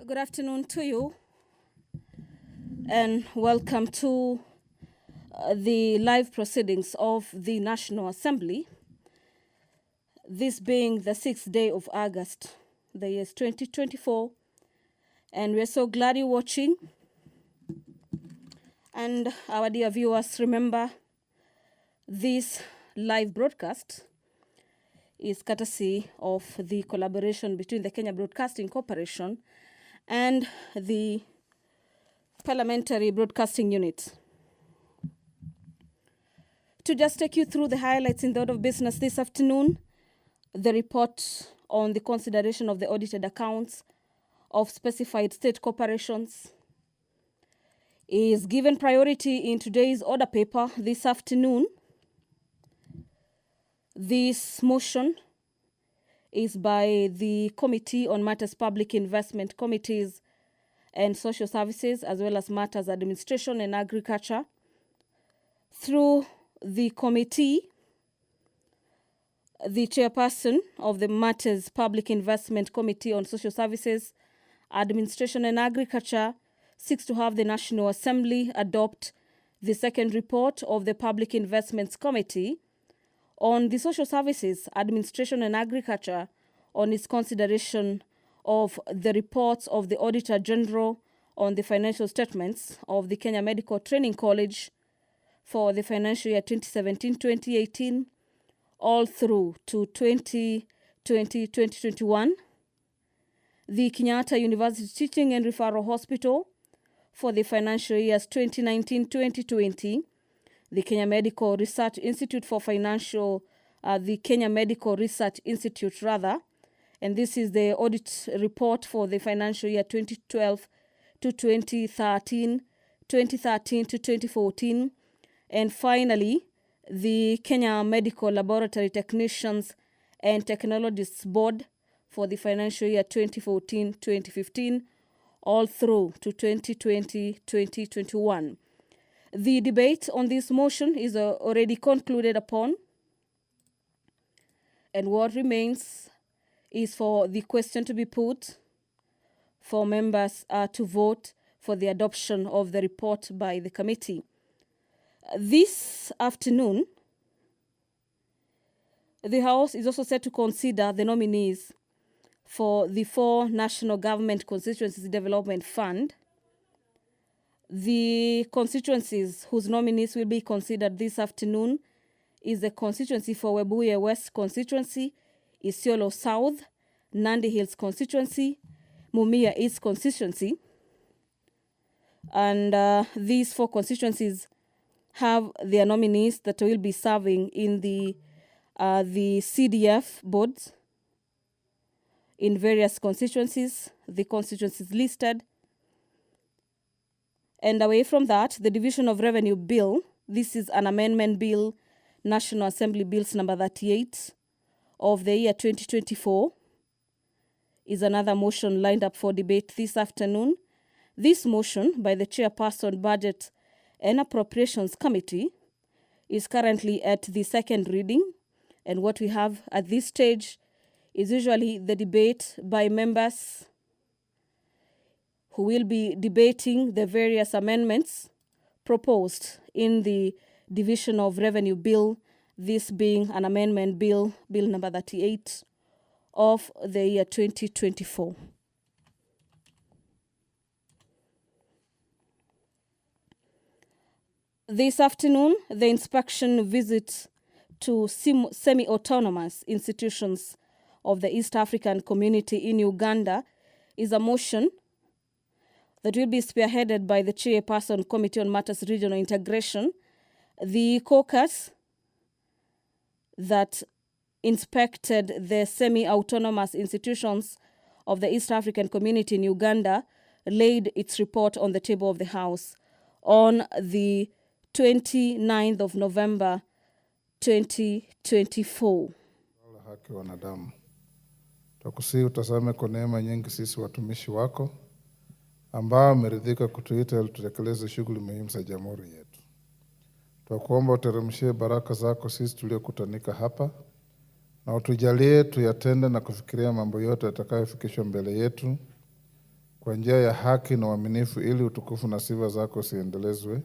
Good afternoon to you, and welcome to the live proceedings of the National Assembly. This being the 6th day of August, the year is 2024, and we're so glad you're watching. And our dear viewers, remember this live broadcast is courtesy of the collaboration between the Kenya Broadcasting Corporation and the Parliamentary Broadcasting Unit. To just take you through the highlights in the order of business this afternoon, the report on the consideration of the audited accounts of specified state corporations is given priority in today's order paper this afternoon. This motion is by the Committee on Matters Public Investment Committees and Social Services, as well as Matters Administration and Agriculture. Through the committee, the chairperson of the Matters Public Investment Committee on Social Services, Administration and Agriculture seeks to have the National Assembly adopt the second report of the Public Investments Committee on the Social Services, Administration and Agriculture on its consideration of the reports of the Auditor General on the financial statements of the Kenya Medical Training College for the financial year 2017-2018 all through to 2020-2021, the Kenyatta University Teaching and Referral Hospital for the financial years 2019-2020, the Kenya Medical Research Institute for Financial, the Kenya Medical Research Institute and this is the audit report for the financial year 2012 to 2013, 2013 to 2014, and finally, the Kenya Medical Laboratory Technicians and Technologists Board for the financial year 2014-2015, all through to 2020-2021. The debate on this motion is already concluded upon, and what remains is for the question to be put for members to vote for the adoption of the report by the committee. This afternoon, the House is also set to consider the nominees for the 4 National Government Constituencies Development Fund. The constituencies whose nominees will be considered this afternoon is the constituency for Webuye West Constituency, Isiolo South, Nandi Hills Constituency, Mumia East Constituency. And these 4 constituencies have their nominees that will be serving in the CDF boards in various constituencies, the constituencies listed. And away from that, the Division of Revenue Bill, this is an amendment bill, National Assembly Bills number 38 of the year 2024, is another motion lined up for debate this afternoon. This motion by the Chairperson, Budget and Appropriations Committee is currently at the second reading, and what we have at this stage is usually the debate by members who will be debating the various amendments proposed in the Division of Revenue Bill, this being an amendment bill, Bill number 38 of the year 2024. This afternoon, the inspection visit to semi-autonomous institutions of the East African Community in Uganda is a motion that will be spearheaded by the Chairperson, Committee on Matters Regional Integration. The caucus that inspected the semi-autonomous institutions of the East African Community in Uganda laid its report on the table of the House on the 29th of November 2024. Haki wanadamu. Tukusihi utazame kwa neema nyingi sisi watumishi wako ambao umeridhika kutuita ili tutekeleze shughuli muhimu za jamhuri yetu. Tunakuomba uteremshie baraka zako sisi tuliokutanika hapa na utujalie tuyatende na kufikiria mambo yote yatakayofikishwa mbele yetu kwa njia ya haki na uaminifu, ili utukufu na sifa zako siendelezwe,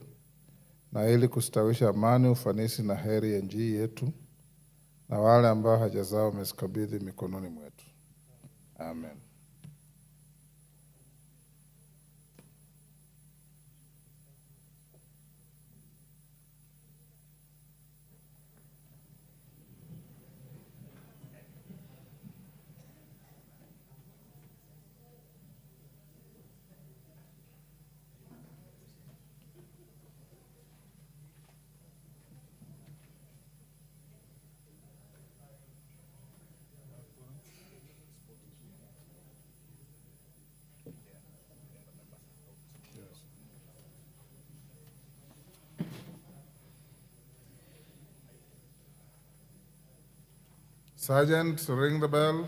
na ili kustawisha amani, ufanisi na heri ya nchi yetu na wale ambao haja zao umezikabidhi mikononi mwetu. Amen. Sergeant, ring the bell.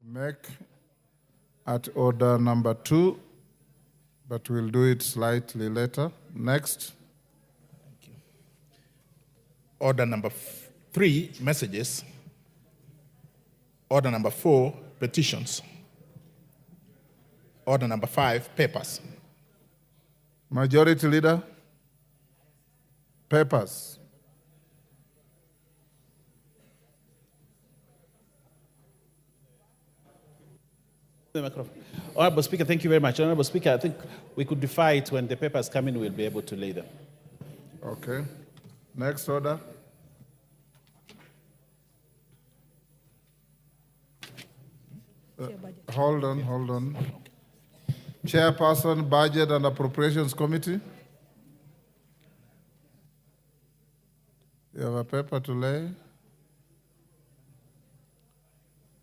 Make at order number 2, but we'll do it slightly later. Next. Thank you. Order number 3, messages. Order number 4, petitions. Order number 5, papers. Majority Leader. Papers. The microphone. Honorable Speaker, thank you very much. Honorable Speaker, I think we could defy it. When the papers come in, we'll be able to lay them. Okay. Next order. Hold on. Chairperson, Budget and Appropriations Committee. You have a paper to lay.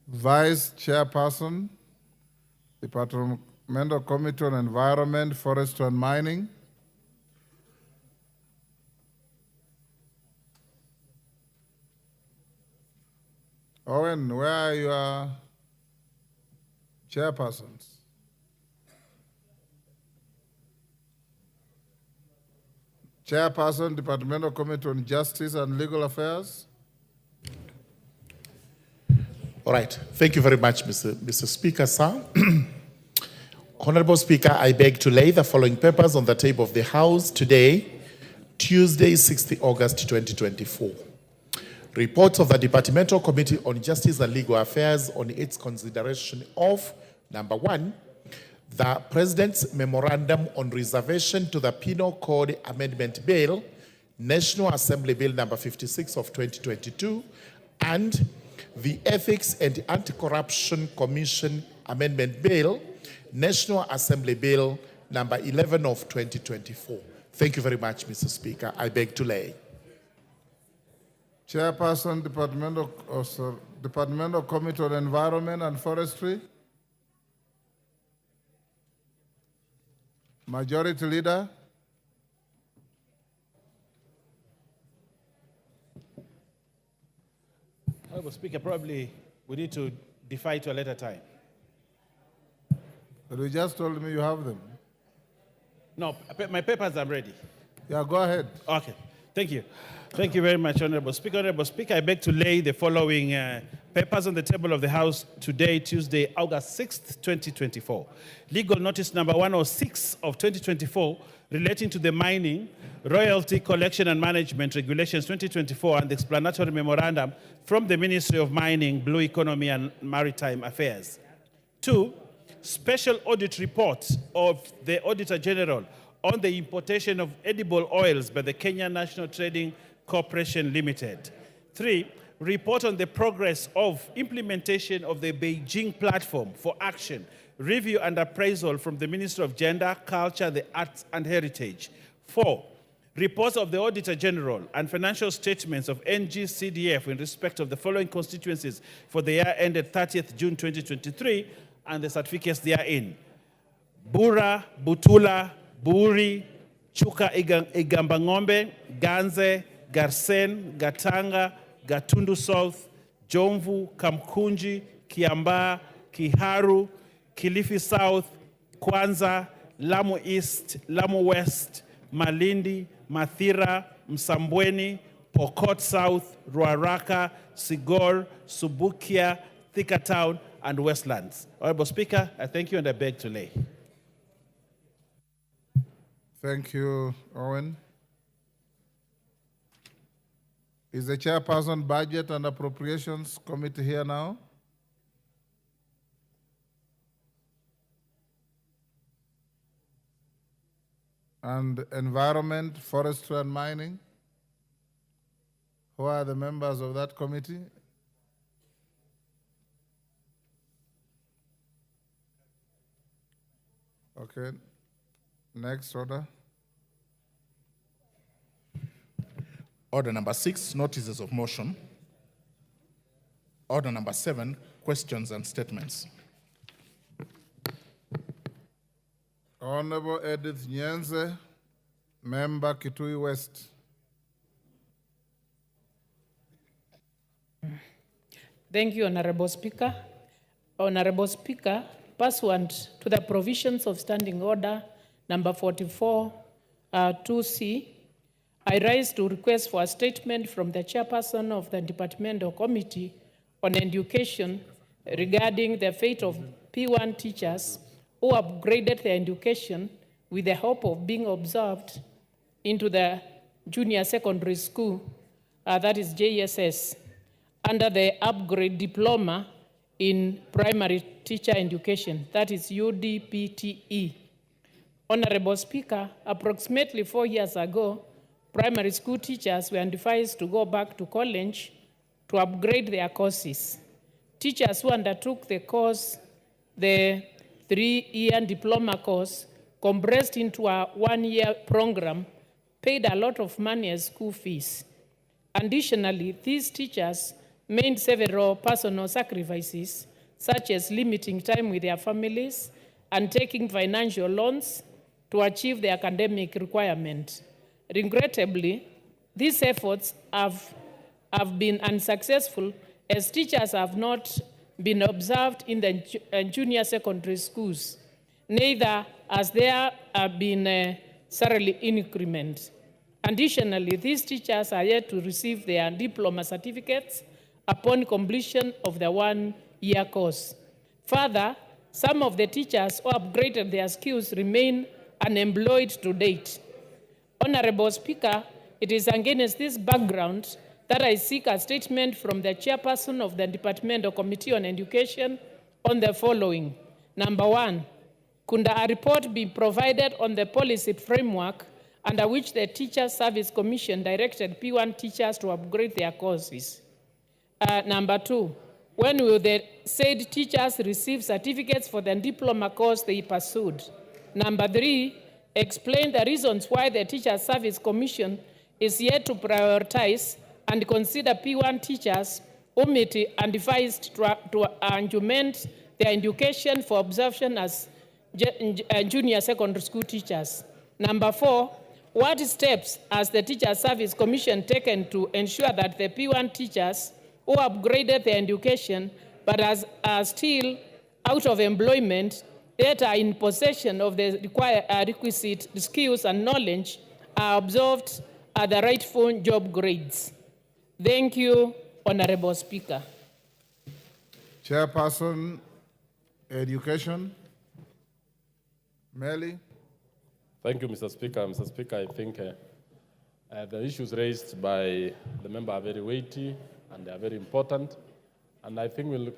Vice Chairperson, Departmental Committee on Environment, Forestry and Mining. Owen, where are your chairpersons? Chairperson, Departmental Committee on Justice and Legal Affairs. All right. Thank you very much, Mr. Speaker, sir. Honorable Speaker, I beg to lay the following papers on the table of the House today, Tuesday, 6th August 2024. Reports of the Departmental Committee on Justice and Legal Affairs on its consideration of, number 1, the President's Memorandum on Reservation to the Penal Code Amendment Bill, National Assembly Bill number 56 of 2022, and the Ethics and Anti-Corruption Commission Amendment Bill, National Assembly Bill number 11 of 2024. Thank you very much, Mr. Speaker. I beg to lay. Chairperson, Departmental Committee on Environment and Forestry. Majority Leader. Honorable Speaker, probably we need to defy to a later time. But you just told me you have them. No, my papers are ready. Yeah, go ahead. Okay, thank you. Thank you very much, Honorable Speaker. Honorable Speaker, I beg to lay the following papers on the table of the House today, Tuesday, August 6th, 2024. Legal notice number 106 of 2024 relating to the mining, royalty collection and management regulations 2024 and the explanatory memorandum from the Ministry of Mining, Blue Economy and Maritime Affairs. 2, special audit report of the Auditor General on the importation of edible oils by the Kenya National Trading Corporation Limited. 3, report on the progress of implementation of the Beijing Platform for Action, Review and Appraisal from the Ministry of Gender, Culture, the Arts and Heritage. 4, reports of the Auditor General and financial statements of NG-CDF in respect of the following constituencies for the year ended 30th June 2023 and the certificates therein: Bura, Butula, Buri, Chuka Igambangombe, Ganze, Garsen, Gatanga, Gatundu South, Jomvu, Kamkunji, Kiambaa, Kiharu, Kilifi South, Kwanza, Lamu East, Lamu West, Malindi, Mathira, Msambweni, Pokot South, Ruaraka, Sigor, Subukia, Thika Town, and Westlands. Honorable Speaker, I thank you and I beg to lay. Thank you, Owen. Is the Chairperson Budget and Appropriations Committee here now? And Environment, Forestry and Mining? Who are the members of that committee? Okay. Next order. Order number 6, notices of motion. Order number 7, questions and statements. Honorable Edith Nyenze, Member Kitui West. Thank you, Honorable Speaker. Honorable Speaker, pursuant to the provisions of Standing Order number 44, 2C, I rise to request for a statement from the Chairperson of the Departmental Committee on Education regarding the fate of P1 teachers who upgraded their education with the hope of being observed into the junior secondary school, that is JSS, under the upgrade diploma in primary teacher education, that is UDPTE. Honorable Speaker, approximately 4 years ago, primary school teachers were advised to go back to college to upgrade their courses. Teachers who undertook the course, the 3-year diploma course, compressed into a 1-year program, paid a lot of money as school fees. Additionally, these teachers made several personal sacrifices, such as limiting time with their families and taking financial loans to achieve their academic requirement. Regrettably, these efforts have been unsuccessful as teachers have not been observed in the junior secondary schools, neither has there been salary increment. Additionally, these teachers are yet to receive their diploma certificates upon completion of the 1-year course. Further, some of the teachers who upgraded their skills remain unemployed to date. Honorable Speaker, it is against this background that I seek a statement from the Chairperson of the Departmental Committee on Education on the following. Number 1, could a report be provided on the policy framework under which the Teachers Service Commission directed P1 teachers to upgrade their courses? Number 2, when will the said teachers receive certificates for the diploma course they pursued? Number 3, explain the reasons why the Teachers Service Commission is yet to prioritize and consider P1 teachers whom it advised to augment their education for observation as junior secondary school teachers. Number 4, what steps has the Teachers Service Commission taken to ensure that the P1 teachers who upgraded their education but are still out of employment, yet are in possession of the requisite skills and knowledge, are observed at the rightful job grades? Thank you, Honorable Speaker. Chairperson, Education. Melly. Thank you, Mr. Speaker. Mr. Speaker, I think the issues raised by the member are very weighty and they are very important. And I think we'll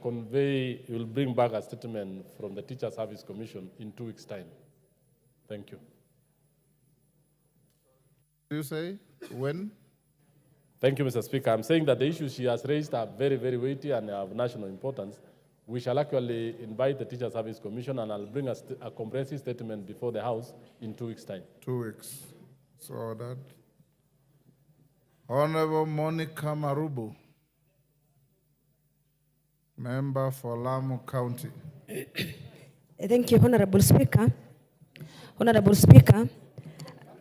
bring back a statement from the Teacher Service Commission in 2 weeks' time. Thank you. Do you say when? Thank you, Mr. Speaker. I'm saying that the issues she has raised are very, very weighty and of national importance. We shall actually invite the Teacher Service Commission, and I'll bring a comprehensive statement before the House in 2 weeks' time. 2 weeks. So that. Honorable Monica Marubu, member for Lamu County. Thank you, Honorable Speaker. Honorable Speaker,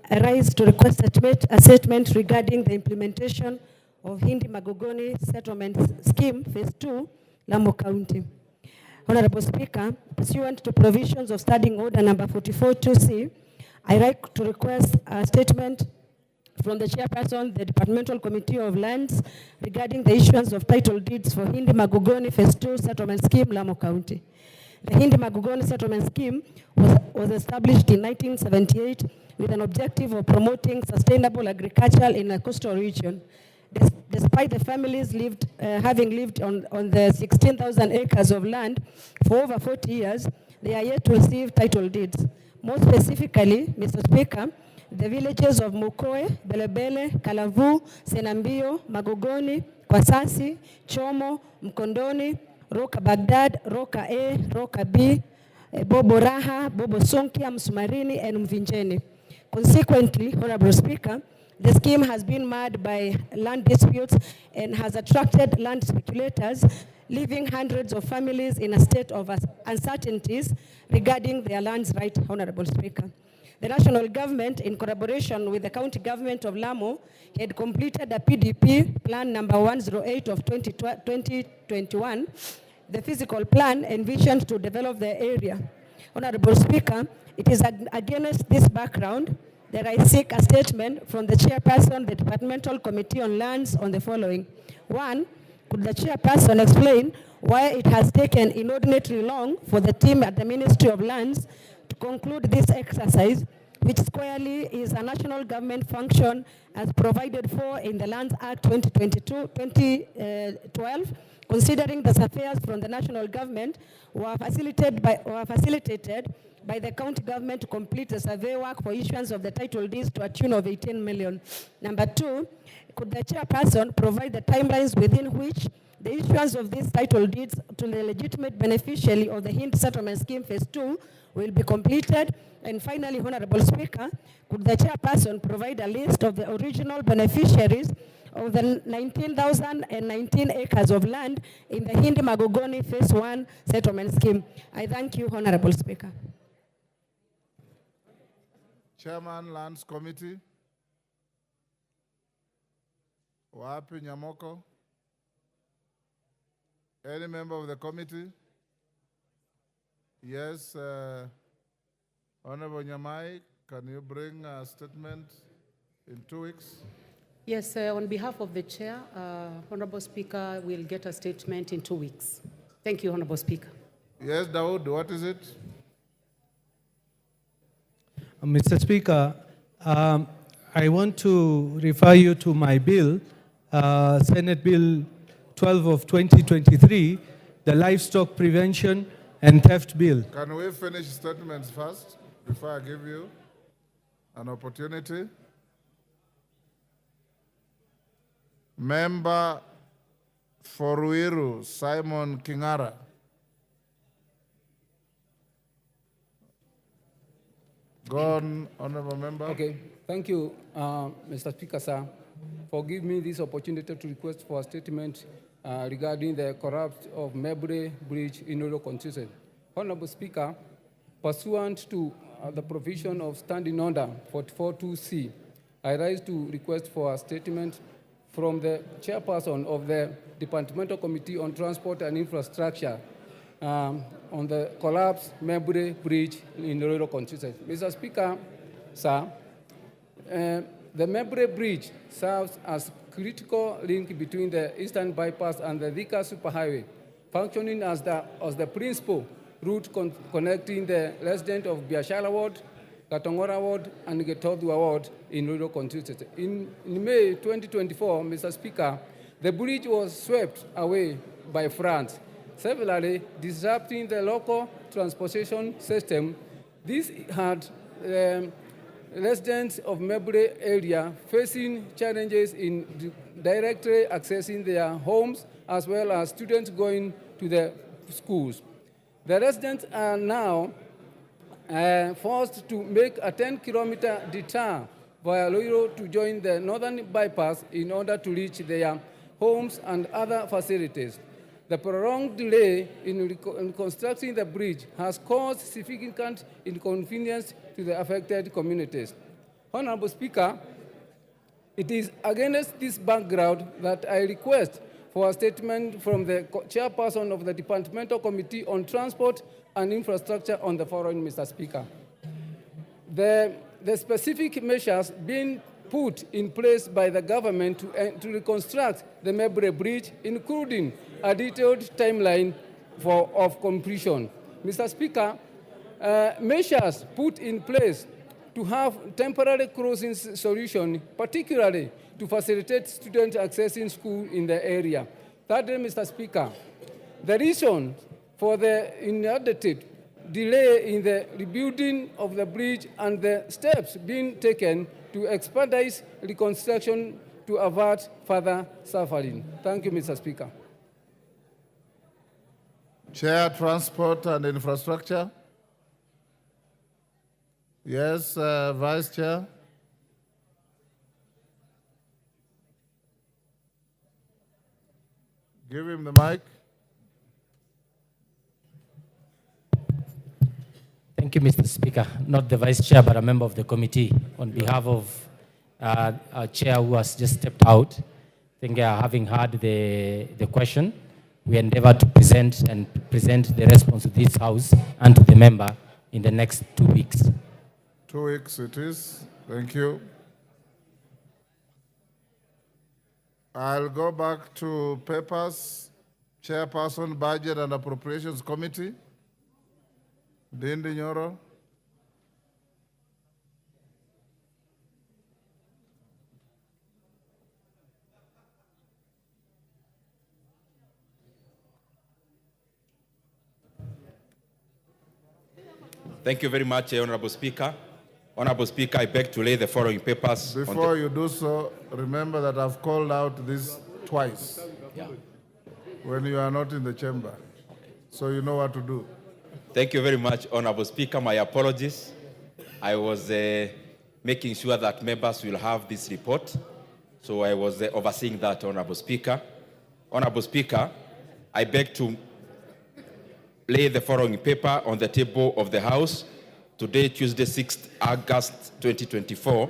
I rise to request a statement regarding the implementation of Hindi Magogoni Settlement Scheme, Phase 2, Lamu County. Honorable Speaker, pursuant to provisions of Standing Order number 44-2C, I rise to request a statement from the Chairperson, the Departmental Committee of Lands, regarding the issuance of title deeds for Hindi Magogoni Phase 2 Settlement Scheme, Lamu County. The Hindi Magogoni Settlement Scheme was established in 1978 with an objective of promoting sustainable agriculture in a coastal region. Despite the families having lived on the 16,000 acres of land for over 40 years, they are yet to receive title deeds. More specifically, Mr. Speaker, the villages of Mukoe, Belebele, Kalavu, Senambio, Magogoni, Kwasasi, Chomo, Mkondoni, Roka Baghdad, Roka A, Roka B, Bobo Raha, Bobo Sonkia, Msumarini, and Mvinjeni. Consequently, Honorable Speaker, the scheme has been marred by land disputes and has attracted land speculators, leaving hundreds of families in a state of uncertainties regarding their land's right, Honorable Speaker. The national government, in collaboration with the county government of Lamu, had completed a PDP, Plan number 108 of 2021, the physical plan envisioned to develop the area. Honorable Speaker, it is against this background that I seek a statement from the Chairperson, the Departmental Committee on Lands, on the following. 1, could the Chairperson explain why it has taken inordinately long for the team at the Ministry of Lands to conclude this exercise, which squarely is a national government function as provided for in the Lands Act 2012, considering the surveyors from the national government were facilitated by the county government to complete the survey work for issuance of the title deeds to a tune of 18 million. Number 2, could the Chairperson provide the timelines within which the issuance of these title deeds to the legitimate beneficiary of the Hindi Settlement Scheme Phase 2 will be completed? And finally, Honorable Speaker, could the Chairperson provide a list of the original beneficiaries of the 19,019 acres of land in the Hindi Magogoni Phase 1 Settlement Scheme? I thank you, Honorable Speaker. Chairman, Lands Committee. Wapi Nyamoko? Any member of the committee? Yes, Honorable Nyamai, can you bring a statement in 2 weeks? Yes, on behalf of the Chair, Honorable Speaker, we'll get a statement in 2 weeks. Thank you, Honorable Speaker. Yes, Dawood, what is it? Mr. Speaker, I want to refer you to my bill, Senate Bill 12 of 2023, the Livestock Prevention and Theft Bill. Can we finish statements first before I give you an opportunity? Member for Ruiru, Simon Kingara. Go on, Honorable Member. Okay, thank you, Mr. Speaker, sir, for giving me this opportunity to request for a statement regarding the collapse of Mebre Bridge in Oro constituency. Honorable Speaker, pursuant to the provision of Standing Order 44-2C, I rise to request for a statement from the Chairperson of the Departmental Committee on Transport and Infrastructure on the collapsed Mebre Bridge in Oro constituency. Mr. Speaker, sir, the Mebre Bridge serves as critical link between the Eastern Bypass and the Thika Superhighway, functioning as the principal route connecting the residents of Biashara Ward, Katongora Ward, and Getodua Ward in Rural constituency. In May 2024, Mr. Speaker, the bridge was swept away by France, severely disrupting the local transportation system. This had residents of Mebure area facing challenges in directly accessing their homes, as well as students going to the schools. The residents are now forced to make a 10-kilometer detour via Loiro to join the northern bypass in order to reach their homes and other facilities. The prolonged delay in constructing the bridge has caused significant inconvenience to the affected communities. Honorable Speaker, it is against this background that I request for a statement from the chairperson of the Departmental Committee on Transport and Infrastructure on the following, Mr. Speaker. The specific measures being put in place by the government to reconstruct the Mebure Bridge, including a detailed timeline of completion. Mr. Speaker, measures put in place to have temporary crossing solution, particularly to facilitate students accessing school in the area. Thirdly, Mr. Speaker, the reason for the inadvertent delay in the rebuilding of the bridge and the steps being taken to expedite reconstruction to avert further suffering. Thank you, Mr. Speaker. Chair, Transport and Infrastructure. Yes, Vice Chair. Give him the mic. Thank you, Mr. Speaker. Not the Vice Chair, but a member of the committee. On behalf of our Chair who has just stepped out, I think having heard the question, we endeavor to present the response to this House and to the member in the next 2 weeks. 2 weeks it is. Thank you. I'll go back to papers. Chairperson, Budget and Appropriations Committee. Dindi Nyoro. Thank you very much, Honorable Speaker. Honorable Speaker, I beg to lay the following papers. Before you do so, remember that I've called out this twice when you are not in the chamber, so you know what to do. Thank you very much, Honorable Speaker. My apologies. I was making sure that members will have this report, so I was overseeing that, Honorable Speaker. Honorable Speaker, I beg to lay the following paper on the table of the House today, Tuesday, 6th August 2024,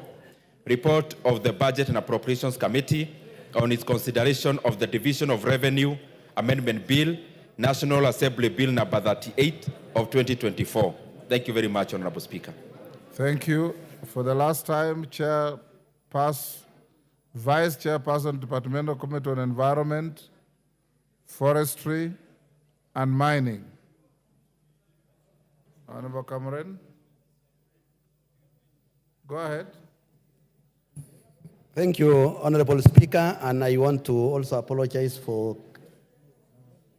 report of the Budget and Appropriations Committee on its consideration of the Division of Revenue Amendment Bill, National Assembly Bill number 38 of 2024. Thank you very much, Honorable Speaker. Thank you. For the last time, Vice Chairperson, Departmental Committee on Environment, Forestry, and Mining. Honorable Cameron. Go ahead. Thank you, Honorable Speaker, and I want to also apologize for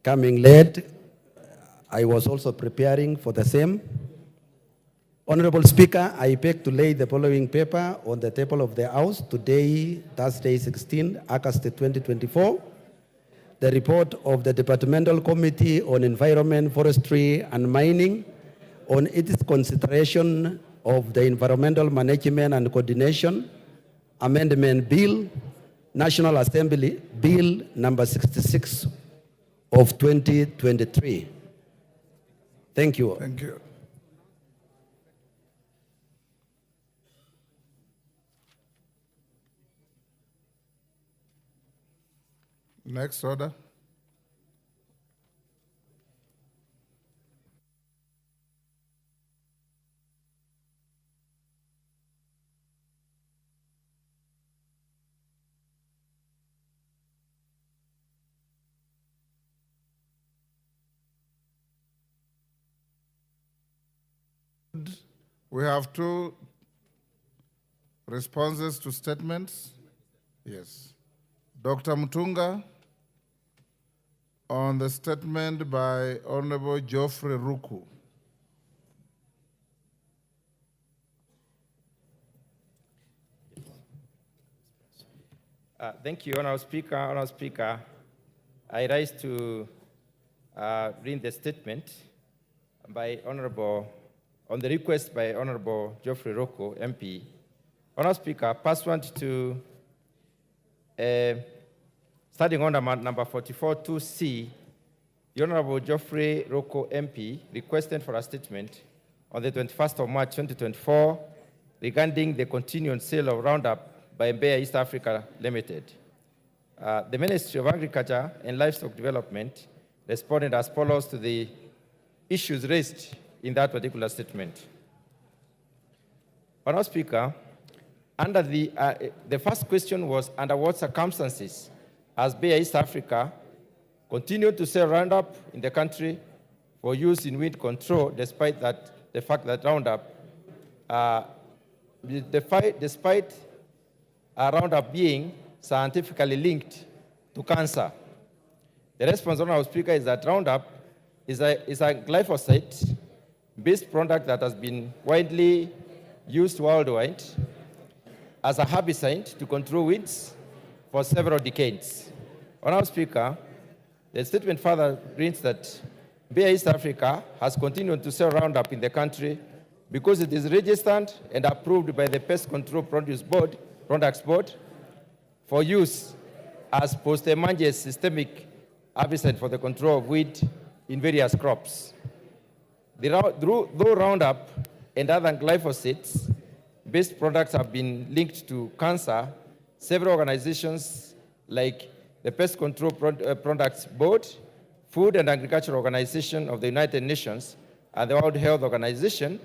coming late. I was also preparing for the same. Honorable Speaker, I beg to lay the following paper on the table of the House today, Thursday, 16 August 2024. The report of the Departmental Committee on Environment, Forestry, and Mining on its consideration of the Environmental Management and Coordination Amendment Bill, National Assembly Bill number 66 of 2023. Thank you. Thank you. Next order. We have 2 responses to statements. Yes. Dr. Mutunga On the statement by Honorable Geoffrey Ruku. Thank you, Honourable Speaker. Honourable Speaker, I rise to read the statement by on the request by Honourable Geoffrey Roko, MP. Honourable Speaker, pursuant to Standing Order number 44-2C, the Honourable Geoffrey Roko, MP, requested for a statement on the 21st of March 2024 regarding the continued sale of Roundup by Mbeya East Africa Limited. The Ministry of Agriculture and Livestock Development responded as follows to the issues raised in that particular statement. Honourable Speaker, under the first question was, under what circumstances has Mbeya East Africa continued to sell Roundup in the country for use in weed control, despite the fact that Roundup, despite Roundup being scientifically linked to cancer? The response, Honourable Speaker, is that Roundup is a glyphosate-based product that has been widely used worldwide as a herbicide to control weeds for several decades. Honourable Speaker, the statement further reads that Mbeya East Africa has continued to sell Roundup in the country because it is registered and approved by the Pest Control Products Board for use as post-emergent systemic herbicide for the control of weed in various crops. Though Roundup and other glyphosates-based products have been linked to cancer, several organizations like the Pest Control Products Board, Food and Agriculture Organization of the United Nations, and the World Health Organization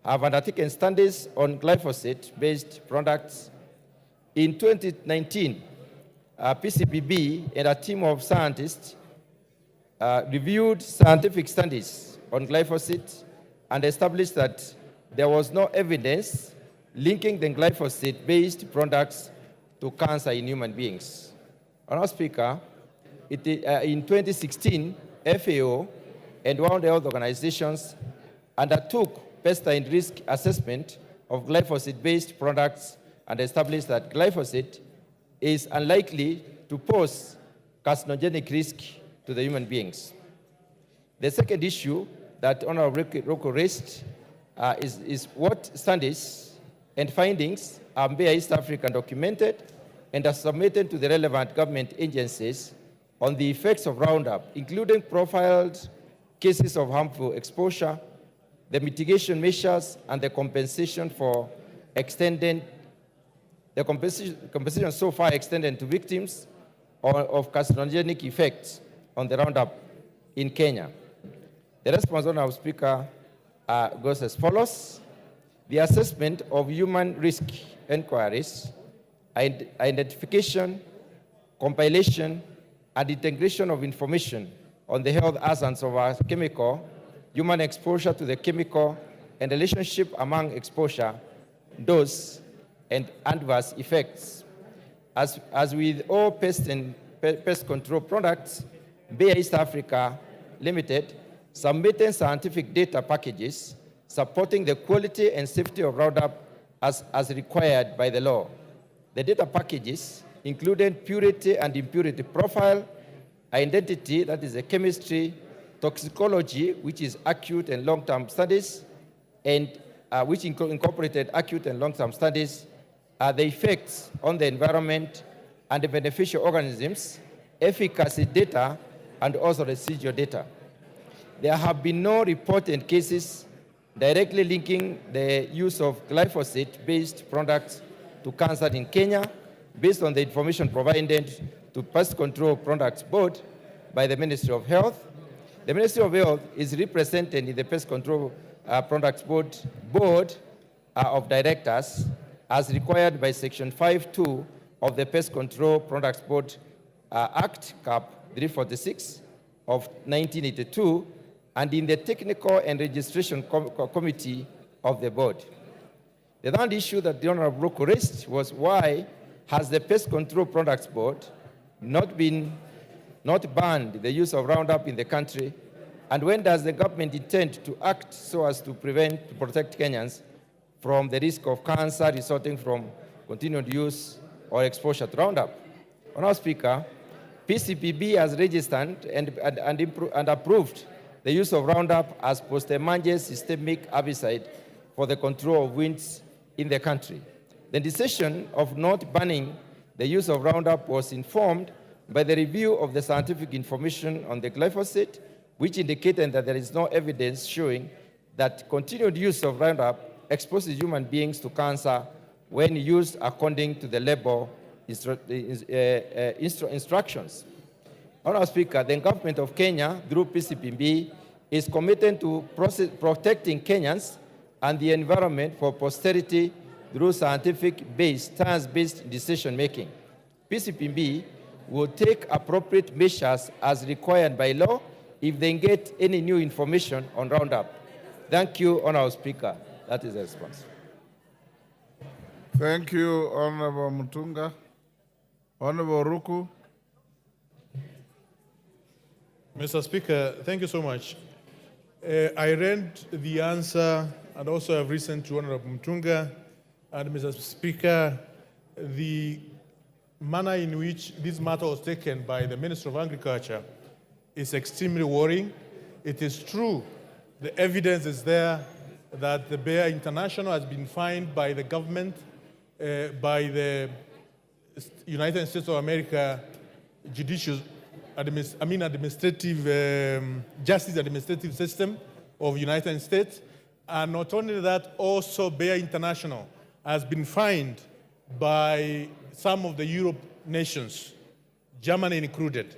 have undertaken studies on glyphosate-based products. In 2019, PCBB and a team of scientists reviewed scientific studies on glyphosate and established that there was no evidence linking the glyphosate-based products to cancer in human beings. Honourable Speaker, in 2016, FAO and World Health Organizations undertook pesticide risk assessment of glyphosate-based products and established that glyphosate is unlikely to pose carcinogenic risk to the human beings. The second issue that Honourable Roko raised is what studies and findings are Mbeya East Africa documented and are submitted to the relevant government agencies on the effects of Roundup, including profiled cases of harmful exposure, the mitigation measures, and the compensation for extended, the compensation so far extended to victims of carcinogenic effects on the Roundup in Kenya. The response, Honourable Speaker, goes as follows. The assessment of human risk inquiries, identification, compilation, and integration of information on the health hazards of our chemical, human exposure to the chemical, and relationship among exposure, dose, and adverse effects. As with all pest control products, Mbeya East Africa Limited submitted scientific data packages supporting the quality and safety of Roundup as required by the law. The data packages included purity and impurity profile, identity, that is the chemistry, toxicology, which is acute and long-term studies, and which incorporated acute and long-term studies, the effects on the environment and the beneficial organisms, efficacy data, and also residual data. There have been no reported cases directly linking the use of glyphosate-based products to cancer in Kenya, based on the information provided to Pest Control Products Board by the Ministry of Health. The Ministry of Health is represented in the Pest Control Products Board of Directors as required by Section 5.2 of the Pest Control Products Board Act, CAP 346 of 1982, and in the Technical and Registration Committee of the board. The third issue that the Honourable Roko raised was why has the Pest Control Products Board not been not banned the use of Roundup in the country? And when does the government intend to act so as to protect Kenyans from the risk of cancer resulting from continued use or exposure to Roundup? Honourable Speaker, PCPB has registered and approved the use of Roundup as post-emergent systemic herbicide for the control of weeds in the country. The decision of not banning the use of Roundup was informed by the review of the scientific information on the glyphosate, which indicated that there is no evidence showing that continued use of Roundup exposes human beings to cancer when used according to the label instructions. Honourable Speaker, the government of Kenya, through PCPB, is committed to protecting Kenyans and the environment for posterity through scientific-based, science-based decision-making. PCPB will take appropriate measures as required by law if they get any new information on Roundup. Thank you, Honourable Speaker. That is the response. Thank you, Honorable Mutunga. Honorable Ruku. Mr. Speaker, thank you so much. I read the answer and also have listened to Honorable Mutunga. And Mr. Speaker, the manner in which this matter was taken by the Minister of Agriculture is extremely worrying. It is true, the evidence is there that the Bayer International has been fined by the government, by the United States of America administrative justice administrative system of United States. And not only that, also Bayer International has been fined by some of the Europe nations, Germany included.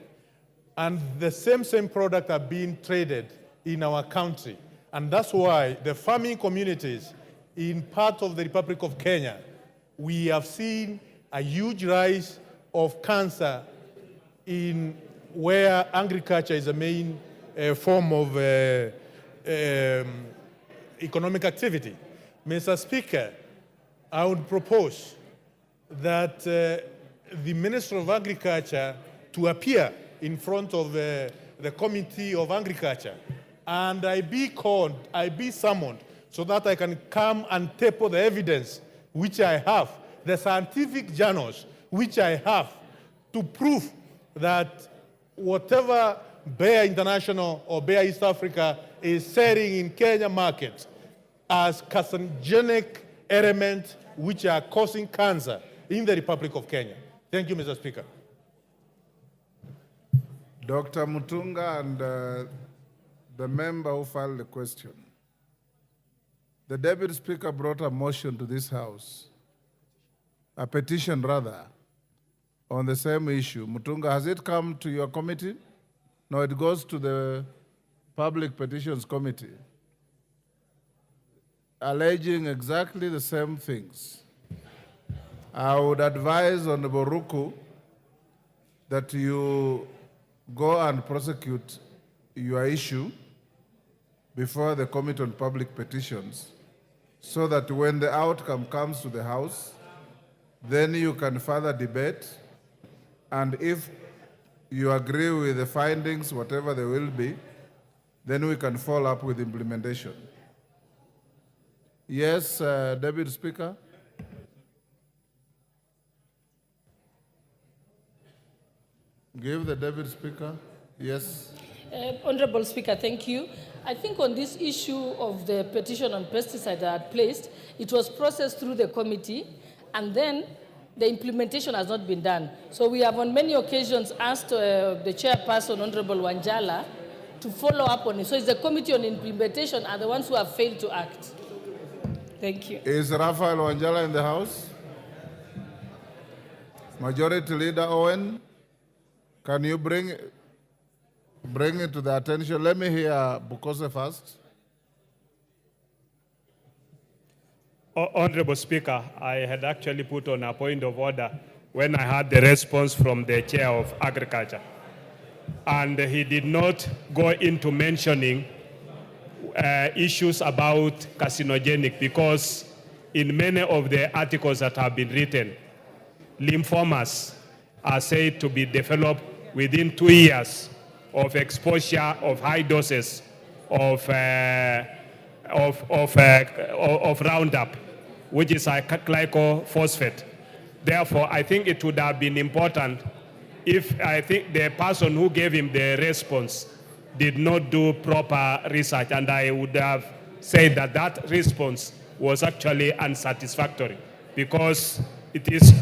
And the same product are being traded in our country. And that's why the farming communities in part of the Republic of Kenya, we have seen a huge rise of cancer in where agriculture is a main form of economic activity. Mr. Speaker, I would propose that the Minister of Agriculture to appear in front of the Committee of Agriculture, and I be summoned so that I can come and table the evidence which I have, the scientific journals which I have to prove that whatever Bayer International or Bayer East Africa is selling in Kenya market as carcinogenic elements which are causing cancer in the Republic of Kenya. Thank you, Mr. Speaker. Dr. Mutunga and the member who filed the question. The Deputy Speaker brought a motion to this House, a petition rather, on the same issue. Mutunga, has it come to your committee? No, it goes to the Public Petitions Committee, alleging exactly the same things. I would advise Honorable Ruku that you go and prosecute your issue before the Committee on Public Petitions so that when the outcome comes to the House, then you can further debate, and if you agree with the findings, whatever they will be, then we can follow up with implementation. Yes, Deputy Speaker. Give the Deputy Speaker. Yes. Honorable Speaker, thank you. I think on this issue of the petition on pesticide that I had placed, it was processed through the committee, and then the implementation has not been done. So we have on many occasions asked the chairperson, Honorable Wanjala, to follow up on it. So it's the committee on implementation are the ones who have failed to act. Thank you. Is Raphael Wanjala in the House? Majority Leader Owen, can you bring it to the attention? Let me hear Bukose first. Honorable Speaker, I had actually put on a point of order when I had the response from the Chair of Agriculture. And he did not go into mentioning issues about carcinogenic, because in many of the articles that have been written, lymphomas are said to be developed within 2 years of exposure of high doses of Roundup, which is a glycophosphate. Therefore, I think it would have been important if I think the person who gave him the response did not do proper research, and I would have said that that response was actually unsatisfactory because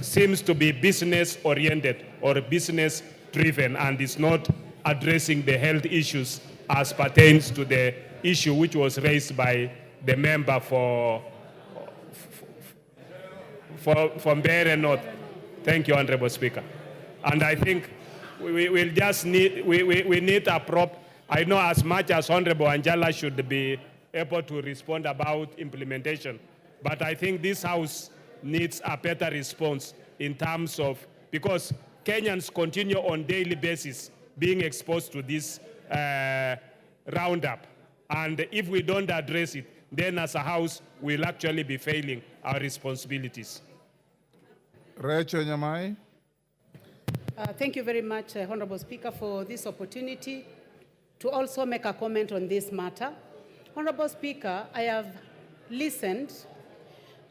seems to be business oriented or business driven and is not addressing the health issues as pertains to the issue which was raised by the member from Mbeere North. Thank you, Honorable Speaker. And I think we need a I know as much as Honorable Angela should be able to respond about implementation, but I think this House needs a better response in terms of, because Kenyans continue on daily basis being exposed to this Roundup. And if we don't address it, then as a House, we'll actually be failing our responsibilities. Rachel Nyamai. Thank you very much, Honorable Speaker, for this opportunity to also make a comment on this matter. Honorable Speaker, I have listened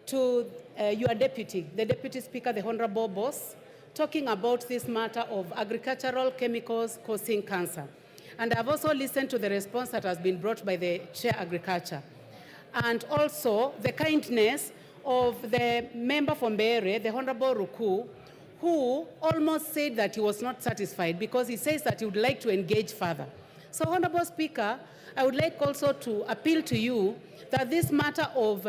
to your deputy, the Deputy Speaker, the Honorable Boss, talking about this matter of agricultural chemicals causing cancer. And I've also listened to the response that has been brought by the Chair Agriculture. And also the kindness of the member from Mbeere, the Honorable Ruku, who almost said that he was not satisfied because he says that he would like to engage further. So, Honorable Speaker, I would like also to appeal to you that this matter of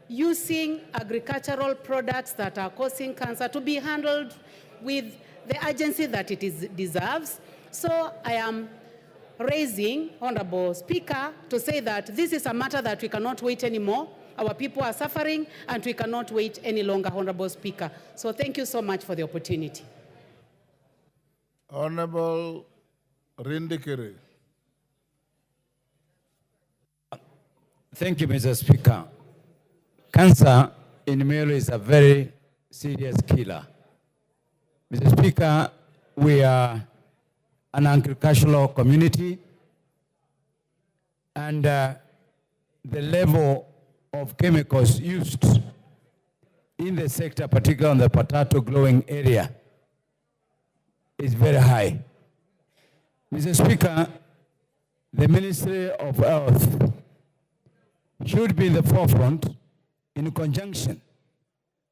using agricultural products that are causing cancer to be handled with the urgency that it deserves. So I am raising, Honorable Speaker, to say that this is a matter that we cannot wait anymore. Our people are suffering and we cannot wait any longer, Honorable Speaker. So thank you so much for the opportunity. Honorable Rindikiri. Thank you, Mr. Speaker. Cancer in male is a very serious killer. Mr. Speaker, we are an agricultural community, and the level of chemicals used in the sector, particularly on the potato growing area, is very high. Mr. Speaker, the Ministry of Health should be in the forefront in conjunction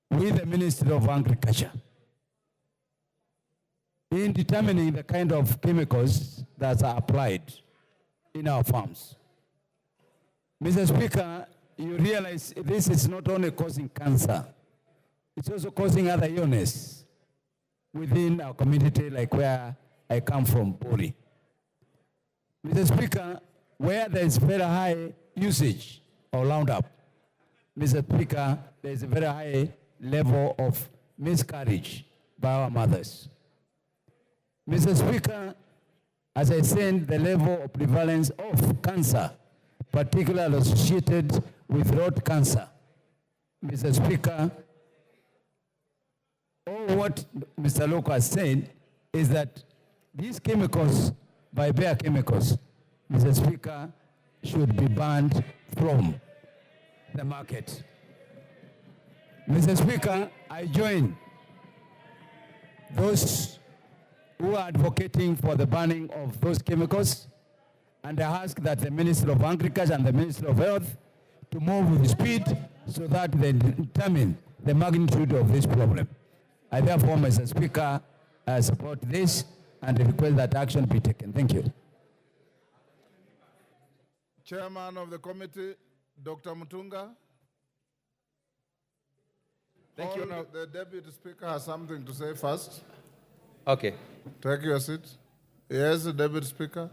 with the Ministry of Agriculture in determining the kind of chemicals that are applied in our farms. Mr. Speaker, you realize this is not only causing cancer, it's also causing other illness within our community, like where I come from, Bori. Mr. Speaker, where there is very high usage of Roundup, Mr. Speaker, there is a very high level of miscarriage by our mothers. Mr. Speaker, as I said, the level of prevalence of cancer, particularly associated with throat cancer. Mr. Speaker, all what Mr. Loko has said is that these chemicals, by Bayer Chemicals, Mr. Speaker, should be banned from the market. Mr. Speaker, I join those who are advocating for the banning of those chemicals, and I ask that the Minister of Agriculture and the Minister of Health to move with speed so that they determine the magnitude of this problem. I therefore, Mr. Speaker, support this and request that action be taken. Thank you. Chairman of the committee, Dr. Mutunga. Thank you. The Deputy Speaker has something to say first. Okay. Take your seat. Yes, the Deputy Speaker.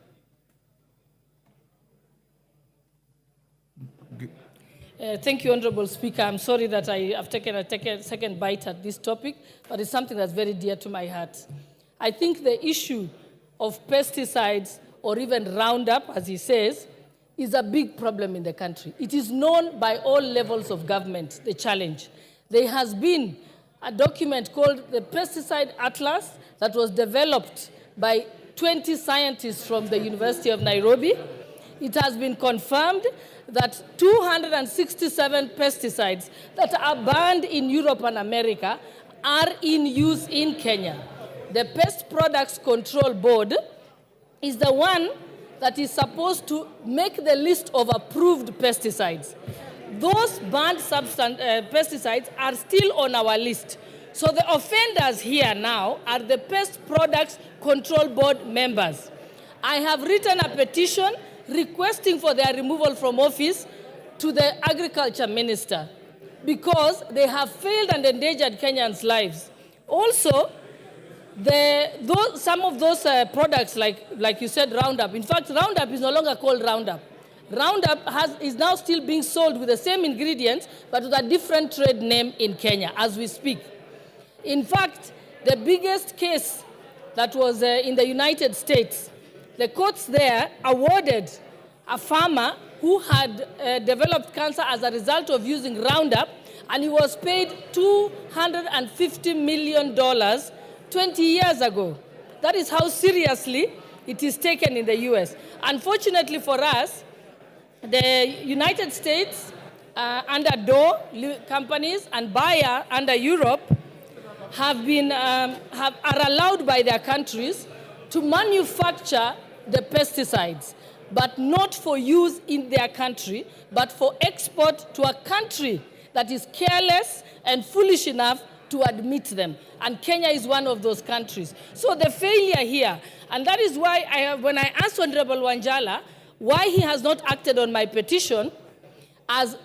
Thank you, Honorable Speaker. I'm sorry that I have taken a second bite at this topic, but it's something that's very dear to my heart. I think the issue of pesticides, or even Roundup, as he says, is a big problem in the country. It is known by all levels of government, the challenge. There has been a document called the Pesticide Atlas that was developed by 20 scientists from the University of Nairobi. It has been confirmed that 267 pesticides that are banned in Europe and America are in use in Kenya. The Pest Products Control Board is the one that is supposed to make the list of approved pesticides. Those banned pesticides are still on our list. So the offenders here now are the Pest Products Control Board members. I have written a petition requesting for their removal from office to the Agriculture Minister because they have failed and endangered Kenyans' lives. Also, some of those products, like you said, Roundup. In fact, Roundup is no longer called Roundup. Roundup is now still being sold with the same ingredients, but with a different trade name in Kenya as we speak. In fact, the biggest case that was in the United States, the courts there awarded a farmer who had developed cancer as a result of using Roundup, and he was paid $250 million 20 years ago. That is how seriously it is taken in the US. Unfortunately for us, the United States under DOE companies and Bayer under Europe are allowed by their countries to manufacture the pesticides, but not for use in their country, but for export to a country that is careless and foolish enough to admit them. And Kenya is one of those countries. So the failure here, and that is why when I asked Honorable Wanjala why he has not acted on my petition as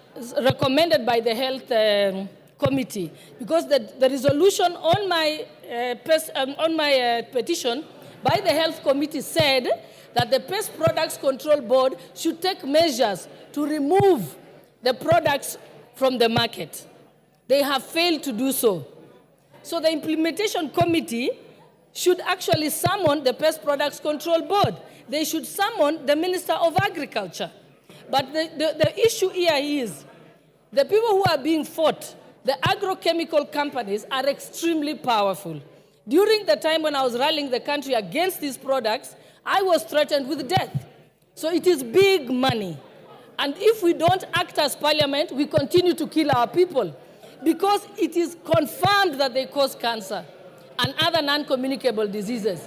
recommended by the Health Committee, because the resolution on my petition by the Health Committee said that the Pest Products Control Board should take measures to remove the products from the market. They have failed to do so. So the Implementation Committee should actually summon the Pest Products Control Board. They should summon the Minister of Agriculture. But the issue here is the people who are being fought, the agrochemical companies, are extremely powerful. During the time when I was rallying the country against these products, I was threatened with death. So it is big money. And if we don't act as parliament, we continue to kill our people because it is confirmed that they cause cancer and other non-communicable diseases.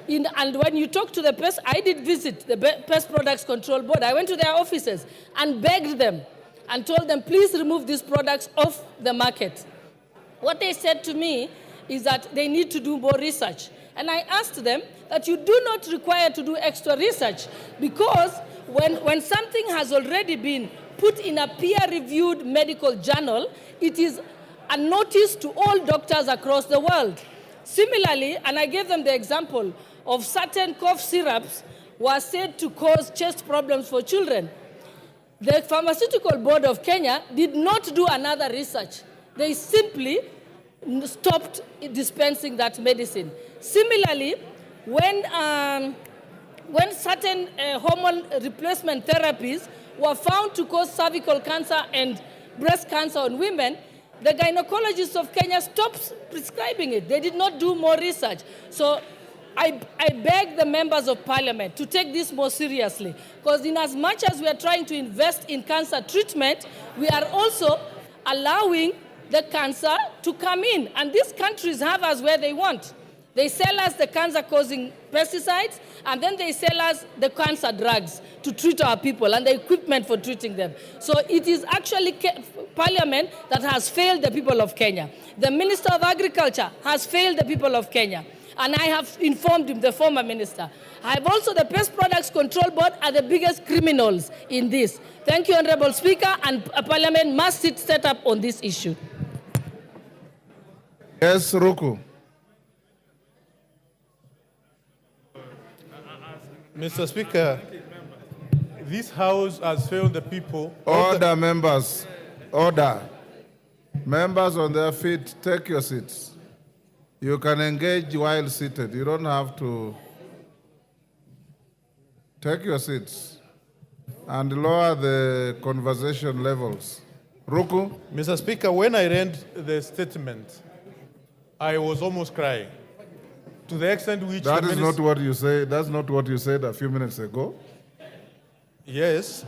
And when you talk to the pest, I did visit the Pest Products Control Board. I went to their offices and begged them and told them, please remove these products off the market. What they said to me is that they need to do more research. And I asked them that you do not require to do extra research because when something has already been put in a peer-reviewed medical journal, it is a notice to all doctors across the world. Similarly, and I gave them the example of certain cough syrups were said to cause chest problems for children. The Pharmaceutical Board of Kenya did not do another research. They simply stopped dispensing that medicine. Similarly, when certain hormone replacement therapies were found to cause cervical cancer and breast cancer on women, the gynecologists of Kenya stopped prescribing it. They did not do more research. So I beg the members of parliament to take this more seriously, because in as much as we are trying to invest in cancer treatment, we are also allowing the cancer to come in. And these countries have us where they want. They sell us the cancer-causing pesticides, and then they sell us the cancer drugs to treat our people and the equipment for treating them. So it is actually Parliament that has failed the people of Kenya. The Minister of Agriculture has failed the people of Kenya. And I have informed him, the former minister. I have also the Pest Products Control Board are the biggest criminals in this. Thank you, Honorable Speaker, and Parliament must set up on this issue. Yes, Ruku. Mr. Speaker, this House has failed the people. Order, members. Order. Members on their feet, take your seats. You can engage while seated. You don't have to. Take your seats and lower the conversation levels. Ruku? Mr. Speaker, when I read the statement, I was almost crying. to the extent which... That is not what you say. That's not what you said a few minutes ago. Yes.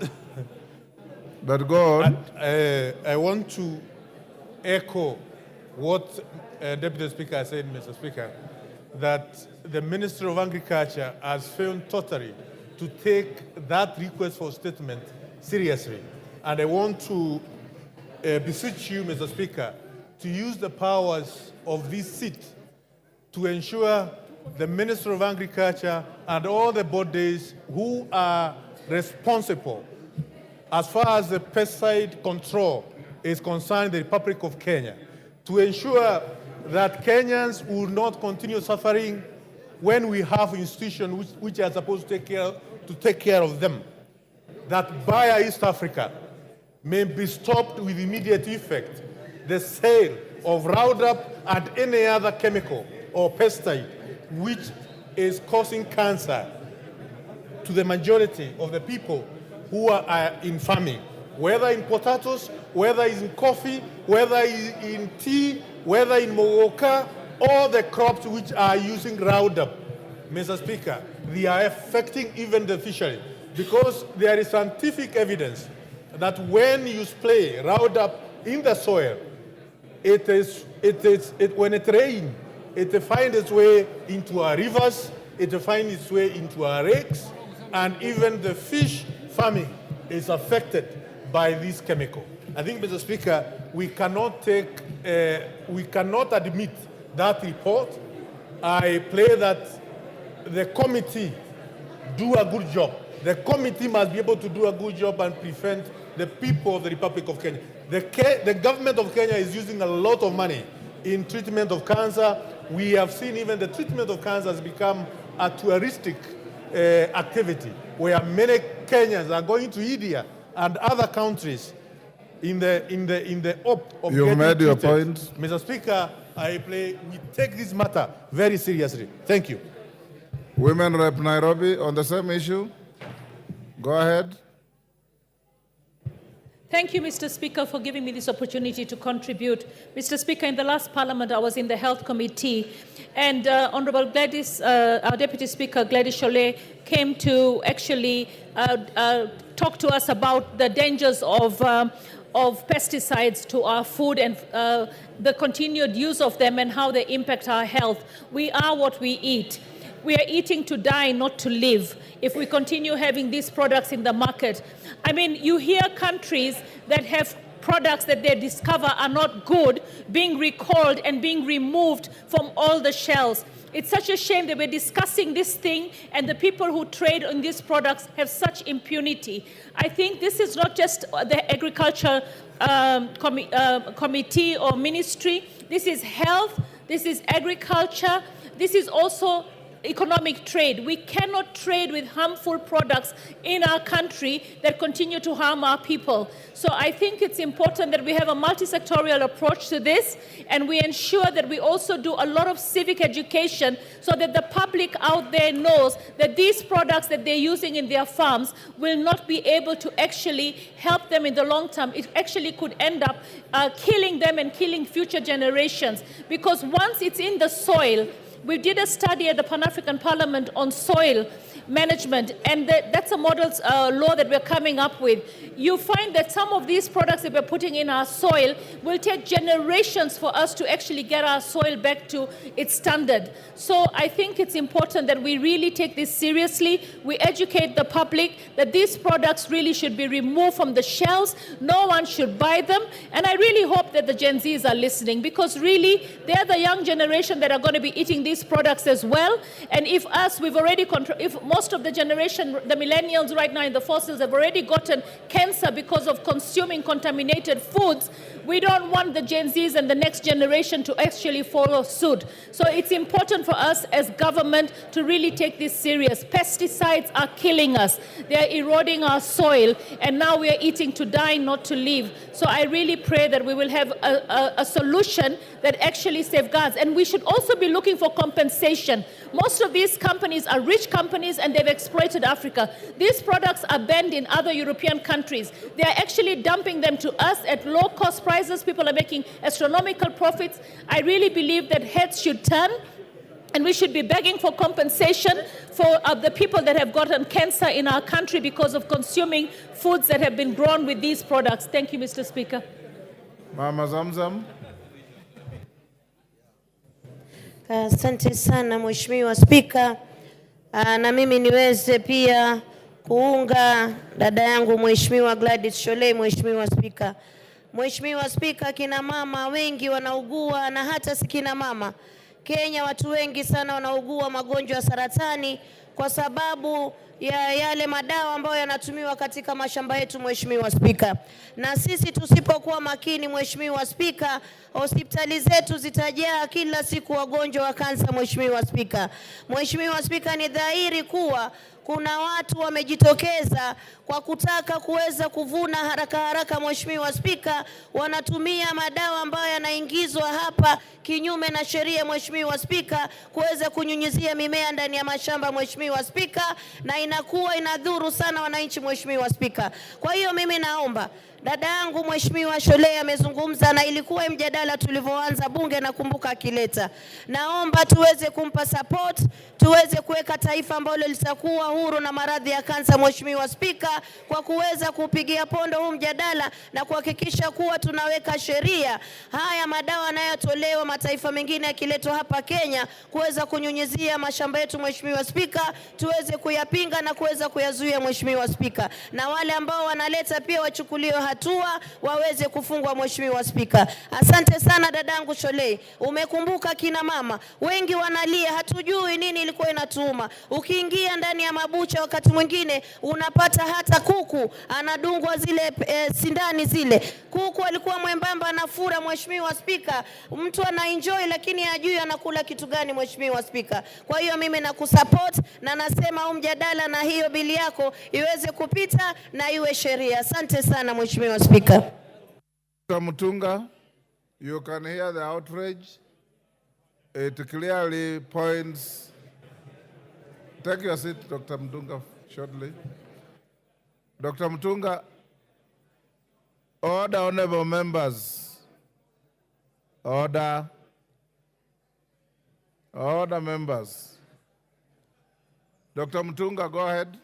But go on. I want to echo what Deputy Speaker said, Mr. Speaker, that the Minister of Agriculture has failed totally to take that request for statement seriously. And I want to beseech you, Mr. Speaker, to use the powers of this seat to ensure the Minister of Agriculture and all the bodies who are responsible as far as the pesticide control is concerned in the Republic of Kenya, to ensure that Kenyans will not continue suffering when we have institutions which are supposed to take care of them. That via East Africa may be stopped with immediate effect the sale of Roundup and any other chemical or pesticide which is causing cancer to the majority of the people who are in farming, whether in potatoes, whether in coffee, whether in tea, whether in mogoka, all the crops which are using Roundup, Mr. Speaker, they are affecting even the fishery, because there is scientific evidence that when you spray Roundup in the soil, when it rains, it finds its way into our rivers, it finds its way into our lakes, and even the fish farming is affected by this chemical. I think, Mr. Speaker, we cannot admit that report. I pray that the committee do a good job. The committee must be able to do a good job and prevent the people of the Republic of Kenya. The government of Kenya is using a lot of money in treatment of cancer. We have seen even the treatment of cancer has become a touristic activity, where many Kenyans are going to India and other countries in the hope of You've made your treated. point. Mr. Speaker, we take this matter very seriously. Thank you. Women Rep Nairobi on the same issue. Go ahead. Thank you, Mr. Speaker, for giving me this opportunity to contribute. Mr. Speaker, in the last Parliament, I was in the Health Committee, and Honourable Gladys, our Deputy Speaker, Gladys Sholay, came to actually talk to us about the dangers of pesticides to our food and the continued use of them and how they impact our health. We are what we eat. We are eating to die, not to live, if we continue having these products in the market. I mean, you hear countries that have products that they discover are not good being recalled and being removed from all the shelves. It's such a shame that we're discussing this thing and the people who trade in these products have such impunity. I think this is not just the agriculture committee or ministry. This is health, this is agriculture, this is also economic trade. We cannot trade with harmful products in our country that continue to harm our people. So I think it's important that we have a multi-sectorial approach to this, and we ensure that we also do a lot of civic education so that the public out there knows that these products that they're using in their farms will not be able to actually help them in the long term. It actually could end up killing them and killing future generations, because once it's in the soil, we did a study at the Pan-African Parliament on soil management, and that's a model law that we're coming up with. You find that some of these products that we're putting in our soil will take generations for us to actually get our soil back to its standard. So I think it's important that we really take this seriously. We educate the public that these products really should be removed from the shelves. No one should buy them. And I really hope that the Gen Zs are listening, because really they're the young generation that are going to be eating these products as well. And if if most of the generation, the millennials right now in the fossils have already gotten cancer because of consuming contaminated foods, we don't want the Gen Zs and the next generation to actually follow suit. So it's important for us as government to really take this serious. Pesticides are killing us. They are eroding our soil, and now we are eating to die, not to live. So I really pray that we will have a solution that actually safeguards. And we should also be looking for compensation. Most of these companies are rich companies, and they've exploited Africa. These products are banned in other European countries. They are actually dumping them to us at low-cost prices. People are making astronomical profits. I really believe that heads should turn, And we should be begging for compensation for the people that have gotten cancer in our country because of consuming foods that have been grown with these products. Thank you, Mr. Speaker. Mama Zamzam. Asante sana Mheshimiwa Spika. Na mimi niweze pia kuunga dada yangu Mheshimiwa Gladys Sholei. Mheshimiwa Spika, Mheshimiwa Spika, kina mama wengi wanaugua, na hata si kina mama, Kenya watu wengi sana wanaugua magonjwa ya saratani kwa sababu ya yale madawa ambayo yanatumiwa katika mashamba yetu Mheshimiwa Spika. Na sisi tusipokuwa makini Mheshimiwa Spika, hospitali zetu zitajaa kila siku wagonjwa wa kansa Mheshimiwa Spika. Mheshimiwa Spika, ni dhahiri kuwa kuna watu wamejitokeza kwa kutaka kuweza kuvuna haraka haraka Mheshimiwa Spika, wanatumia madawa ambayo yanaingizwa hapa kinyume na sheria Mheshimiwa Spika, kuweza kunyunyizia mimea ndani ya mashamba Mheshimiwa Spika, na inakuwa inadhuru sana wananchi Mheshimiwa Spika. Kwa hiyo mimi naomba, dada yangu Mheshimiwa Sholei amezungumza na ilikuwa mjadala tulivyoanza bunge, nakumbuka akileta. Naomba tuweze kumpa support, tuweze kuweka taifa ambalo litakuwa huru na maradhi ya kansa Mheshimiwa Spika, kwa kuweza kupigia pondo huu mjadala na kuhakikisha kuwa tunaweka sheria haya madawa yanayotolewa mataifa mengine yakiletwa hapa Kenya kuweza kunyunyizia mashamba yetu Mheshimiwa Spika, tuweze kuyapinga na kuweza kuyazuia Mheshimiwa Spika, na wale ambao wanaleta pia wachukuliwe hatua, waweze kufungwa Mheshimiwa Spika. Asante sana dadangu Sholei, umekumbuka kina mama wengi wanalia, hatujui nini ilikuwa inatuuma. Ukiingia ndani ya mabucha wakati mwingine unapata hata kuku anadungwa zile sindani zile. Kuku alikuwa mwembamba anafura Mheshimiwa Spika, mtu anaenjoy lakini hajui anakula kitu gani Mheshimiwa Spika. Kwa hiyo mimi nakusupport na nasema mjadala na hiyo bili yako iweze kupita na iwe sheria. Asante sana Mheshimiwa Spika. Dr. Mutunga, you can hear the outrage. It clearly points. Take your seat, Dr. Mutunga, shortly. Dr. Mutunga, order, honorable members. Order. Order, members. Dr. Mutunga, go ahead.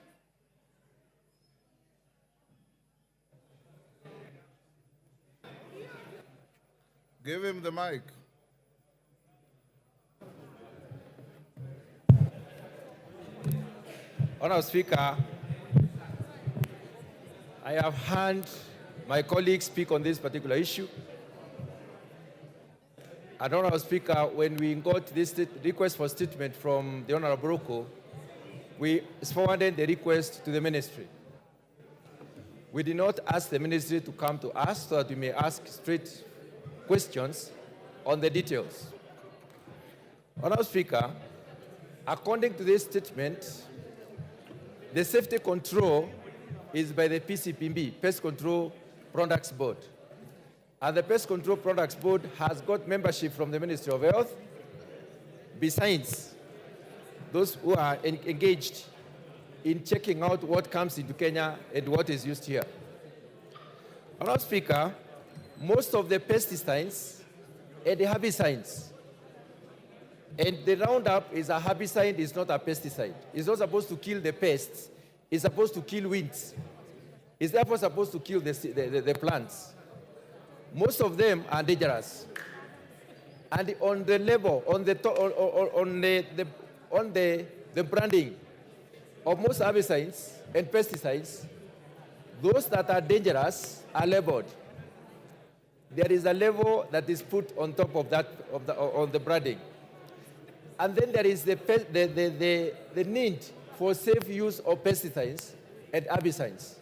Give him the mic. Honourable Speaker, I have heard my colleagues speak on this particular issue. And Honourable Speaker, when we got this request for statement from the Honourable Broko, we forwarded the request to the ministry. We did not ask the ministry to come to us so that we may ask straight questions on the details. Honourable Speaker, according to this statement, the safety control is by the PCPB, Pest Control Products Board. And the Pest Control Products Board has got membership from the Ministry of Health, besides those who are engaged in checking out what comes into Kenya and what is used here. Honourable Speaker, most of the pesticides and the herbicides, and the Roundup is a herbicide, it's not a pesticide. It's not supposed to kill the pests. It's supposed to kill weeds. It's therefore supposed to kill the plants. Most of them are dangerous. And on the label, on the branding of most herbicides and pesticides, those that are dangerous are labeled. There is a label that is put on top of that, on the branding. And then there is the need for safe use of pesticides and herbicides.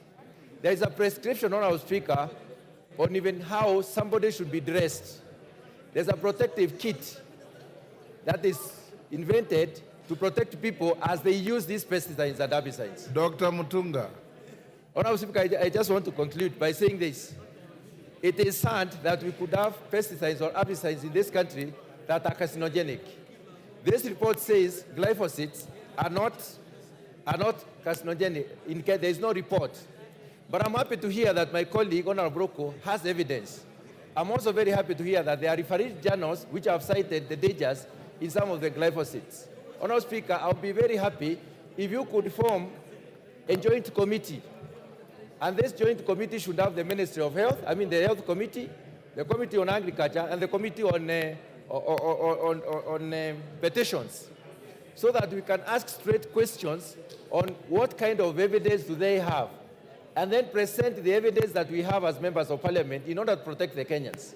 There is a prescription on our speaker on even how somebody should be dressed. There's a protective kit that is invented to protect people as they use these pesticides and herbicides. Dr. Mutunga. Honorable Speaker, I just want to conclude by saying this. It is sad that we could have pesticides or herbicides in this country that are carcinogenic. This report says glyphosates are not carcinogenic. In case there is no report. But I'm happy to hear that my colleague, Honorable Broko, has evidence. I'm also very happy to hear that there are refereed journals which have cited the dangers in some of the glyphosates. Honorable Speaker, I'll be very happy if you could form a joint committee. And this joint committee should have the Ministry of Health, I mean the Health Committee, the Committee on Agriculture, and the Committee on Petitions, so that we can ask straight questions on what kind of evidence do they have, and then present the evidence that we have as members of parliament in order to protect the Kenyans.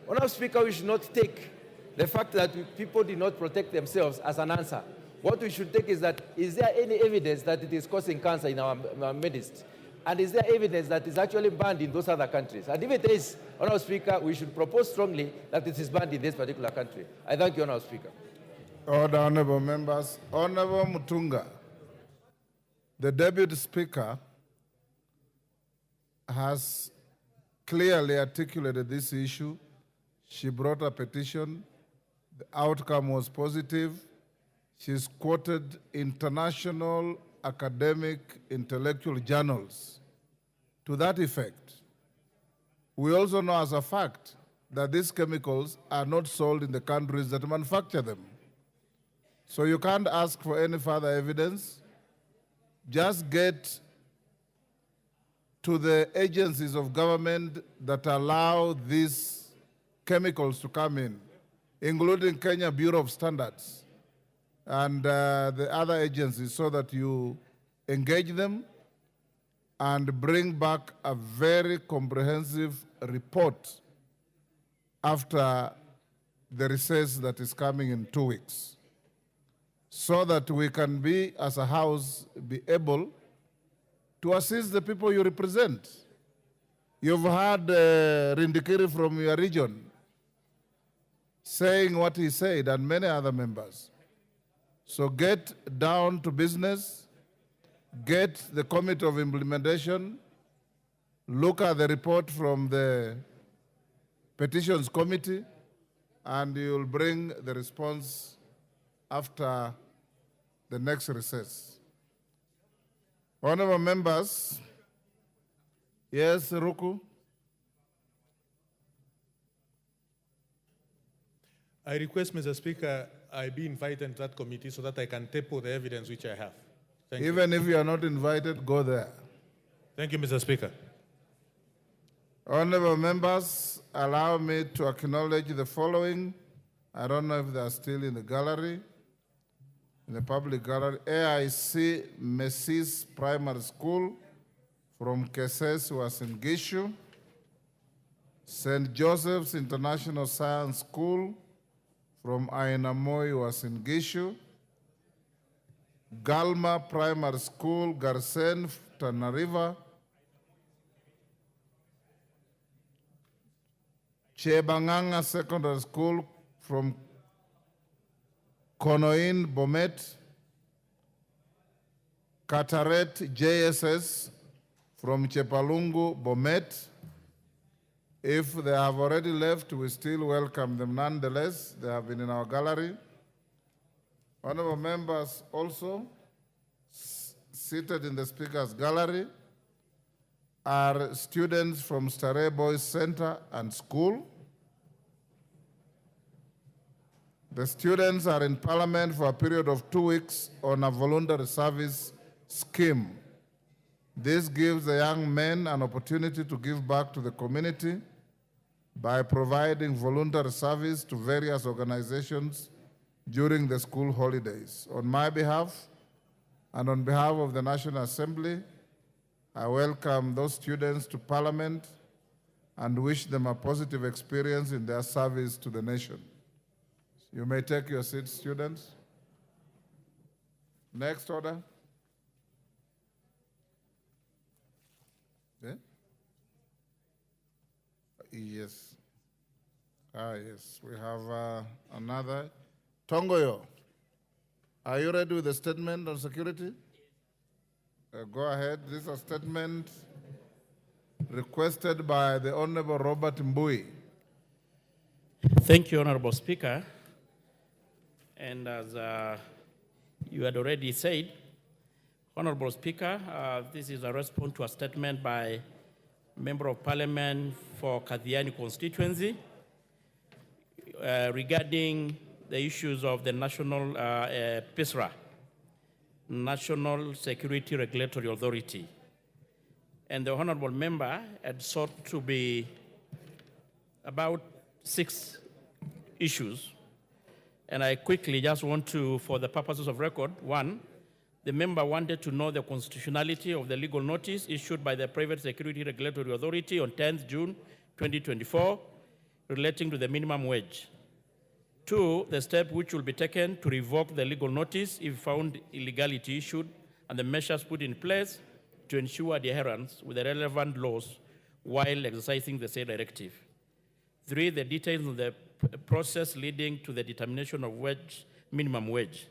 Honorable Speaker, we should not take the fact that people did not protect themselves as an answer. What we should take is that, is there any evidence that it is causing cancer in our midst? And is there evidence that is actually banned in those other countries? And if it is, Honorable Speaker, we should propose strongly that it is banned in this particular country. I thank you, Honorable Speaker. Order, honorable members. Honorable Mutunga, the Deputy Speaker has clearly articulated this issue. She brought a petition. The outcome was positive. She's quoted international academic intellectual journals to that effect. We also know as a fact that these chemicals are not sold in the countries that manufacture them. So you can't ask for any further evidence. Just get to the agencies of government that allow these chemicals to come in, including Kenya Bureau of Standards and the other agencies, so that you engage them and bring back a very comprehensive report after the recess that is coming in 2 weeks, so that we can be, as a house, be able to assist the people you represent. You've heard Rindikiri from your region saying what he said, and many other members. So get down to business, get the Committee of Implementation, look at the report from the Petitions Committee, and you'll bring the response after the next recess. Honorable members, yes, Ruku? I request, Mr. Speaker, I be invited to that committee so that I can table the evidence which I have. Thank you. Even if you are not invited, go there. Thank you, Mr. Speaker. Honorable members, allow me to acknowledge the following. I don't know if they are still in the gallery, in the public gallery. AIC Messis Primary School from Keses was in Gishu. St. Joseph's International Science School from Ainamoi was in Gishu. Galma Primary School, Garsen, Tana River. Chebanganga Secondary School from Konoin, Bomet. Kataret JSS from Chepalungu, Bomet. If they have already left, we still welcome them nonetheless. They have been in our gallery. Honorable members, also seated in the Speaker's gallery are students from Starehe Boys Center and School. The students are in Parliament for a period of 2 weeks on a voluntary service scheme. This gives the young men an opportunity to give back to the community by providing voluntary service to various organizations during the school holidays. On my behalf and on behalf of the National Assembly, I welcome those students to Parliament and wish them a positive experience in their service to the nation. You may take your seats, students. Next order. Yeah? Yes. Yes, we have another. Tongoyo, are you ready with the statement on security? Go ahead. This is a statement requested by the Honorable Robert Mbui. Thank you, Honorable Speaker. And as you had already said, Honorable Speaker, this is a response to a statement by Member of Parliament for Kathiani constituency regarding the issues of the national PISRA, National Security Regulatory Authority. And the honorable member had sought to be about 6 issues. And I quickly just want to, for the purposes of record, 1, the member wanted to know the constitutionality of the legal notice issued by the Private Security Regulatory Authority on 10th June 2024 relating to the minimum wage. 2, the step which will be taken to revoke the legal notice if found illegality issued and the measures put in place to ensure adherence with the relevant laws while exercising the said directive. 3, the details of the process leading to the determination of minimum wage.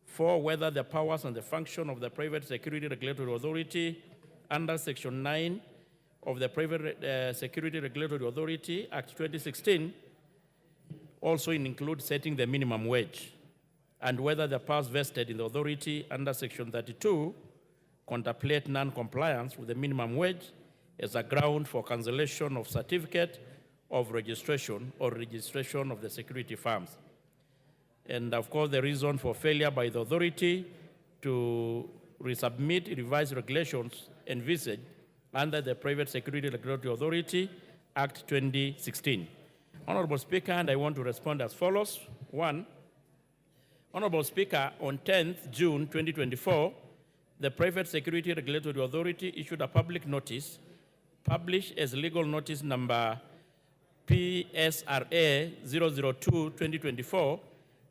4, whether the powers and the function of the Private Security Regulatory Authority under Section 9 of the Private Security Regulatory Authority Act 2016 also include setting the minimum wage, and whether the powers vested in the authority under Section 32 contemplate non-compliance with the minimum wage as a ground for cancellation of certificate of registration or registration of the security firms. And of course, the reason for failure by the authority to resubmit revised regulations envisaged under the Private Security Regulatory Authority Act 2016. Honorable Speaker, and I want to respond as follows. 1, Honorable Speaker, on 10th June 2024, the Private Security Regulatory Authority issued a public notice published as legal notice number PSRA 002-2024,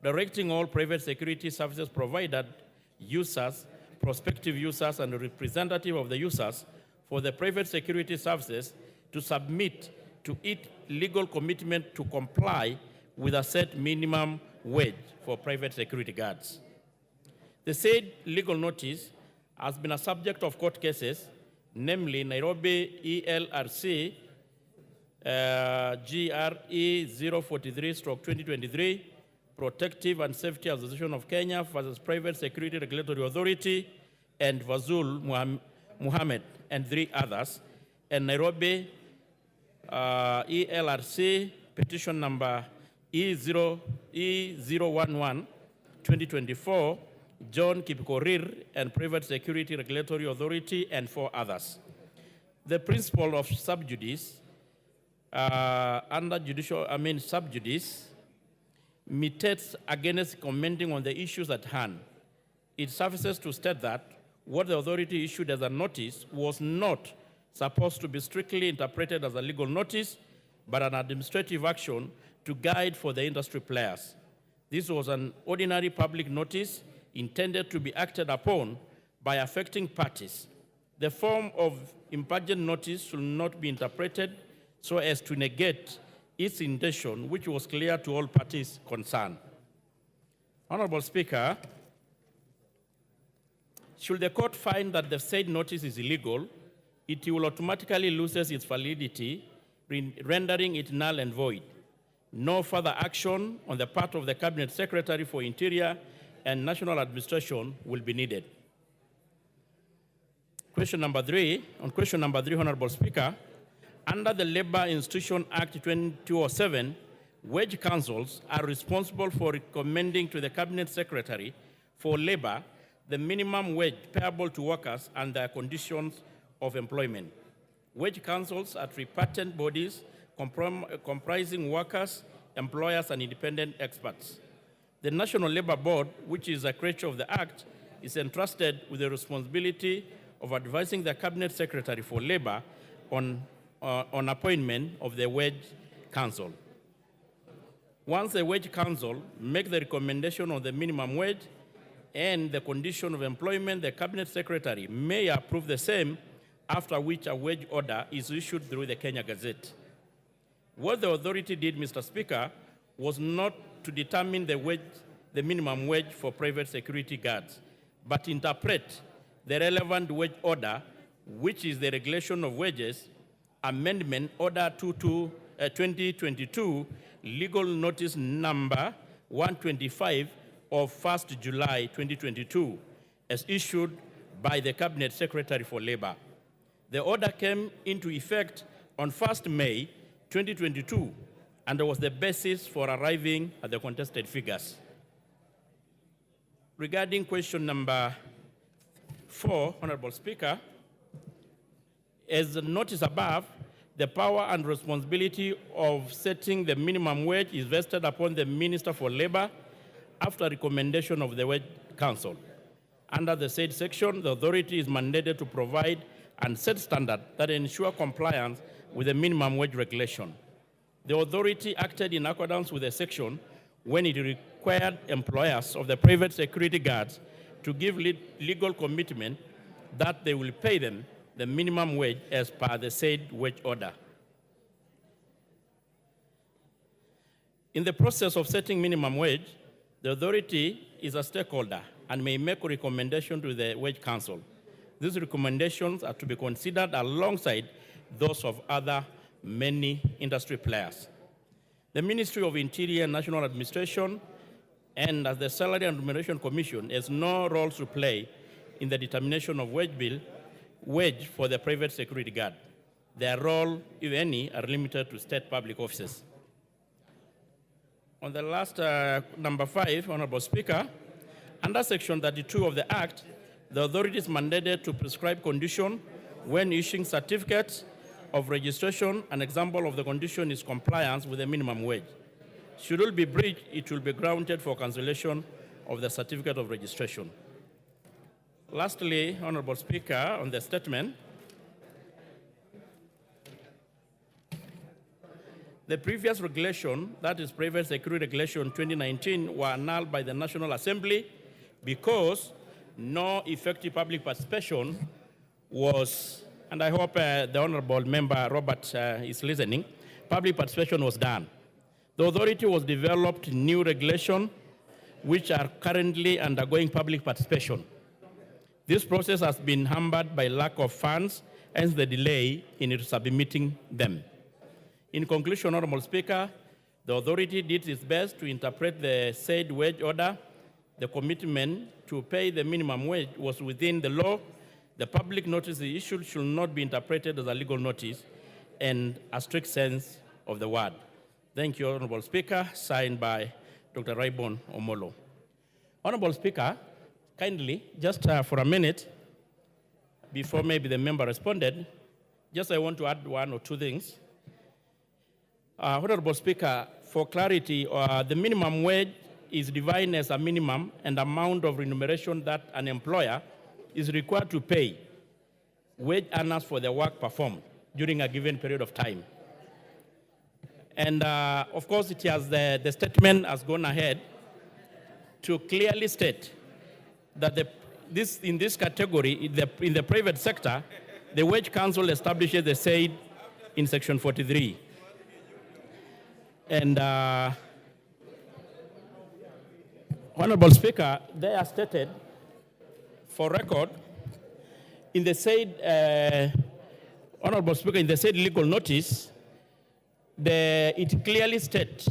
directing all private security services provided users, prospective users, and representative of the users for the private security services to submit to it legal commitment to comply with a set minimum wage for private security guards. The said legal notice has been a subject of court cases, namely Nairobi ELRC GRE 043/2023, Protective and Safety Association of Kenya versus Private Security Regulatory Authority, and Vazul Muhammad, and 3 others, and Nairobi ELRC petition number E011/2024, John Kipkorir and Private Security Regulatory Authority, and 4 others. The principle of sub judice sub judice militates against commenting on the issues at hand. It suffices to state that what the authority issued as a notice was not supposed to be strictly interpreted as a legal notice, but an administrative action to guide for the industry players. This was an ordinary public notice intended to be acted upon by affecting parties. The form of impugnated notice should not be interpreted so as to negate its intention, which was clear to all parties concerned. Honorable Speaker, should the court find that the said notice is illegal, it will automatically lose its validity, rendering it null and void. No further action on the part of the Cabinet Secretary for Interior and National Administration will be needed. Question number 3, on question number 3, Honorable Speaker, under the Labor Institution Act 2007, wage councils are responsible for recommending to the Cabinet Secretary for Labor the minimum wage payable to workers and their conditions of employment. Wage councils are tripartite bodies comprising workers, employers, and independent experts. The National Labor Board, which is a creature of the Act, is entrusted with the responsibility of advising the Cabinet Secretary for Labor on appointment of the Wage Council. Once the Wage Council makes the recommendation on the minimum wage and the condition of employment, the Cabinet Secretary may approve the same, after which a wage order is issued through the Kenya Gazette. What the authority did, Mr. Speaker, was not to determine the minimum wage for private security guards, but interpret the relevant wage order, which is the Regulation of Wages, Amendment Order 2022, Legal Notice Number 125 of 1st July 2022, as issued by the Cabinet Secretary for Labor. The order came into effect on 1st May 2022 and was the basis for arriving at the contested figures. Regarding question number 4, Honorable Speaker, as noticed above, the power and responsibility of setting the minimum wage is vested upon the Minister for Labor after recommendation of the Wage Council. Under the said section, the authority is mandated to provide and set standards that ensure compliance with the minimum wage regulation. The authority acted in accordance with the section when it required employers of the private security guards to give legal commitment that they will pay them the minimum wage as per the said wage order. In the process of setting minimum wage, the authority is a stakeholder and may make a recommendation to the Wage Council. These recommendations are to be considered alongside those of other many industry players. The Ministry of Interior and National Administration and as the Salary and Remuneration Commission has no role to play in the determination of wage for the private security guard. Their role, if any, are limited to state public offices. On the last, number 5, Honorable Speaker, under Section 32 of the Act, the authority is mandated to prescribe condition when issuing certificates of registration. An example of the condition is compliance with the minimum wage. Should it be breached, it will be grounded for cancellation of the certificate of registration. Lastly, Honorable Speaker, on the statement, the previous regulation, that is Private Security Regulation 2019, were annulled by the National Assembly because no effective public participation was, and I hope the Honorable Member Robert is listening, public participation was done. The authority was developed new regulation which are currently undergoing public participation. This process has been hampered by lack of funds, hence the delay in submitting them. In conclusion, Honorable Speaker, the authority did its best to interpret the said wage order. The commitment to pay the minimum wage was within the law. The public notice issued should not be interpreted as a legal notice and a strict sense of the word. Thank you, Honorable Speaker. Signed by Dr. Raibon Omolo. Honorable Speaker, kindly, just for a minute, before maybe the member responded, just I want to add one or two things. Honorable Speaker, for clarity, the minimum wage is defined as a minimum and amount of remuneration that an employer is required to pay wage earners for the work performed during a given period of time. And of course, it has the statement has gone ahead to clearly state that in this category, in the private sector, the Wage Council establishes the said in Section 43. And Honorable Speaker, they are stated for record in the said, Honorable Speaker, in the said legal notice, it clearly states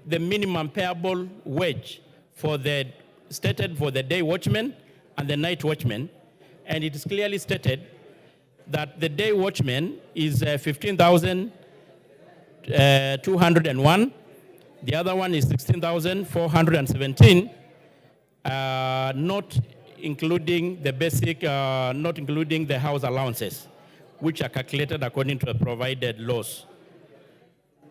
the minimum payable wage stated for the day watchman and the night watchman, and it is clearly stated that the day watchman is 15,201, the other one is 16,417, not including the basic, not including the house allowances, which are calculated according to the provided laws.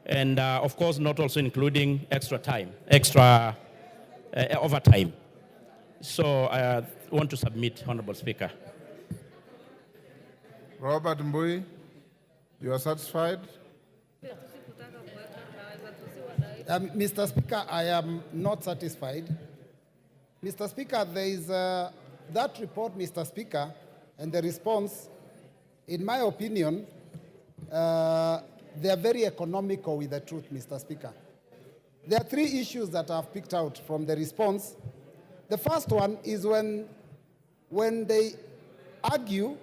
And of course, not also including extra overtime. So I want to submit, Honorable Speaker. Robert Mbui, you are satisfied? Mr. Speaker, I am not satisfied. Mr. Speaker, there is that report, Mr. Speaker, and the response, in my opinion, they are very economical with the truth, Mr. Speaker. There are three issues that I've picked out from the response. The first one is when they argue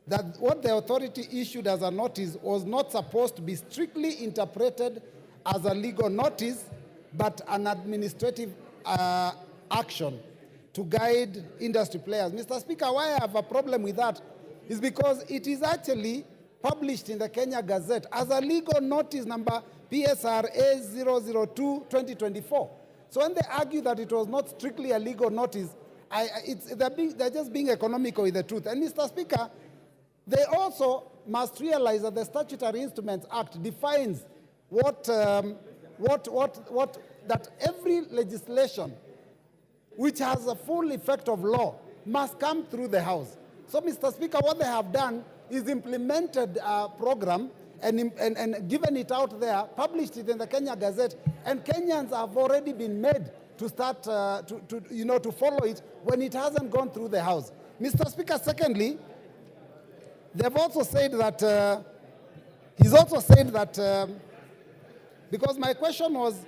that what the authority issued as a notice was not supposed to be strictly interpreted as a legal notice, but an administrative action to guide industry players. Mr. Speaker, why I have a problem with that is because it is actually published in the Kenya Gazette as a legal notice number PSRA 002-2024. So when they argue that it was not strictly a legal notice, they're just being economical with the truth. And Mr. Speaker, they also must realize that the Statutory Instruments Act defines that every legislation which has a full effect of law must come through the House. So, Mr. Speaker, what they have done is implemented a program and given it out there, published it in the Kenya Gazette, and Kenyans have already been made to start to follow it when it hasn't gone through the House. Mr. Speaker, secondly, they've also said that, because my question was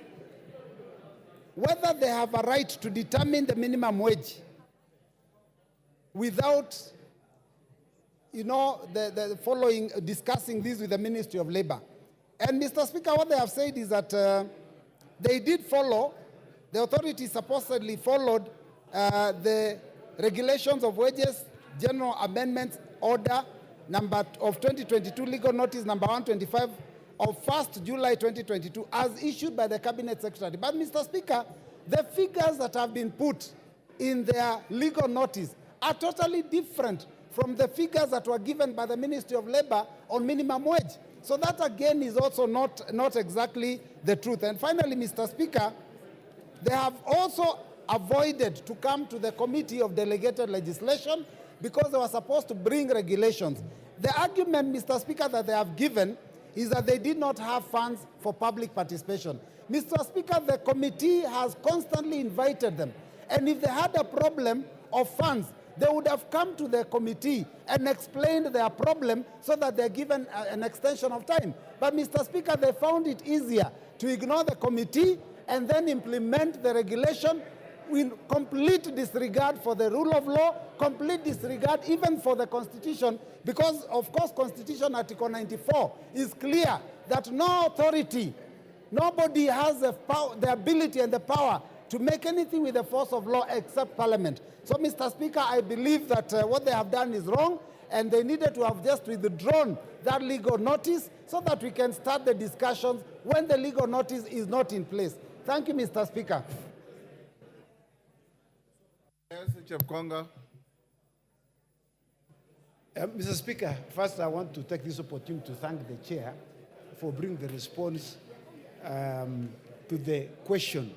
whether they have a right to determine the minimum wage without, discussing this with the Ministry of Labor. And Mr. Speaker, what they have said is that they did follow, the authorities supposedly followed the regulations of wages, general amendments order of 2022, legal notice number 125 of 1st July 2022 as issued by the Cabinet Secretary. But Mr. Speaker, the figures that have been put in their legal notice are totally different from the figures that were given by the Ministry of Labor on minimum wage. So that again is also not exactly the truth. And finally, Mr. Speaker, they have also avoided to come to the Committee of Delegated Legislation because they were supposed to bring regulations. The argument, Mr. Speaker, that they have given is that they did not have funds for public participation. Mr. Speaker, the committee has constantly invited them. And if they had a problem of funds, they would have come to the committee and explained their problem so that they're given an extension of time. But Mr. Speaker, they found it easier to ignore the committee and then implement the regulation with complete disregard for the rule of law, complete disregard even for the Constitution, because, of course, Constitution Article 94 is clear that no authority, nobody has the ability and the power to make anything with the force of law except Parliament. So, Mr. Speaker, I believe that what they have done is wrong, and they needed to have just withdrawn that legal notice so that we can start the discussions when the legal notice is not in place. Thank you, Mr. Speaker. Yes, Chepkonga. Mr. Speaker, first I want to take this opportunity to thank the chair for bringing the response to the question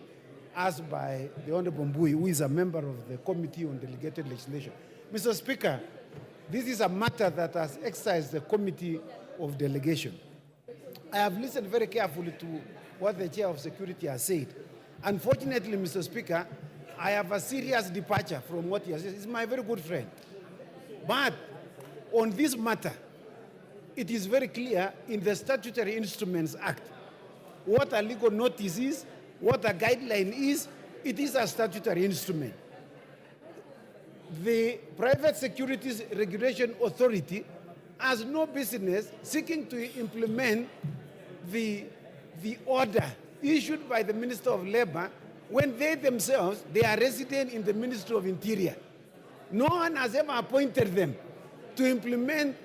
asked by the Honorable Mbui, who is a member of the Committee on Delegated Legislation. Mr. Speaker, this is a matter that has exercised the Committee of Delegation. I have listened very carefully to what the Chair of Security has said. Unfortunately, Mr. Speaker, I have a serious departure from what he has said. He's my very good friend. But on this matter, it is very clear in the Statutory Instruments Act what a legal notice is, what a guideline is. It is a statutory instrument. The Private Securities Regulation Authority has no business seeking to implement the order issued by the Minister of Labor when they themselves, they are resident in the Ministry of Interior. No one has ever appointed them to implement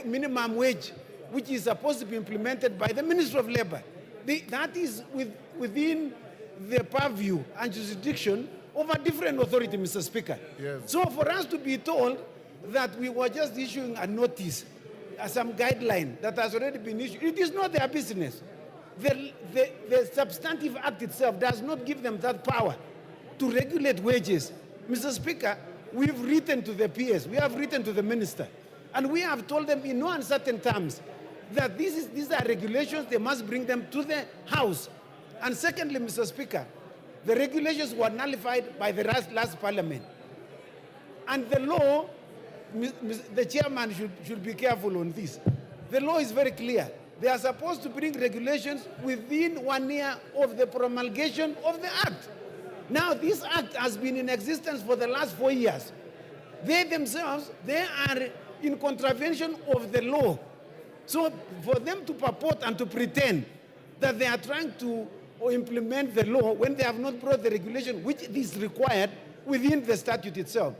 minimum wage, which is supposed to be implemented by the Ministry of Labor. That is within the purview and jurisdiction of a different authority, Mr. Speaker. Yes. So for us to be told that we were just issuing a notice, some guideline that has already been issued, it is not their business. The substantive act itself does not give them that power to regulate wages. Mr. Speaker, we've written to the PS, we have written to the minister, and we have told them in no uncertain terms that these are regulations, they must bring them to the House. And secondly, Mr. Speaker, the regulations were nullified by the last Parliament. And the law, the chairman should be careful on this. The law is very clear. They are supposed to bring regulations within 1 year of the promulgation of the act. Now, this act has been in existence for the last 4 years. They themselves, they are in contravention of the law. So for them to purport and to pretend that they are trying to implement the law when they have not brought the regulation which is required within the statute itself.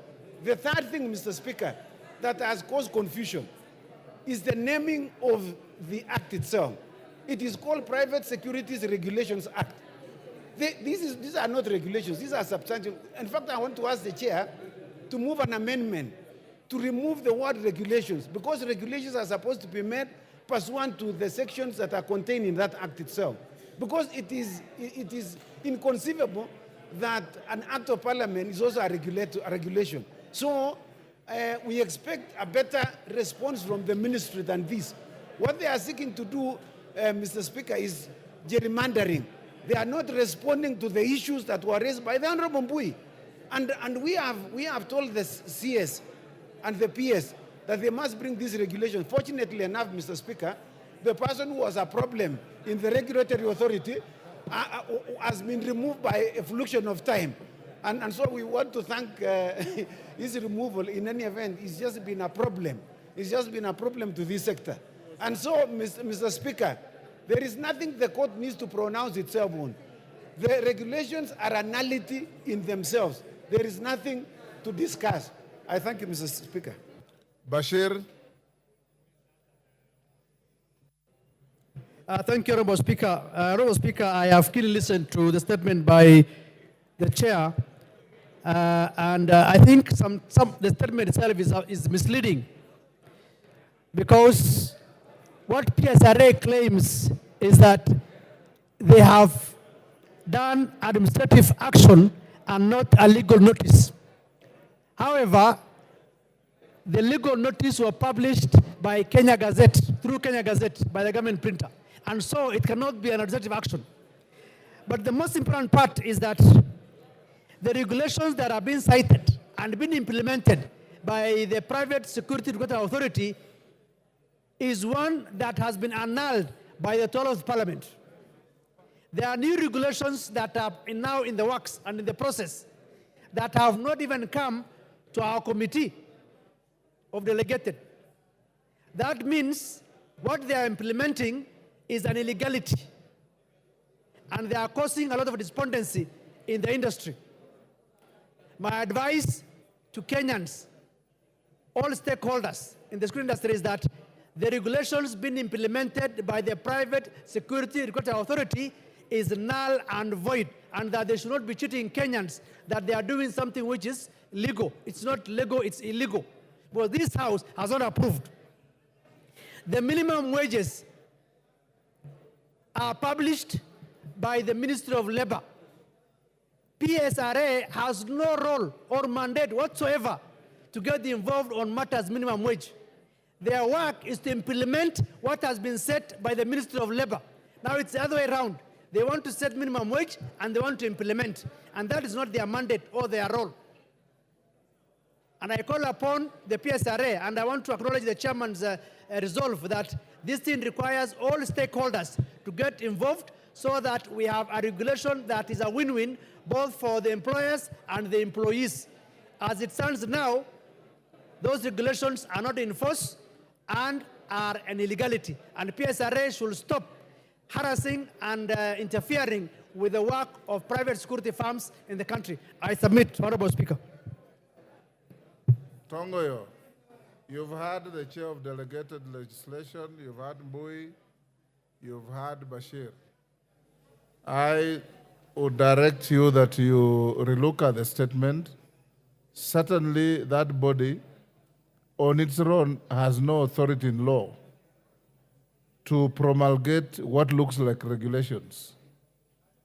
The third thing, Mr. Speaker, that has caused confusion is the naming of the act itself. It is called Private Securities Regulations Act. These are not regulations, these are substantial. In fact, I want to ask the chair to move an amendment to remove the word regulations, because regulations are supposed to be made pursuant to the sections that are contained in that act itself. Because it is inconceivable that an act of parliament is also a regulation. So we expect a better response from the ministry than this. What they are seeking to do, Mr. Speaker, is gerrymandering. They are not responding to the issues that were raised by the Honorable Mbui. And we have told the CS and the PS that they must bring this regulation. Fortunately enough, Mr. Speaker, the person who was a problem in the regulatory authority has been removed by a fluxion of time. And so we want to thank his removal. In any event, it's just been a problem. It's just been a problem to this sector. And so, Mr. Speaker, there is nothing the court needs to pronounce itself on. The regulations are a nullity in themselves. There is nothing to discuss. I thank you, Mr. Speaker. Bashir. Thank you, Honorable Speaker. Honorable Speaker, I have keenly listened to the statement by the chair, and I think the statement itself is misleading, because what PSRA claims is that they have done administrative action and not a legal notice. However, the legal notice was published by Kenya Gazette, through Kenya Gazette, by the government printer. And so it cannot be an administrative action. But the most important part is that the regulations that are being cited and being implemented by the Private Security Regulatory Authority is one that has been annulled by the 12th Parliament. There are new regulations that are now in the works and in the process that have not even come to our committee of delegated. That means what they are implementing is an illegality, and they are causing a lot of despondency in the industry. My advice to Kenyans, all stakeholders in the security industry, is that the regulations being implemented by the Private Security Regulatory Authority is null and void, and that they should not be cheating Kenyans that they are doing something which is legal. It's not legal, it's illegal. But this House has not approved. The minimum wages are published by the Ministry of Labor. PSRA has no role or mandate whatsoever to get involved on matters minimum wage. Their work is to implement what has been set by the Ministry of Labor. Now it's the other way around. They want to set minimum wage and they want to implement. And that is not their mandate or their role. And I call upon the PSRA, and I want to acknowledge the chairman's resolve that this thing requires all stakeholders to get involved so that we have a regulation that is a win-win both for the employers and the employees. As it stands now, those regulations are not enforced and are an illegality. And PSRA should stop harassing and interfering with the work of private security firms in the country. I submit, Honorable Speaker. Tongoyo, you've had the chair of delegated legislation, you've had Mbui, you've had Bashir. I would direct you that you relook at the statement. Certainly that body on its own has no authority in law to promulgate what looks like regulations.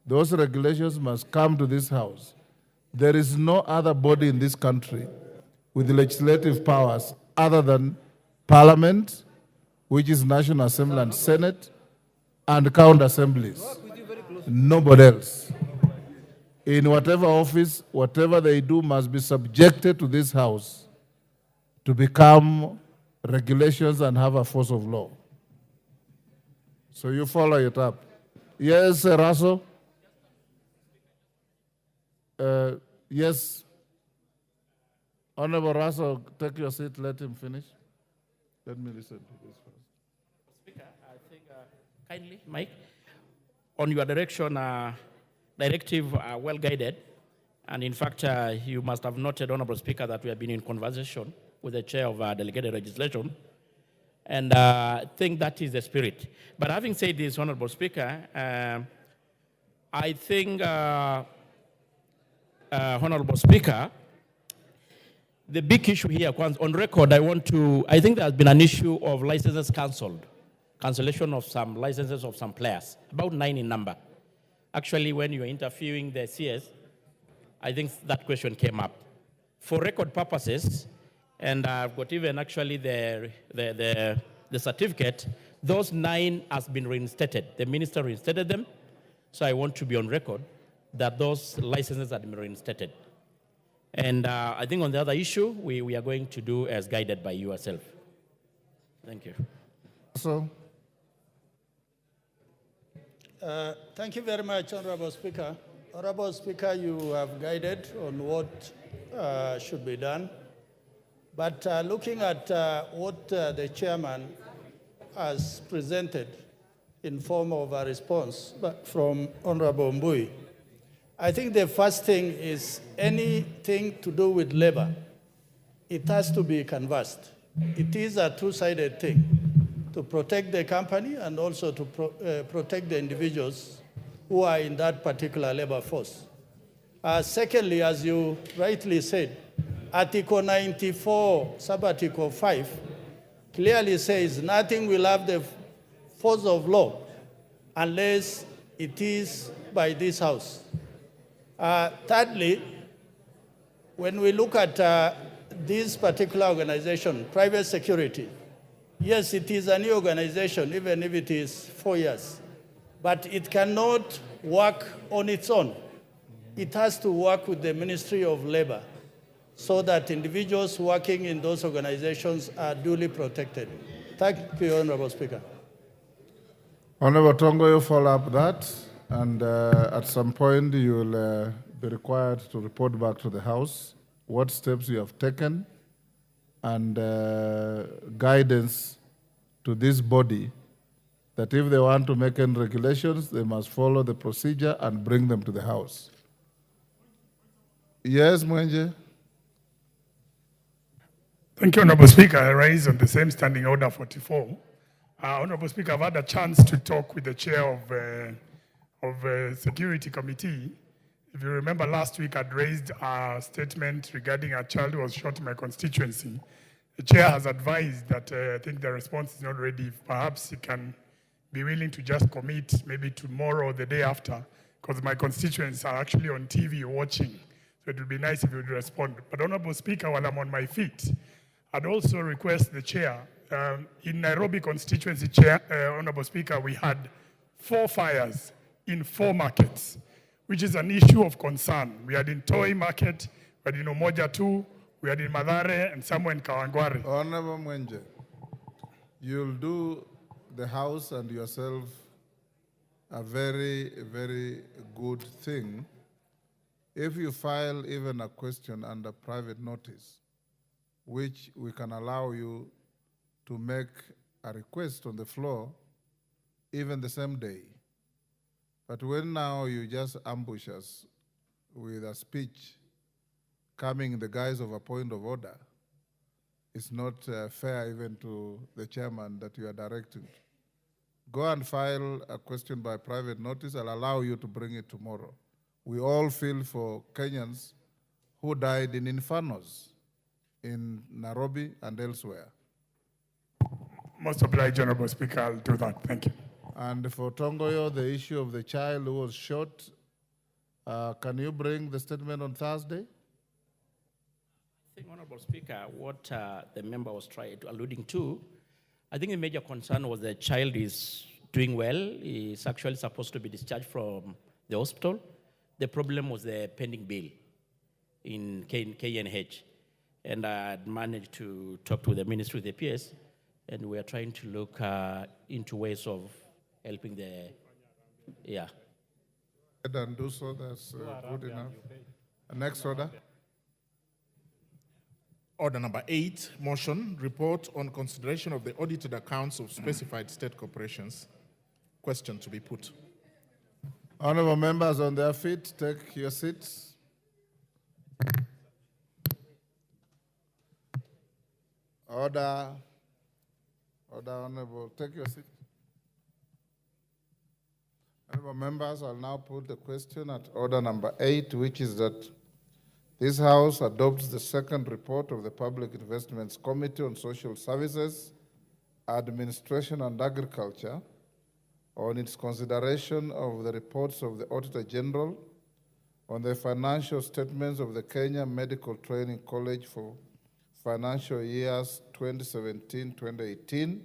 Those regulations must come to this House. There is no other body in this country with legislative powers other than Parliament, which is National Assembly and Senate, and county assemblies. Nobody else. In whatever office, whatever they do must be subjected to this House to become regulations and have a force of law. So you follow it up. Yes, Russell? Yes. Honorable Russell, take your seat, let him finish. Let me listen to this first. Speaker, I think kindly, Mike, on your direction, directive well guided, and in fact, you must have noted, Honorable Speaker, that we have been in conversation with the chair of delegated legislation And I think that is the spirit. But having said this, Honorable Speaker, I think, Honorable Speaker, the big issue here, on record, I think there has been an issue of licenses cancelled, cancellation of some licenses of some players, about 9 in number. Actually, when you were interviewing the CS, I think that question came up. For record purposes, and I've got even actually the certificate, those 9 has been reinstated. The minister reinstated them, so I want to be on record that those licenses have been reinstated. And I think on the other issue, we are going to do as guided by you yourself. Thank you. So. Thank you very much, Honorable Speaker. Honorable Speaker, you have guided on what should be done. But looking at what the chairman has presented in form of a response from Honorable Mbui, I think the first thing is anything to do with labor, it has to be canvassed. It is a two-sided thing, to protect the company and also to protect the individuals who are in that particular labor force. Secondly, as you rightly said, Article 94, Sub-Article 5, clearly says nothing will have the force of law unless it is by this House. Thirdly, when we look at this particular organization, private security, yes, it is a new organization, even if it is 4 years, but it cannot work on its own. It has to work with the Ministry of Labor so that individuals working in those organizations are duly protected. Thank you, Honorable Speaker. Honorable Tongo, you follow up that, and at some point you will be required to report back to the House what steps you have taken and guidance to this body that if they want to make any regulations, they must follow the procedure and bring them to the House. Yes, Mwenje? Thank you, Honorable Speaker. I rise on the same standing order 44. Honorable Speaker, I've had a chance to talk with the chair of Security Committee. If you remember last week, I'd raised a statement regarding a child who was shot in my constituency. The chair has advised that I think the response is not ready. Perhaps he can be willing to just commit maybe tomorrow or the day after, because my constituents are actually on TV watching. So it would be nice if you would respond. But Honorable Speaker, while I'm on my feet, I'd also request the chair, in Nairobi constituency, chair, Honorable Speaker, we had 4 fires in 4 markets, which is an issue of concern. We had in Toi Market, we had in Umoja 2, we had in Madare, and somewhere in Kawangware. Honorable Mwenje, you'll do the House and yourself a very, very good thing if you file even a question under private notice, which we can allow you to make a request on the floor even the same day. But when now you just ambush us with a speech coming in the guise of a point of order, it's not fair even to the chairman that you are directing. Go and file a question by private notice. I'll allow you to bring it tomorrow. We all feel for Kenyans who died in infernos in Nairobi and elsewhere. Most obliged, Honorable Speaker, I'll do that. Thank you. And for Tongoyo, the issue of the child who was shot, can you bring the statement on Thursday? I think, Honorable Speaker, what the member was alluding to, I think the major concern was the child is doing well. He's actually supposed to be discharged from the hospital. The problem was the pending bill in KNH. And I had managed to talk to the Ministry of the PS, and we are trying to look into ways of helping the, yeah. And do so, that's good enough. Next order. Order number 8, motion, report on consideration of the audited accounts of specified state corporations. Question to be put. Honorable members on their feet, take your seats. Order. Order, Honorable. Take your seat. Honorable members, I'll now put the question at order number 8, which is that this House adopts the second report of the Public Investments Committee on Social Services, Administration and Agriculture on its consideration of the reports of the Auditor General on the financial statements of the Kenya Medical Training College for financial years 2017-2018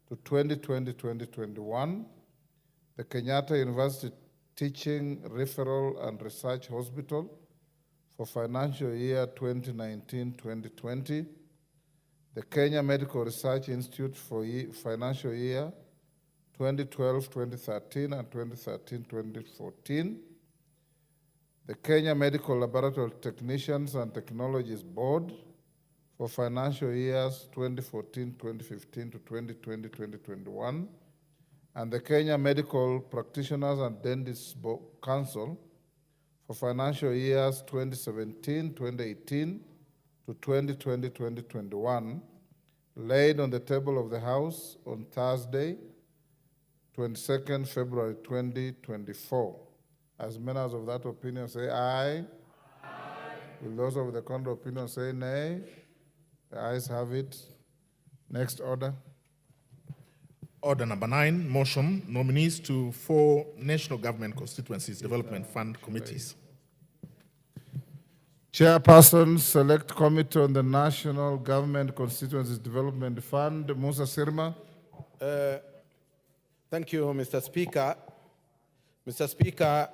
to 2020-2021, the Kenyatta University Teaching, Referral and Research Hospital for financial year 2019-2020, the Kenya Medical Research Institute for financial year 2012-2013 and 2013-2014, the Kenya Medical Laboratory Technicians and Technologies Board for financial years 2014-2015 to 2020-2021, and the Kenya Medical Practitioners and Dentists Council for financial years 2017-2018 to 2020-2021, laid on the table of the House on Thursday, 22nd February 2024. As many as of that opinion say aye. Aye. Will those of the contrary opinion say nay? The ayes have it. Next order. Order number 9, motion, nominees to 4 National Government Constituencies Development Fund committees. Chairperson, Select Committee on the National Government Constituencies Development Fund, Musa Sirma. Thank you, Mr. Speaker. Mr. Speaker,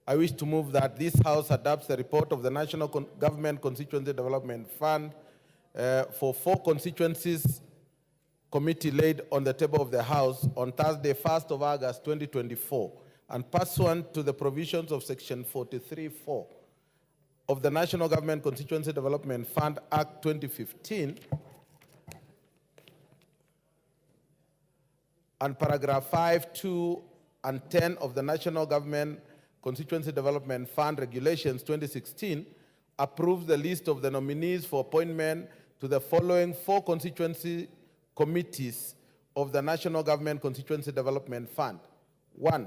I wish to move that this House adopts the report of the National Government Constituency Development Fund for 4 constituencies committee laid on the table of the House on Thursday, 1st of August, 2024, and pursuant to the provisions of Section 43(4) of the National Government Constituency Development Fund Act 2015, and paragraph 5, 2, and 10 of the National Government Constituency Development Fund Regulations 2016, approves the list of the nominees for appointment to the following 4 constituency committees of the National Government Constituency Development Fund. 1,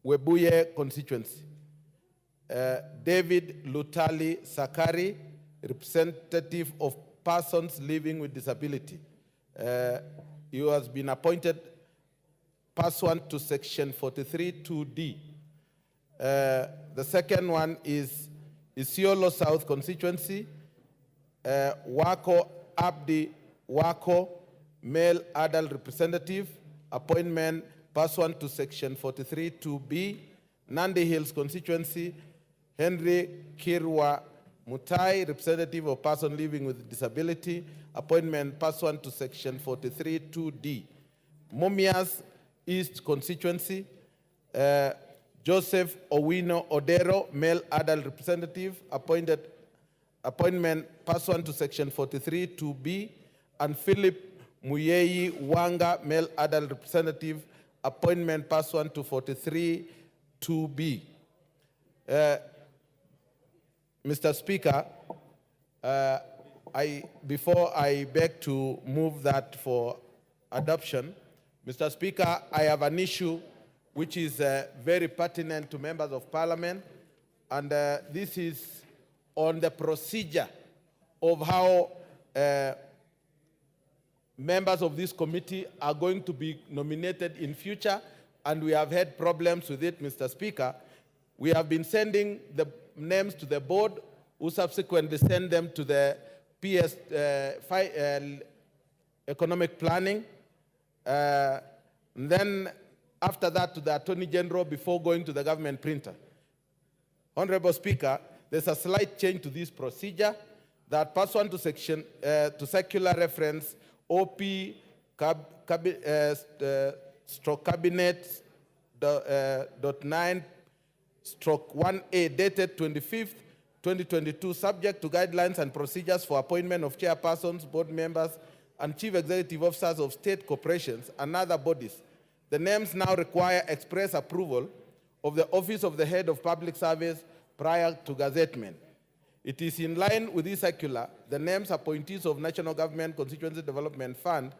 Webuye Constituency. David Lutali Sakari, representative of persons living with disability. He has been appointed pursuant to Section 43(2)(d). The second one is Isiolo South Constituency. Wako Abdi Wako, male adult representative, appointment pursuant to Section 43(2)(b). Nandi Hills Constituency, Henry Kirwa Mutai, representative of person living with disability, appointment pursuant to Section 43(2)(d). Mumias East Constituency, Joseph Owino Odero, male adult representative, appointment pursuant to Section 43(2)(b), and Philip Muyei Wanga, male adult representative, appointment pursuant to 43(2)(b). Mr. Speaker, before I beg to move that for adoption, Mr. Speaker, I have an issue which is very pertinent to members of Parliament, and this is on the procedure of how members of this committee are going to be nominated in future, and we have had problems with it, Mr. Speaker. We have been sending the names to the board, who subsequently send them to the economic planning, and then after that to the Attorney General before going to the government printer. Honorable Speaker, there's a slight change to this procedure that pursuant to section, to circular reference OP stroke cabinet .9/1A dated 25th, 2022, subject to guidelines and procedures for appointment of chairpersons, board members, and chief executive officers of state corporations and other bodies. The names now require express approval of the Office of the Head of Public Service prior to gazettement. It is in line with this circular, the names appointees of National Government Constituency Development Fund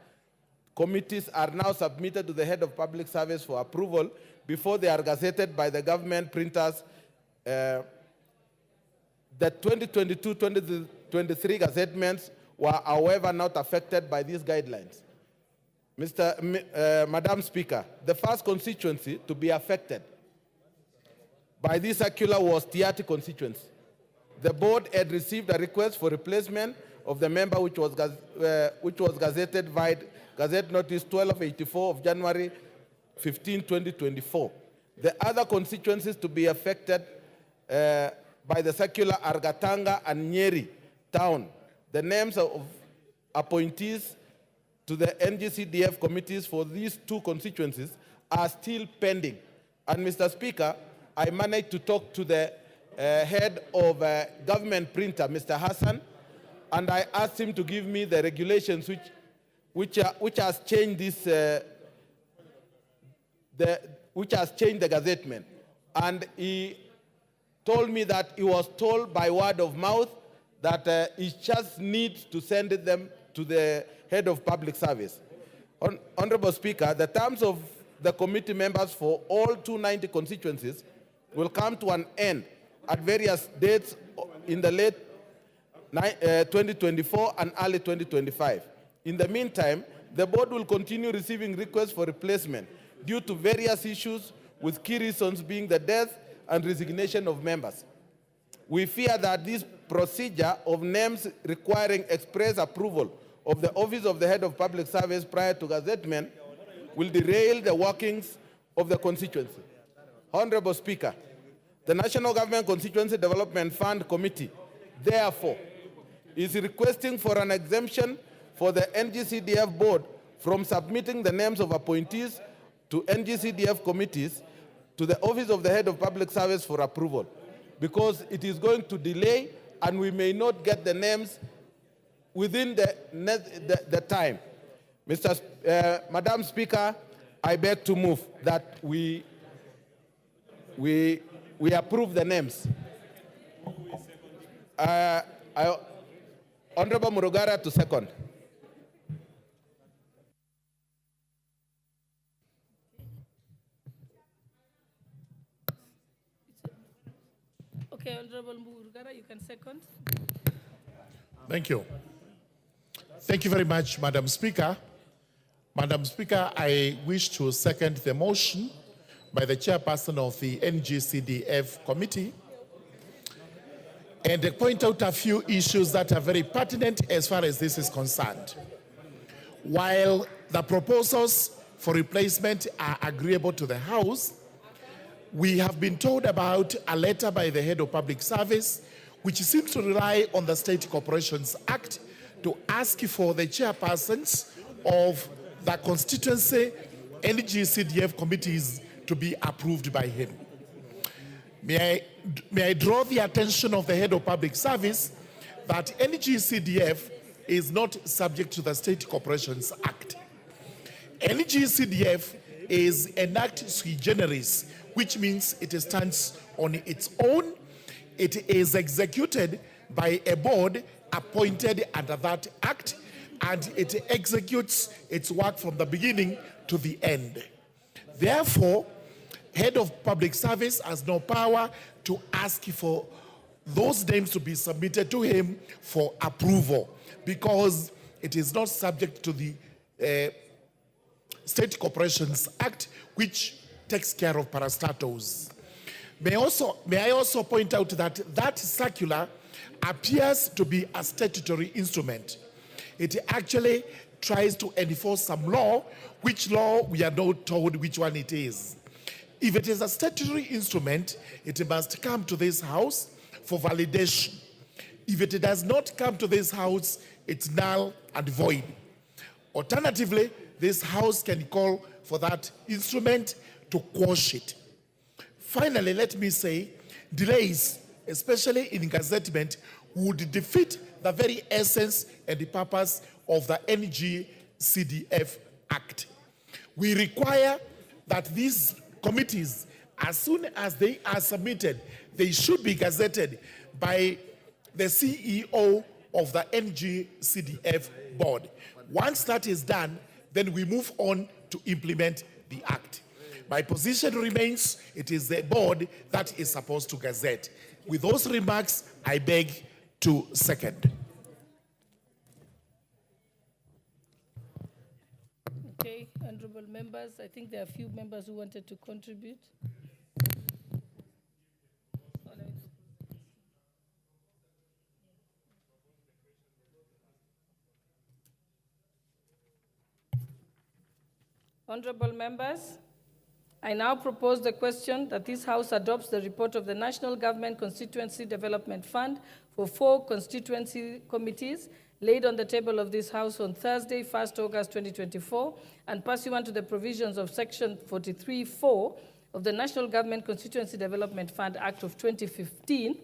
committees are now submitted to the head of public service for approval before they are gazetted by the government printers. The 2022-2023 gazettements were, however, not affected by these guidelines. Madam Speaker, the first constituency to be affected by this circular was Tiati constituency. The board had received a request for replacement of the member which was gazetted via Gazette Notice 1284 of January 15, 2024. The other constituencies to be affected by the circular are Gatanga and Nyeri town. The names of appointees to the NG-CDF committees for these two constituencies are still pending. And Mr. Speaker, I managed to talk to the head of government printer, Mr. Hassan, and I asked him to give me the regulations which has changed this, which has changed the gazettement. And he told me that he was told by word of mouth that he just needs to send them to the head of public service. Honorable Speaker, the terms of the committee members for all 290 constituencies will come to an end at various dates in the late 2024 and early 2025. In the meantime, the board will continue receiving requests for replacement due to various issues, with key reasons being the death and resignation of members. We fear that this procedure of names requiring express approval of the Office of the Head of Public Service prior to gazettement will derail the workings of the constituency. Honorable Speaker, the National Government Constituency Development Fund Committee, therefore, is requesting for an exemption for the NG-CDF board from submitting the names of appointees to NG-CDF committees to the Office of the Head of Public Service for approval, because it is going to delay and we may not get the names within the time. Madam Speaker, I beg to move that we approve the names. Honorable Murugara to second. Okay, Honorable Murugara, you can second. Thank you. Thank you very much, Madam Speaker. Madam Speaker, I wish to second the motion by the chairperson of the NG-CDF committee and point out a few issues that are very pertinent as far as this is concerned. While the proposals for replacement are agreeable to the House, we have been told about a letter by the head of public service which seems to rely on the State Corporations Act to ask for the chairpersons of the constituency NG-CDF committees to be approved by him. May I draw the attention of the head of public service that NG-CDF is not subject to the State Corporations Act. NG-CDF is an act sui generis, which means it stands on its own. It is executed by a board appointed under that act, and it executes its work from the beginning to the end. Therefore, head of public service has no power to ask for those names to be submitted to him for approval, because it is not subject to the State Corporations Act, which takes care of parastatos. May I also point out that that circular appears to be a statutory instrument. It actually tries to enforce some law, which law we are not told which one it is. If it is a statutory instrument, it must come to this House for validation. If it does not come to this House, it's null and void. Alternatively, this House can call for that instrument to quash it. Finally, let me say, delays, especially in gazettement, would defeat the very essence and the purpose of the NG-CDF Act. We require that these committees, as soon as they are submitted, they should be gazetted by the CEO of the NG-CDF board. Once that is done, then we move on to implement the act. My position remains, it is the board that is supposed to gazette. With those remarks, I beg to second. Okay, honorable members, I think there are a few members who wanted to contribute. Honorable members, I now propose the question that this House adopts the report of the National Government Constituency Development Fund for 4 constituency committees laid on the table of this House on Thursday, 1st August 2024, and pursuant to the provisions of Section 43(4) of the National Government Constituency Development Fund Act of 2015,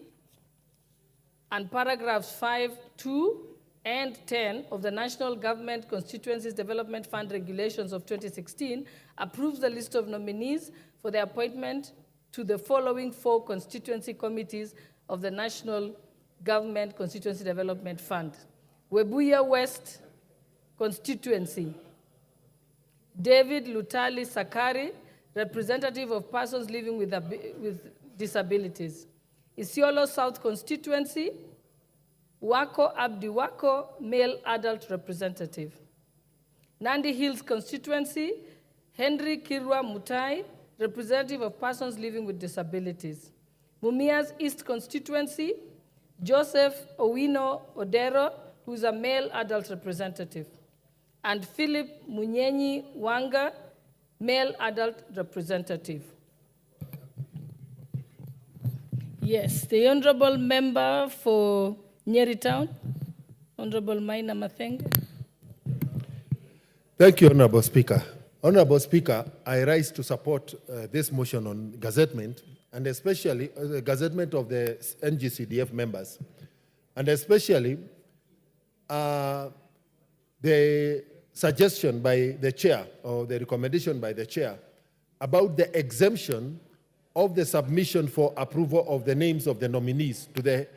and paragraphs 5, 2, and 10 of the National Government Constituencies Development Fund Regulations of 2016 approves the list of nominees for the appointment to the following 4 constituency committees of the National Government Constituency Development Fund. Webuye West Constituency, David Lutali Sakari, representative of persons living with disabilities. Isiolo South Constituency, Wako Abdi Wako, male adult representative. Nandi Hills Constituency, Henry Kirwa Mutai, representative of persons living with disabilities. Mumias East Constituency, Joseph Owino Odero, who is a male adult representative. And Philip Munyenyi Wanga, male adult representative. Yes, the honorable member for Nyeri Town, Honorable Maina Mathenge. Thank you, Honorable Speaker. Honorable Speaker, I rise to support this motion on gazettement, and especially the gazettement of the NG-CDF members, and especially the suggestion by the chair, or the recommendation by the chair, about the exemption of the submission for approval of the names of the nominees to the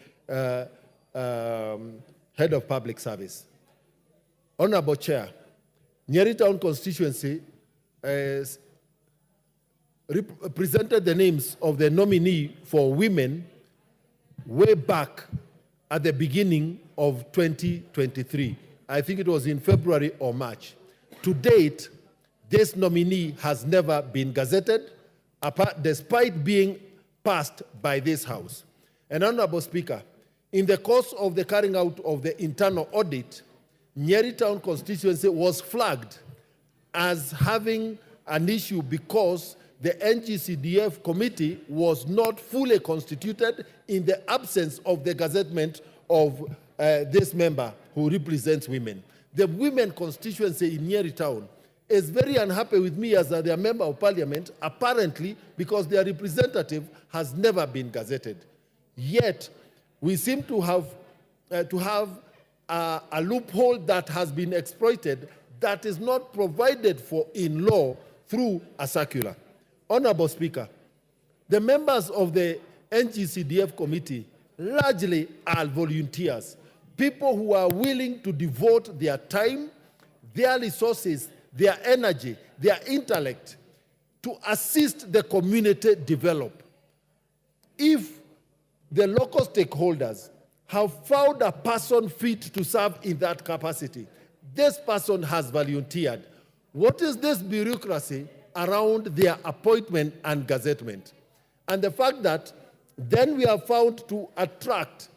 head of public service. Honorable Chair, Nyeri Town constituency presented the names of the nominee for women way back at the beginning of 2023. I think it was in February or March. To date, this nominee has never been gazetted, despite being passed by this House. And Honorable Speaker, in the course of the carrying out of the internal audit, Nyeri Town constituency was flagged as having an issue because the NG-CDF committee was not fully constituted in the absence of the gazettement of this member who represents women. The women constituency in Nyeri Town is very unhappy with me as their member of parliament, apparently because their representative has never been gazetted. Yet, we seem to have a loophole that has been exploited that is not provided for in law through a circular. Honorable Speaker, the members of the NG-CDF committee largely are volunteers, people who are willing to devote their time, their resources, their energy, their intellect to assist the community develop. If the local stakeholders have found a person fit to serve in that capacity, this person has volunteered. What is this bureaucracy around their appointment and gazettement? And the fact that then we are found to attract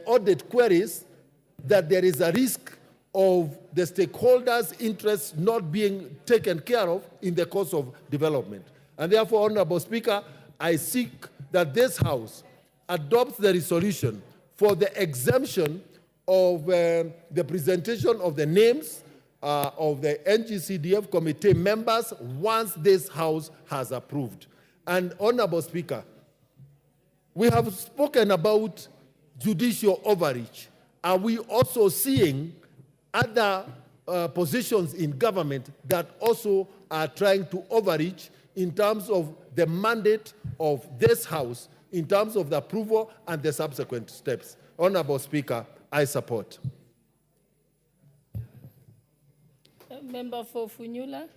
audit queries that there is a risk of the stakeholders' interests not being taken care of in the course of development. And therefore, Honorable Speaker, I seek that this House adopts the resolution for the exemption of the presentation of the names of the NG-CDF committee members once this House has approved. And Honorable Speaker, we have spoken about judicial overreach. Are we also seeing other positions in government that also are trying to overreach in terms of the mandate of this House, in terms of the approval and the subsequent steps? Honorable Speaker, I support. Member for Funyula.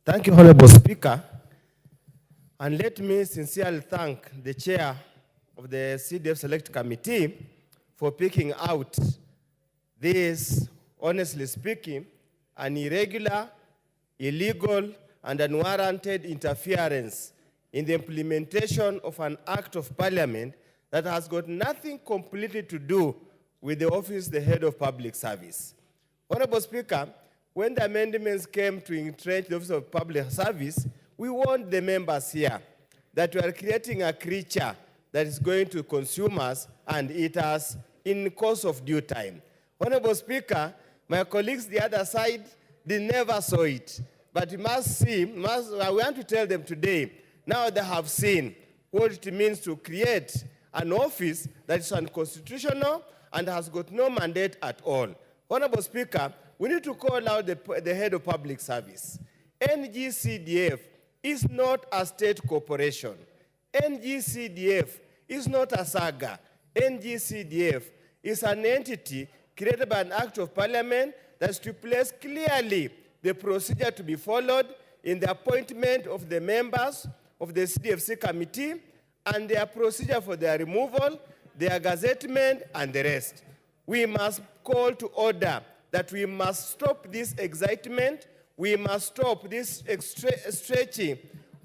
Thank you, Honorable Speaker. And let me sincerely thank the chair of the CDF Select Committee for picking out this, honestly speaking, an irregular, illegal, and unwarranted interference in the implementation of an act of parliament that has got nothing completely to do with the office, the head of public service. Honorable Speaker, when the amendments came to entrench the office of public service, we warned the members here that we are creating a creature that is going to consume us and eat us in the course of due time. Honorable Speaker, my colleagues the other side, they never saw it. But you must see, I want to tell them today, now they have seen what it means to create an office that is unconstitutional and has got no mandate at all. Honorable Speaker, we need to call out the head of public service. NG-CDF is not a state corporation. NG-CDF is not a saga. NG-CDF is an entity created by an act of parliament that stipulates clearly the procedure to be followed in the appointment of the members of the CDFC committee and their procedure for their removal, their gazettement, and the rest. We must call to order that we must stop this excitement, we must stop this stretching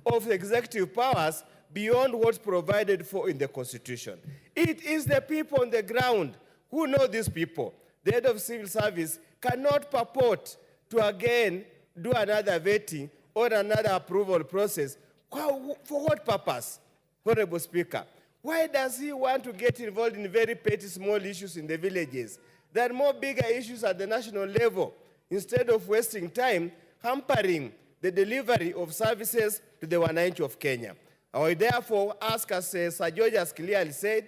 of executive powers beyond what's provided for in the Constitution. It is the people on the ground who know these people. The head of civil service cannot purport to again do another vetting or another approval process. For what purpose, Honorable Speaker? Why does he want to get involved in very petty small issues in the villages? There are more bigger issues at the national level, instead of wasting time hampering the delivery of services to the wananchi of Kenya. I will therefore ask, as Sir George has clearly said,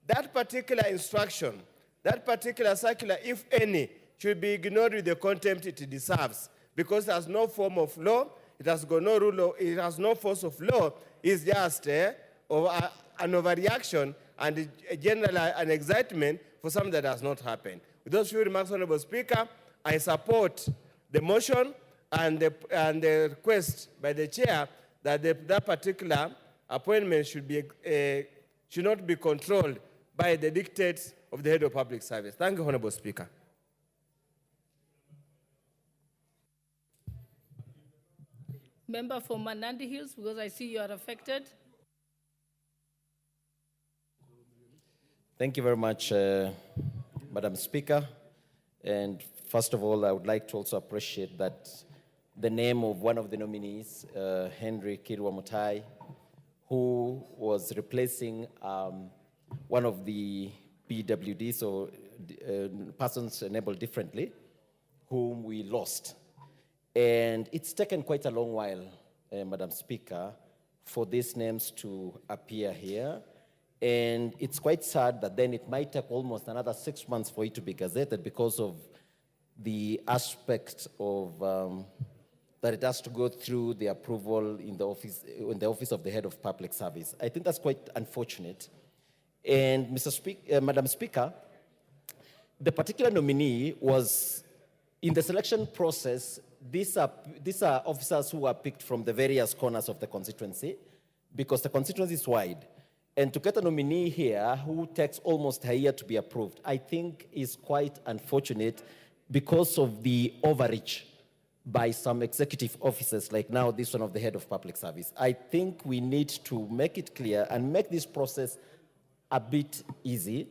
that particular instruction, that particular circular, if any, should be ignored with the contempt it deserves, because it has no form of law, it has got no rule, it has no force of law, it's just an overreaction and a general an excitement for something that has not happened. With those few remarks, Honorable Speaker, I support the motion and the request by the chair that that particular appointment should not be controlled by the dictates of the head of public service. Thank you, Honorable Speaker. Member for Manandi Hills, because I see you are affected. Thank you very much, Madam Speaker. And first of all, I would like to also appreciate that the name of one of the nominees, Henry Kirwa Mutai, who was replacing one of the PWDs, or persons enabled differently, whom we lost. And it's taken quite a long while, Madam Speaker, for these names to appear here. And it's quite sad that then it might take almost another 6 months for it to be gazetted because of the aspect of that it has to go through the approval in the office of the head of public service. I think that's quite unfortunate. And Madam Speaker, the particular nominee was in the selection process. These are officers who are picked from the various corners of the constituency because the constituency is wide. And to get a nominee here who takes almost a year to be approved, I think is quite unfortunate because of the overreach by some executive officers, like now this one of the head of public service. I think we need to make it clear and make this process a bit easy.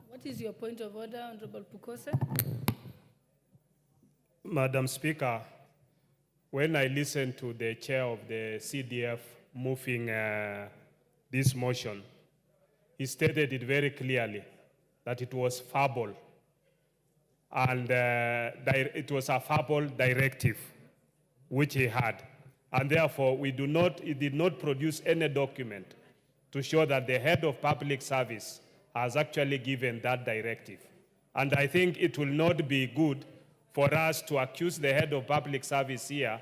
What is your point of order, Honorable Pukose? Madam Speaker, when I listened to the chair of the CDF moving this motion, he stated it very clearly that it was verbal, and it was a verbal directive which he had, and therefore he did not produce any document to show that the head of public service has actually given that directive. And I think it will not be good for us to accuse the head of public service here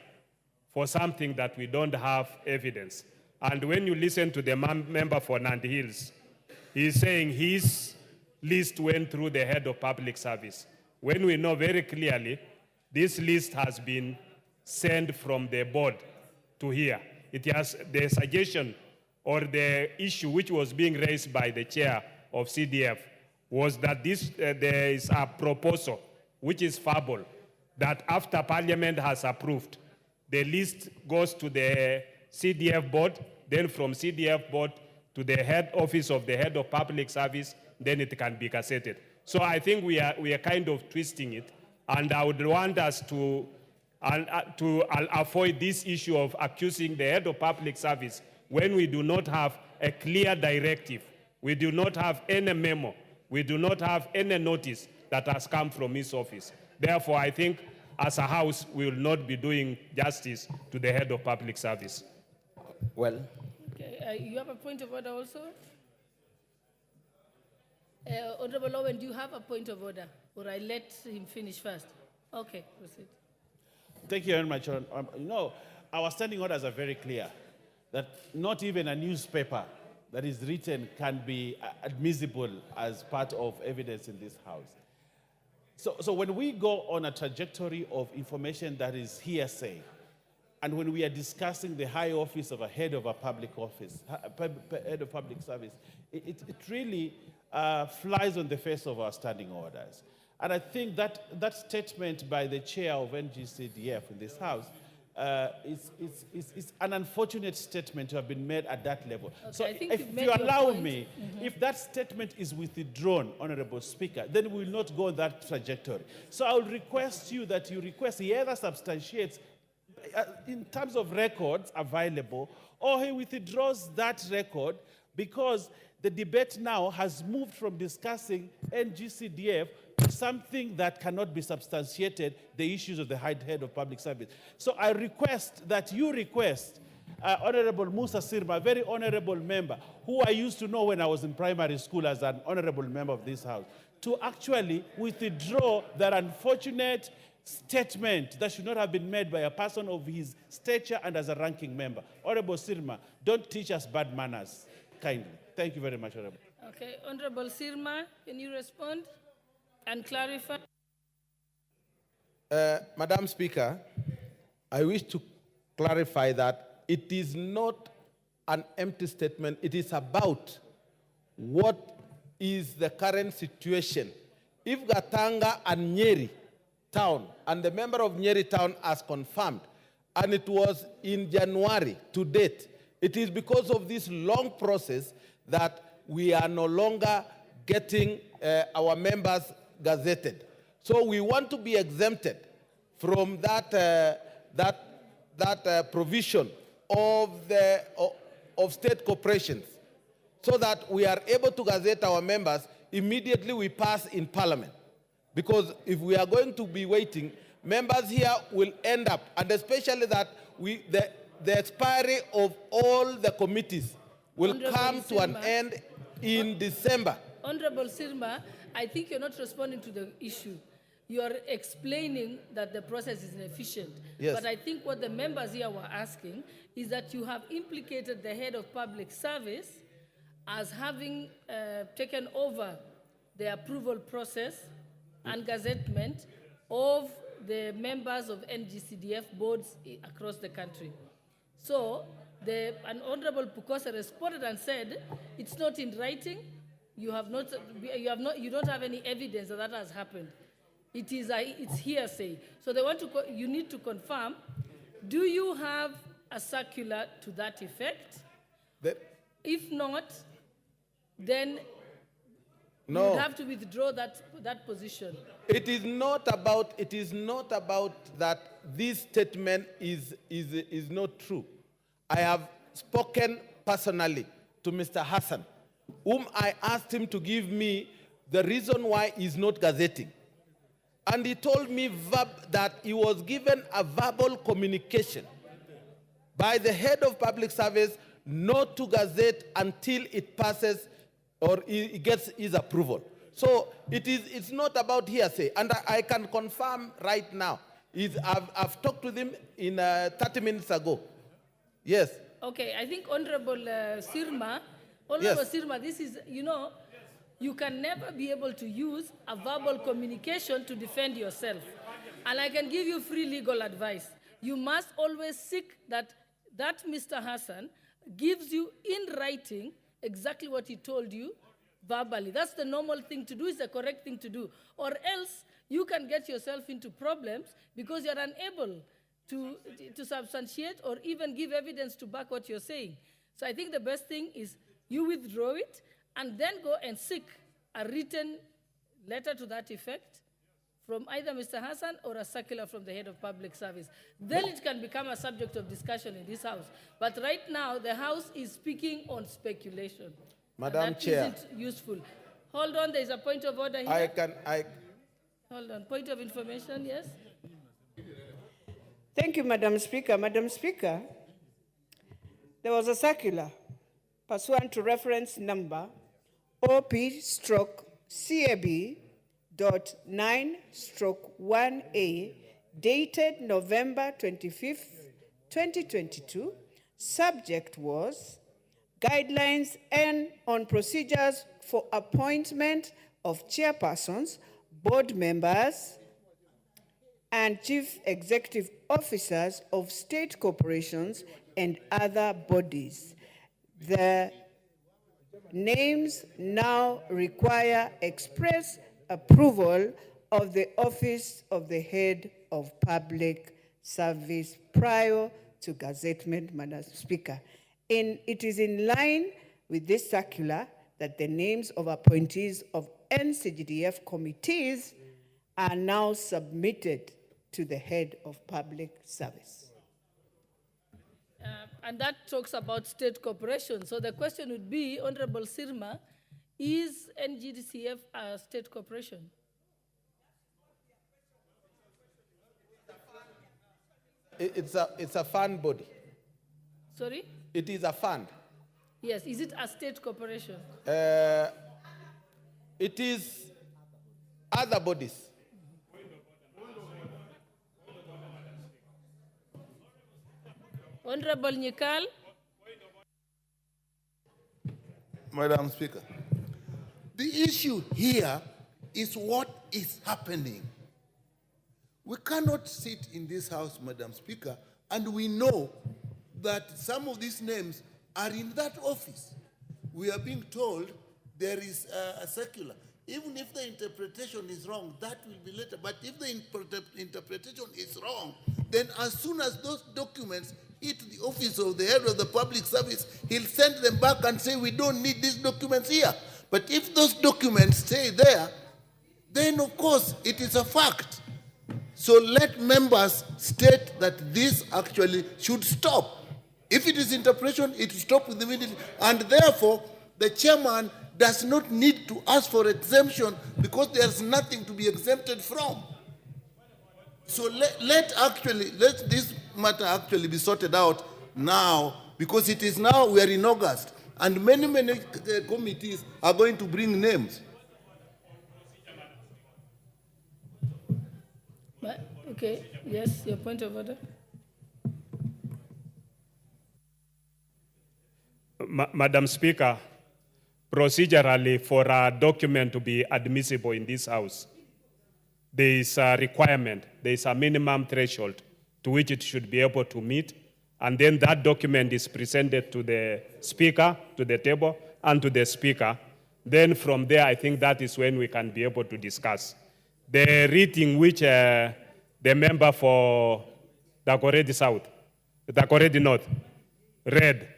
for something that we don't have evidence. And when you listen to the member for Nandi Hills, He's saying his list went through the head of public service, when we know very clearly this list has been sent from the board to here. It has the suggestion or the issue which was being raised by the chair of CDF was that there is a proposal, which is verbal, that after Parliament has approved, the list goes to the CDF board, then from CDF board to the head office of the head of public service, then it can be gazetted. So I think we are kind of twisting it, and I would want us to avoid this issue of accusing the head of public service when we do not have a clear directive, we do not have any memo, we do not have any notice that has come from his office. Therefore, I think as a House, we will not be doing justice to the head of public service. Well. Okay, you have a point of order also? Honorable Owen, do you have a point of order? Or I let him finish first? Okay, proceed. Thank you very much. Our standing orders are very clear that not even a newspaper that is written can be admissible as part of evidence in this House. So when we go on a trajectory of information that is hearsay, and when we are discussing the high office of a head of a public office, head of public service, it really flies on the face of our standing orders. And I think that statement by the chair of NG-CDF in this House is an unfortunate statement to have been made at that level. Okay, so I think if you allow me, if that statement is withdrawn, Honorable Speaker, then we will not go on that trajectory. So I will request you that you request he either substantiates in terms of records available, or he withdraws that record, because the debate now has moved from discussing NG-CDF to something that cannot be substantiated, the issues of the head of public service. So I request that you request Honorable Musa Sirma, a very honorable member, who I used to know when I was in primary school as an honorable member of this House, to actually withdraw that unfortunate statement that should not have been made by a person of his stature and as a ranking member. Honorable Sirma, don't teach us bad manners, kindly. Thank you very much, Honorable. Okay, Honorable Sirma, can you respond and clarify? Madam Speaker, I wish to clarify that it is not an empty statement. It is about what is the current situation. If Gatanga and Nyeri town, and the member of Nyeri town has confirmed, and it was in January to date, it is because of this long process that we are no longer getting our members gazetted. So we want to be exempted from that provision of state corporations, so that we are able to gazette our members immediately we pass in Parliament. Because if we are going to be waiting, members here will end up, and especially that the expiry of all the committees will Honorable come to an end in December. Honorable Sirma, I think you're not responding to the issue. You're explaining that the process is inefficient. Yes. But I think what the members here were asking is that you have implicated the head of public service as having taken over the approval process and gazettement of the members of NG-CDF boards across the country. So, an Honorable Pukosa responded and said, it's not in writing, you don't have any evidence that has happened. It's hearsay. So you need to confirm, do you have a circular to that effect? If not, then you would have to withdraw that position. It is not about that this statement is not true. I have spoken personally to Mr. Hassan, whom I asked him to give me the reason why he's not gazetting. And he told me that he was given a verbal communication by the head of public service not to gazette until it passes or he gets his approval. So it's not about hearsay. And I can confirm right now, I've talked with him in 30 minutes ago. Yes. Okay, I think Honorable Sirma Honorable Sirma, this is, you know, you can never be able to use a verbal communication to defend yourself. And I can give you free legal advice. You must always seek that Mr. Hassan gives you in writing exactly what he told you verbally. That's the normal thing to do, is the correct thing to do. Or else you can get yourself into problems because you're unable to substantiate or even give evidence to back what you're saying. So I think the best thing is you withdraw it and then go and seek a written letter to that effect from either Mr. Hassan or a circular from the head of public service. Then it can become a subject of discussion in this house. But right now, the house is speaking on speculation. Madam Chair. That isn't useful. Hold on, there's a point of order here. Hold on, point of information, yes? Thank you, Madam Speaker. Madam Speaker, there was a circular pursuant to reference number OP/CAB.9/1A dated November 25th, 2022. Subject was guidelines and on procedures for appointment of chairpersons, board members, and chief executive officers of state corporations and other bodies. The names now require express approval of the office of the head of public service prior to gazettement, Madam Speaker. It is in line with this circular that the names of appointees of NG-CDF committees are now submitted to the head of public service. And that talks about state corporations. So the question would be, Honorable Sirma, is NG-CDF a state corporation? It's a fund body. Sorry? It is a fund. Yes, is it a state corporation? It is other bodies. Honorable Nyikal. Madam Speaker, the issue here is what is happening. We cannot sit in this house, Madam Speaker, and we know that some of these names are in that office. We are being told there is a circular. Even if the interpretation is wrong, that will be later. But if the interpretation is wrong, then as soon as those documents hit the office of the head of the public service, he'll send them back and say, we don't need these documents here. But if those documents stay there, then of course it is a fact. So let members state that this actually should stop. If it is interpretation, it will stop immediately. And therefore, the chairman does not need to ask for exemption because there's nothing to be exempted from. So let this matter actually be sorted out now, because it is now, we are in August, and many committees are going to bring names. Okay, yes, your point of order. Madam Speaker, procedurally, for a document to be admissible in this House, there is a requirement, there is a minimum threshold to which it should be able to meet, and then that document is presented to the Speaker, to the table, and to the Speaker. Then from there, I think that is when we can be able to discuss. The reading which the member for Dagoretti South, Dagoretti North, read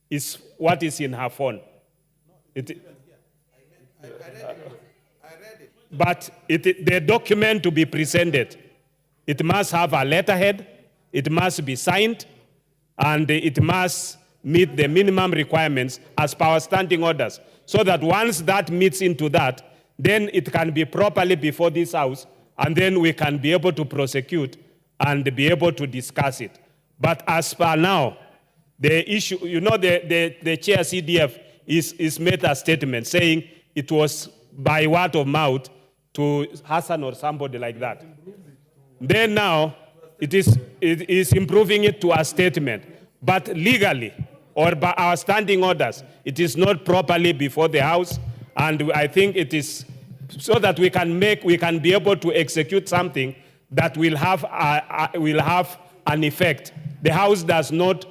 is what is in her phone. But the document to be presented, it must have a letterhead, it must be signed, and it must meet the minimum requirements as per our standing orders, so that once that meets into that, then it can be properly before this House, and then we can be able to prosecute and be able to discuss it. But as per now, the issue, you know, the chair CDF is made a statement saying it was by word of mouth to Hassan or somebody like that. Then now, it is improving it to a statement. But legally, or by our standing orders. It is not properly before the House, and I think it is so that we can be able to execute something that will have an effect. The House does not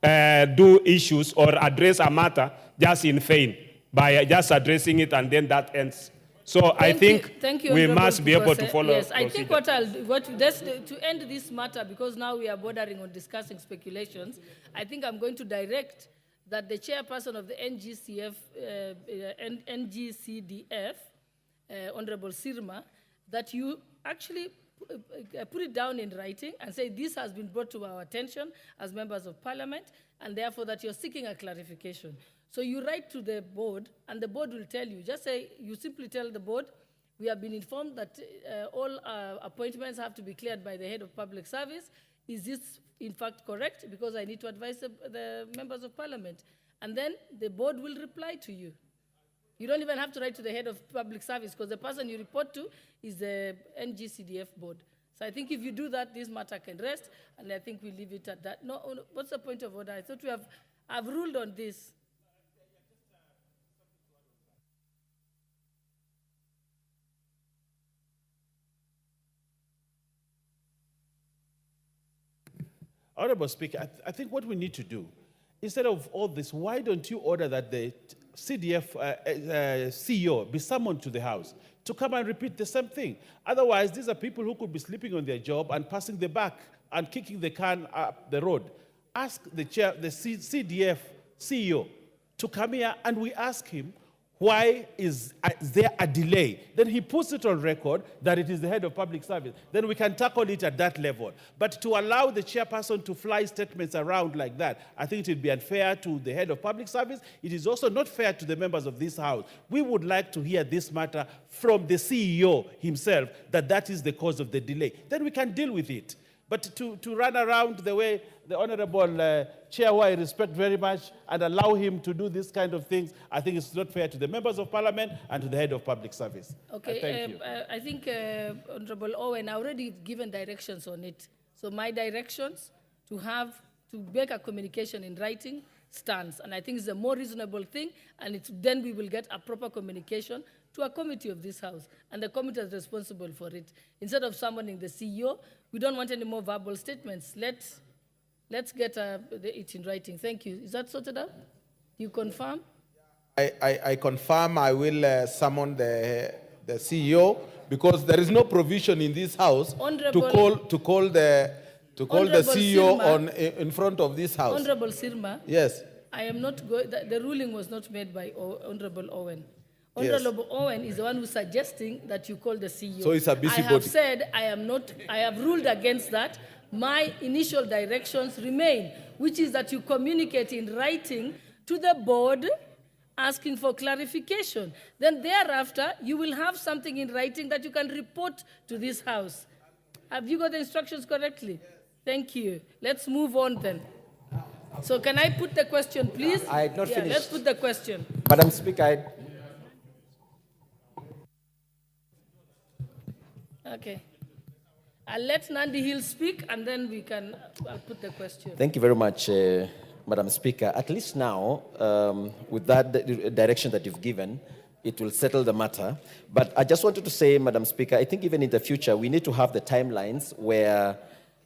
do issues or address a matter just in vain by just addressing it and then that ends. So I think we must be able to follow. Yes, I think to end this matter, because now we are bordering on discussing speculations, I think I'm going to direct that the chairperson of the NG-CDF, Honorable Sirma, that you actually put it down in writing and say this has been brought to our attention as members of parliament, and therefore that you're seeking a clarification. So you write to the board, and the board will tell you. Just say, you simply tell the board, we have been informed that all appointments have to be cleared by the head of public service. Is this in fact correct? Because I need to advise the members of parliament. And then the board will reply to you. You don't even have to write to the head of public service, because the person you report to is the NG-CDF board. So I think if you do that, this matter can rest, and I think we leave it at that. No, what's the point of order? I thought I've ruled on this. Honorable Speaker, I think what we need to do, instead of all this, why don't you order that the CDF CEO be summoned to the House to come and repeat the same thing? Otherwise, these are people who could be sleeping on their job and passing the buck and kicking the can up the road. Ask the CDF CEO to come here, and we ask him, why is there a delay? Then he puts it on record that it is the head of public service. Then we can tackle it at that level. But to allow the chairperson to fly statements around like that, I think it would be unfair to the head of public service. It is also not fair to the members of this House. We would like to hear this matter from the CEO himself, that is the cause of the delay. Then we can deal with it. But to run around the way the Honorable Chair, who I respect very much, and allow him to do this kind of things, I think it's not fair to the members of parliament and to the head of public service. Okay, thank you. I think Honorable Owen, I already given directions on it. So my directions to make a communication in writing stands, and I think it's a more reasonable thing, and then we will get a proper communication to a committee of this House, and the committee is responsible for it. Instead of summoning the CEO, we don't want any more verbal statements. Let's get it in writing. Thank you. Is that sorted out? You confirm? I confirm I will summon the CEO, because there is no provision in this House to call the CEO Sirma, in front of this House. Honorable Sirma. Yes. I am not going. The ruling was not made by Honorable Owen. Honorable Owen is the one who's suggesting that you call the CEO. So it's a busybody. I have said I have ruled against that. My initial directions remain, which is that you communicate in writing to the board asking for clarification. Then thereafter, you will have something in writing that you can report to this House. Have you got the instructions correctly? Thank you. Let's move on then. So can I put the question, please? I had not finished. Let's put the question. Madam Speaker, Okay. I'll let Nandi Hill speak, and then I'll put the question. Thank you very much, Madam Speaker. At least now, with that direction that you've given, it will settle the matter. But I just wanted to say, Madam Speaker, I think even in the future, we need to have the timelines where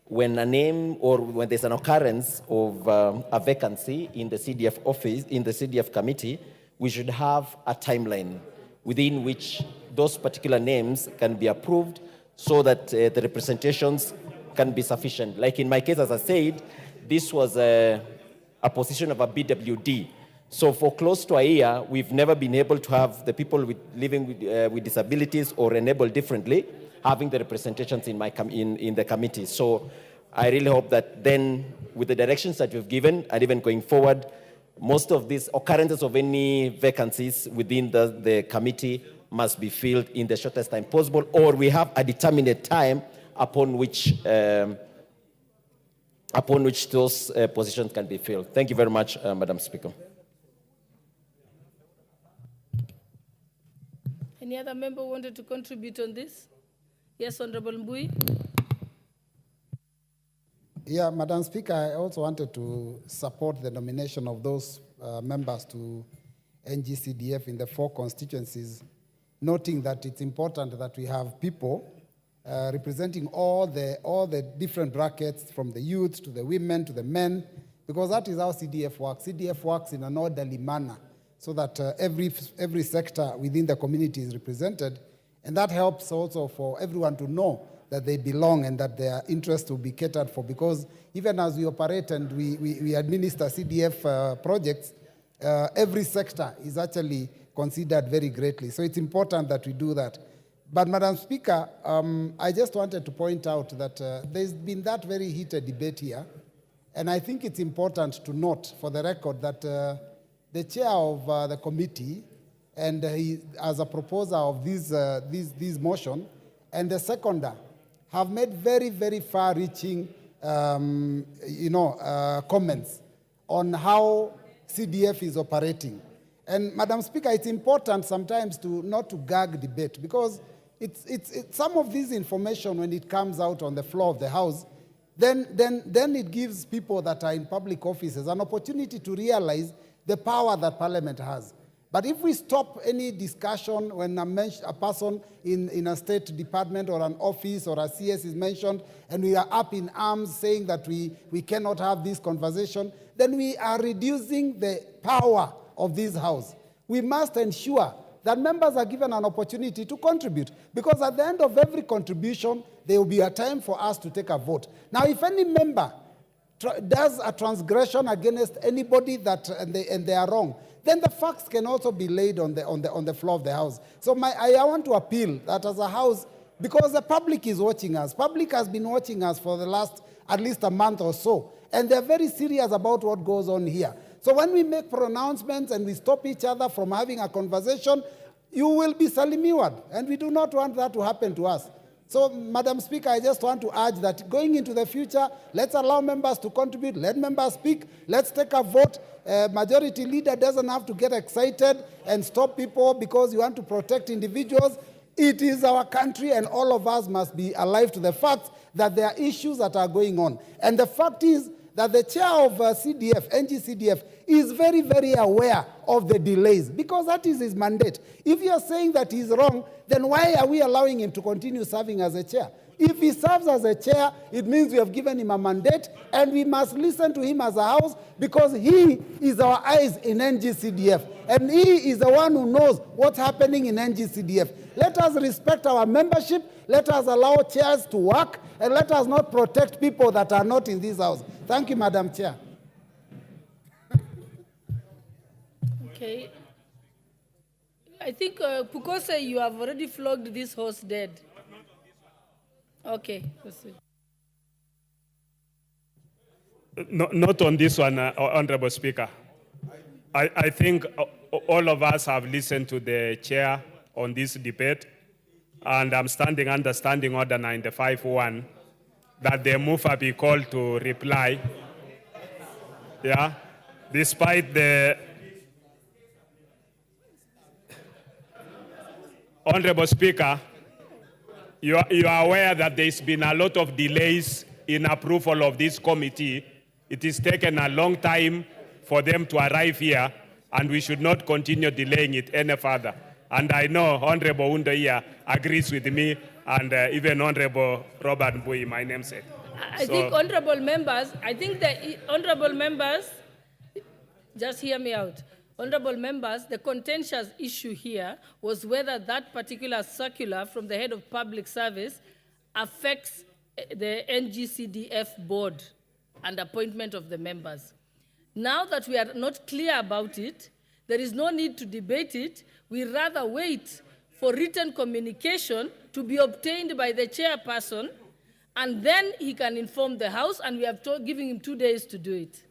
when a name or when there's an occurrence of a vacancy in the CDF office, in the CDF committee, we should have a timeline within which those particular names can be approved, so that the representations can be sufficient. Like in my case, as I said, this was a position of a BWD. So for close to a year, we've never been able to have the people living with disabilities or enabled differently having the representations in the committee. So I really hope that then, with the directions that we've given, and even going forward, most of these occurrences of any vacancies within the committee must be filled in the shortest time possible, or we have a determinate time upon which those positions can be filled. Thank you very much, Madam Speaker. Any other member wanted to contribute on this? Yes, Honorable Mbui. Yeah, Madam Speaker, I also wanted to support the nomination of those members to NG-CDF in the 4 constituencies, noting that it's important that we have people representing all the different brackets, from the youth to the women to the men, because that is how CDF works. CDF works in an orderly manner so that every sector within the community is represented, and that helps also for everyone to know that they belong and that their interests will be catered for, because even as we operate and we administer CDF projects, every sector is actually considered very greatly. So it's important that we do that. But Madam Speaker, I just wanted to point out that there's been that very heated debate here, and I think it's important to note for the record that the chair of the committee, and he, as a proposer of this motion, and the seconder have made very, very far-reaching, comments on how CDF is operating. And Madam Speaker, it's important sometimes not to gag debate, because it's some of this information, when it comes out on the floor of the House, then it gives people that are in public offices an opportunity to realize the power that Parliament has. But if we stop any discussion when a person in a state department or an office or a CS is mentioned, and we are up in arms saying that we cannot have this conversation, then we are reducing the power of this House. We must ensure that members are given an opportunity to contribute, because at the end of every contribution, there will be a time for us to take a vote. Now, if any member does a transgression against anybody and they are wrong, then the facts can also be laid on the floor of the House. So I want to appeal that as a House, because the public is watching us. Public has been watching us for the last at least a month or so, and they're very serious about what goes on here. So when we make pronouncements and we stop each other from having a conversation, you will be salimiwad, and we do not want that to happen to us. So, Madam Speaker, I just want to urge that going into the future, let's allow members to contribute, let members speak, let's take a vote. Majority leader doesn't have to get excited and stop people because you want to protect individuals. It is our country, and all of us must be alive to the fact that there are issues that are going on. And the fact is that the chair of CDF, NG-CDF, is very, very aware of the delays, because that is his mandate. If you are saying that he's wrong, then why are we allowing him to continue serving as a chair? If he serves as a chair, it means we have given him a mandate, and we must listen to him as a House, because he is our eyes in NG-CDF, and he is the one who knows what's happening in NG-CDF. Let us respect our membership, let us allow chairs to work, and let us not protect people that are not in this House. Thank you, Madam Chair. Okay. I think, Pukose, you have already flogged this horse dead. Okay. Not on this one, Honorable Speaker. I think all of us have listened to the chair on this debate, and I'm standing under Standing Order 95-1 that the mover be called to reply. Yeah, despite the Honorable Speaker, you are aware that there's been a lot of delays in approval of this committee. It has taken a long time for them to arrive here, and we should not continue delaying it any further. And I know Honorable Undoia agrees with me, and even Honorable Robert Mbui, my namesake. I think honorable members, just hear me out. Honorable members, the contentious issue here was whether that particular circular from the head of public service affects the NG-CDF board and appointment of the members. Now that we are not clear about it, there is no need to debate it. We rather wait for written communication to be obtained by the chairperson, and then he can inform the House, and we have giving him 2 days to do it.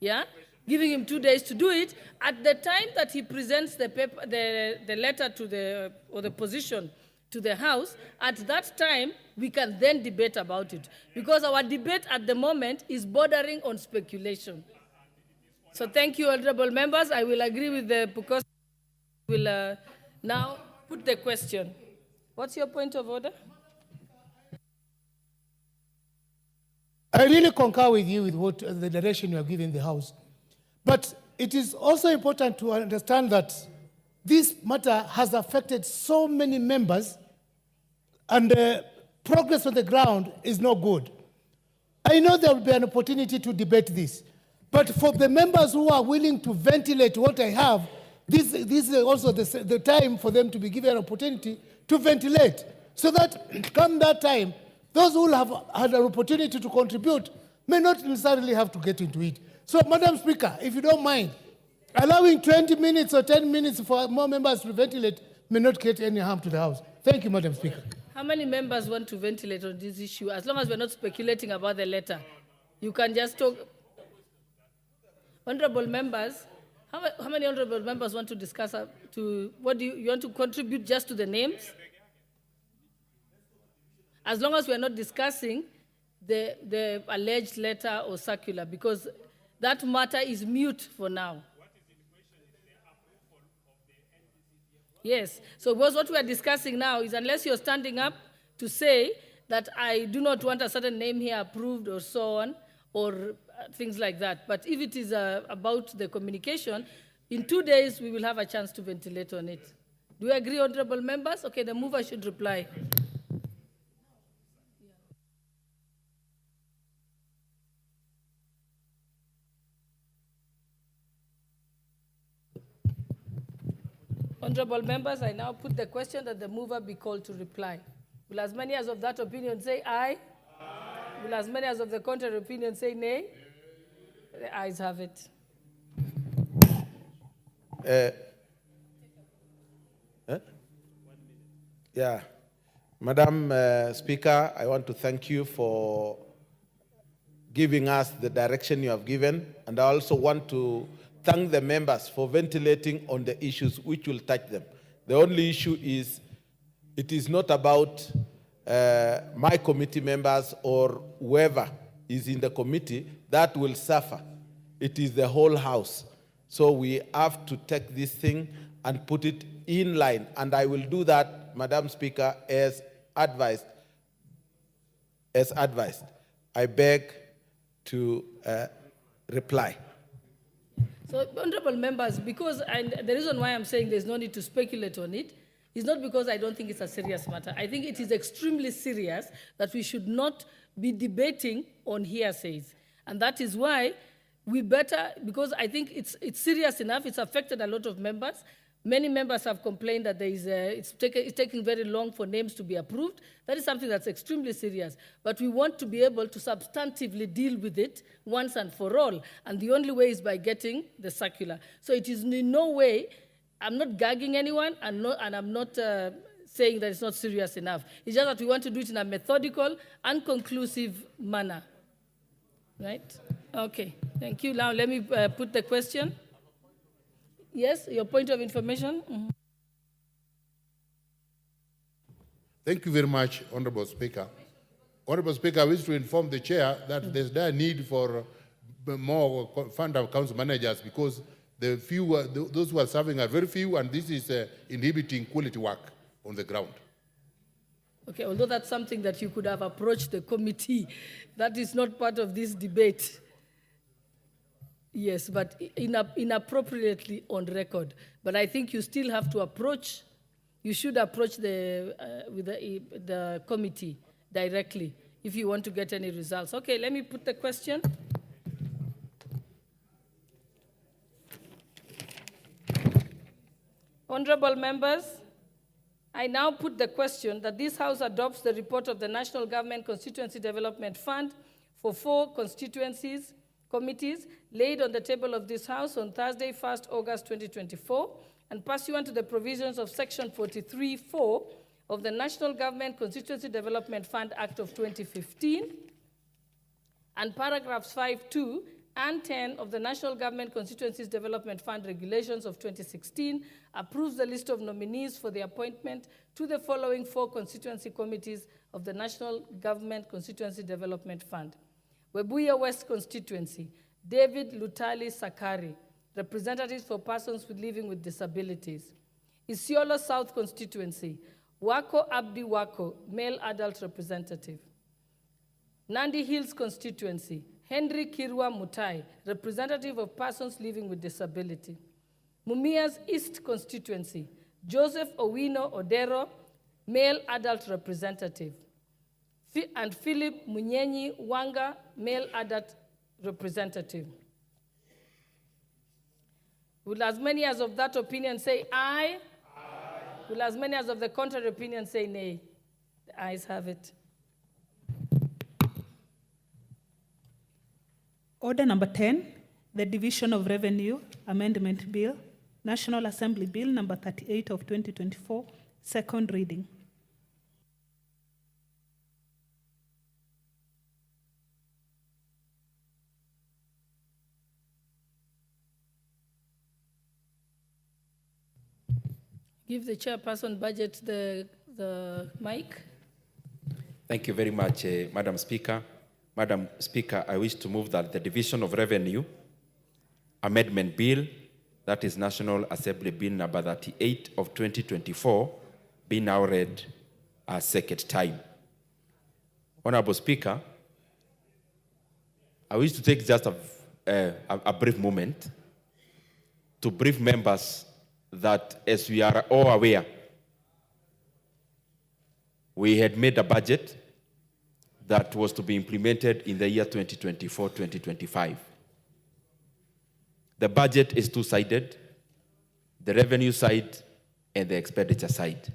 Yeah? Giving him 2 days to do it. At the time that he presents the paper, the letter to or the position to the House, at that time, we can then debate about it. Because our debate at the moment is bordering on speculation. So thank you, honorable members. I will agree with the Pukos. Will now put the question. What's your point of order? I really concur with you with what the direction you are giving the House. But it is also important to understand that this matter has affected so many members, and progress on the ground is not good. I know there will be an opportunity to debate this, but for the members who are willing to ventilate what I have, this is also the time for them to be given an opportunity to ventilate, so that come that time, those who have had an opportunity to contribute may not necessarily have to get into it. So, Madam Speaker, if you don't mind, allowing 20 minutes or 10 minutes for more members to ventilate may not create any harm to the House. Thank you, Madam Speaker. How many members want to ventilate on this issue? As long as we're not speculating about the letter, you can just talk. Honorable members, how many honorable members want to discuss? What do you want to contribute just to the names? As long as we're not discussing the alleged letter or circular, because that matter is mute for now. Yes, so what we are discussing now is, unless you're standing up to say that I do not want a certain name here approved or so on, or things like that. But if it is about the communication, in 2 days we will have a chance to ventilate on it. Do you agree, honorable members? Okay, the mover should reply. Honorable members, I now put the question that the mover be called to reply. Will as many as of that opinion say aye? Aye. Will as many as of the contrary opinion say nay? The ayes have it. Yeah. Madam Speaker, I want to thank you for giving us the direction you have given, and I also want to thank the members for ventilating on the issues which will touch them. The only issue is, it is not about my committee members or whoever is in the committee that will suffer. It is the whole House. So we have to take this thing and put it in line, and I will do that, Madam Speaker, as advised. I beg to reply. So, honorable members, because the reason why I'm saying there's no need to speculate on it is not because I don't think it's a serious matter. I think it is extremely serious that we should not be debating on hearsays. And that is why we better, because I think it's serious enough, it's affected a lot of members. Many members have complained that it's taking very long for names to be approved. That is something that's extremely serious. But we want to be able to substantively deal with it once and for all. And the only way is by getting the circular. So it is in no way, I'm not gagging anyone, and I'm not saying that it's not serious enough. It's just that we want to do it in a methodical and conclusive manner. Right? Okay, thank you. Now let me put the question. Yes, your point of information. Mm-hmm. Thank you very much, Honorable Speaker. Honorable Speaker, I wish to inform the Chair that there's a need for more fund of council managers, because those who are serving are very few, and this is inhibiting quality work on the ground. Okay, although that's something that you could have approached the committee, that is not part of this debate. Yes, but inappropriately on record. But I think you still have to approach, you should approach the committee directly if you want to get any results. Okay, let me put the question. Honorable members, I now put the question that this House adopts the report of the National Government Constituency Development Fund for 4 committees laid on the table of this House on Thursday, 1st August 2024, and pursuant to the provisions of Section 43(4) of the National Government Constituency Development Fund Act of 2015, and paragraphs 5(2) and 10 of the National Government Constituencies Development Fund Regulations of 2016, approves the list of nominees for the appointment to the following 4 constituency committees of the National Government Constituency Development Fund. Webuye West Constituency, David Lutali Sakari, representatives for persons living with disabilities. Isiolo South Constituency, Wako Abdi Wako, male adult representative. Nandi Hills constituency, Henry Kirwa Mutai, representative of persons living with disability. Mumias East constituency, Joseph Owino Odero, male adult representative. And Philip Munyenyi Wanga, male adult representative. Will as many as of that opinion say aye? Aye. Will as many as of the contrary opinion say nay? The ayes have it. Order number 10, the Division of Revenue Amendment Bill, National Assembly Bill number 38 of 2024, second reading. Give the chairperson budget the mic. Thank you very much, Madam Speaker. Madam Speaker, I wish to move that the Division of Revenue Amendment Bill, that is National Assembly Bill number 38 of 2024, be now read a second time. Honorable Speaker, I wish to take just a brief moment to brief members that, as we are all aware, we had made a budget that was to be implemented in the year 2024-2025. The budget is two-sided, the revenue side and the expenditure side.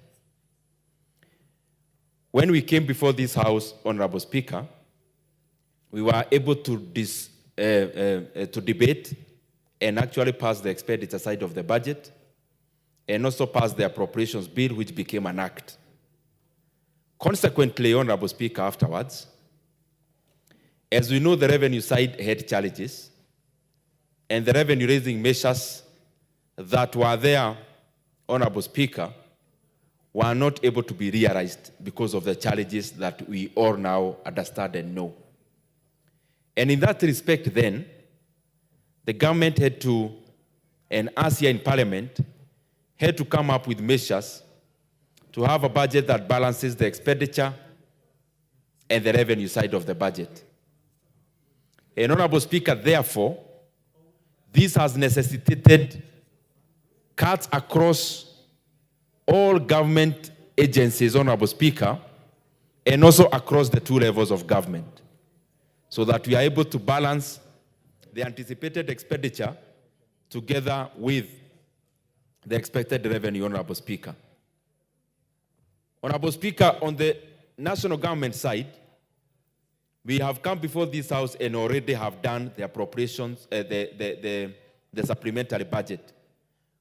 When we came before this House, Honorable Speaker, we were able to debate and actually pass the expenditure side of the budget and also pass the appropriations bill, which became an act. Consequently, Honorable Speaker, afterwards, as we know, the revenue side had challenges, and the revenue-raising measures that were there, Honorable Speaker, were not able to be realized because of the challenges that we all now understand and know. And in that respect, then, the government had to, and us here in Parliament, had to come up with measures to have a budget that balances the expenditure and the revenue side of the budget. And Honorable Speaker, therefore, this has necessitated cuts across all government agencies, Honorable Speaker, and also across the two levels of government, so that we are able to balance the anticipated expenditure together with the expected revenue, Honorable Speaker. Honorable Speaker, on the national government side, we have come before this House and already have done the appropriations, the supplementary budget,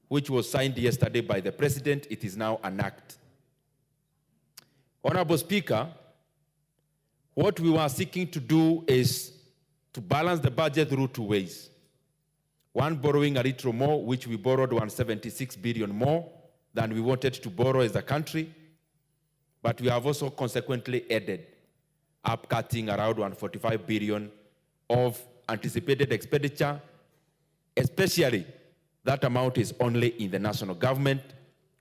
which was signed yesterday by the President. It is now an act. Honorable Speaker, what we were seeking to do is to balance the budget through two ways. One, borrowing a little more, which we borrowed 176 billion more than we wanted to borrow as a country. But we have also consequently added upcutting around 145 billion of anticipated expenditure, especially that amount is only in the national government,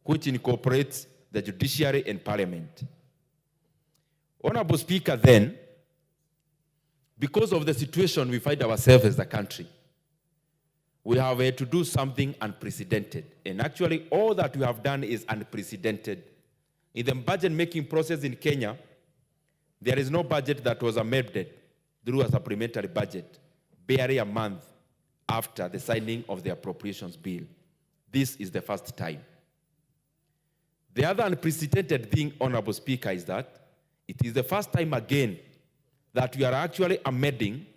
which incorporates the judiciary and parliament. Honorable Speaker, then, because of the situation we find ourselves as a country, we have to do something unprecedented. And actually, all that we have done is unprecedented. In the budget-making process in Kenya, there is no budget that was amended through a supplementary budget barely a month after the signing of the appropriations bill. This is the first time. The other unprecedented thing, Honorable Speaker, is that it is the first time again that we are actually amending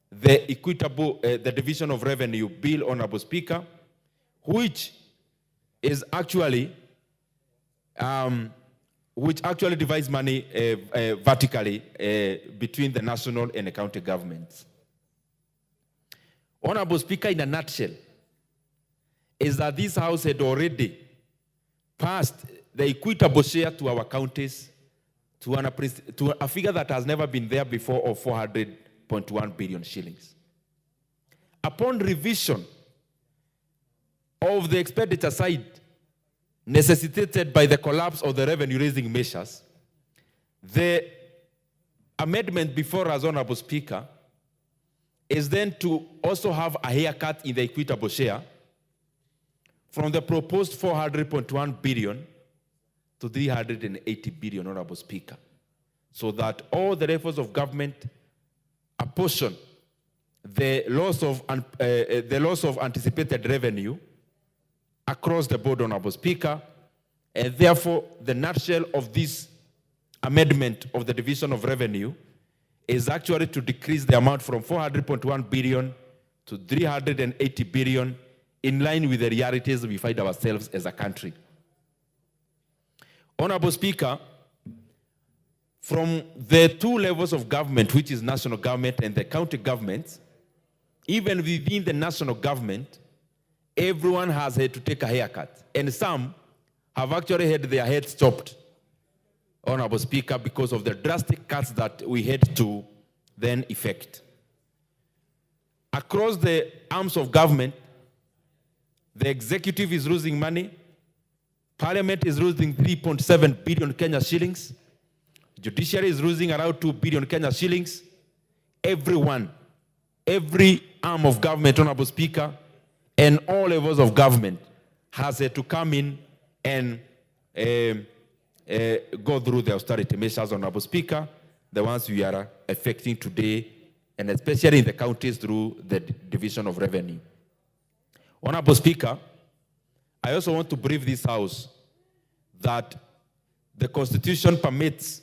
the equitable, the Division of Revenue Bill, Honorable Speaker, which is actually divides money vertically between the national and the county governments. Honorable Speaker, in a nutshell, is that this House had already passed the equitable share to our counties to a figure that has never been there before of 400.1 billion shillings. Upon revision of the expenditure side necessitated by the collapse of the revenue-raising measures, the amendment before us, Honorable Speaker, is then to also have a haircut in the equitable share from the proposed 400.1 billion to 380 billion, Honorable Speaker, so that all the levels of government apportion the loss of anticipated revenue across the board, Honorable Speaker, and therefore the nutshell of this amendment of the division of revenue is actually to decrease the amount from 400.1 billion to 380 billion, in line with the realities we find ourselves as a country. Honorable Speaker, from the two levels of government, which is national government and the county governments, even within the national government, everyone has had to take a haircut. And some have actually had their heads chopped, Honorable Speaker, because of the drastic cuts that we had to then effect. Across the arms of government, the executive is losing money, Parliament is losing 3.7 billion Kenya shillings, Judiciary is losing around 2 billion Kenya shillings. Everyone, every arm of government, Honorable Speaker, and all levels of government has to come in and go through the austerity measures, Honorable Speaker, the ones we are effecting today, and especially in the counties through the division of revenue. Honorable Speaker, I also want to brief this House that the Constitution permits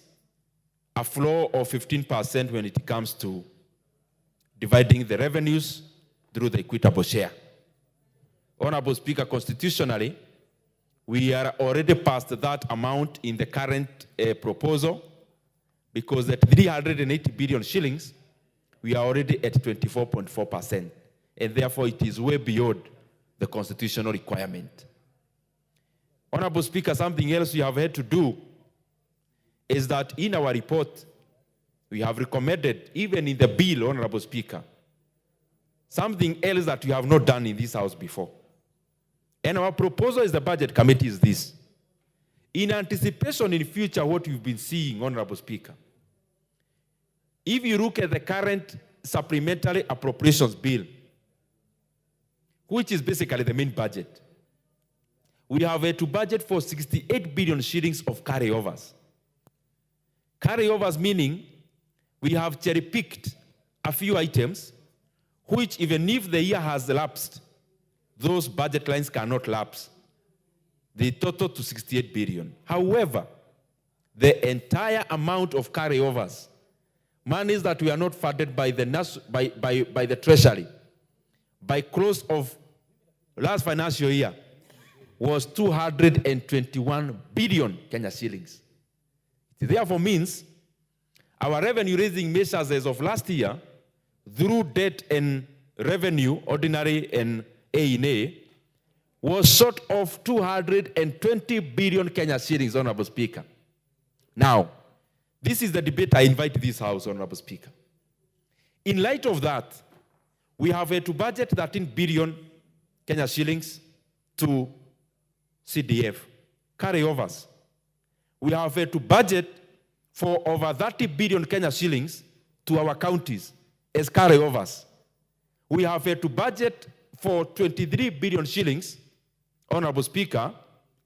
a floor of 15% when it comes to dividing the revenues through the equitable share. Honorable Speaker, constitutionally, we are already past that amount in the current proposal, because at 380 billion shillings, we are already at 24.4%, and therefore it is way beyond the constitutional requirement. Honorable Speaker, something else we have had to do is that in our report, we have recommended, even in the bill, Honorable Speaker, something else that we have not done in this House before. And our proposal as the Budget Committee is this. In anticipation in future what we've been seeing, Honorable Speaker, if you look at the current supplementary appropriations bill, which is basically the main budget, we have to budget for 68 billion shillings of carryovers. Carryovers meaning we have cherry-picked a few items which, even if the year has lapsed, those budget lines cannot lapse. They total to 68 billion. However, the entire amount of carryovers, monies that we are not funded by the Treasury, by close of last financial year, was 221 billion Kenya shillings. It therefore means our revenue raising measures as of last year, through debt and revenue, ordinary and A&A, was short of 220 billion Kenya shillings, Honorable Speaker. Now, this is the debate I invite this House, Honorable Speaker. In light of that, we have to budget 13 billion Kenya shillings to CDF, carryovers. We have to budget for over 30 billion Kenya shillings to our counties as carryovers. We have to budget for 23 billion shillings, Honorable Speaker,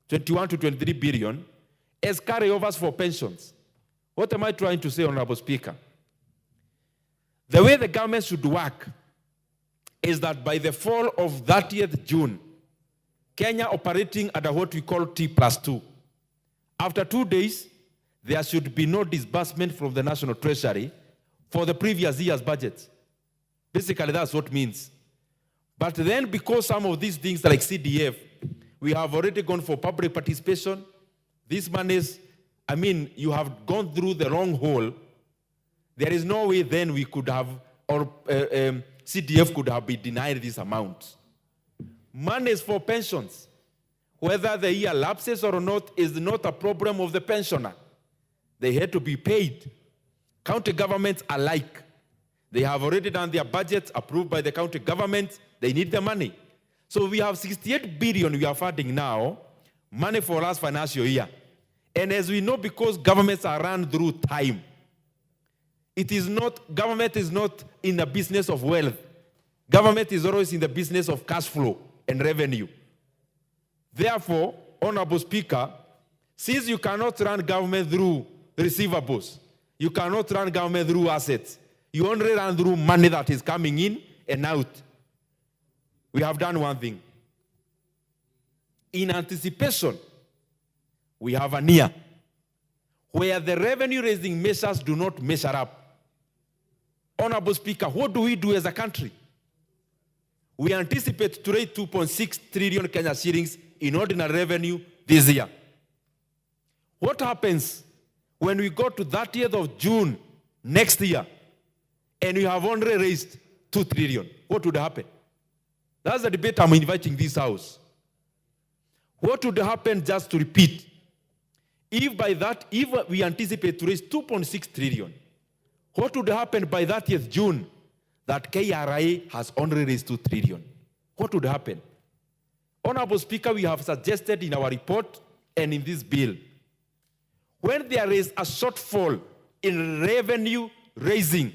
21 to 23 billion, as carryovers for pensions. What am I trying to say, Honorable Speaker? The way the government should work is that by the fall of 30th June, Kenya operating under what we call T+2. After 2 days, there should be no disbursement from the National Treasury for the previous year's budget. Basically, that's what it means. But then, because some of these things like CDF, we have already gone for public participation, these monies, I mean, you have gone through the wrong hole. There is no way then we could have, or CDF could have been denied this amount. Monies for pensions, whether the year lapses or not, is not a problem of the pensioner. They had to be paid. County governments alike. They have already done their budgets approved by the county governments. They need the money. So we have 68 billion we are funding now, money for last financial year. And as we know, because governments are run through time, It is not, government is not in the business of wealth. Government is always in the business of cash flow and revenue. Therefore, Honorable Speaker, since you cannot run government through receivables, you cannot run government through assets, you only run through money that is coming in and out. We have done one thing. In anticipation, we have a year where the revenue-raising measures do not measure up. Honorable Speaker, what do we do as a country? We anticipate to raise 2.6 trillion Kenya shillings in ordinary revenue this year. What happens when we go to 30th of June next year and we have only raised 2 trillion? What would happen? That's the debate I'm inviting this house. What would happen, just to repeat, if we anticipate to raise 2.6 trillion, what would happen by 30th June that KRA has only raised 2 trillion? What would happen? Honorable Speaker, we have suggested in our report and in this bill, when there is a shortfall in revenue raising,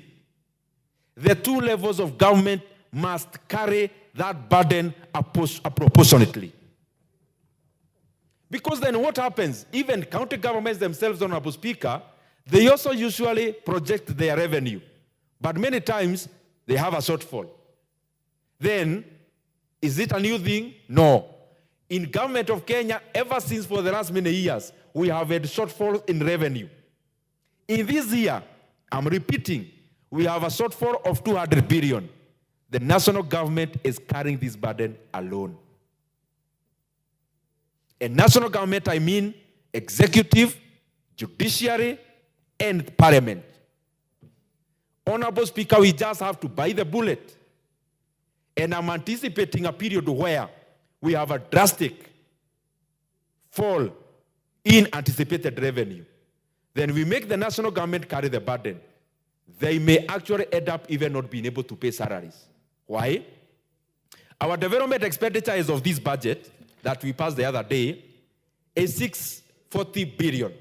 the two levels of government must carry that burden proportionately. Because then what happens? Even county governments themselves, Honorable Speaker, they also usually project their revenue. But many times, they have a shortfall. Then, is it a new thing? No. In government of Kenya, ever since for the last many years, we have had shortfall in revenue. In this year, I'm repeating, we have a shortfall of 200 billion. The national government is carrying this burden alone. And national government, I mean executive, judiciary, and parliament. Honorable Speaker, we just have to bite the bullet. And I'm anticipating a period where we have a drastic fall in anticipated revenue. Then we make the national government carry the burden. They may actually end up even not being able to pay salaries. Why? Our development expenditures of this budget that we passed the other day is 640 billion.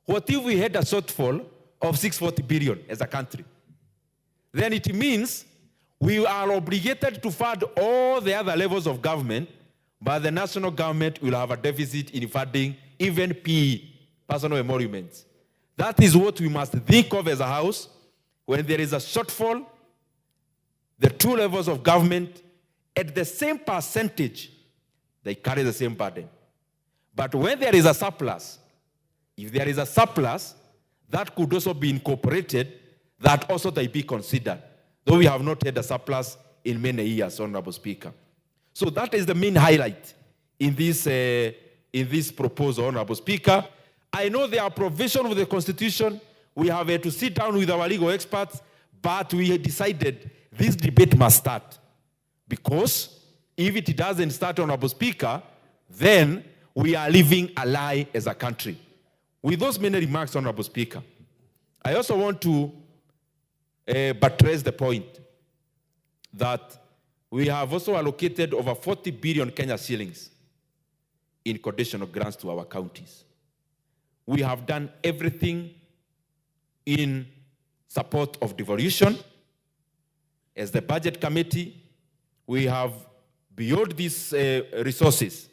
What if we had a shortfall of 640 billion as a country? Then it means we are obligated to fund all the other levels of government, but the national government will have a deficit in funding even PE, personal emoluments. That is what we must think of as a house. When there is a shortfall, the two levels of government, at the same percentage, they carry the same burden. But when there is a surplus, if there is a surplus, that could also be incorporated, that also they be considered, though we have not had a surplus in many years, Honorable Speaker. So that is the main highlight in this proposal, Honorable Speaker. I know there are provisions of the Constitution. We have to sit down with our legal experts, but we decided this debate must start. Because if it doesn't start, Honorable Speaker, then we are living a lie as a country. With those many remarks, Honorable Speaker, I also want to buttress the point that we have also allocated over 40 billion Kenya shillings in conditional grants to our counties. We have done everything in support of devolution. As the budget committee, we have, beyond these resources,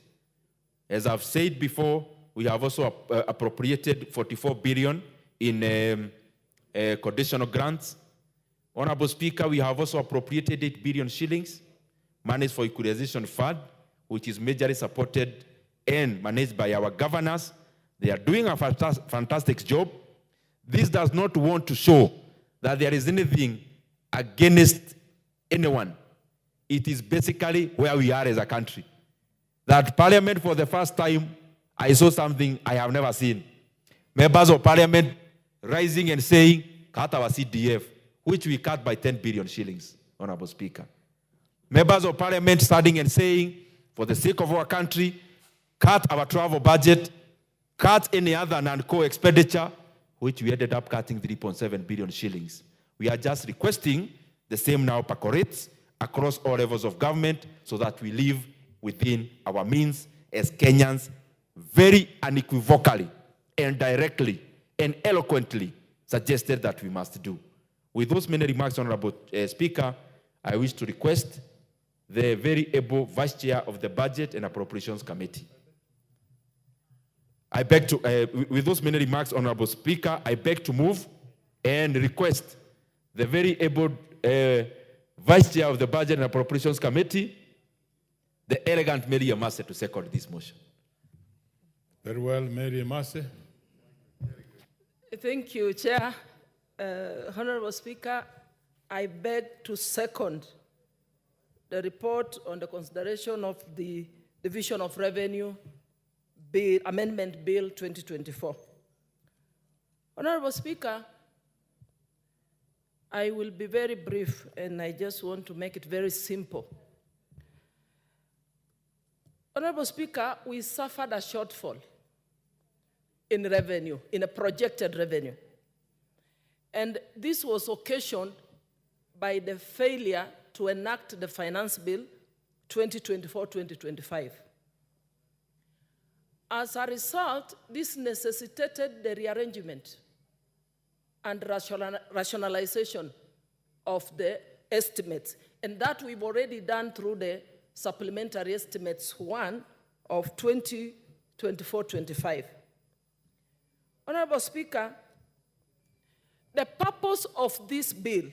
as I've said before, we have also appropriated 44 billion in conditional grants. Honorable Speaker, we have also appropriated 8 billion shillings managed for equalization fund, which is majorly supported and managed by our governors. They are doing a fantastic job. This does not want to show that there is anything against anyone. It is basically where we are as a country. That Parliament, for the first time, I saw something I have never seen. Members of Parliament rising and saying, cut our CDF, which we cut by 10 billion shillings, Honorable Speaker. Members of Parliament standing and saying, for the sake of our country, cut our travel budget, cut any other non-core expenditure, which we ended up cutting 3.7 billion shillings. We are just requesting the same now percolates across all levels of government so that we live within our means as Kenyans very unequivocally and directly and eloquently suggested that we must do. With those many remarks, Honorable Speaker, I wish to request the very able Vice Chair of the Budget and Appropriations Committee. I beg to, with those many remarks, Honorable Speaker, I beg to move and request the very able Vice Chair of the Budget and Appropriations Committee, the elegant Mary Amase, to second this motion. Very well, Mary Amase. Thank you, Chair. Honorable Speaker, I beg to second the report on the consideration of the Division of Revenue Bill, Amendment Bill 2024. Honorable Speaker, I will be very brief, and I just want to make it very simple. Honorable Speaker, we suffered a shortfall in revenue, in a projected revenue. And this was occasioned by the failure to enact the Finance Bill 2024-2025. As a result, this necessitated the rearrangement and rationalization of the estimates, and that we've already done through the Supplementary Estimates 1 of 2024-25. Honorable Speaker, the purpose of this bill,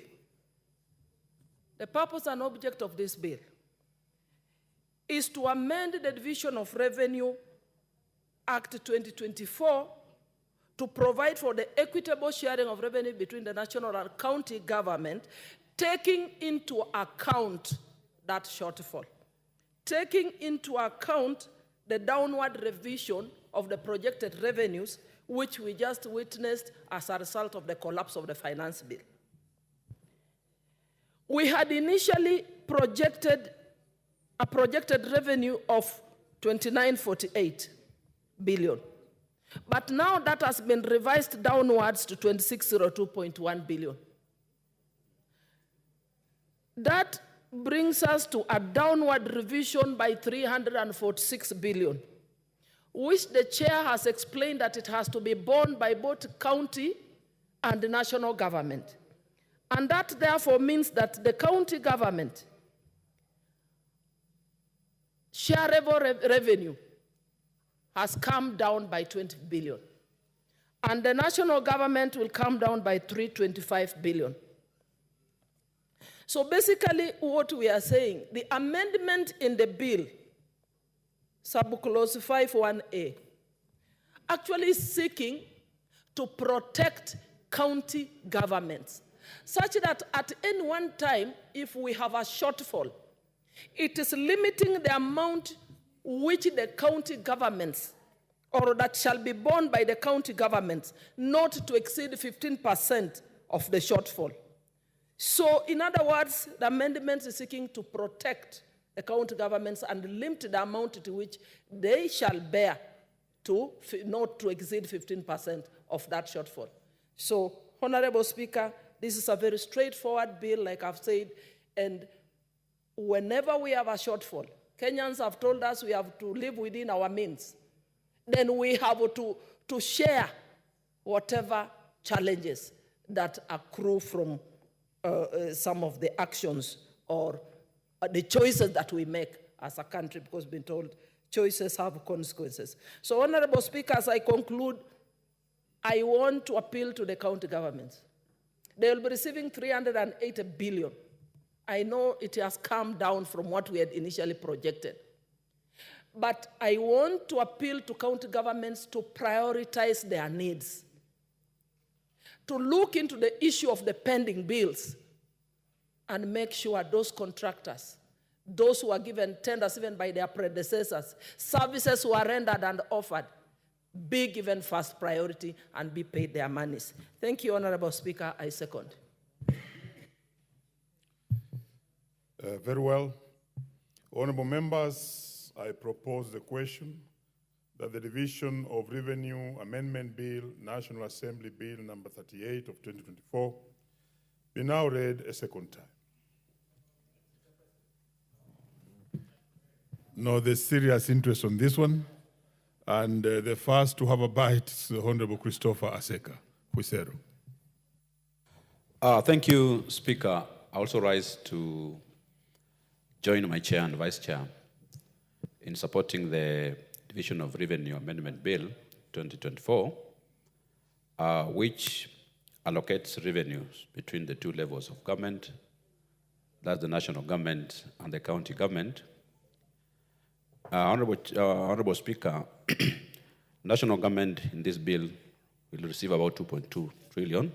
the purpose and object of this bill is to amend the Division of Revenue Act 2024 to provide for the equitable sharing of revenue between the national and county government, taking into account that shortfall, taking into account the downward revision of the projected revenues, which we just witnessed as a result of the collapse of the Finance Bill. We had initially projected a projected revenue of 2948 billion. But now that has been revised downwards to 2602.1 billion. That brings us to a downward revision by 346 billion, which the chair has explained that it has to be borne by both county and the national government. And that therefore means that the county government shareable revenue has come down by 20 billion. And the national government will come down by 325 billion. So basically what we are saying, the amendment in the bill, subclause 51A, actually seeking to protect county governments, such that at any one time, if we have a shortfall, it is limiting the amount which the county governments, or that shall be borne by the county governments, not to exceed 15% of the shortfall. So, in other words, the amendment is seeking to protect the county governments and limit the amount to which they shall bear to not to exceed 15% of that shortfall. So, Honorable Speaker, this is a very straightforward bill, like I've said, and whenever we have a shortfall, Kenyans have told us we have to live within our means. Then we have to share whatever challenges that accrue from some of the actions or the choices that we make as a country, because we've been told choices have consequences. So, Honorable Speaker, as I conclude, I want to appeal to the county governments. They will be receiving 380 billion. I know it has come down from what we had initially projected. But I want to appeal to county governments to prioritize their needs, to look into the issue of the pending bills and make sure those contractors, those who are given tenders even by their predecessors, services who are rendered and offered, be given first priority and be paid their monies. Thank you, Honorable Speaker. I second. Very well. Honorable members, I propose the question that the Division of Revenue Amendment Bill, National Assembly Bill number 38 of 2024, be now read a second time. No, there's serious interest on this one. And the first to have a bite is the Honorable Christopher Aseka Huisero. Thank you, Speaker. I also rise to join my chair and vice chair in supporting the Division of Revenue Amendment Bill 2024, which allocates revenues between the two levels of government, that's the national government and the county government. Honorable Speaker, national government in this bill will receive about 2.2 trillion.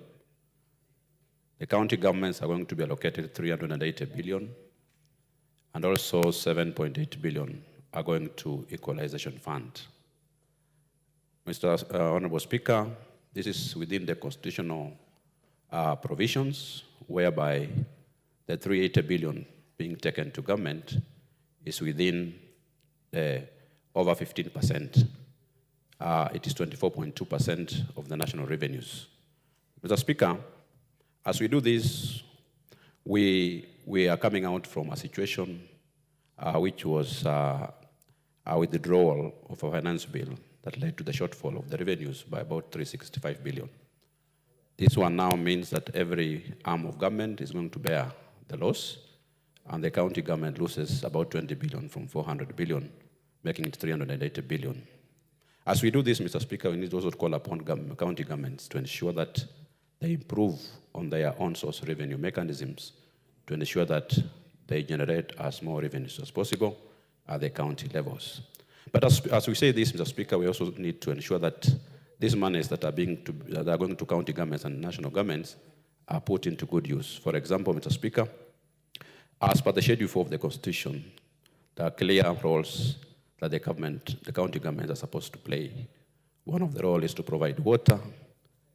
The county governments are going to be allocated 380 billion, and also 7.8 billion are going to equalization fund. Mr. Honorable Speaker, this is within the constitutional provisions whereby the 380 billion being taken to government is within over 15%. It is 24.2% of the national revenues. Mr. Speaker, as we do this, we are coming out from a situation which was a withdrawal of a finance bill that led to the shortfall of the revenues by about 365 billion. This one now means that every arm of government is going to bear the loss, and the county government loses about 20 billion from 400 billion, making it 380 billion. As we do this, Mr. Speaker, we need also to call upon county governments to ensure that they improve on their own source revenue mechanisms to ensure that they generate as more revenues as possible at the county levels. But as we say this, Mr. Speaker, we also need to ensure that these monies that are going to county governments and national governments are put into good use. For example, Mr. Speaker, as per the Schedule 4 of the Constitution, there are clear roles that the county governments are supposed to play. One of the roles is to provide water,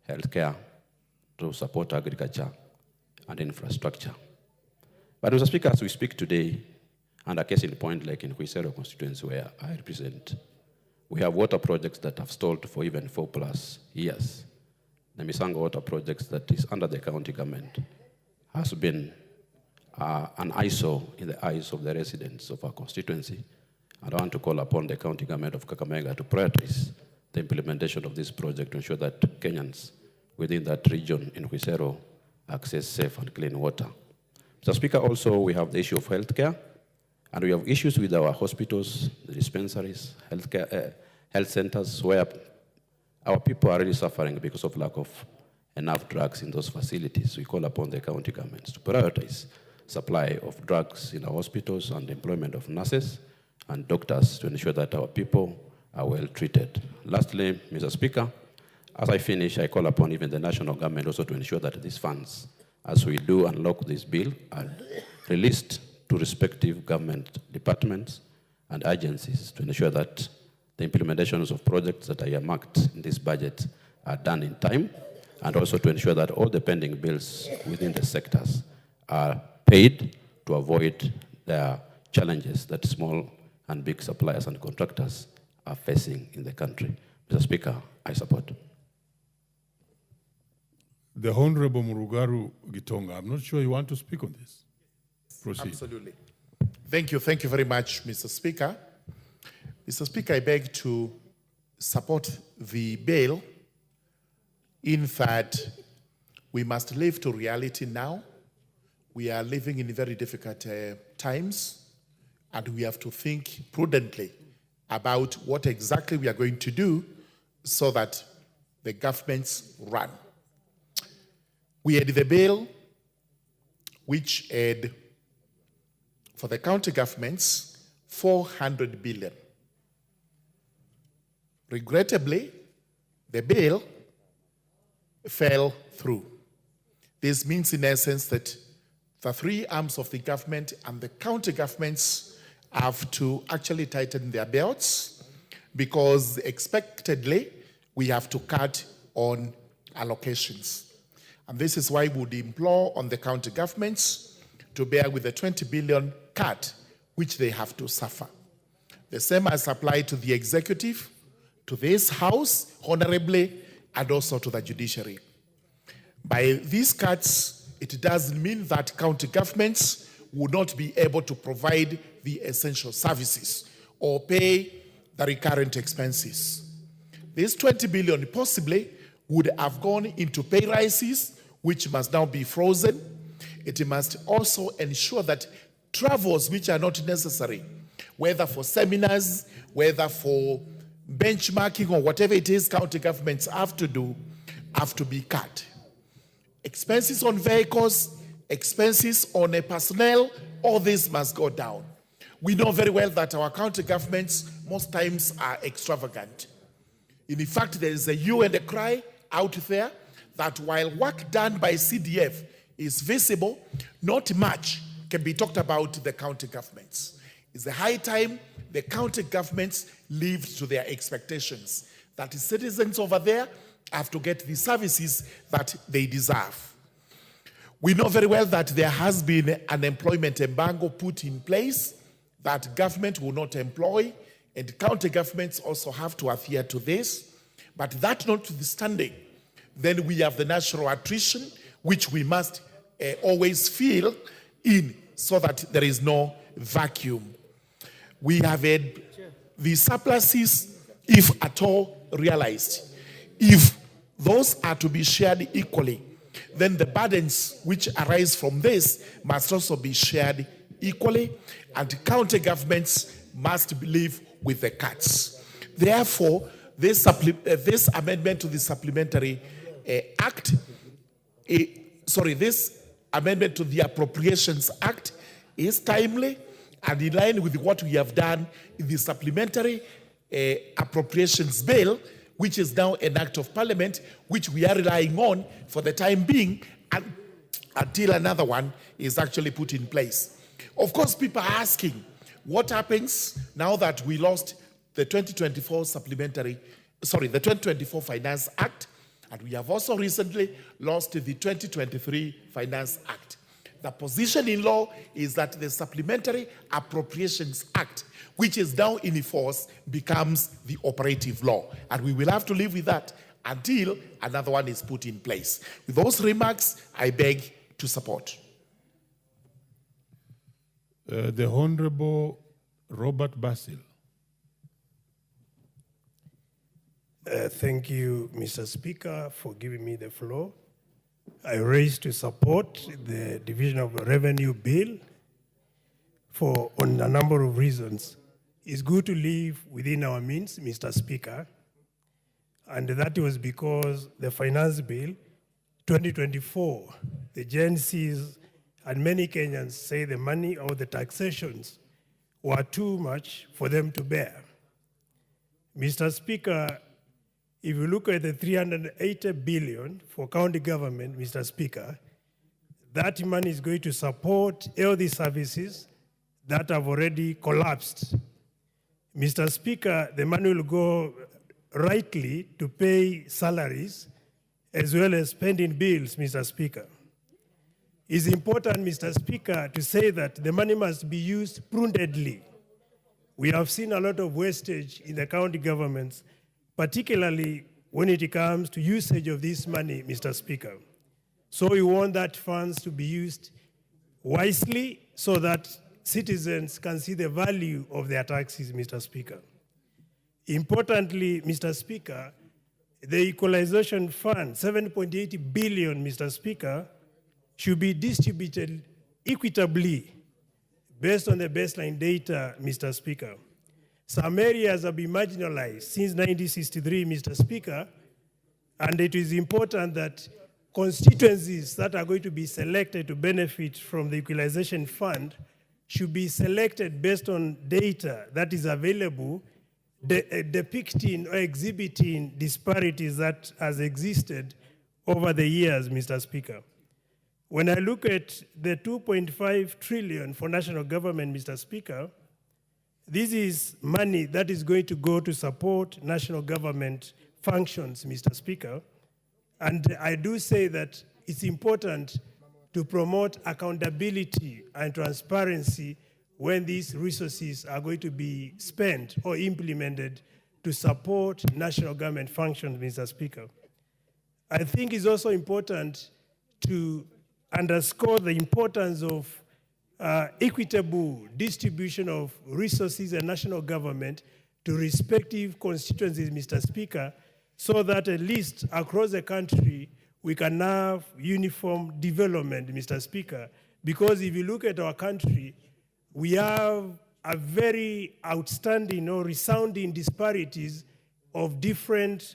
healthcare, to support agriculture and infrastructure. But Mr. Speaker, as we speak today, and a case in point like in Huisero constituency where I represent, we have water projects that have stalled for even 4+ years. The Misango water projects that is under the county government has been an eyesore in the eyes of the residents of our constituency. And I want to call upon the county government of Kakamega to prioritize the implementation of this project to ensure that Kenyans within that region in Huisero access safe and clean water. Mr. Speaker, also we have the issue of healthcare, and we have issues with our hospitals, the dispensaries, health centers, where our people are really suffering because of lack of enough drugs in those facilities. We call upon the county governments to prioritize supply of drugs in our hospitals and employment of nurses and doctors to ensure that our people are well treated. Lastly, Mr. Speaker, as I finish, I call upon even the national government also to ensure that these funds, as we do unlock this bill, are released to respective government departments and agencies to ensure that the implementations of projects that are earmarked in this budget are done in time, and also to ensure that all the pending bills within the sectors are paid to avoid the challenges that small and big suppliers and contractors are facing in the country. Mr. Speaker, I support. The Honorable Murugaru Gitonga, I'm not sure you want to speak on this. Proceed. Absolutely. Thank you very much, Mr. Speaker. Mr. Speaker, I beg to support the bill in that we must live to reality now. We are living in very difficult times, and we have to think prudently about what exactly we are going to do so that the governments run. We had the bill which had, for the county governments, 400 billion. Regrettably, the bill fell through. This means, in essence, that the three arms of the government and the county governments have to actually tighten their belts, because expectedly we have to cut on allocations. And this is why we would implore on the county governments to bear with the 20 billion cut which they have to suffer. The same has applied to the executive, to this house, honorably, and also to the judiciary. By these cuts, it does mean that county governments would not be able to provide the essential services or pay the recurrent expenses. This 20 billion possibly would have gone into pay rises, which must now be frozen. It must also ensure that travels which are not necessary, whether for seminars, whether for benchmarking or whatever it is county governments have to do, have to be cut. Expenses on vehicles, expenses on personnel, all this must go down. We know very well that our county governments most times are extravagant. In fact, there is a hue and a cry out there that while work done by CDF is visible, not much can be talked about the county governments. It's a high time the county governments live to their expectations, that the citizens over there have to get the services that they deserve. We know very well that there has been an employment embargo put in place that government will not employ, and county governments also have to adhere to this. But that notwithstanding, then we have the natural attrition, which we must always fill in so that there is no vacuum. We have had the surpluses, if at all realized. If those are to be shared equally, then the burdens which arise from this must also be shared equally, and county governments must live with the cuts. Therefore, this amendment to the supplementary act, this amendment to the Appropriations Act is timely and in line with what we have done in the supplementary appropriations bill, which is now an act of parliament, which we are relying on for the time being until another one is actually put in place. Of course, people are asking, what happens now that we lost the 2024 the 2024 Finance Act, and we have also recently lost the 2023 Finance Act. The position in law is that the Supplementary Appropriations Act, which is now in force, becomes the operative law. And we will have to live with that until another one is put in place. With those remarks, I beg to support. The Honorable Robert Basil. Thank you, Mr. Speaker, for giving me the floor. I raise to support the Division of Revenue Bill on a number of reasons. It's good to live within our means, Mr. Speaker, and that was because the Finance Bill 2024, the Gen Zs and many Kenyans say the money or the taxations were too much for them to bear. Mr. Speaker, if you look at the 380 billion for county government, Mr. Speaker, that money is going to support all the services that have already collapsed. Mr. Speaker, the money will go rightly to pay salaries as well as spending bills, Mr. Speaker. It's important, Mr. Speaker, to say that the money must be used prudently. We have seen a lot of wastage in the county governments, particularly when it comes to usage of this money, Mr. Speaker. So we want that funds to be used wisely so that citizens can see the value of their taxes, Mr. Speaker. Importantly, Mr. Speaker, the equalization fund, 7.8 billion, Mr. Speaker, should be distributed equitably based on the baseline data, Mr. Speaker. Some areas have been marginalized since 1963, Mr. Speaker, and it is important that constituencies that are going to be selected to benefit from the equalization fund should be selected based on data that is available, depicting or exhibiting disparities that has existed over the years, Mr. Speaker. When I look at the 2.5 trillion for national government, Mr. Speaker, this is money that is going to go to support national government functions, Mr. Speaker. And I do say that it's important to promote accountability and transparency when these resources are going to be spent or implemented to support national government functions, Mr. Speaker. I think it's also important to underscore the importance of equitable distribution of resources and national government to respective constituencies, Mr. Speaker, so that at least across the country, we can have uniform development, Mr. Speaker, because if you look at our country, we have a very outstanding or resounding disparities of different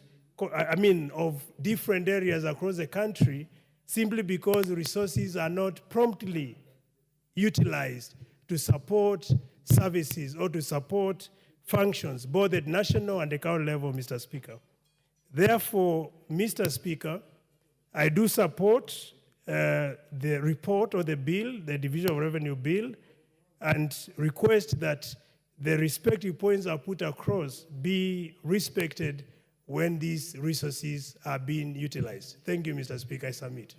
areas across the country, simply because resources are not promptly utilized to support services or to support functions, both at national and the county level, Mr. Speaker. Therefore, Mr. Speaker, I do support the report or the bill, the Division of Revenue bill, and request that the respective points are put across be respected when these resources are being utilized. Thank you, Mr. Speaker. I submit.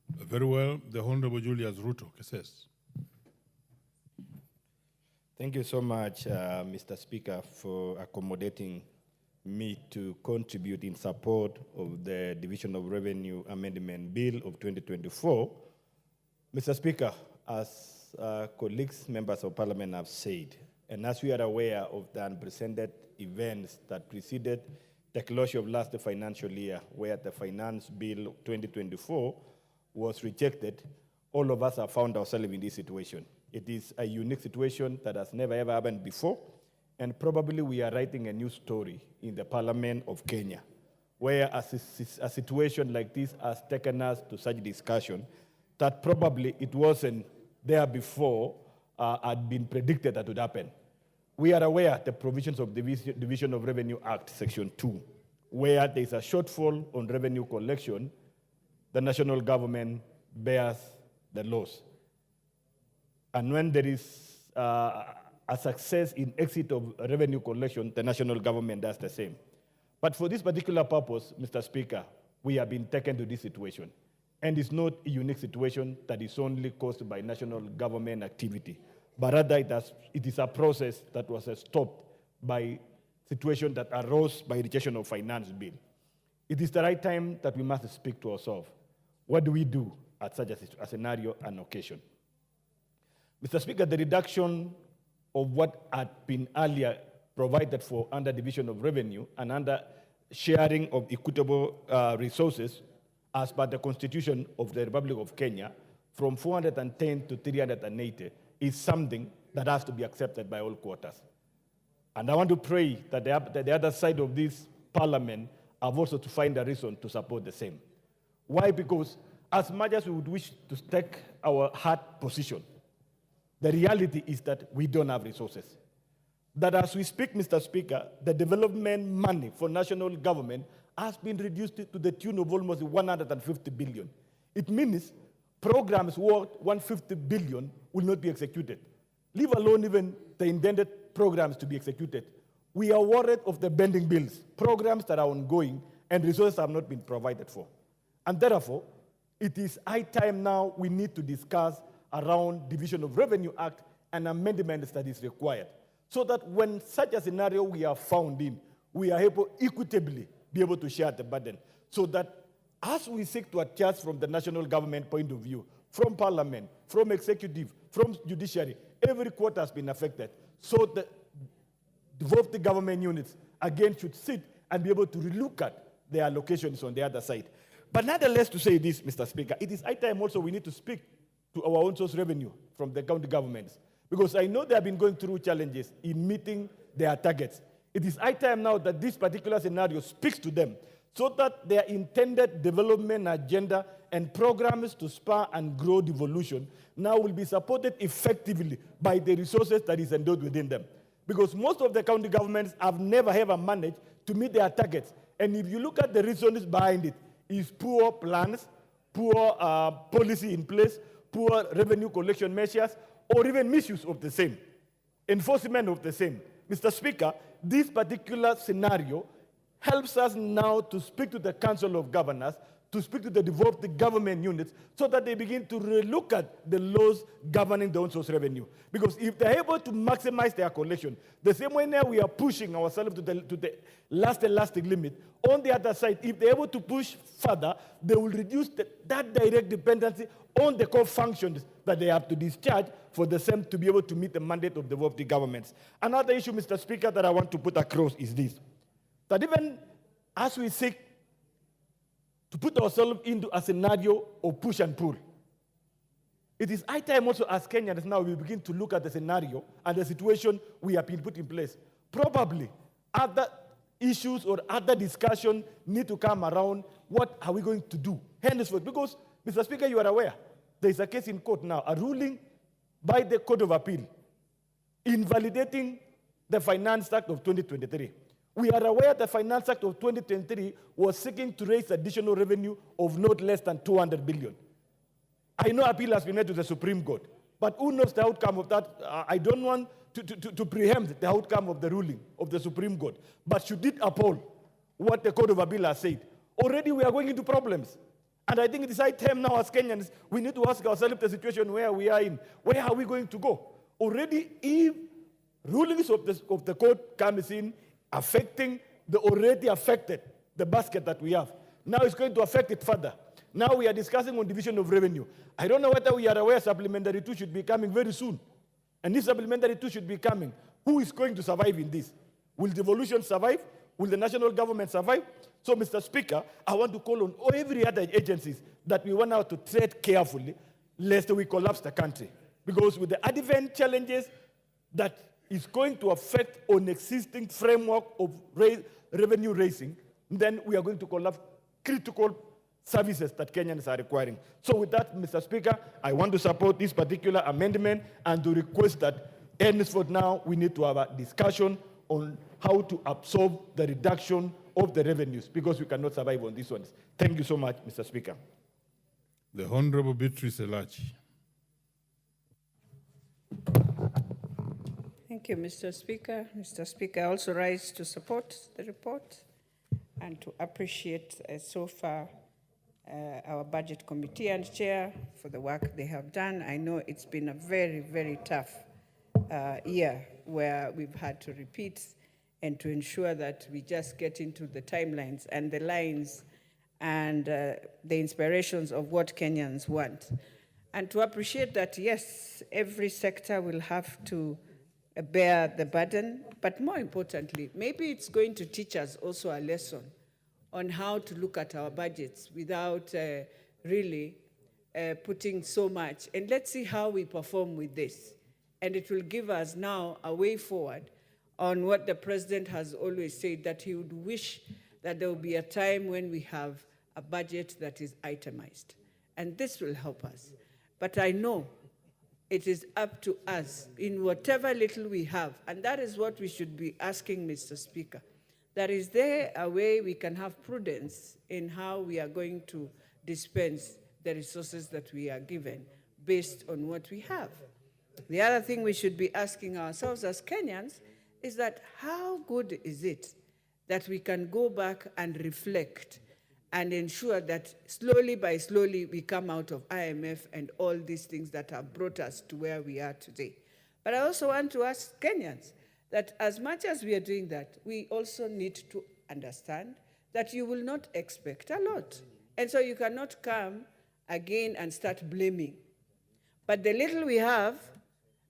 Very well. The Honorable Julius Ruto, Keses. Thank you so much, Mr. Speaker, for accommodating me to contribute in support of the Division of Revenue Amendment Bill of 2024. Mr. Speaker, as colleagues, members of Parliament have said, and as we are aware of the unprecedented events that preceded the closure of last financial year, where the Finance Bill 2024 was rejected, all of us have found ourselves in this situation. It is a unique situation that has never ever happened before, and probably we are writing a new story in the Parliament of Kenya, where a situation like this has taken us to such discussion that probably it wasn't there before had been predicted that would happen. We are aware the provisions of the Division of Revenue Act, Section 2, where there is a shortfall on revenue collection, the national government bears the loss. And when there is a success in exit of revenue collection, the national government does the same. But for this particular purpose, Mr. Speaker, we have been taken to this situation. And it's not a unique situation that is only caused by national government activity, but rather it is a process that was stopped by situation that arose by rejection of finance bill. It is the right time that we must speak to ourselves. What do we do at such a scenario and occasion? Mr. Speaker, the reduction of what had been earlier provided for under Division of Revenue and under sharing of equitable resources as per the Constitution of the Republic of Kenya from 410 to 380 is something that has to be accepted by all quarters. And I want to pray that the other side of this Parliament have also to find a reason to support the same. Why? Because as much as we would wish to take our hard position, the reality is that we don't have resources. That as we speak, Mr. Speaker, the development money for national government has been reduced to the tune of almost 150 billion. It means programs worth 150 billion will not be executed, leave alone even the intended programs to be executed. We are worried of the pending bills, programs that are ongoing, and resources have not been provided for. And therefore, it is high time now we need to discuss around Division of Revenue Act and amendments that is required, so that when such a scenario we are found in, we are able equitably be able to share the burden, so that as we seek to adjust from the national government point of view, from Parliament, from executive, from judiciary, every quarter has been affected. So both the government units again should sit and be able to relook at their allocations on the other side. But nonetheless, to say this, Mr. Speaker, it is high time also we need to speak to our own source revenue from the county governments, because I know they have been going through challenges in meeting their targets. It is high time now that this particular scenario speaks to them, so that their intended development agenda and programs to spur and grow devolution now will be supported effectively by the resources that is endowed within them. Because most of the county governments have never ever managed to meet their targets. And if you look at the reasons behind it, is poor plans, poor policy in place, poor revenue collection measures, or even misuse of the same, enforcement of the same. Mr. Speaker, this particular scenario helps us now to speak to the Council of Governors, to speak to the devolved government units, so that they begin to relook at the laws governing the own source revenue. Because if they're able to maximize their collection, the same way now we are pushing ourselves to the last elastic limit, on the other side, if they're able to push further, they will reduce that direct dependency on the core functions that they have to discharge for the same to be able to meet the mandate of the devolved governments. Another issue, Mr. Speaker, that I want to put across is this, that even as we seek to put ourselves into a scenario of push and pull. It is high time also as Kenyans now we begin to look at the scenario and the situation we have been put in place. Probably other issues or other discussion need to come around. What are we going to do henceforth? Because, Mr. Speaker, you are aware, there is a case in court now, a ruling by the Court of Appeal invalidating the Finance Act of 2023. We are aware the Finance Act of 2023 was seeking to raise additional revenue of not less than 200 billion. I know appeal has been made to the Supreme Court, but who knows the outcome of that? I don't want to preempt the outcome of the ruling of the Supreme Court, but should it uphold what the Court of Appeal has said, already we are going into problems. And I think it is high time now as Kenyans, we need to ask ourselves the situation where we are in. Where are we going to go? Already, if rulings of the court comes in affecting the already affected, the basket that we have, now it's going to affect it further. Now we are discussing on division of revenue. I don't know whether we are aware supplementary 2 should be coming very soon. And if supplementary 2 should be coming, who is going to survive in this? Will devolution survive? Will the national government survive? So, Mr. Speaker, I want to call on every other agencies that we want now to tread carefully, lest we collapse the country. Because with the advent challenges that is going to affect on existing framework of revenue raising, then we are going to collapse critical services that Kenyans are requiring. So with that, Mr. Speaker, I want to support this particular amendment and to request that henceforth now we need to have a discussion on how to absorb the reduction of the revenues because we cannot survive on these ones. Thank you so much, Mr. Speaker. The Honorable Beatrice Elachi. Thank you, Mr. Speaker. Mr. Speaker, I also rise to support the report and to appreciate so far our Budget Committee and Chair for the work they have done. I know it's been a very, very tough year where we've had to repeat and to ensure that we just get into the timelines and the lines and the inspirations of what Kenyans want. And to appreciate that, yes, every sector will have to bear the burden, but more importantly, maybe it's going to teach us also a lesson on how to look at our budgets without really putting so much. And let's see how we perform with this. And it will give us now a way forward on what the president has always said, that he would wish that there will be a time when we have a budget that is itemized. And this will help us. But I know it is up to us in whatever little we have, and that is what we should be asking, Mr. Speaker. That is there a way we can have prudence in how we are going to dispense the resources that we are given based on what we have. The other thing we should be asking ourselves as Kenyans is that how good is it that we can go back and reflect and ensure that slowly by slowly we come out of IMF and all these things that have brought us to where we are today. But I also want to ask Kenyans that as much as we are doing that, we also need to understand that you will not expect a lot. And so you cannot come again and start blaming. But the little we have,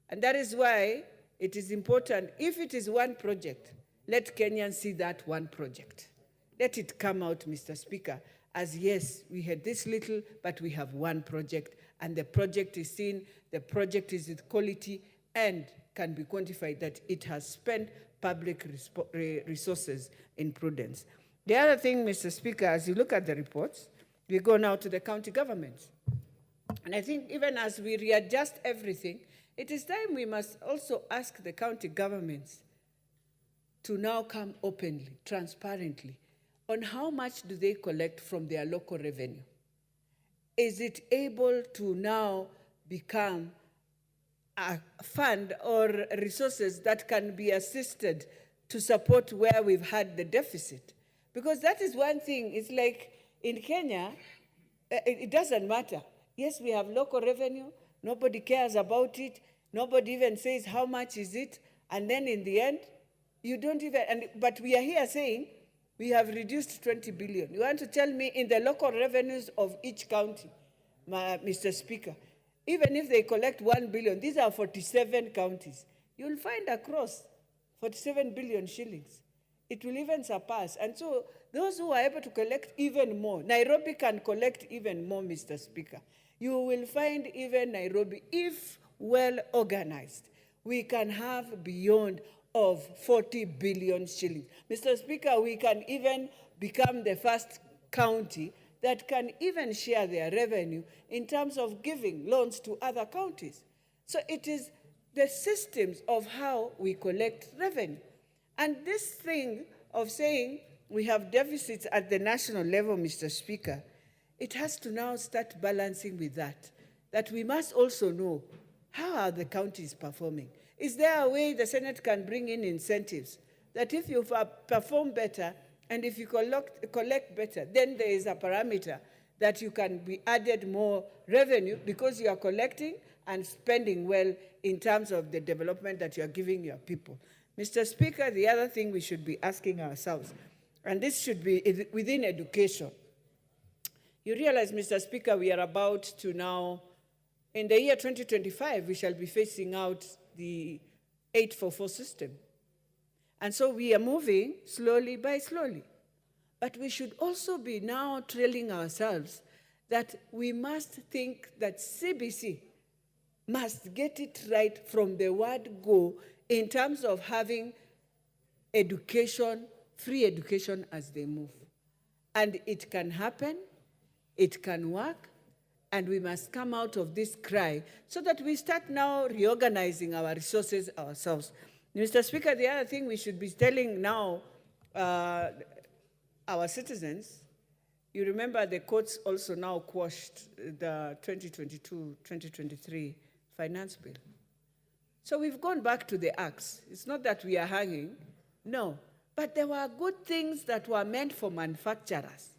and that is why it is important, if it is one project, let Kenyans see that one project. Let it come out, Mr. Speaker, as yes, we had this little, but we have one project, and the project is seen, the project is with quality, and can be quantified that it has spent public resources in prudence. The other thing, Mr. Speaker, as you look at the reports, we go now to the county governments. And I think even as we readjust everything, it is time we must also ask the county governments to now come openly, transparently, on how much do they collect from their local revenue. Is it able to now become a fund or resources that can be assisted to support where we've had the deficit? Because that is one thing. It's like in Kenya, it doesn't matter. Yes, we have local revenue. Nobody cares about it. Nobody even says how much is it. And then in the end, you don't even, but we are here saying we have reduced 20 billion. You want to tell me in the local revenues of each county, Mr. Speaker, even if they collect 1 billion, these are 47 counties, you'll find across 47 billion shillings. It will even surpass. And so those who are able to collect even more, Nairobi can collect even more, Mr. Speaker. You will find even Nairobi, if well organized, we can have beyond of 40 billion shillings. Mr. Speaker, we can even become the first county that can even share their revenue in terms of giving loans to other counties. So it is the systems of how we collect revenue. And this thing of saying we have deficits at the national level, Mr. Speaker, it has to now start balancing with that we must also know how are the counties performing. Is there a way the Senate can bring in incentives that if you perform better and if you collect better, then there is a parameter that you can be added more revenue because you are collecting and spending well in terms of the development that you are giving your people. Mr. Speaker, the other thing we should be asking ourselves, and this should be within education. You realize, Mr. Speaker, we are about to now, in the year 2025, we shall be phasing out the 844 system. And so we are moving slowly by slowly. But we should also be now trailing ourselves that we must think that CBC must get it right from the word go in terms of having education, free education as they move. And it can happen, it can work, and we must come out of this cry so that we start now reorganizing our resources ourselves. Mr. Speaker, the other thing we should be telling now our citizens, you remember the courts also now quashed the 2022-2023 finance bill. So we've gone back to the acts. It's not that we are hanging, no. But there were good things that were meant for manufacturers.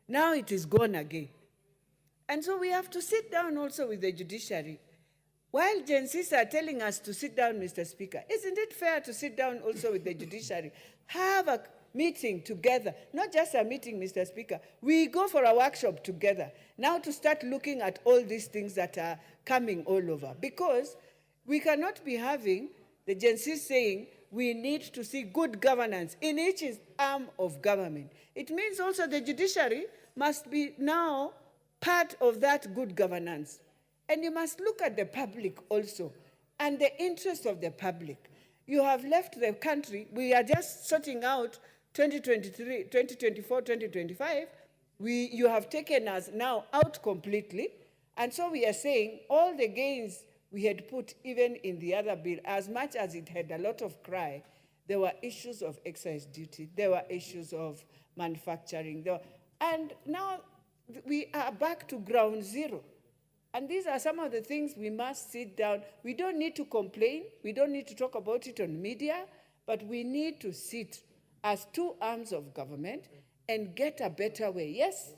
Now it is gone again. And so we have to sit down also with the judiciary. While Gen Zs are telling us to sit down, Mr. Speaker, isn't it fair to sit down also with the judiciary? Have a meeting together, not just a meeting, Mr. Speaker. We go for a workshop together now to start looking at all these things that are coming all over. Because we cannot be having the Gen Zs saying we need to see good governance in each arm of government. It means also the judiciary must be now part of that good governance. And you must look at the public also and the interest of the public. You have left the country. We are just sorting out 2023, 2024, 2025. You have taken us now out completely. And so we are saying all the gains we had put even in the other bill, as much as it had a lot of cry, there were issues of excise duty, there were issues of manufacturing, and now we are back to ground zero. And these are some of the things we must sit down. We don't need to complain, we don't need to talk about it on media, but we need to sit as two arms of government and get a better way. Yes,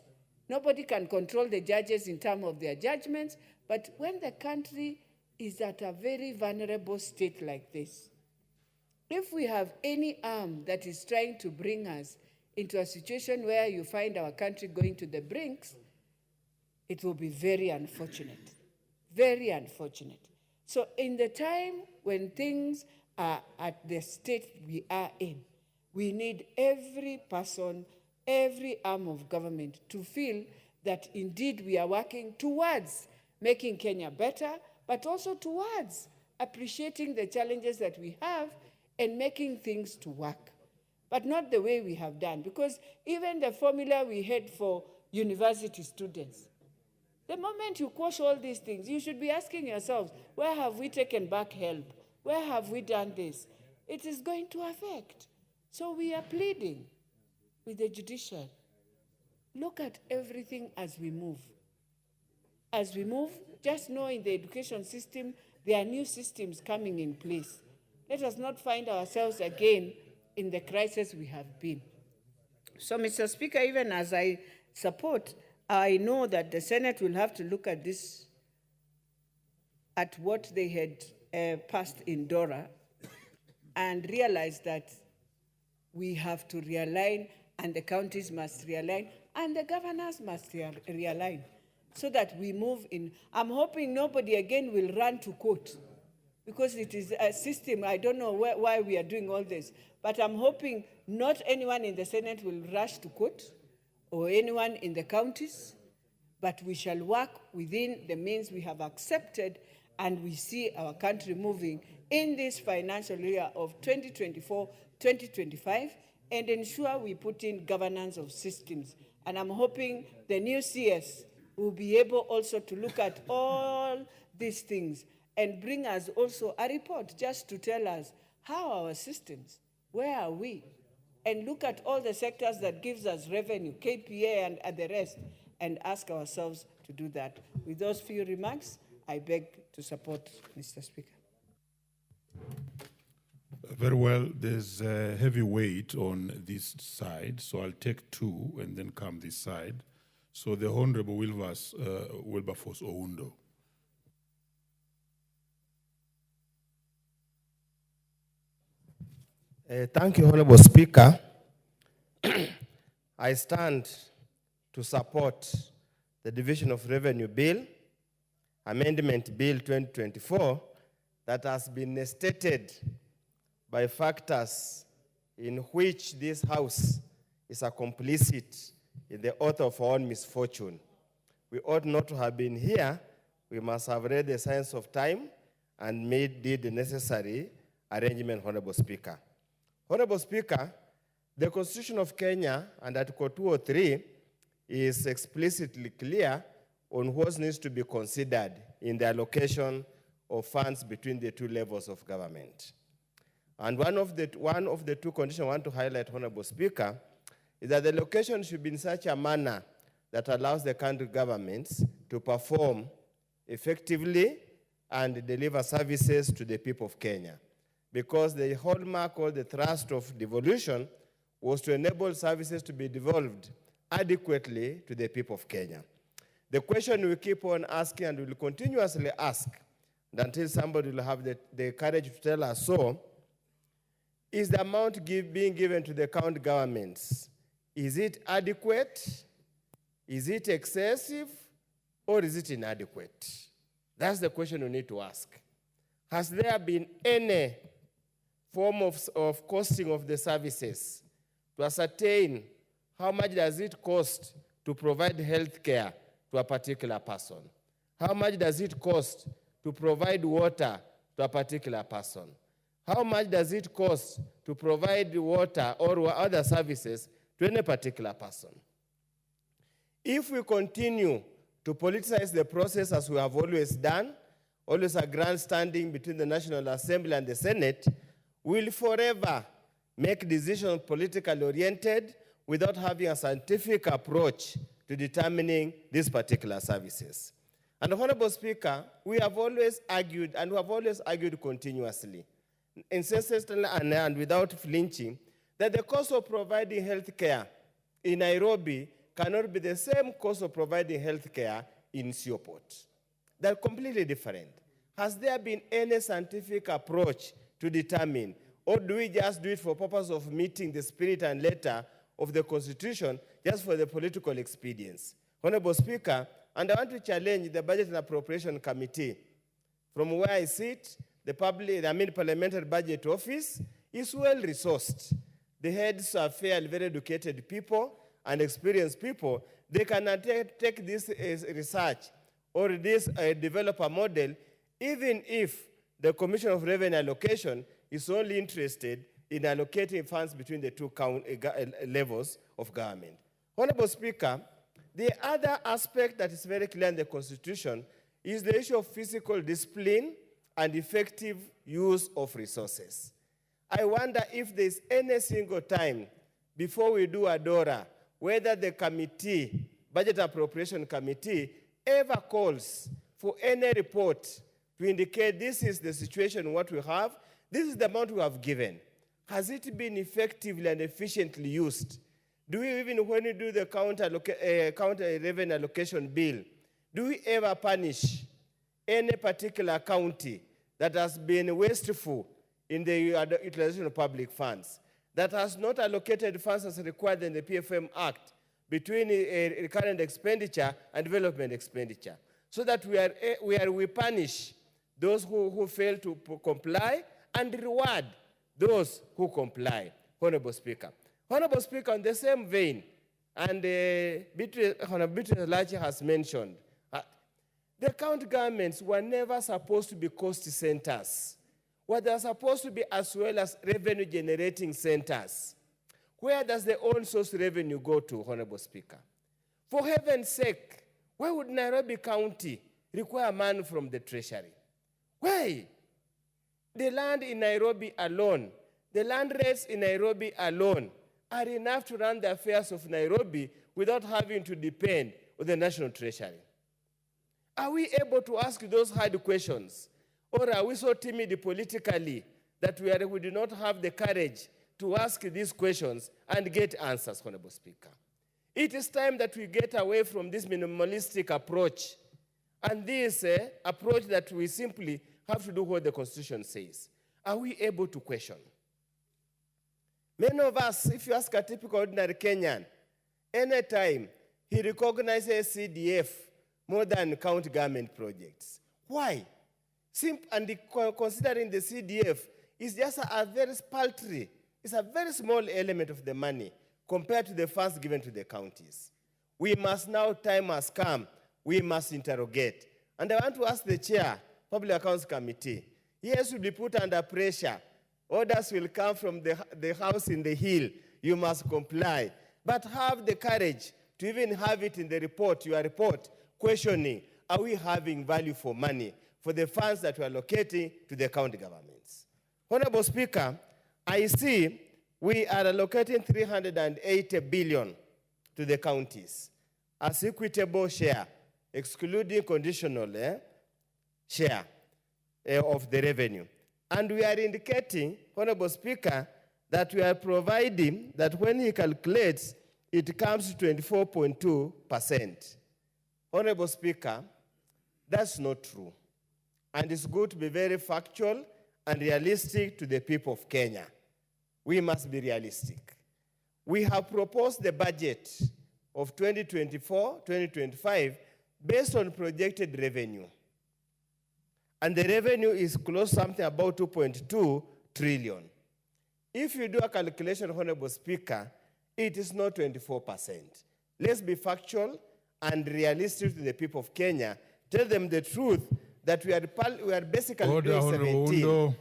nobody can control the judges in terms of their judgments, but when the country is at a very vulnerable state like this, if we have any arm that is trying to bring us into a situation where you find our country going to the brinks, it will be very unfortunate, very unfortunate. So in the time when things are at the state we are in, we need every person, every arm of government to feel that indeed we are working towards making Kenya better, but also towards appreciating the challenges that we have and making things to work. But not the way we have done, because even the formula we had for university students, the moment you quash all these things, you should be asking yourselves, where have we taken back help? Where have we done this? It is going to affect. So we are pleading with the judiciary. Look at everything as we move. As we move, just know in the education system, there are new systems coming in place. Let us not find ourselves again in the crisis we have been. So, Mr. Speaker, even as I support, I know that the Senate will have to look at this, at what they had passed in Dora, and realize that we have to realign, and the counties must realign, and the governors must realign, so that we move in. I'm hoping nobody again will run to court because it is a system. I don't know why we are doing all this, but I'm hoping not anyone in the Senate will rush to court or anyone in the counties, but we shall work within the means we have accepted, and we see our country moving in this financial year of 2024-2025, and ensure we put in governance of systems. And I'm hoping the new CS will be able also to look at all these things and bring us also a report just to tell us how our systems, where are we, and look at all the sectors that gives us revenue, KPA and the rest, and ask ourselves to do that. With those few remarks, I beg to support, Mr. Speaker. Very well. There's a heavy weight on this side, so I'll take two and then come this side. So the Honorable Wilberforce Oundo. Thank you, Honorable Speaker. I stand to support the Division of Revenue Bill, Amendment Bill 2024, that has been stated by factors in which this House is a complicit in the author of our own misfortune. We ought not to have been here. We must have read the Science of Time and did the necessary arrangement, Honorable Speaker. Honorable Speaker, the Constitution of Kenya and Article 203 is explicitly clear on what needs to be considered in the allocation of funds between the two levels of government. And one of the two conditions I want to highlight, Honorable Speaker, is that the allocation should be in such a manner that allows the country governments to perform effectively and deliver services to the people of Kenya. Because the hallmark or the thrust of devolution was to enable services to be devolved adequately to the people of Kenya. The question we keep on asking and will continuously ask until somebody will have the courage to tell us so, is the amount being given to the county governments, is it adequate, is it excessive, or is it inadequate? That's the question we need to ask. Has there been any form of costing of the services to ascertain how much does it cost to provide health care to a particular person? How much does it cost to provide water to a particular person? How much does it cost to provide water or other services to any particular person? If we continue to politicize the process as we have always done, always a grandstanding between the National Assembly and the Senate, we'll forever make decisions politically oriented without having a scientific approach to determining these particular services. And Honorable Speaker, we have always argued, and we have always argued continuously, incessantly and without flinching, that the cost of providing health care in Nairobi cannot be the same cost of providing health care in Sioport. They're completely different. Has there been any scientific approach to determine, or do we just do it for purpose of meeting the spirit and letter of the Constitution just for the political expedience? Honorable Speaker, and I want to challenge the Budget and Appropriation Committee. From where I sit, the Parliamentary Budget Office is well resourced. The heads are fairly very educated people and experienced people. They can take this research or this develop a model, even if the Commission of Revenue Allocation is only interested in allocating funds between the two levels of government. Honorable Speaker, the other aspect that is very clear in the Constitution is the issue of physical discipline and effective use of resources. I wonder if there's any single time before we do a DORA, whether the committee, Budget Appropriation Committee, ever calls for any report to indicate this is the situation, what we have, this is the amount we have given. Has it been effectively and efficiently used? Do we even, when we do the counter revenue allocation bill, do we ever punish any particular county that has been wasteful in the utilization of public funds, that has not allocated funds as required in the PFM Act between recurrent expenditure and development expenditure, so that we punish those who fail to comply and reward those who comply, Honorable Speaker. Honorable Speaker, in the same vein, and Honorable Lachi has mentioned, the county governments were never supposed to be cost centers. What they are supposed to be as well as revenue generating centers. Where does the own source revenue go to, Honorable Speaker? For heaven's sake, why would Nairobi County require money from the Treasury? Why? The land in Nairobi alone, the land rates in Nairobi alone are enough to run the affairs of Nairobi without having to depend on the National Treasury. Are we able to ask those hard questions? Or are we so timid politically that we do not have the courage to ask these questions and get answers, Honorable Speaker? It is time that we get away from this minimalistic approach and this approach that we simply have to do what the Constitution says. Are we able to question? Many of us, if you ask a typical ordinary Kenyan, anytime he recognizes CDF more than county government projects. Why? And considering the CDF is just a very paltry, it's a very small element of the money compared to the funds given to the counties. We must now, time has come, we must interrogate. And I want to ask the chair, Public Accounts Committee, yes, will be put under pressure. Orders will come from the house in the hill. You must comply. But have the courage to even have it in the report, your report, questioning, are we having value for money for the funds that we are allocating to the county governments? Honorable Speaker, I see we are allocating 380 billion to the counties as equitable share, excluding conditional share of the revenue. And we are indicating, Honorable Speaker, that we are providing that when he calculates, it comes to 24.2%. Honorable Speaker, that's not true. And it's good to be very factual and realistic to the people of Kenya. We must be realistic. We have proposed the budget of 2024-2025 based on projected revenue. And the revenue is close to something about 2.2 trillion. If you do a calculation, Honorable Speaker, it is not 24%. Let's be factual and realistic to the people of Kenya. Tell them the truth that we are basically Order, doing 17. Honorable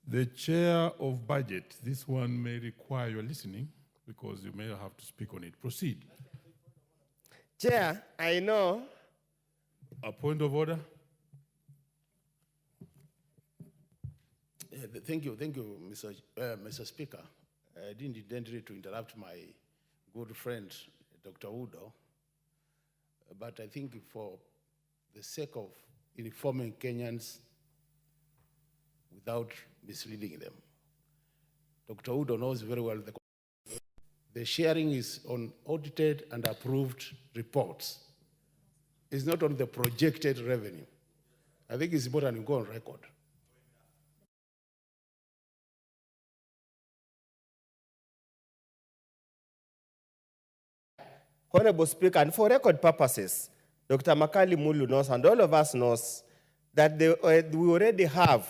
the chair of budget, this one may require your listening because you may have to speak on it. Proceed. Chair, I know. A point of order. Thank you, Mr. Speaker. I didn't intend to interrupt my good friend, Dr. Udo, but I think for the sake of informing Kenyans without misleading them, Dr. Udo knows very well the sharing is on audited and approved reports. It's not on the projected revenue. I think it's important to go on record. Honorable Speaker, and for record purposes, Dr. Makali Mulu knows, and all of us knows, that we already have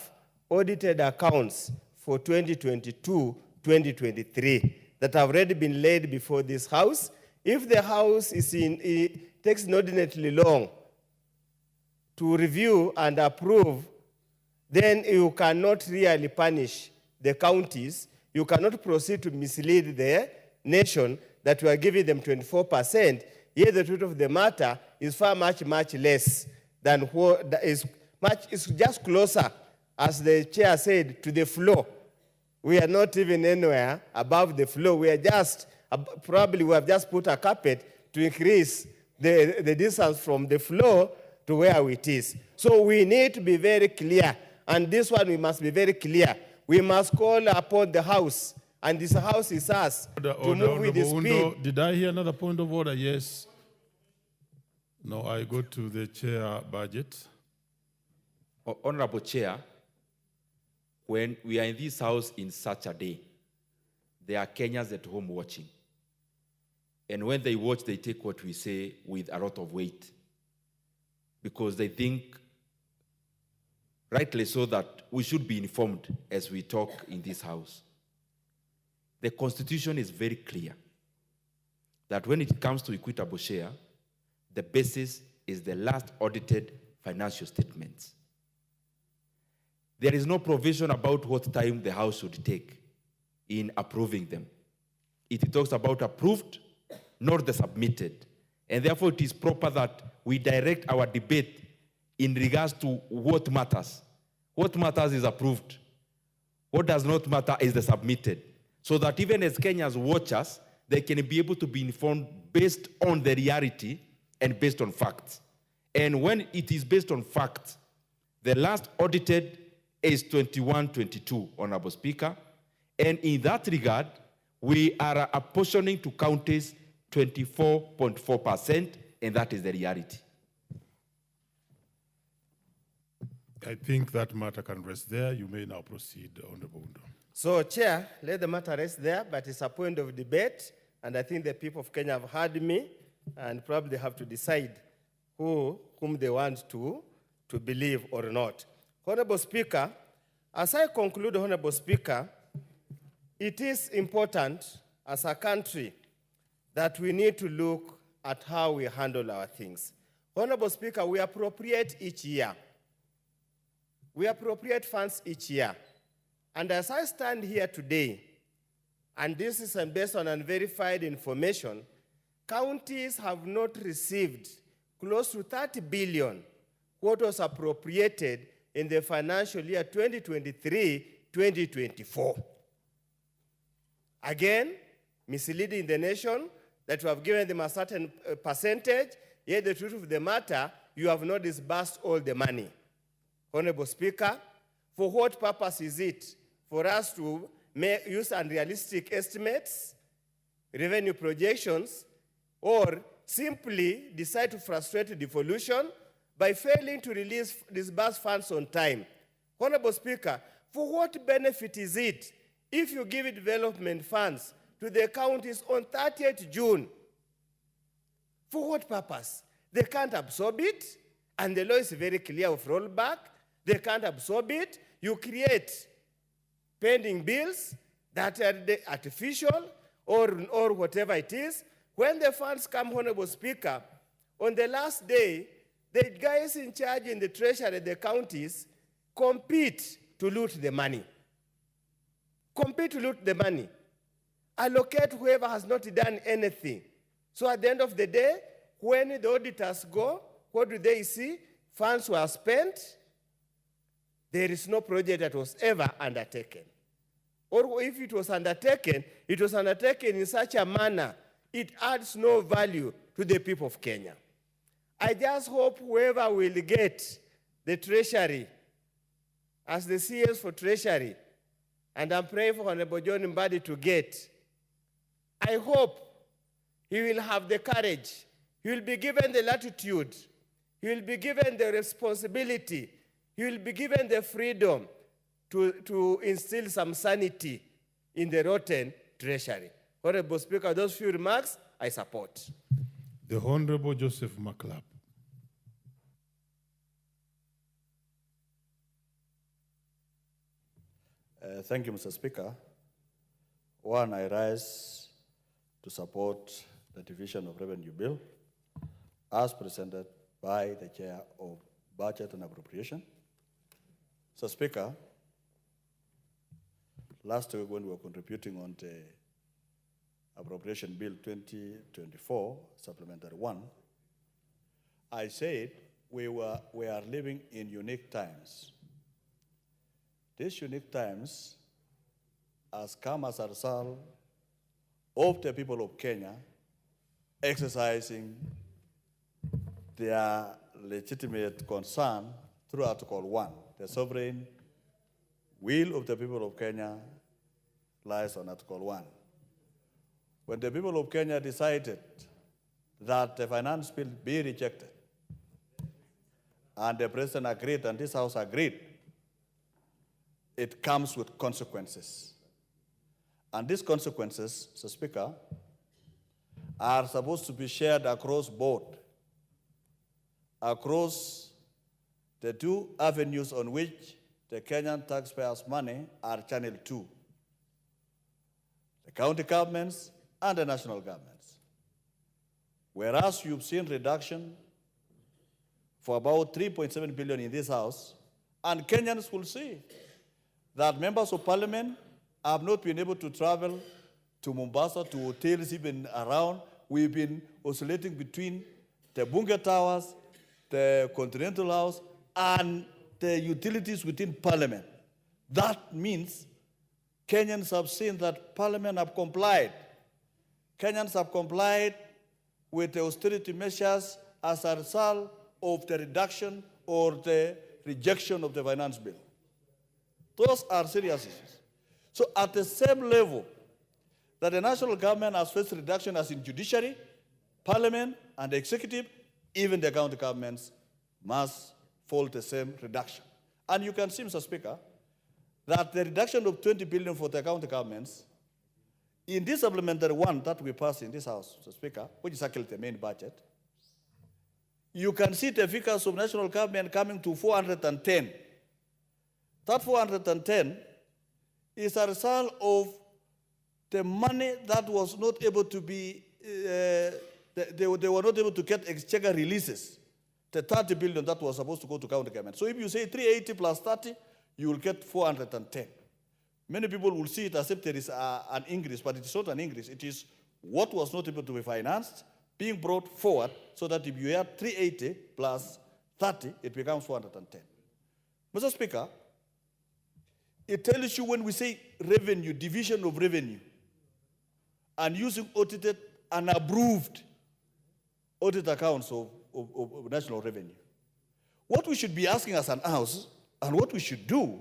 audited accounts for 2022-2023 that have already been laid before this House. If the House takes inordinately long to review and approve, then you cannot really punish the counties. You cannot proceed to mislead the nation that we are giving them 24%, yet the truth of the matter is far much less than what is it's just closer, as the chair said, to the floor. We are not even anywhere above the floor. We are just, probably we have just put a carpet to increase the distance from the floor to where it is. So we need to be very clear, and this one we must be very clear. We must call upon the House, and this House is us, to move with the speed. Did I hear another point of order? Yes. No, I go to the chair budget. Honorable Chair, when we are in this House in such a day, there are Kenyans at home watching. And when they watch, they take what we say with a lot of weight, because they think rightly so, that we should be informed as we talk in this house. The Constitution is very clear that when it comes to equitable share, the basis is the last audited financial statements. There is no provision about what time the House should take in approving them. It talks about approved, not the submitted. And therefore, it is proper that we direct our debate in regards to what matters. What matters is approved. What does not matter is the submitted. So that even as Kenyans watch us, they can be able to be informed based on the reality and based on facts. And when it is based on facts, the last audited is 21-22, Honorable Speaker. And in that regard, we are apportioning to counties 24.4%, and that is the reality. I think that matter can rest there. You may now proceed, Honorable Undo. So, Chair, let the matter rest there, but it's a point of debate, and I think the people of Kenya have heard me and probably have to decide whom they want to believe or not. Honorable Speaker, as I conclude, Honorable Speaker, it is important as a country that we need to look at how we handle our things. Honorable Speaker, we appropriate each year. We appropriate funds each year. And as I stand here today, and this is based on unverified information, counties have not received close to 30 billion what was appropriated in the financial year 2023-2024. Again, misleading the nation that you have given them a certain percentage, yet the truth of the matter, you have not disbursed all the money. Honorable Speaker, for what purpose is it for us to use unrealistic estimates, revenue projections, or simply decide to frustrate devolution by failing to disburse funds on time? Honorable Speaker, for what benefit is it if you give development funds to the counties on 30th June? For what purpose? They can't absorb it, and the law is very clear of rollback. They can't absorb it. You create pending bills that are artificial or whatever it is. When the funds come, Honorable Speaker, on the last day, the guys in charge in the treasury, the counties, compete to loot the money. Compete to loot the money. Allocate whoever has not done anything. So at the end of the day, when the auditors go, what do they see? Funds were spent. There is no project that was ever undertaken. Or if it was undertaken in such a manner, it adds no value to the people of Kenya. I just hope whoever will get the treasury as the CS for treasury, and I'm praying for Honorable John Mbadi to get, I hope he will have the courage, he will be given the latitude, he will be given the responsibility, he will be given the freedom to instill some sanity in the rotten treasury. Honorable Speaker, those few remarks I support. The Honorable Joseph McClap. Thank you, Mr. Speaker. One, I rise to support the Division of Revenue Bill as presented by the Chair of Budget and Appropriation. Mr. Speaker, last week when we were contributing on the Appropriation Bill 2024, Supplementary 1, I said we are living in unique times. These unique times has come as a result of the people of Kenya exercising their legitimate concern through Article 1. The sovereign will of the people of Kenya lies on Article 1. When the people of Kenya decided that the finance bill be rejected, and the President agreed and this House agreed, it comes with consequences. And these consequences, Mr. Speaker, are supposed to be shared across board, across the two avenues on which the Kenyan taxpayers' money are channeled to: the county governments and the national governments. Whereas you've seen reduction for about 3.7 billion in this house, and Kenyans will see that members of parliament have not been able to travel to Mombasa, to hotels even around. We've been oscillating between the Bunge Towers, the Continental House, and the utilities within parliament. That means Kenyans have seen that parliament have complied. Kenyans have complied with the austerity measures as a result of the reduction or the rejection of the finance bill. Those are serious issues. So at the same level that the national government has faced reduction as in judiciary, parliament, and the executive, even the county governments must fall the same reduction. And you can see, Mr. Speaker, that the reduction of 20 billion for the county governments, in this supplementary one that we passed in this House, Mr. Speaker, which is actually the main budget, you can see the figures of national government coming to 410. That 410 is a result of the money that was not able to be, they were not able to get exchequer releases, the 30 billion that was supposed to go to county government. So if you say 380 plus 30, you will get 410. Many people will see it as if there is an increase, but it is not an increase. It is what was not able to be financed being brought forward, so that if you add 380 plus 30, it becomes 410. Mr. Speaker, it tells you when we say revenue, division of revenue, and using audited and approved audit accounts of national revenue. What we should be asking as an house, and what we should do,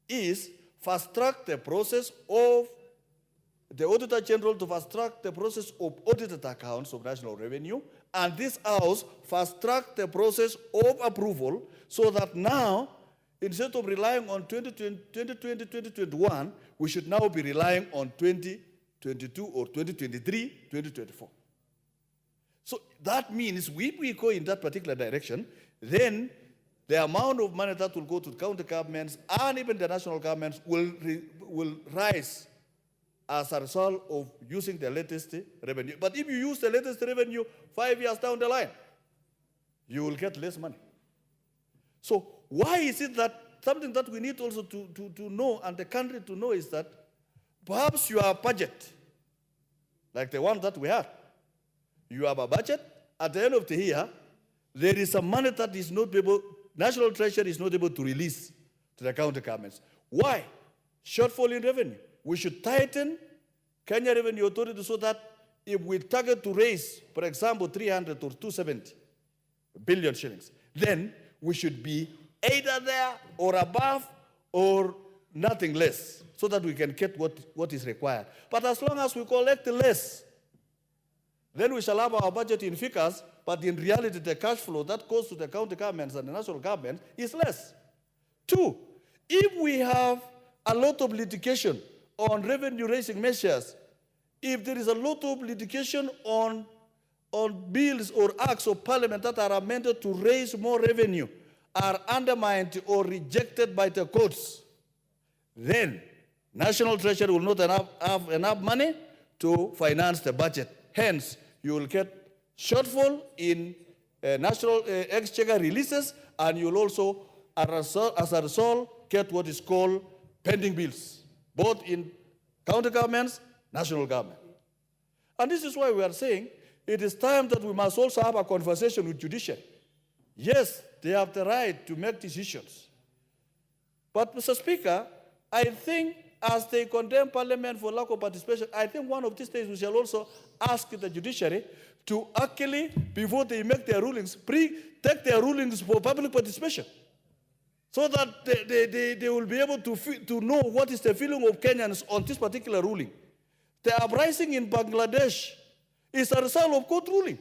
is fast-track the process of the Auditor General to fast-track the process of audited accounts of national revenue, and this house fast-track the process of approval, so that now, instead of relying on 2020, 2021, we should now be relying on 2022 or 2023, 2024. So that means if we go in that particular direction, then the amount of money that will go to county governments and even the national governments will rise as a result of using the latest revenue. But if you use the latest revenue 5 years down the line, you will get less money. So why is it that something that we need also to know, and the country to know, is that perhaps you have a budget, like the one that we have. You have a budget, at the end of the year, there is some money that is not able, National Treasury is not able to release to the county governments. Why? Shortfall in revenue. We should tighten Kenya Revenue Authority so that if we target to raise, for example, 300 or 270 billion shillings, then we should be either there or above or nothing less, so that we can get what is required. But as long as we collect less, then we shall have our budget in figures, but in reality, the cash flow that goes to the county governments and the national government is less. Two, if we have a lot of litigation on revenue-raising measures, if there is a lot of litigation on bills or acts of parliament that are amended to raise more revenue, are undermined or rejected by the courts, then National Treasury will not have enough money to finance the budget. Hence, you will get shortfall in national exchequer releases, and you will also, as a result, get what is called pending bills, both in county governments, national government. And this is why we are saying it is time that we must also have a conversation with judiciary. Yes, they have the right to make decisions. But, Mr. Speaker, I think as they condemn Parliament for lack of participation, I think one of these days we shall also ask the judiciary to actually, before they make their rulings, take their rulings for public participation, so that they will be able to know what is the feeling of Kenyans on this particular ruling. The uprising in Bangladesh is a result of court ruling.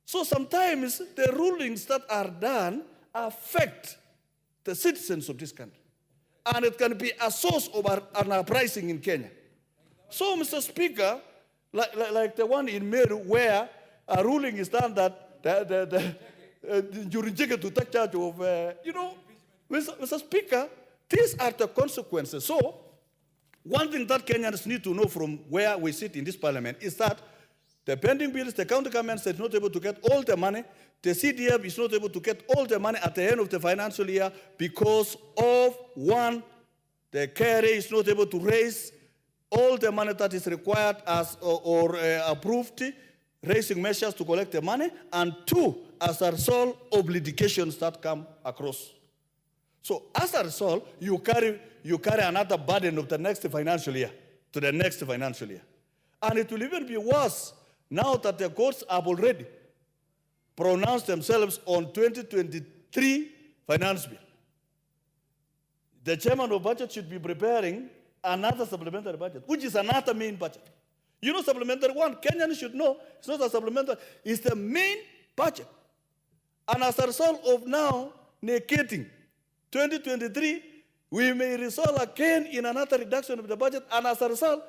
So sometimes the rulings that are done affect the citizens of this country. And it can be a source of an uprising in Kenya. So, Mr. Speaker, like the one in Meru, where a ruling is done that Njuri to take charge of, Mr. Speaker, these are the consequences. So, one thing that Kenyans need to know from where we sit in this parliament is that the pending bills, the county government is not able to get all the money. The CDF is not able to get all the money at the end of the financial year because of, one, the KRA is not able to raise all the money that is required as or approved raising measures to collect the money, and two, as a result of litigations that come across. So as a result, you carry another burden of the next financial year to the next financial year. And it will even be worse now that the courts have already pronounced themselves on 2023 finance bill. The chairman of budget should be preparing another supplementary budget, which is another main budget. You know, supplementary one, Kenyans should know, it's not a supplementary, it's the main budget. And as a result of now negating 2023, we may result again in another reduction of the budget, and as a result,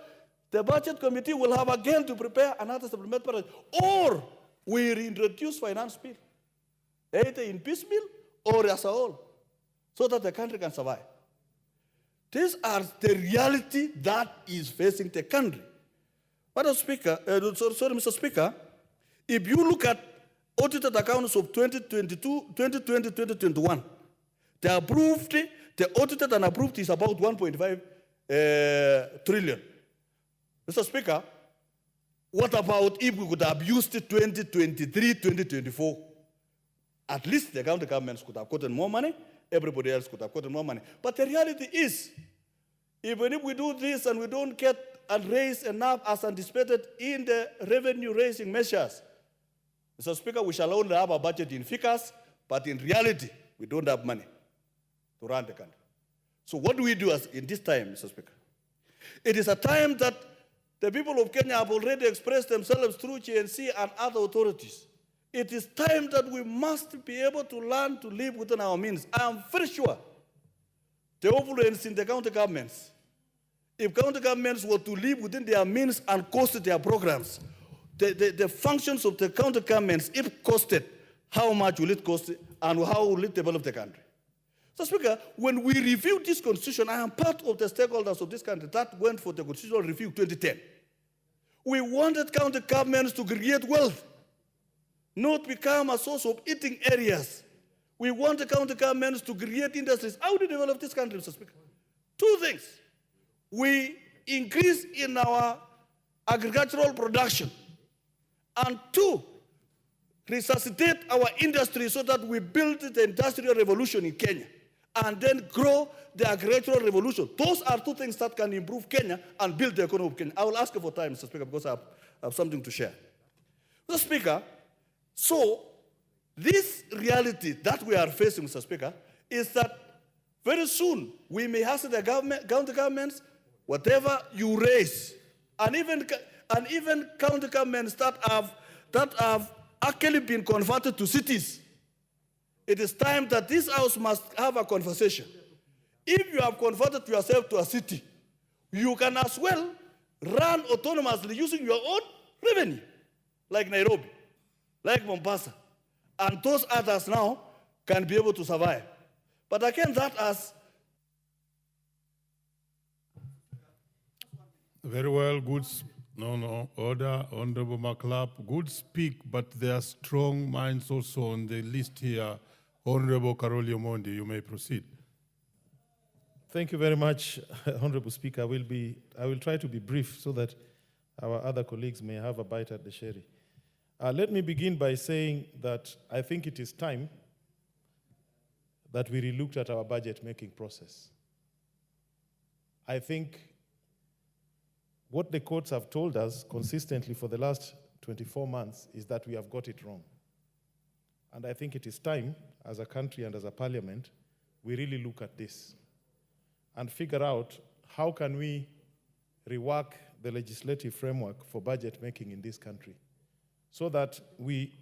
the budget committee will have again to prepare another supplementary budget, or we reintroduce finance bill, either in piecemeal or as a whole, so that the country can survive. These are the reality that is facing the country. Madam Speaker, Mr. Speaker, if you look at audited accounts of 2020-2021, the audited and approved is about 1.5 trillion. Mr. Speaker, what about if we could have used 2023-2024? At least the county governments could have gotten more money, everybody else could have gotten more money. But the reality is, even if we do this and we don't get and raise enough as anticipated in the revenue raising measures, Mr. Speaker, we shall only have a budget in figures, but in reality, we don't have money to run the country. So what do we do in this time, Mr. Speaker? It is a time that the people of Kenya have already expressed themselves through GNC and other authorities. It is time that we must be able to learn to live within our means. I am very sure the influence in the county governments, if county governments were to live within their means and cost their programs, the functions of the county governments, if costed, how much will it cost and how will it develop the country? So, Speaker, when we review this constitution, I am part of the stakeholders of this country that went for the constitutional review 2010. We wanted county governments to create wealth, not become a source of eating areas. We want the county governments to create industries. How do we develop this country, Mr. Speaker? Two things. We increase in our agricultural production. And two, resuscitate our industry so that we build the industrial revolution in Kenya and then grow the agricultural revolution. Those are two things that can improve Kenya and build the economy of Kenya. I will ask you for time, Mr. Speaker, because I have something to share. Mr. Speaker, so this reality that we are facing, Mr. Speaker, is that very soon we may ask the county governments, whatever you raise, and even county governments that have actually been converted to cities. It is time that this house must have a conversation. If you have converted yourself to a city, you can as well run autonomously using your own revenue, like Nairobi, like Mombasa, and those others now can be able to survive. But again, that as very well, good. Order, Honorable Maclap. Good speak, but there are strong minds also on the list here. Honorable Karoli Omondi, you may proceed. Thank you very much, Honorable Speaker. I will try to be brief so that our other colleagues may have a bite at the sherry. Let me begin by saying that I think it is time that we relooked at our budget-making process. I think what the courts have told us consistently for the last 24 months is that we have got it wrong. And I think it is time, as a country and as a parliament, we really look at this and figure out how can we rework the legislative framework for budget making in this country so that we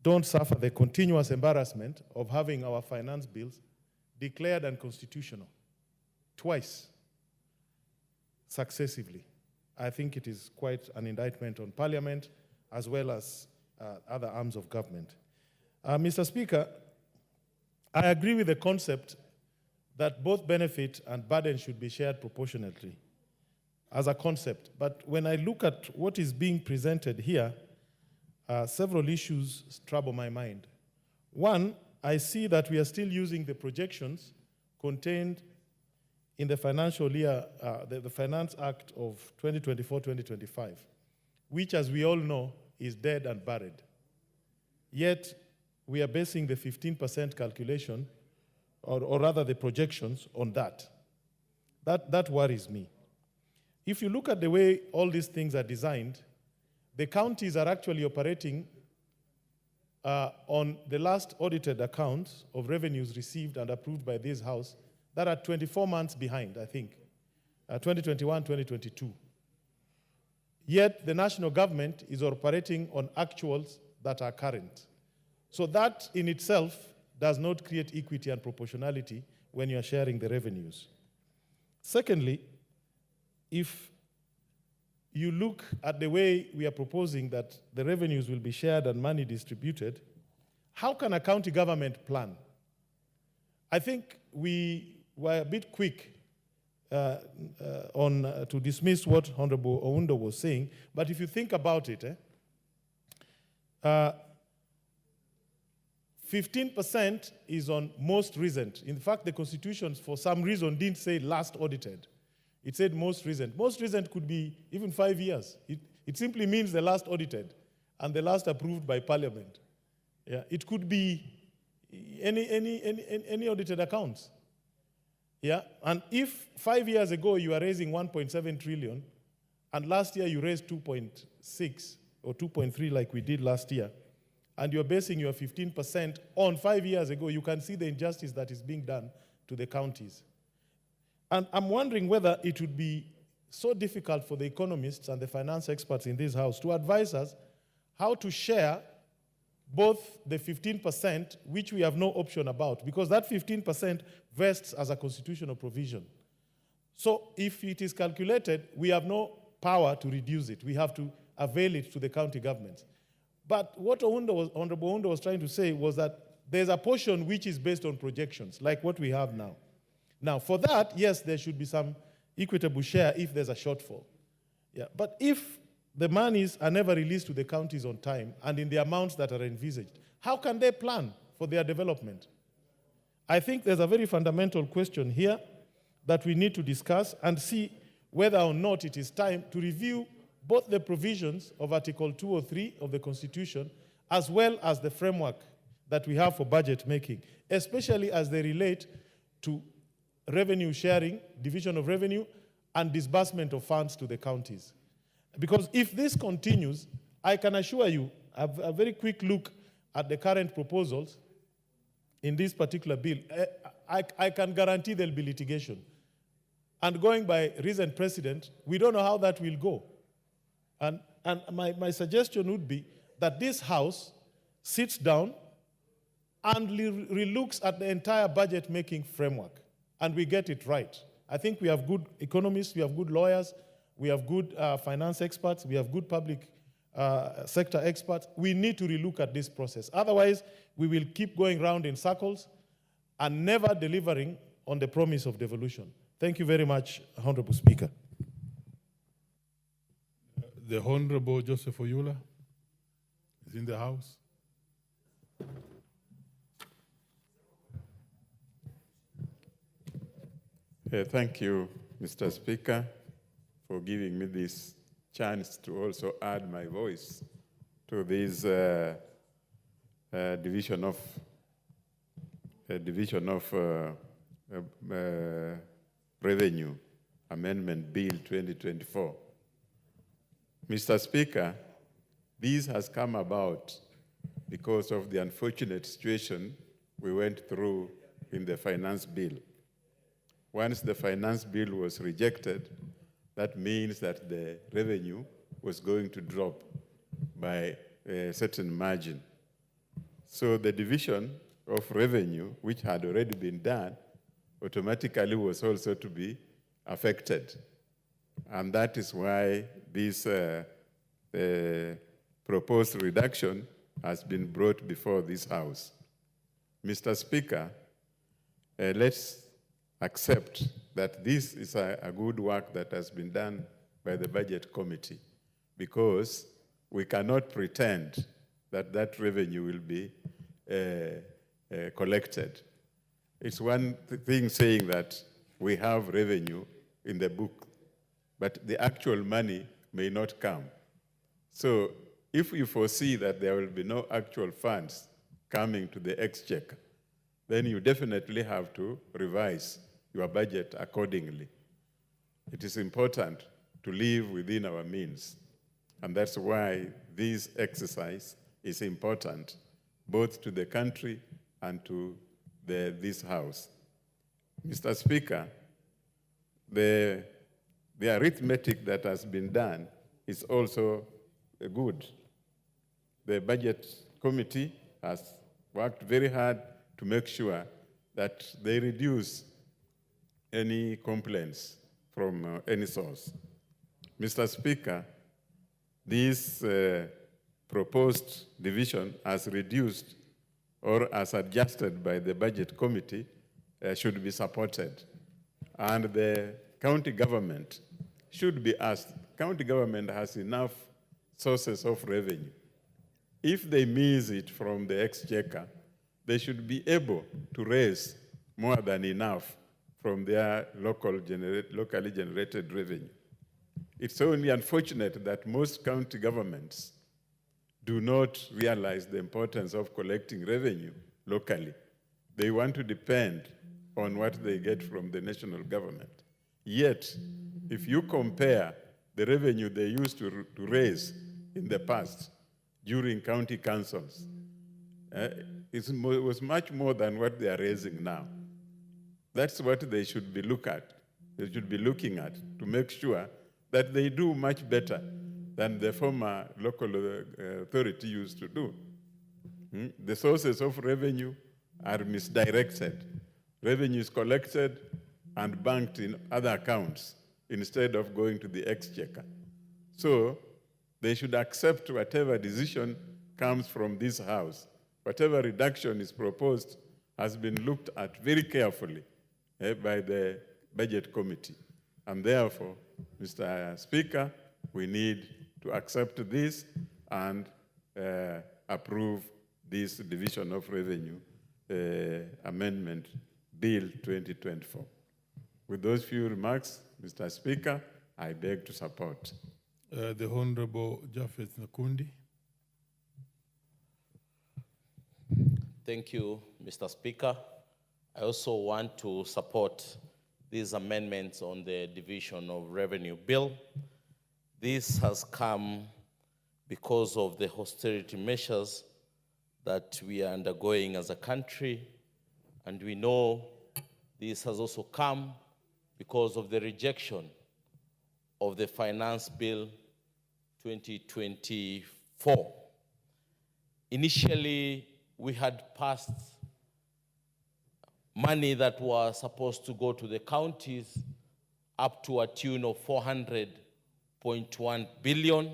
don't suffer the continuous embarrassment of having our finance bills declared unconstitutional twice successively. I think it is quite an indictment on Parliament as well as other arms of government. Mr. Speaker, I agree with the concept that both benefit and burden should be shared proportionately as a concept. But when I look at what is being presented here, several issues trouble my mind. One, I see that we are still using the projections contained in the financial year, the Finance Act of 2024-2025, which, as we all know, is dead and buried. Yet, we are basing the 15% calculation, or rather the projections, on that. That worries me. If you look at the way all these things are designed, the counties are actually operating on the last audited accounts of revenues received and approved by this House that are 24 months behind, I think, 2021, 2022. Yet the national government is operating on actuals that are current. So that in itself does not create equity and proportionality when you are sharing the revenues. Secondly, if you look at the way we are proposing that the revenues will be shared and money distributed, how can a county government plan? I think we were a bit quick to dismiss what Honorable Oundo was saying, but if you think about it, 15% is on most recent. In fact, the Constitution, for some reason, didn't say last audited. It said most recent. Most recent could be even 5 years. It simply means the last audited and the last approved by Parliament. Yeah, it could be any audited accounts. Yeah, and if 5 years ago you are raising 1.7 trillion, and last year you raised 2.6 or 2.3 like we did last year, and you're basing your 15% on 5 years ago, you can see the injustice that is being done to the counties. And I'm wondering whether it would be so difficult for the economists and the finance experts in this House to advise us how to share both the 15%, which we have no option about, because that 15% vests as a constitutional provision. So if it is calculated, we have no power to reduce it. We have to avail it to the county governments. But what Honorable Oundo was trying to say was that there's a portion which is based on projections, like what we have now. Now, for that, yes, there should be some equitable share if there's a shortfall. Yeah, but if the monies are never released to the counties on time and in the amounts that are envisaged, how can they plan for their development? I think there's a very fundamental question here that we need to discuss and see whether or not it is time to review both the provisions of Article 203 of the Constitution as well as the framework that we have for budget making, especially as they relate to revenue sharing, division of revenue, and disbursement of funds to the counties. Because if this continues, I can assure you, a very quick look at the current proposals in this particular bill, I can guarantee there'll be litigation. And going by recent precedent, we don't know how that will go. And my suggestion would be that this House sits down and relooks at the entire budget-making framework, and we get it right. I think we have good economists, we have good lawyers, we have good finance experts, we have good public sector experts. We need to relook at this process. Otherwise, we will keep going round in circles and never delivering on the promise of devolution. Thank you very much, Honorable Speaker. The Honorable Joseph Oyula is in the House. Thank you, Mr. Speaker, for giving me this chance to also add my voice to this division of Revenue Amendment Bill 2024. Mr. Speaker, this has come about because of the unfortunate situation we went through in the finance bill. Once the finance bill was rejected, that means that the revenue was going to drop by a certain margin. So the division of revenue, which had already been done, automatically was also to be affected. And that is why this proposed reduction has been brought before this House. Mr. Speaker, let's accept that this is a good work that has been done by the Budget Committee, because we cannot pretend that that revenue will be collected. It's one thing saying that we have revenue in the book, but the actual money may not come. So if you foresee that there will be no actual funds coming to the exchequer, then you definitely have to revise your budget accordingly. It is important to live within our means, and that's why this exercise is important, both to the country and to this House. Mr. Speaker, the arithmetic that has been done is also good. The Budget Committee has worked very hard to make sure that they reduce any complaints from any source. Mr. Speaker, this proposed division as reduced or as adjusted by the Budget Committee should be supported. And the county government should be asked, county government has enough sources of revenue. If they miss it from the exchequer, they should be able to raise more than enough from their locally generated revenue. It's only unfortunate that most county governments do not realize the importance of collecting revenue locally. They want to depend on what they get from the national government. Yet, if you compare the revenue they used to raise in the past during county councils, it was much more than what they are raising now. That's what they should be looking at to make sure that they do much better than the former local authority used to do. The sources of revenue are misdirected. Revenue is collected and banked in other accounts instead of going to the exchequer. So they should accept whatever decision comes from this House. Whatever reduction is proposed has been looked at very carefully by the Budget Committee. And therefore, Mr. Speaker, we need to accept this and approve this division of revenue amendment bill 2024. With those few remarks, Mr. Speaker, I beg to support. The Honorable Japheth Nakundi. Thank you, Mr. Speaker. I also want to support these amendments on the division of revenue bill. This has come because of the austerity measures that we are undergoing as a country, and we know this has also come because of the rejection of the Finance Bill 2024. Initially, we had passed money that was supposed to go to the counties up to a tune of 400.1 billion,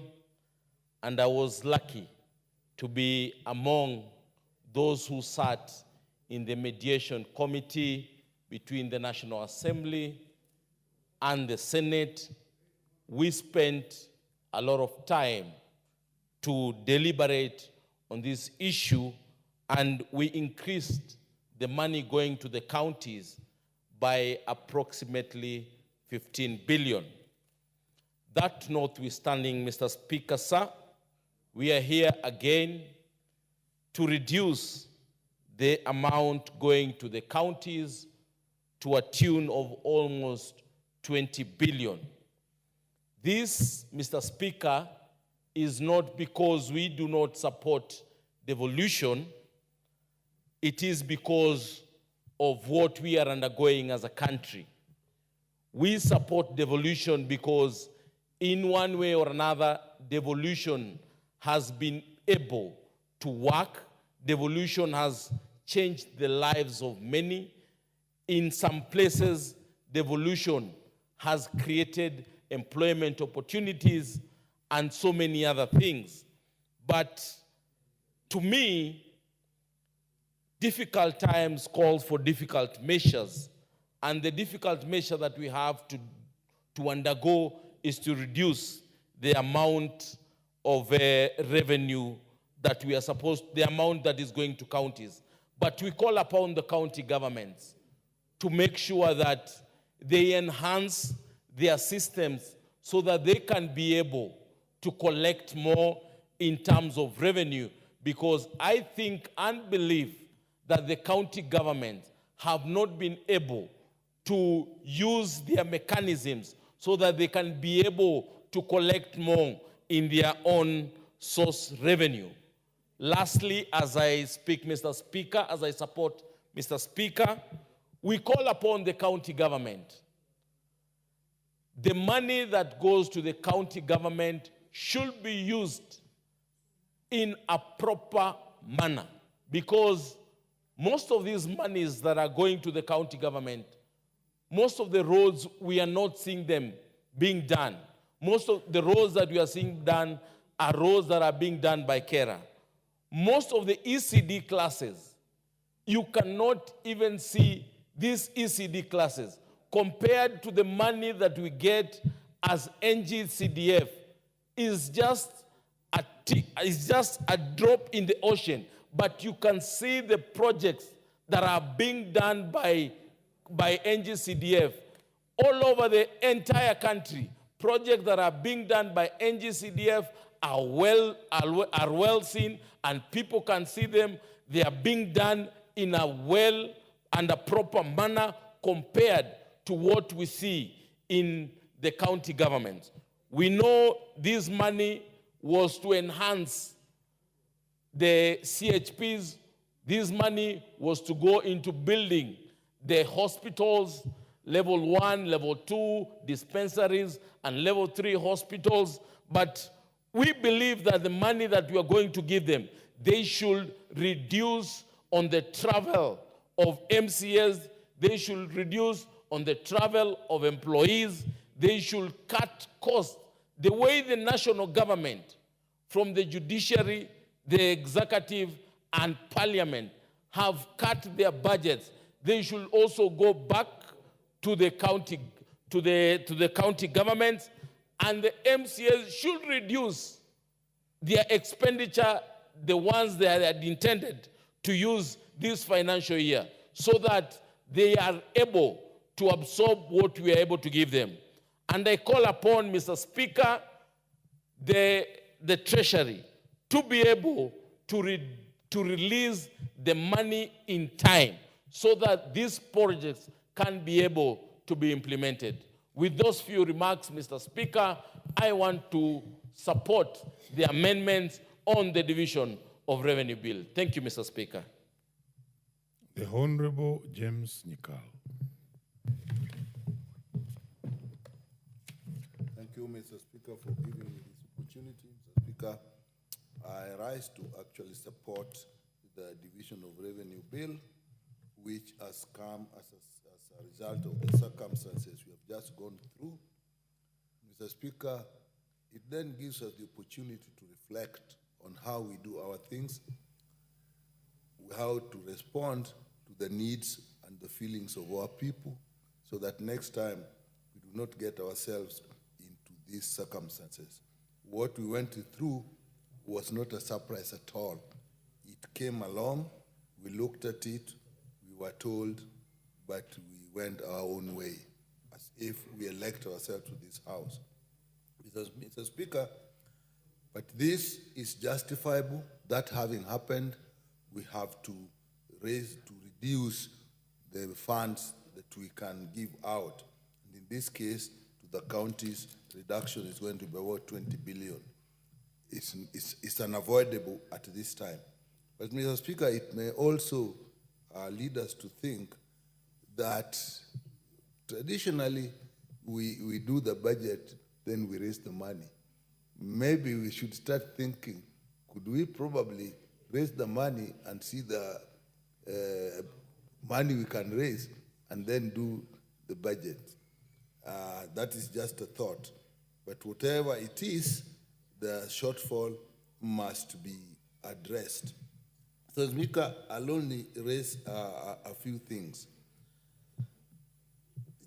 and I was lucky to be among those who sat in the mediation committee between the National Assembly and the Senate. We spent a lot of time to deliberate on this issue, and we increased the money going to the counties by approximately 15 billion. That notwithstanding, Mr. Speaker, sir, we are here again to reduce the amount going to the counties to a tune of almost 20 billion. This, Mr. Speaker, is not because we do not support devolution. It is because of what we are undergoing as a country. We support devolution because in one way or another, devolution has been able to work. Devolution has changed the lives of many. In some places, devolution has created employment opportunities and so many other things. But to me, difficult times calls for difficult measures. And the difficult measure that we have to undergo is to reduce the amount of revenue that we are supposed, the amount that is going to counties. But we call upon the county governments to make sure that they enhance their systems so that they can be able to collect more in terms of revenue, because I think and believe that the county governments have not been able to use their mechanisms so that they can be able to collect more in their own source revenue. Lastly, as I speak, Mr. Speaker, as I support Mr. Speaker, we call upon the county government. The money that goes to the county government should be used in a proper manner, because most of these monies that are going to the county government, most of the roads, we are not seeing them being done. Most of the roads that we are seeing done are roads that are being done by KERA. Most of the ECD classes, you cannot even see these ECD classes compared to the money that we get as NG-CDF is just a drop in the ocean. But you can see the projects that are being done by NG-CDF all over the entire country. Projects that are being done by NG-CDF are well seen, and people can see them. They are being done in a well and a proper manner compared to what we see in the county government. We know this money was to enhance the CHPs. This money was to go into building the hospitals, level 1, level 2, dispensaries, and level 3 hospitals. But we believe that the money that we are going to give them, they should reduce on the travel of MCS, they should reduce on the travel of employees, they should cut costs. The way the national government, from the judiciary, the executive, and parliament have cut their budgets, they should also go back to the county, to the county governments, and the MCS should reduce their expenditure, the ones they had intended to use this financial year, so that they are able to absorb what we are able to give them. And I call upon, Mr. Speaker, the Treasury to be able to release the money in time so that these projects can be able to be implemented. With those few remarks, Mr. Speaker, I want to support the amendments on the division of revenue bill. Thank you, Mr. Speaker. The Honorable James Nikal. Thank you, Mr. Speaker, for giving me this opportunity. Mr. Speaker, I rise to actually support the division of revenue bill, which has come as a result of the circumstances we have just gone through. Mr. Speaker, it then gives us the opportunity to reflect on how we do our things, how to respond to the needs and the feelings of our people, so that next time we do not get ourselves into these circumstances. What we went through was not a surprise at all. It came along, we looked at it, we were told, but we went our own way, as if we elect ourselves to this house. Mr. Speaker, but this is justifiable. That having happened, we have to reduce the funds that we can give out. And in this case, to the counties, reduction is going to be about 20 billion. It's unavoidable at this time. But Mr. Speaker, it may also lead us to think that traditionally we do the budget, then we raise the money. Maybe we should start thinking, could we probably raise the money and see the money we can raise and then do the budget? That is just a thought. But whatever it is, the shortfall must be addressed. So, Speaker, I'll only raise a few things.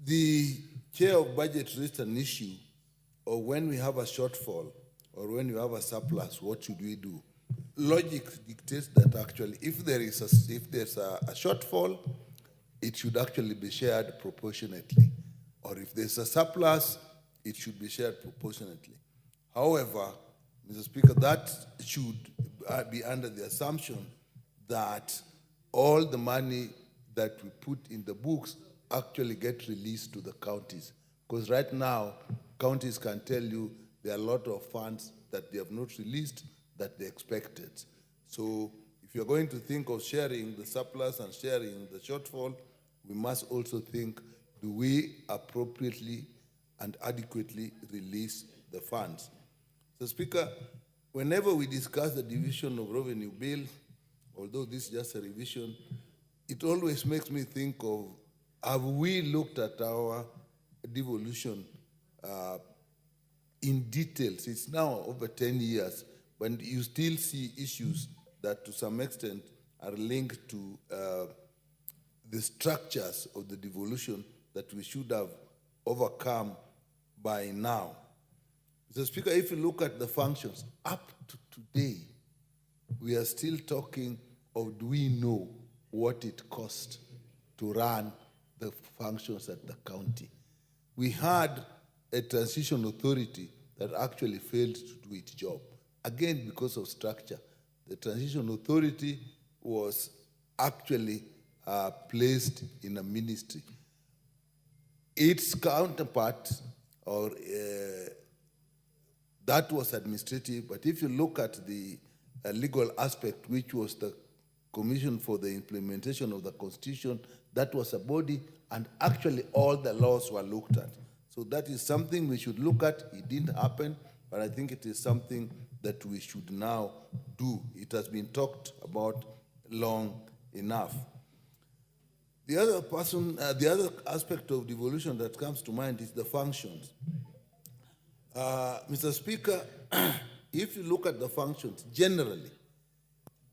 The chair of budget raised an issue of when we have a shortfall or when you have a surplus, what should we do? Logic dictates that actually if there's a shortfall, it should actually be shared proportionately. Or if there's a surplus, it should be shared proportionately. However, Mr. Speaker, that should be under the assumption that all the money that we put in the books actually get released to the counties. Because right now, counties can tell you there are a lot of funds that they have not released that they expected. So if you're going to think of sharing the surplus and sharing the shortfall, we must also think, do we appropriately and adequately release the funds? So, Speaker, whenever we discuss the division of revenue bill, although this is just a revision, it always makes me think of, have we looked at our devolution in details? It's now over 10 years, but you still see issues that to some extent are linked to the structures of the devolution that we should have overcome by now. Mr. Speaker, if you look at the functions, up to today, we are still talking of, do we know what it cost to run the functions at the county? We had a transition authority that actually failed to do its job. Again, because of structure. The transition authority was actually placed in a ministry. Its counterpart, or that was administrative, but if you look at the legal aspect, which was the Commission for the Implementation of the Constitution, that was a body, and actually all the laws were looked at. So that is something we should look at. It didn't happen, but I think it is something that we should now do. It has been talked about long enough. The other aspect of devolution that comes to mind is the functions. Mr. Speaker, if you look at the functions, generally,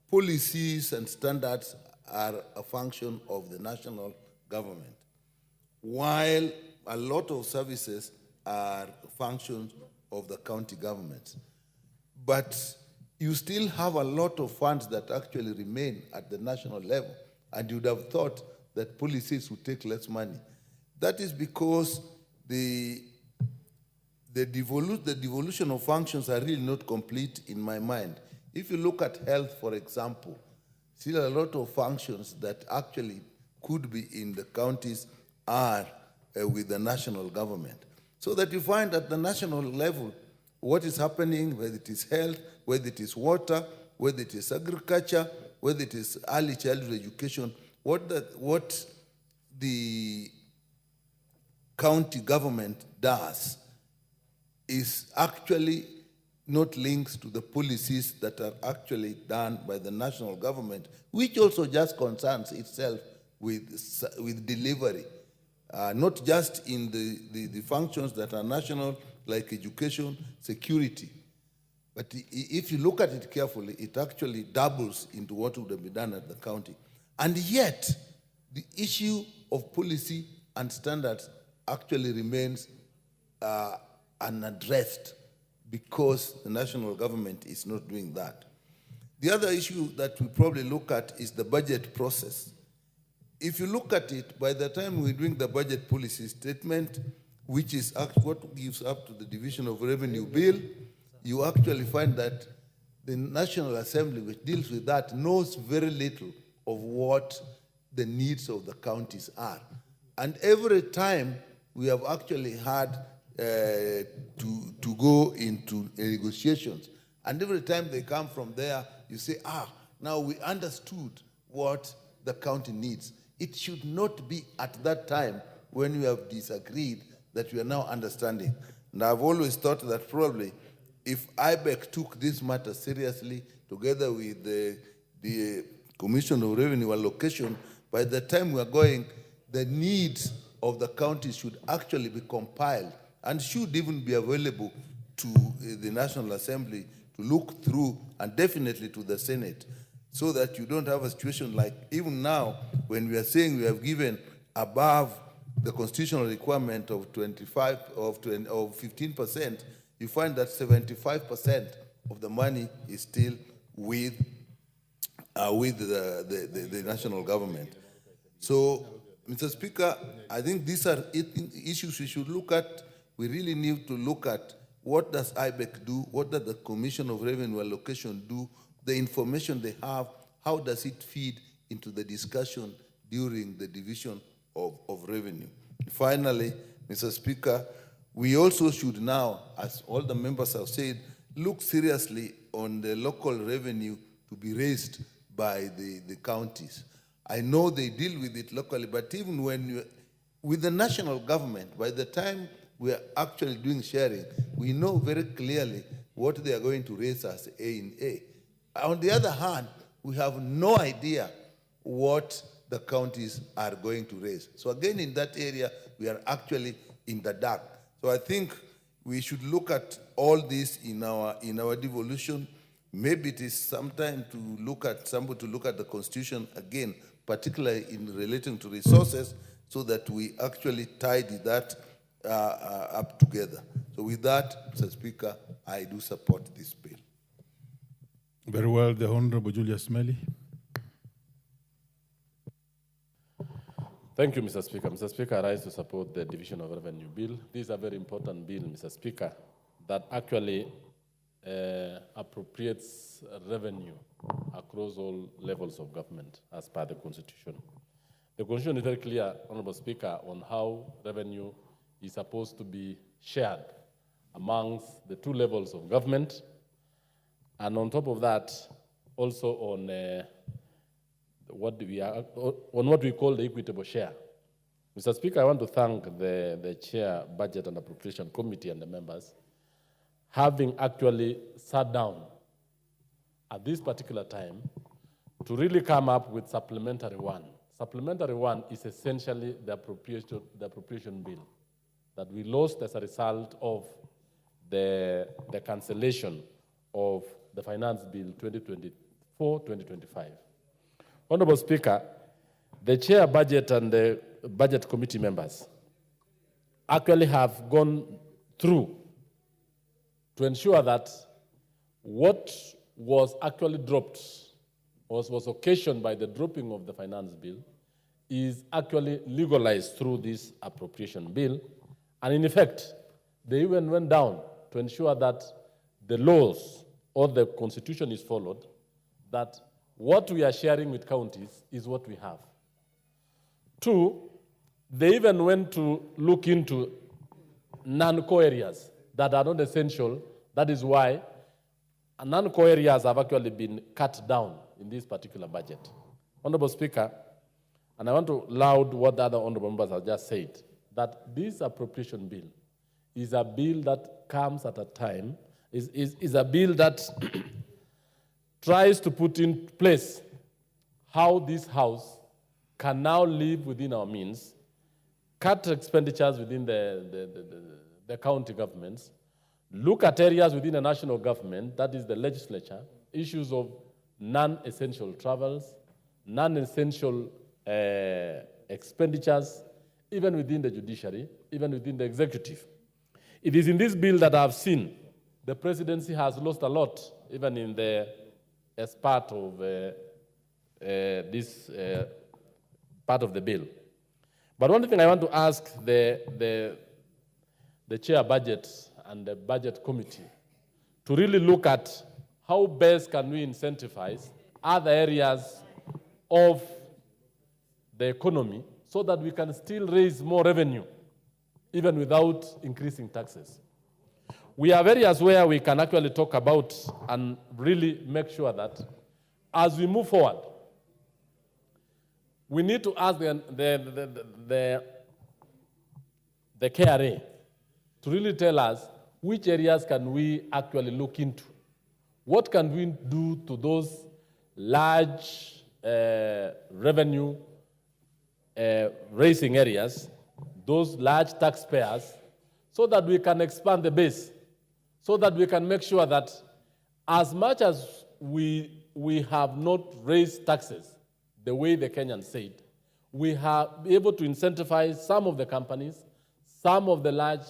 policies and standards are a function of the national government, while a lot of services are functions of the county governments. But you still have a lot of funds that actually remain at the national level, and you'd have thought that policies would take less money. That is because the devolution of functions are really not complete in my mind. If you look at health, for example, still a lot of functions that actually could be in the counties are with the national government. So that you find at the national level what is happening, whether it is health, whether it is water, whether it is agriculture, whether it is early childhood education, what the county government does is actually not linked to the policies that are actually done by the national government, which also just concerns itself with delivery, not just in the functions that are national, like education, security. But if you look at it carefully, it actually doubles into what would have been done at the county. And yet, the issue of policy and standards actually remains unaddressed because the national government is not doing that. The other issue that we probably look at is the budget process. If you look at it, by the time we're doing the budget policy statement, which is what gives up to the division of revenue bill, you actually find that the National Assembly, which deals with that, knows very little of what the needs of the counties are. And every time we have actually had to go into negotiations, and every time they come from there, you say, now we understood what the county needs. It should not be at that time when we have disagreed that we are now understanding. And I've always thought that probably if IBEC took this matter seriously, together with the Commission of Revenue Allocation, by the time we are going, the needs of the county should actually be compiled and should even be available to the National Assembly to look through, and definitely to the Senate, so that you don't have a situation like even now when we are saying we have given above the constitutional requirement of 15%, you find that 75% of the money is still with the national government. So, Mr. Speaker, I think these are issues we should look at. We really need to look at what does IBEC do, what does the Commission of Revenue Allocation do, the information they have, how does it feed into the discussion during the division of revenue. Finally, Mr. Speaker, we also should now, as all the members have said, look seriously on the local revenue to be raised by the counties. I know they deal with it locally, but even when with the national government, by the time we are actually doing sharing, we know very clearly what they are going to raise as A in A. On the other hand, we have no idea what the counties are going to raise. So again, in that area, we are actually in the dark. So I think we should look at all this in our devolution. Maybe it is sometime to look at the Constitution again, particularly in relating to resources, so that we actually tidy that up together. So with that, Mr. Speaker, I do support this bill. Very well, the Honorable Julius Melly. Thank you, Mr. Speaker. Mr. Speaker, I rise to support the Division of Revenue Bill. This is a very important bill, Mr. Speaker, that actually appropriates revenue across all levels of government as per the Constitution. The Constitution is very clear, Honorable Speaker, on how revenue is supposed to be shared amongst the two levels of government, and on top of that, also on what we call the equitable share. Mr. Speaker, I want to thank the Chair, Budget and Appropriation Committee and the members, having actually sat down at this particular time to really come up with supplementary one. Supplementary one is essentially the appropriation bill that we lost as a result of the cancellation of the Finance Bill 2024-2025. Honorable Speaker, the Chair, Budget and the Budget Committee members actually have gone through to ensure that what was actually dropped was occasioned by the dropping of the Finance Bill is actually legalized through this appropriation bill. And in effect, they even went down to ensure that the laws or the Constitution is followed, that what we are sharing with counties is what we have. Two, they even went to look into non-core areas that are not essential. That is why non-core areas have actually been cut down in this particular budget. Honorable Speaker, and I want to laud what the other honorable members have just said, that this appropriation bill is a bill that comes at a time, is a bill that tries to put in place how this House can now live within our means, cut expenditures within the county governments, look at areas within the national government, that is the legislature, issues of non-essential travels, non-essential expenditures, even within the judiciary, even within the executive. It is in this bill that I've seen the presidency has lost a lot, even in as part of this part of the bill. But one thing I want to ask the Chair Budget and the Budget Committee to really look at how best can we incentivize other areas of the economy so that we can still raise more revenue, even without increasing taxes. We have areas where we can actually talk about and really make sure that as we move forward, we need to ask the KRA to really tell us which areas can we actually look into. What can we do to those large revenue raising areas, those large taxpayers, so that we can expand the base, so that we can make sure that as much as we have not raised taxes the way the Kenyans said, we have been able to incentivize some of the companies, some of the large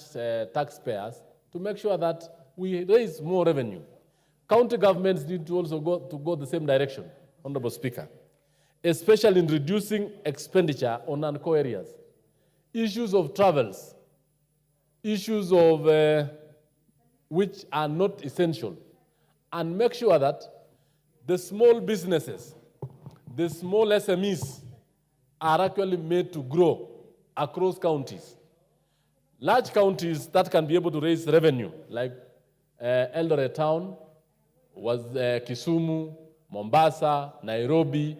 taxpayers to make sure that we raise more revenue. County governments need to also go the same direction, Honorable Speaker, especially in reducing expenditure on non-core areas. Issues of travels, issues of which are not essential, and make sure that the small businesses, the small SMEs are actually made to grow across counties. Large counties that can be able to raise revenue, like Eldoret Town, was Kisumu, Mombasa, Nairobi.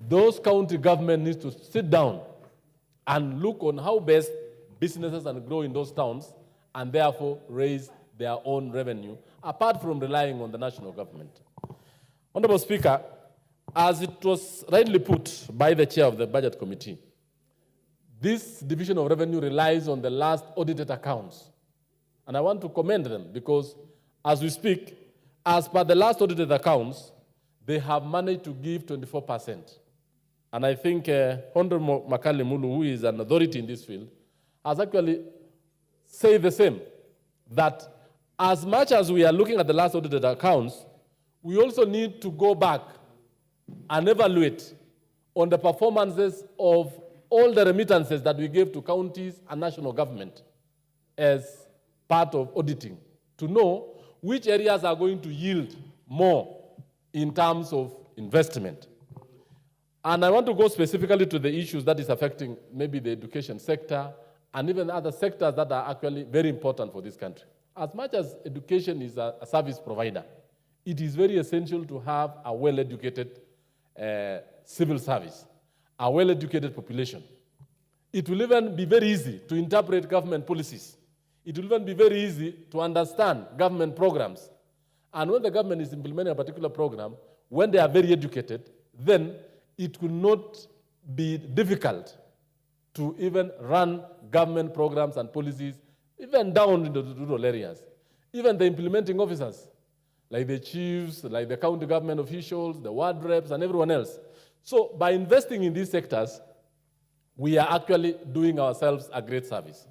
Those county governments need to sit down and look on how best businesses can grow in those towns and therefore raise their own revenue, apart from relying on the national government. Honorable Speaker, as it was rightly put by the chair of the Budget Committee, this division of revenue relies on the last audited accounts. And I want to commend them because as we speak, as per the last audited accounts, they have managed to give 24%. And I think Honorable Makali Mulu, who is an authority in this field, has actually said the same, that as much as we are looking at the last audited accounts, we also need to go back and evaluate on the performances of all the remittances that we gave to counties and national government as part of auditing to know which areas are going to yield more in terms of investment. And I want to go specifically to the issues that is affecting maybe the education sector and even other sectors that are actually very important for this country. As much as education is a service provider, it is very essential to have a well-educated civil service, a well-educated population. It will even be very easy to interpret government policies. It will even be very easy to understand government programs. And when the government is implementing a particular program, when they are very educated, then it will not be difficult to even run government programs and policies, even down into the rural areas. Even the implementing officers, like the chiefs, like the county government officials, the ward reps, and everyone else. So by investing in these sectors, we are actually doing ourselves a great service.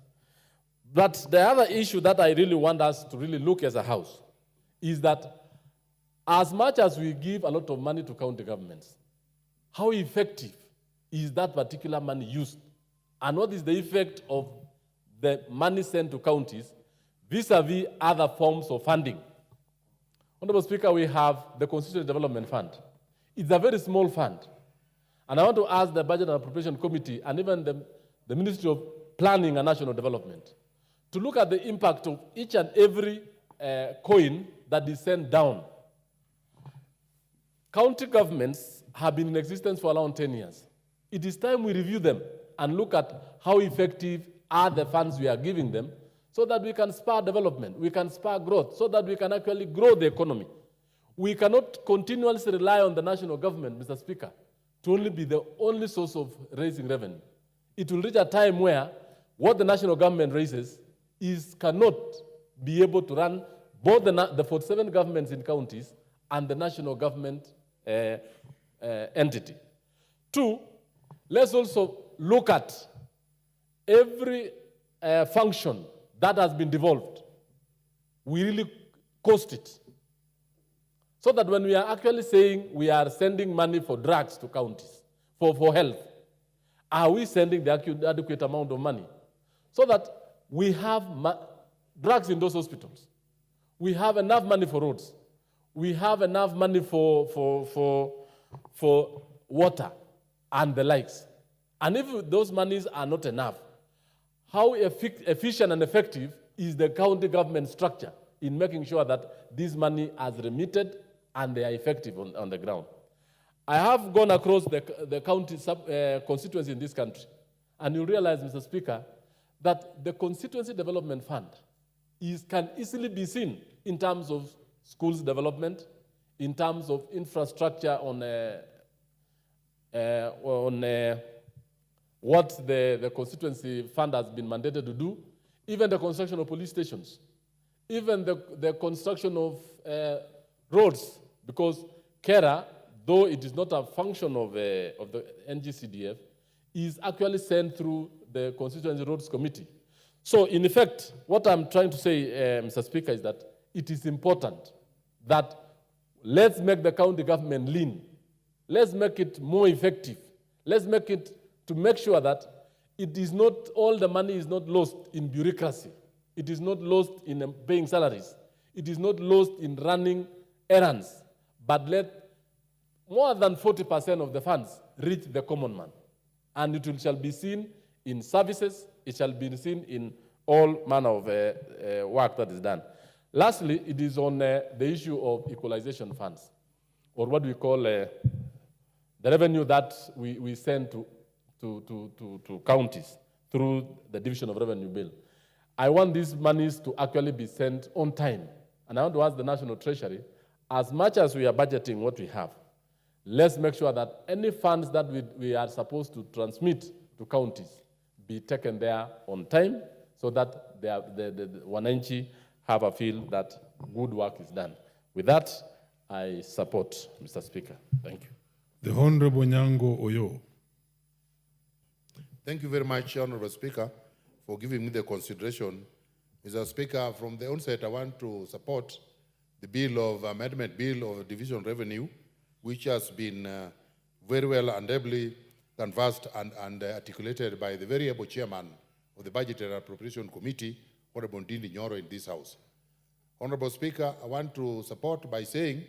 But the other issue that I really want us to really look as a house is that as much as we give a lot of money to county governments, how effective is that particular money used? And what is the effect of the money sent to counties vis-a-vis other forms of funding? Honorable Speaker, we have the Constituency Development Fund. It's a very small fund. And I want to ask the Budget and Appropriation Committee and even the Ministry of Planning and National Development to look at the impact of each and every coin that is sent down. County governments have been in existence for around 10 years. It is time we review them and look at how effective are the funds we are giving them so that we can spur development, we can spur growth, so that we can actually grow the economy. We cannot continuously rely on the national government, Mr. Speaker, to only be the only source of raising revenue. It will reach a time where what the national government raises cannot be able to run both the 47 governments in counties and the national government entity. Two, let's also look at every function that has been devolved. We really cost it. So that when we are actually saying we are sending money for drugs to counties, for health, are we sending the adequate amount of money? So that we have drugs in those hospitals. We have enough money for roads. We have enough money for water and the likes. And if those monies are not enough, how efficient and effective is the county government structure in making sure that this money is remitted and they are effective on the ground? I have gone across the county constituency in this country, and you realize, Mr. Speaker, that the Constituency Development Fund can easily be seen in terms of schools development, in terms of infrastructure on what the Constituency Fund has been mandated to do, even the construction of police stations, even the construction of roads, because CARA, though it is not a function of the NG-CDF, is actually sent through the Constituency Roads Committee. So in effect, what I'm trying to say, Mr. Speaker, is that it is important that let's make the county government lean. Let's make it more effective. Let's make it to make sure that it is not, all the money is not lost in bureaucracy. It is not lost in paying salaries. It is not lost in running errands, but let more than 40% of the funds reach the common man. And it shall be seen in services, it shall be seen in all manner of work that is done. Lastly, it is on the issue of equalization funds, or what we call the revenue that we send to counties through the Division of Revenue Bill. I want these monies to actually be sent on time. And I want to ask the National Treasury, as much as we are budgeting what we have, let's make sure that any funds that we are supposed to transmit to counties be taken there on time, so that the wananchi have a feel that good work is done. With that, I support, Mr. Speaker. Thank you. The Honorable Nyango Oyo. Thank you very much, Honorable Speaker, for giving me the consideration. Mr. Speaker, from the onset, I want to support the bill of amendment bill of division revenue, which has been very well and ably canvassed and articulated by the very able chairman of the Budget and Appropriation Committee, Honorable Ndindi Nyoro, in this House. Honorable Speaker, I want to support by saying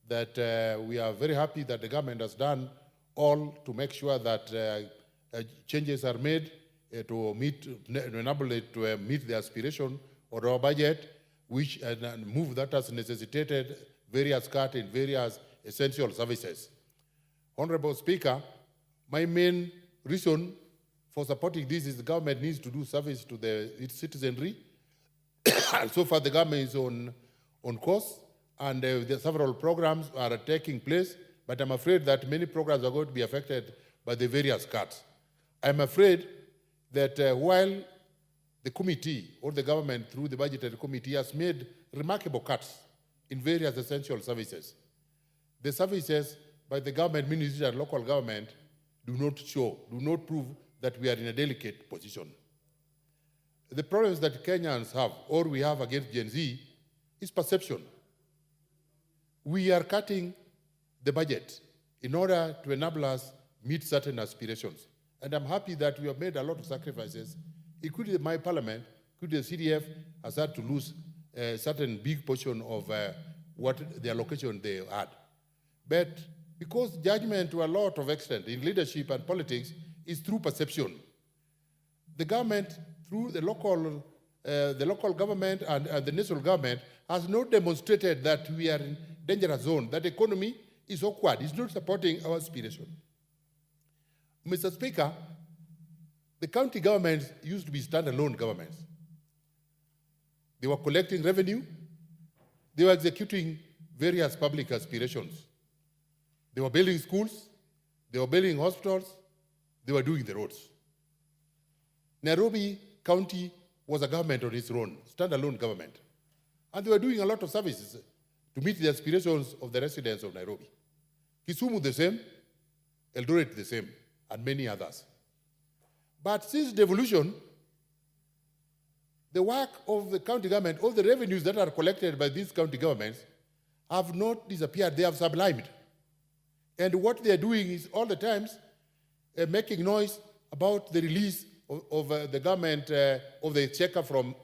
that we are very happy that the government has done all to make sure that changes are made to enable it to meet the aspiration of our budget, which move that has necessitated various cuts in various essential services. Honorable Speaker, my main reason for supporting this is the government needs to do service to its citizenry. So far, the government is on course, and several programs are taking place, but I'm afraid that many programs are going to be affected by the various cuts. I'm afraid that while the committee or the government through the budgetary committee has made remarkable cuts in various essential services, the services by the government ministry and local government do not prove that we are in a delicate position. The problems that Kenyans have, or we have against Gen Z, is perception. We are cutting the budget in order to enable us meet certain aspirations. And I'm happy that we have made a lot of sacrifices, including my parliament, including the CDF, has had to lose a certain big portion of what the allocation they had. But because judgment to a lot of extent in leadership and politics is through perception, the government, through the local government and the national government, has not demonstrated that we are in dangerous zone, that the economy is awkward, it's not supporting our aspiration. Mr. Speaker, the county governments used to be standalone governments. They were collecting revenue, they were executing various public aspirations. They were building schools, they were building hospitals, they were doing the roads. Nairobi County was a government on its own, standalone government. And they were doing a lot of services to meet the aspirations of the residents of Nairobi. Kisumu the same, Eldoret the same, and many others. But since devolution, the work of the county government, all the revenues that are collected by these county governments have not disappeared, they have sublimed. And what they are doing is all the times making noise about the release of the government, of the checker from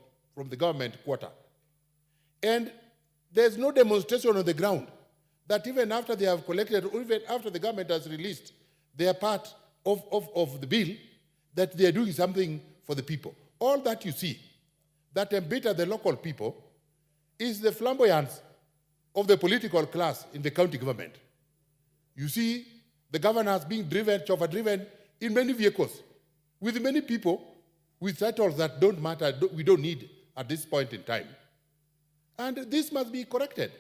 the government quarter. And there's no demonstration on the ground that even after they have collected, or even after the government has released their part of the bill, that they are doing something for the people. All that you see that embitter the local people is the flamboyance of the political class in the county government. You see the governors being driven, chauffeur-driven in many vehicles, with many people with titles that don't matter, we don't need at this point in time. And this must be corrected.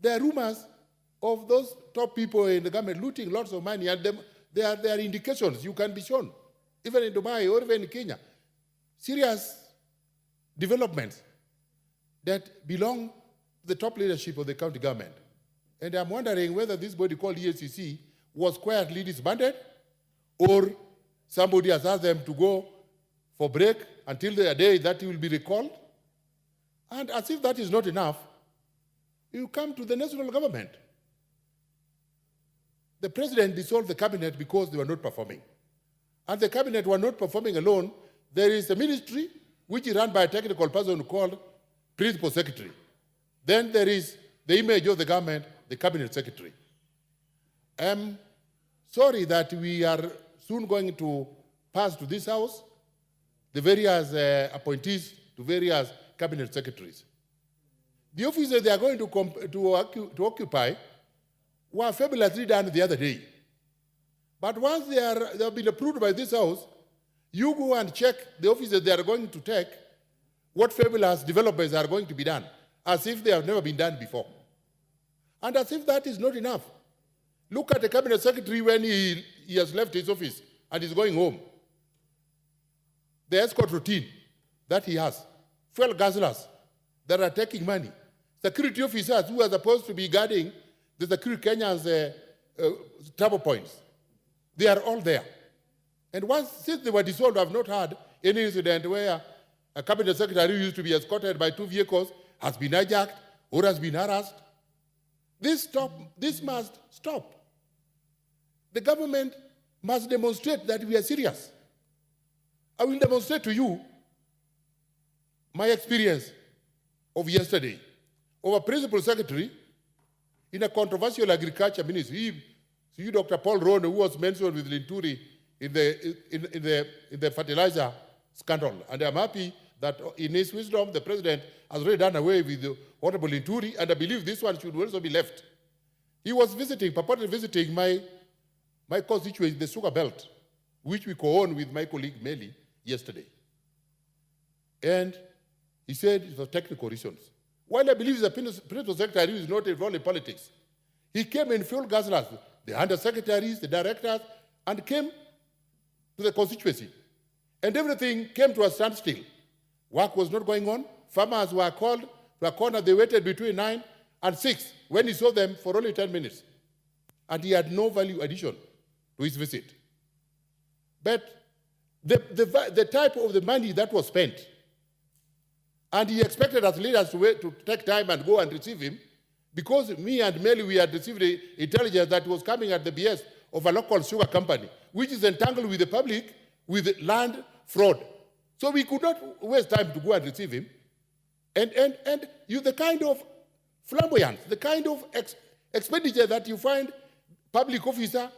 There are rumors of those top people in the government looting lots of money, and there are indications you can be shown, even in Dubai or even in Kenya, serious developments that belong the top leadership of the county government. And I'm wondering whether this body called EACC was quietly disbanded, or somebody has asked them to go for break until the day that he will be recalled. And as if that is not enough, you come to the national government. The president dissolved the cabinet because they were not performing. And the cabinet were not performing alone. There is a ministry which is run by a technical person called principal secretary. Then there is the image of the government, the cabinet secretary. I'm sorry that we are soon going to pass to this house the various appointees to various cabinet secretaries. The offices they are going to occupy were fabulously done the other day. But once they have been approved by this house, you go and check the offices they are going to take, what fabulous developments are going to be done, as if they have never been done before. And as if that is not enough. Look at the cabinet secretary when he has left his office and is going home. The escort routine that he has, fuel guzzlers that are taking money, security officers who are supposed to be guarding the security Kenya's travel points. They are all there. And since they were dissolved, I have not had any incident where a cabinet secretary who used to be escorted by 2 vehicles has been hijacked or has been harassed. This must stop. The government must demonstrate that we are serious. I will demonstrate to you my experience of yesterday of a principal secretary in a controversial agriculture ministry. You, Dr. Paul Rohn, who was mentioned with Linturi in the fertilizer scandal. And I'm happy that in his wisdom, the president has already done away with the Honorable Linturi, and I believe this one should also be left. He was purportedly visiting my constituency, the Sugar Belt, which we co-own with my colleague Meli yesterday. And he said it was technical reasons. While I believe the principal secretary is not involved in politics, he came in full guzzlers, the undersecretaries, the directors, and came to the constituency. And everything came to a standstill. Work was not going on. Farmers were called to a corner. They waited between 9 and 6 when he saw them for only 10 minutes. And he had no value addition to his visit. But the type of the money that was spent, and he expected us leaders to take time and go and receive him, because me and Meli, we had received the intelligence that was coming at the behest of a local sugar company, which is entangled with the public with land fraud. So we could not waste time to go and receive him. And the kind of flamboyance, the kind of expenditure that you find public officer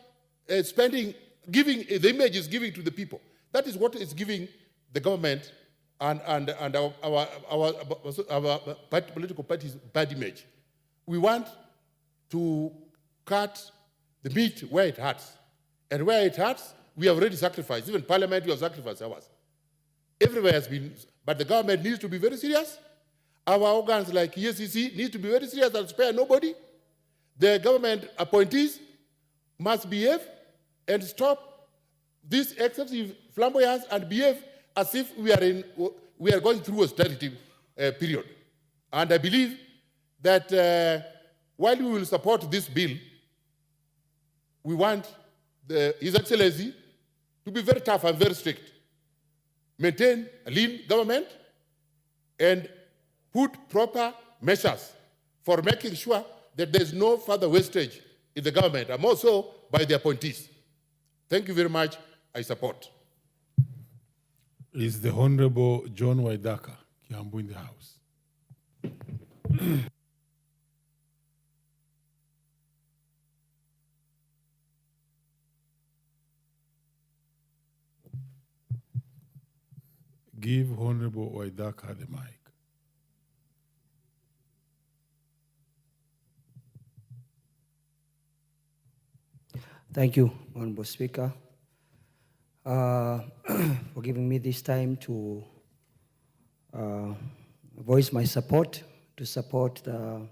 spending, giving, the image is giving to the people. That is what is giving the government and our political parties bad image. We want to cut the meat where it hurts. And where it hurts, we have already sacrificed. Even Parliament, we have sacrificed ours. Everywhere has been, but the government needs to be very serious. Our organs like EACC need to be very serious and spare nobody. The government appointees must behave and stop this excessive flamboyance and behave as if we are going through austerity period. And I believe that while we will support this bill, we want His Excellency to be very tough and very strict. Maintain a lean government and put proper measures for making sure that there's no further wastage in the government, and also by the appointees. Thank you very much. I support. Is the Honorable John Waidaka, Kiambu, in the House? Give Honorable Waidaka the mic. Thank you, Honorable Speaker, for giving me this time to voice my support, to support the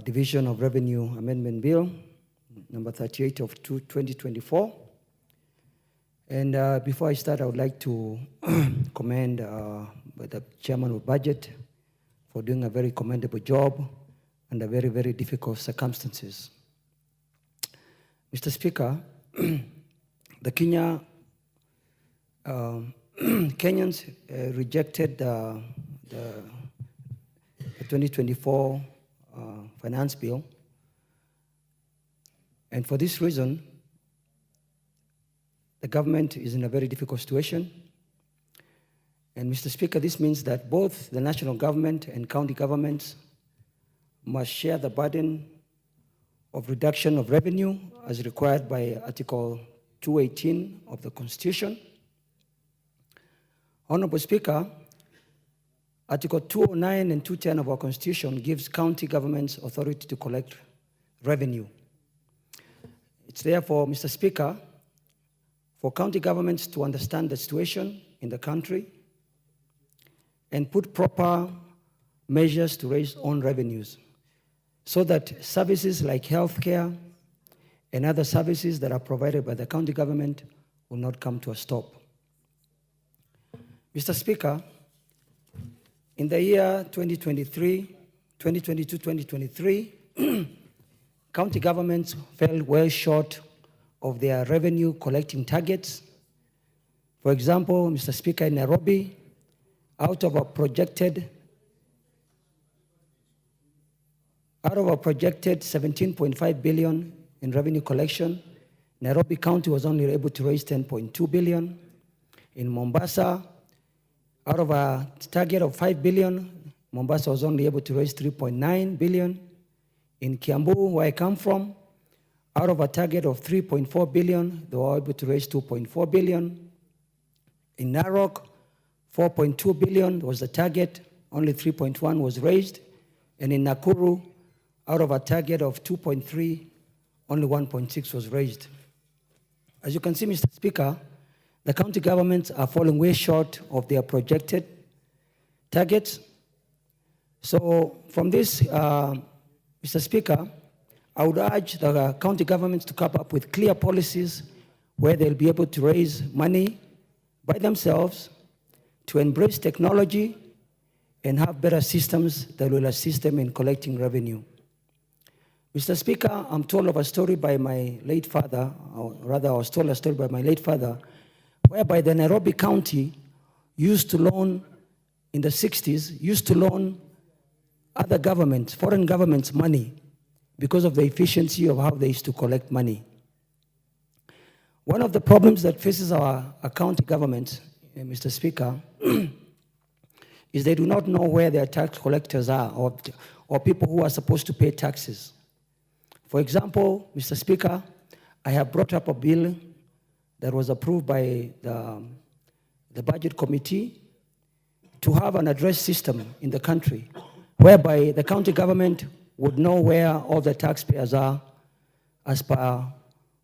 Division of Revenue Amendment Bill, number 38 of 2024. And before I start, I would like to commend the Chairman of Budget for doing a very commendable job under very, very difficult circumstances. Mr. Speaker, the Kenyans rejected the 2024 finance bill, and for this reason, the government is in a very difficult situation. And Mr. Speaker, this means that both the national government and county governments must share the burden of reduction of revenue as required by Article 218 of the Constitution. Honorable Speaker, Article 209 and 210 of our Constitution gives county governments authority to collect revenue. It's therefore, Mr. Speaker, for county governments to understand the situation in the country and put proper measures to raise own revenues so that services like healthcare and other services that are provided by the county government will not come to a stop. Mr. Speaker, in the year 2022-2023, county governments fell well short of their revenue collecting targets. For example, Mr. Speaker, in Nairobi, out of a projected 17.5 billion in revenue collection, Nairobi County was only able to raise 10.2 billion. In Mombasa, out of a target of 5 billion, Mombasa was only able to raise 3.9 billion. In Kiambu, where I come from, out of a target of 3.4 billion, they were able to raise 2.4 billion. In Narok, 4.2 billion was the target, only 3.1 was raised. And in Nakuru, out of a target of 2.3, only 1.6 was raised. As you can see, Mr. Speaker, the county governments are falling way short of their projected targets. So from this, Mr. Speaker, I would urge the county governments to come up with clear policies where they'll be able to raise money by themselves, to embrace technology, and have better systems that will assist them in collecting revenue. Mr. Speaker, I'm told of a story by my late father, or rather I was told a story by my late father, whereby the Nairobi County used to loan, in the 60s, used to loan other governments, foreign governments, money because of the efficiency of how they used to collect money. One of the problems that faces our county governments, Mr. Speaker, is they do not know where their tax collectors are or people who are supposed to pay taxes. For example, Mr. Speaker, I have brought up a bill that was approved by the Budget Committee to have an address system in the country whereby the county government would know where all the taxpayers are as per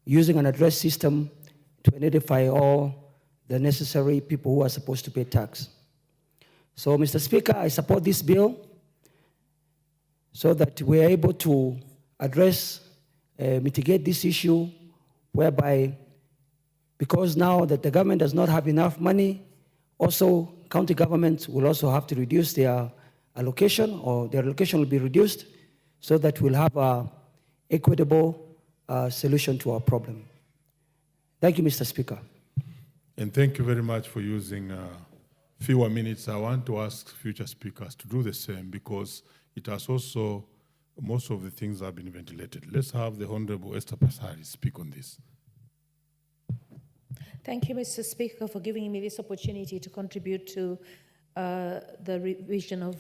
using an address system to identify all the necessary people who are supposed to pay tax. So, Mr. Speaker, I support this bill so that we are able to address, mitigate this issue whereby, because now that the government does not have enough money, also county governments will also have to reduce their allocation, or their allocation will be reduced so that we'll have an equitable solution to our problem. Thank you, Mr. Speaker. And thank you very much for using fewer minutes. I want to ask future speakers to do the same because it has also, most of the things have been ventilated. Let's have the Honorable Esther Pasari speak on this. Thank you, Mr. Speaker, for giving me this opportunity to contribute to the revision of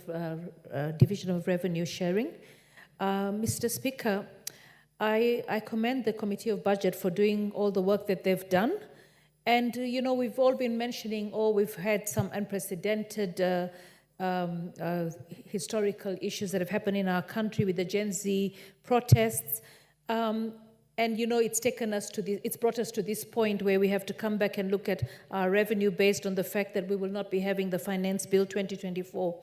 division of revenue sharing. Mr. Speaker, I commend the Committee of Budget for doing all the work that they've done. And, you know, we've all been mentioning, we've had some unprecedented historical issues that have happened in our country with the Gen Z protests. And, you know, it's brought us to this point where we have to come back and look at our revenue based on the fact that we will not be having the Finance Bill 2024.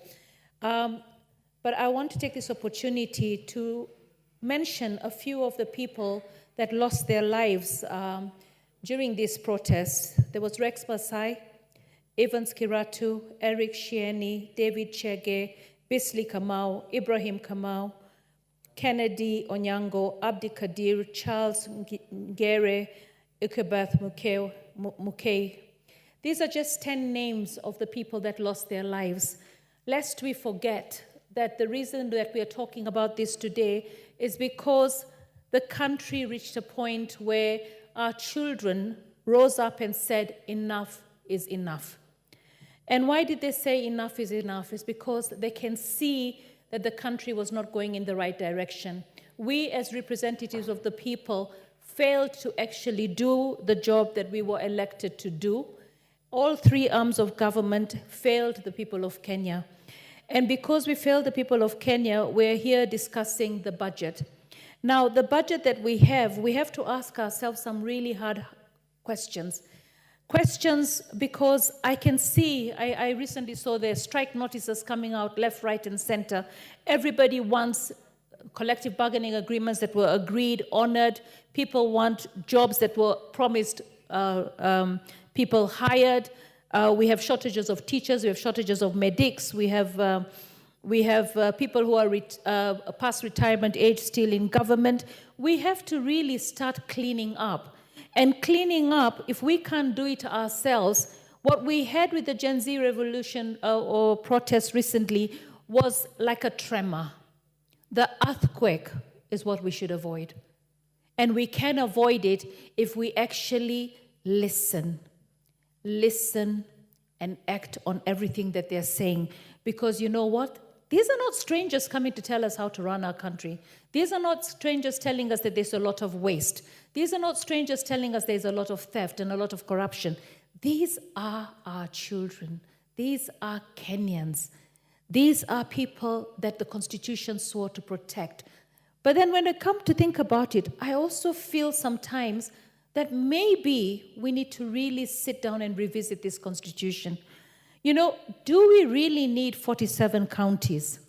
But I want to take this opportunity to mention a few of the people that lost their lives during these protests. There was Rex Masai, Evans Kiratu, Eric Shieni, David Chege, Bisley Kamau, Ibrahim Kamau, Kennedy Onyango, Abdi Kadir, Charles Ngere, Ikebath Mukay. These are just 10 names of the people that lost their lives. Lest we forget that the reason that we are talking about this today is because the country reached a point where our children rose up and said, enough is enough. And why did they say enough is enough? It's because they can see that the country was not going in the right direction. We, as representatives of the people, failed to actually do the job that we were elected to do. All three arms of government failed the people of Kenya. And because we failed the people of Kenya, we're here discussing the budget. Now, the budget that we have to ask ourselves some really hard questions. Questions because I can see, I recently saw the strike notices coming out left, right, and center. Everybody wants collective bargaining agreements that were agreed, honored. People want jobs that were promised, people hired. We have shortages of teachers, we have shortages of medics, we have people who are past retirement age still in government. We have to really start cleaning up. And cleaning up, if we can't do it ourselves, what we had with the Gen Z revolution or protest recently was like a tremor. The earthquake is what we should avoid. And we can avoid it if we actually listen and act on everything that they're saying. Because you know what? These are not strangers coming to tell us how to run our country. These are not strangers telling us that there's a lot of waste. These are not strangers telling us there's a lot of theft and a lot of corruption. These are our children. These are Kenyans. These are people that the Constitution swore to protect. But then when I come to think about it, I also feel sometimes that maybe we need to really sit down and revisit this Constitution. You know, do we really need 47 counties?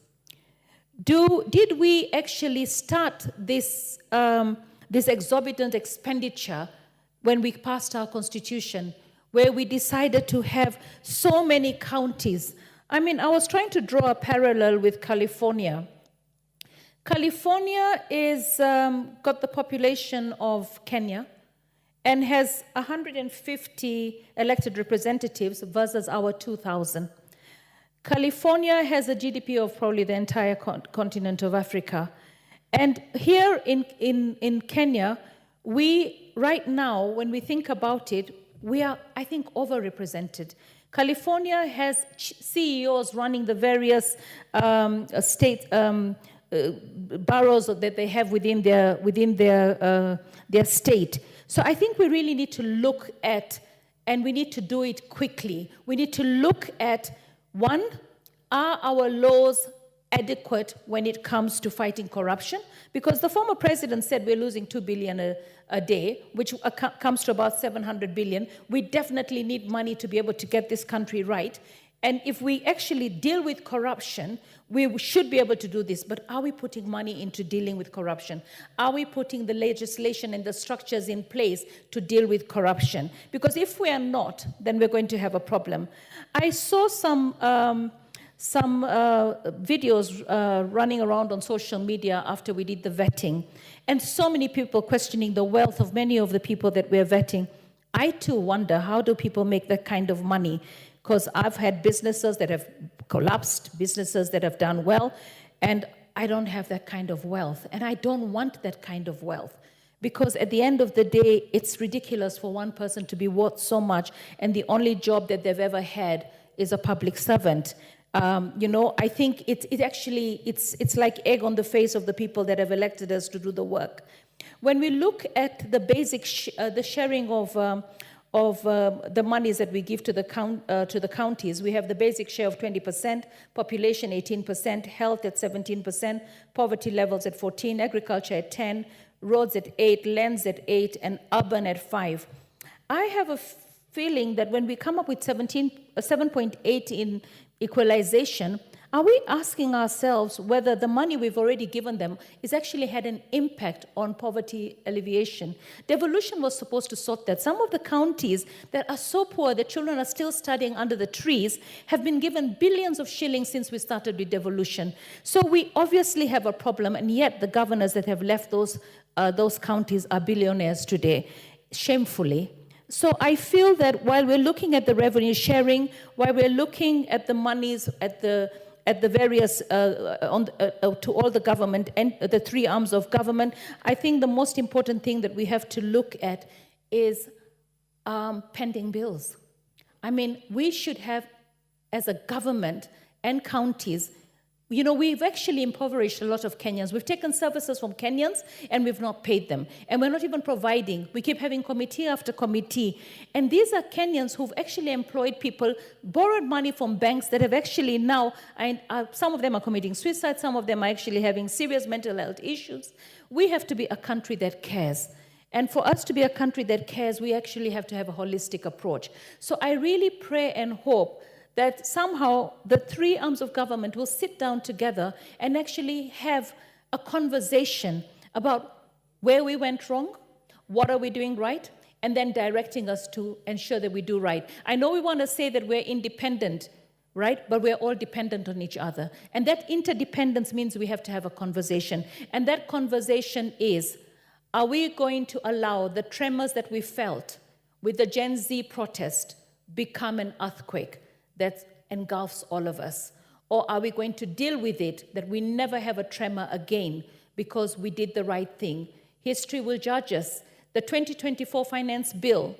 Did we actually start this exorbitant expenditure when we passed our Constitution, where we decided to have so many counties? I mean, I was trying to draw a parallel with California. California is got the population of Kenya and has 150 elected representatives versus our 2,000. California has a GDP of probably the entire continent of Africa. And here in Kenya, we, right now, when we think about it, we are, I think, overrepresented. California has CEOs running the various state boroughs that they have within their state. So I think we really need to look at, and we need to do it quickly. We need to look at, one, are our laws adequate when it comes to fighting corruption? Because the former president said we're losing 2 billion a day, which comes to about 700 billion. We definitely need money to be able to get this country right. And if we actually deal with corruption, we should be able to do this. But are we putting money into dealing with corruption? Are we putting the legislation and the structures in place to deal with corruption? Because if we are not, then we're going to have a problem. I saw some videos running around on social media after we did the vetting, and so many people questioning the wealth of many of the people that we're vetting. I too wonder, how do people make that kind of money? Because I've had businesses that have collapsed, businesses that have done well, and I don't have that kind of wealth, and I don't want that kind of wealth. Because at the end of the day, it's ridiculous for one person to be worth so much, and the only job that they've ever had is a public servant. You know, I think it's like egg on the face of the people that have elected us to do the work. When we look at the basic the sharing of the monies that we give to the counties, we have the basic share of 20%, population 18%, health at 17%, poverty levels at 14%, agriculture at 10%, roads at 8%, lands at 8%, and urban at 5%. I have a feeling that when we come up with 7.8 in equalization, are we asking ourselves whether the money we've already given them is actually had an impact on poverty alleviation? Devolution was supposed to sort that. Some of the counties that are so poor that children are still studying under the trees have been given billions of shillings since we started with devolution. So we obviously have a problem, and yet the governors that have left those counties are billionaires today, shamefully. So I feel that while we're looking at the revenue sharing, while we're looking at the monies at the various, to all the government and the three arms of government, I think the most important thing that we have to look at is pending bills. I mean, we should have, as a government and counties, you know, we've actually impoverished a lot of Kenyans. We've taken services from Kenyans and we've not paid them. And we're not even providing. We keep having committee after committee. And these are Kenyans who've actually employed people, borrowed money from banks that have actually now, some of them are committing suicide, some of them are actually having serious mental health issues. We have to be a country that cares. And for us to be a country that cares, we actually have to have a holistic approach. So I really pray and hope that somehow the three arms of government will sit down together and actually have a conversation about where we went wrong, what are we doing right, and then directing us to ensure that we do right. I know we want to say that we're independent, right? But we're all dependent on each other. And that interdependence means we have to have a conversation. And that conversation is, are we going to allow the tremors that we felt with the Gen Z protest become an earthquake that engulfs all of us? Or are we going to deal with it that we never have a tremor again because we did the right thing? History will judge us. The 2024 finance bill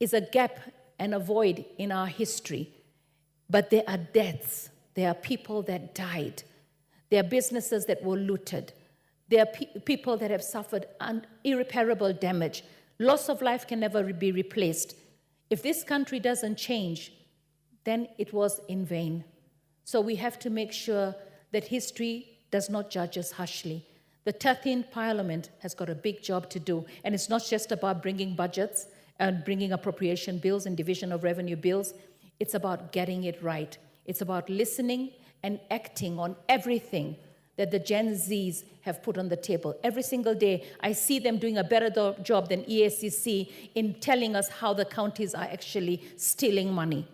is a gap and a void in our history. But there are deaths. There are people that died. There are businesses that were looted. There are people that have suffered irreparable damage. Loss of life can never be replaced. If this country doesn't change, then it was in vain. So we have to make sure that history does not judge us harshly. The 13th Parliament has got a big job to do, and it's not just about bringing budgets and bringing appropriation bills and division of revenue bills. It's about getting it right. It's about listening and acting on everything that the Gen Zs have put on the table. Every single day, I see them doing a better job than EACC in telling us how the counties are actually stealing money.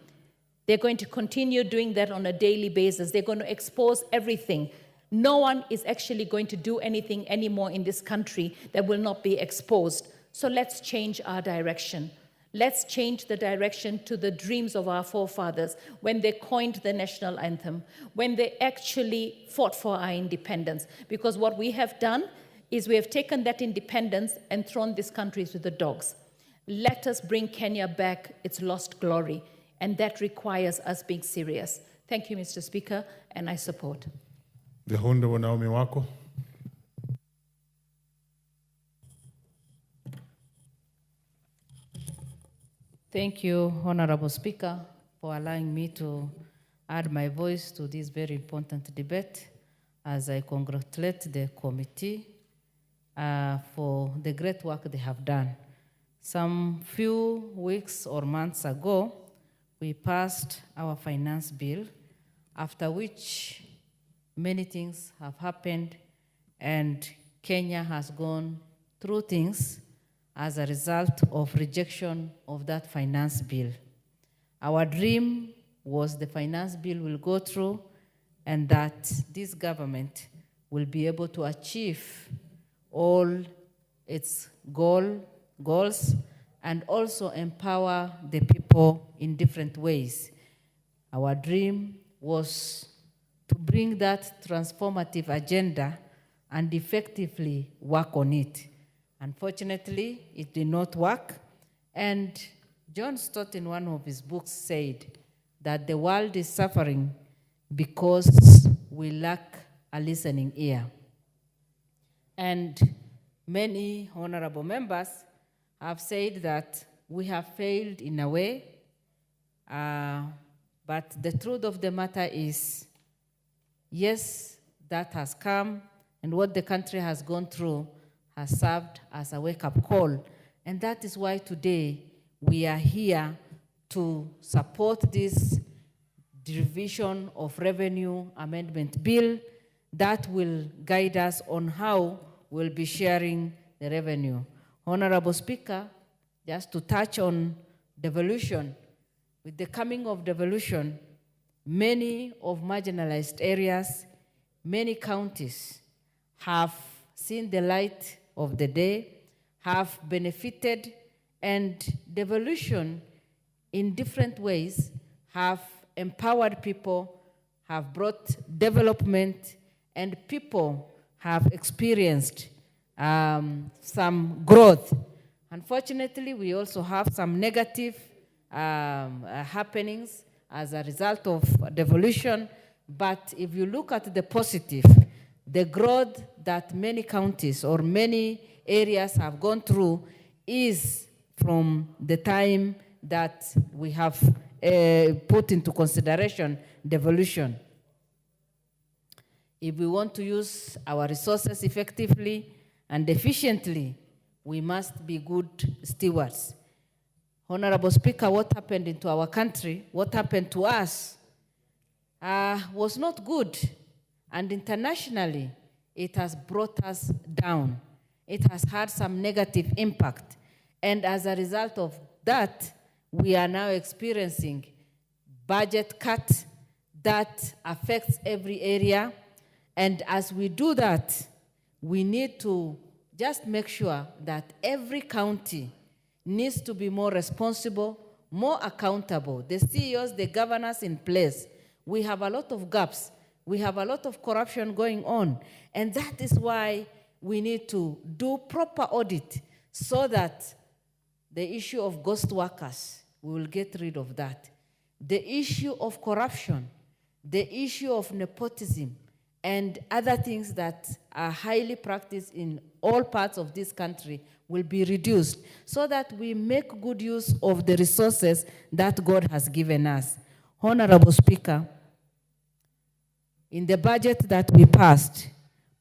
They're going to continue doing that on a daily basis. They're going to expose everything. No one is actually going to do anything anymore in this country that will not be exposed. So let's change our direction. Let's change the direction to the dreams of our forefathers when they coined the national anthem, when they actually fought for our independence. Because what we have done is we have taken that independence and thrown this country to the dogs. Let us bring Kenya back its lost glory. And that requires us being serious. Thank you, Mr. Speaker, and I support. The Honorable Naomi Wako. Thank you, Honorable Speaker, for allowing me to add my voice to this very important debate as I congratulate the committee for the great work they have done. Some few weeks or months ago, we passed our finance bill, after which many things have happened, and Kenya has gone through things as a result of rejection of that finance bill. Our dream was the finance bill will go through and that this government will be able to achieve all its goals and also empower the people in different ways. Our dream was to bring that transformative agenda and effectively work on it. Unfortunately, it did not work. And John Stott, in one of his books, said that the world is suffering because we lack a listening ear. And many honorable members have said that we have failed in a way, but the truth of the matter is, yes, that has come, and what the country has gone through has served as a wake-up call. And that is why today we are here to support this Division of Revenue Amendment Bill that will guide us on how we'll be sharing the revenue. Honorable Speaker, just to touch on devolution, with the coming of devolution, many of marginalized areas, many counties have seen the light of the day, have benefited, and devolution in different ways have empowered people, have brought development, and people have experienced some growth. Unfortunately, we also have some negative happenings as a result of devolution, but if you look at the positive, the growth that many counties or many areas have gone through is from the time that we have put into consideration devolution. If we want to use our resources effectively and efficiently, we must be good stewards. Honorable Speaker, what happened into our country, what happened to us, was not good. And internationally, it has brought us down. It has had some negative impact. And as a result of that, we are now experiencing budget cut that affects every area. And as we do that, we need to just make sure that every county needs to be more responsible, more accountable. The CEOs, the governors in place, we have a lot of gaps. We have a lot of corruption going on. And that is why we need to do proper audit so that the issue of ghost workers, we will get rid of that. The issue of corruption, the issue of nepotism, and other things that are highly practiced in all parts of this country will be reduced so that we make good use of the resources that God has given us. Honorable Speaker, in the budget that we passed,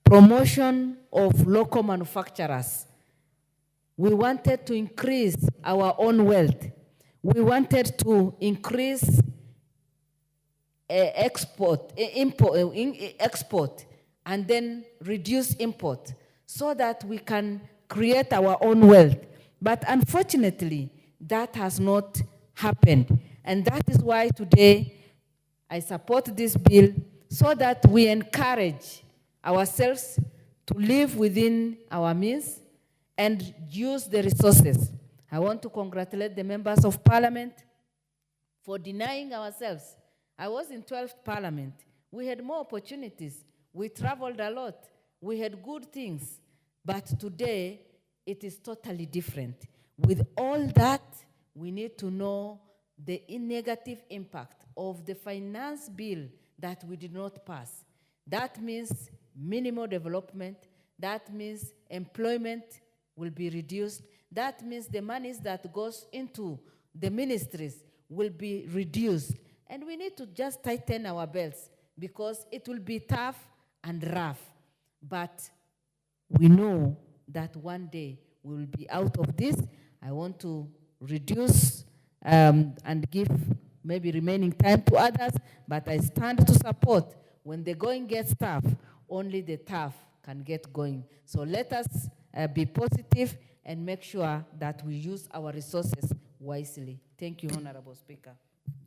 promotion of local manufacturers, we wanted to increase our own wealth. We wanted to increase export, and then reduce import so that we can create our own wealth. But unfortunately, that has not happened. And that is why today I support this bill so that we encourage ourselves to live within our means and use the resources. I want to congratulate the members of parliament for denying ourselves. I was in 12th Parliament. We had more opportunities. We traveled a lot. We had good things. But today, it is totally different. With all that, we need to know the negative impact of the finance bill that we did not pass. That means minimal development. That means employment will be reduced. That means the monies that goes into the ministries will be reduced. And we need to just tighten our belts because it will be tough and rough. But we know that one day we will be out of this. I want to reduce and give maybe remaining time to others, but I stand to support. When the going gets tough, only the tough can get going. So let us be positive and make sure that we use our resources wisely. Thank you, Honorable Speaker.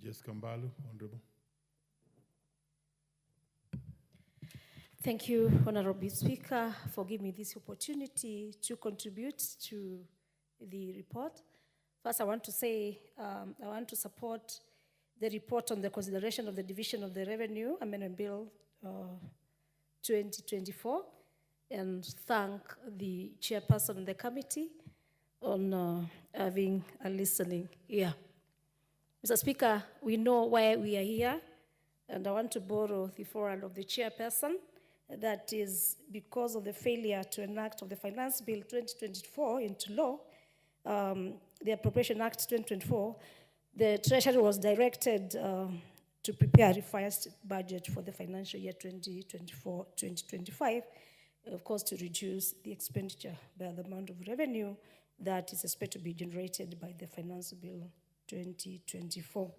Yes, Kambalu, Honorable. Thank you, Honorable Speaker, for giving me this opportunity to contribute to the report. First, I want to say I want to support the report on the consideration of the Division of the Revenue Amendment Bill 2024 and thank the chairperson of the committee on having a listening ear. Mr. Speaker, we know why we are here, and I want to borrow the foreword of the chairperson. That is because of the failure to enact of the Finance Bill 2024 into law, the Appropriation Act 2024, the Treasury was directed to prepare a revised budget for the financial year 2024-2025, of course, to reduce the expenditure by the amount of revenue that is expected to be generated by the Finance Bill 2024.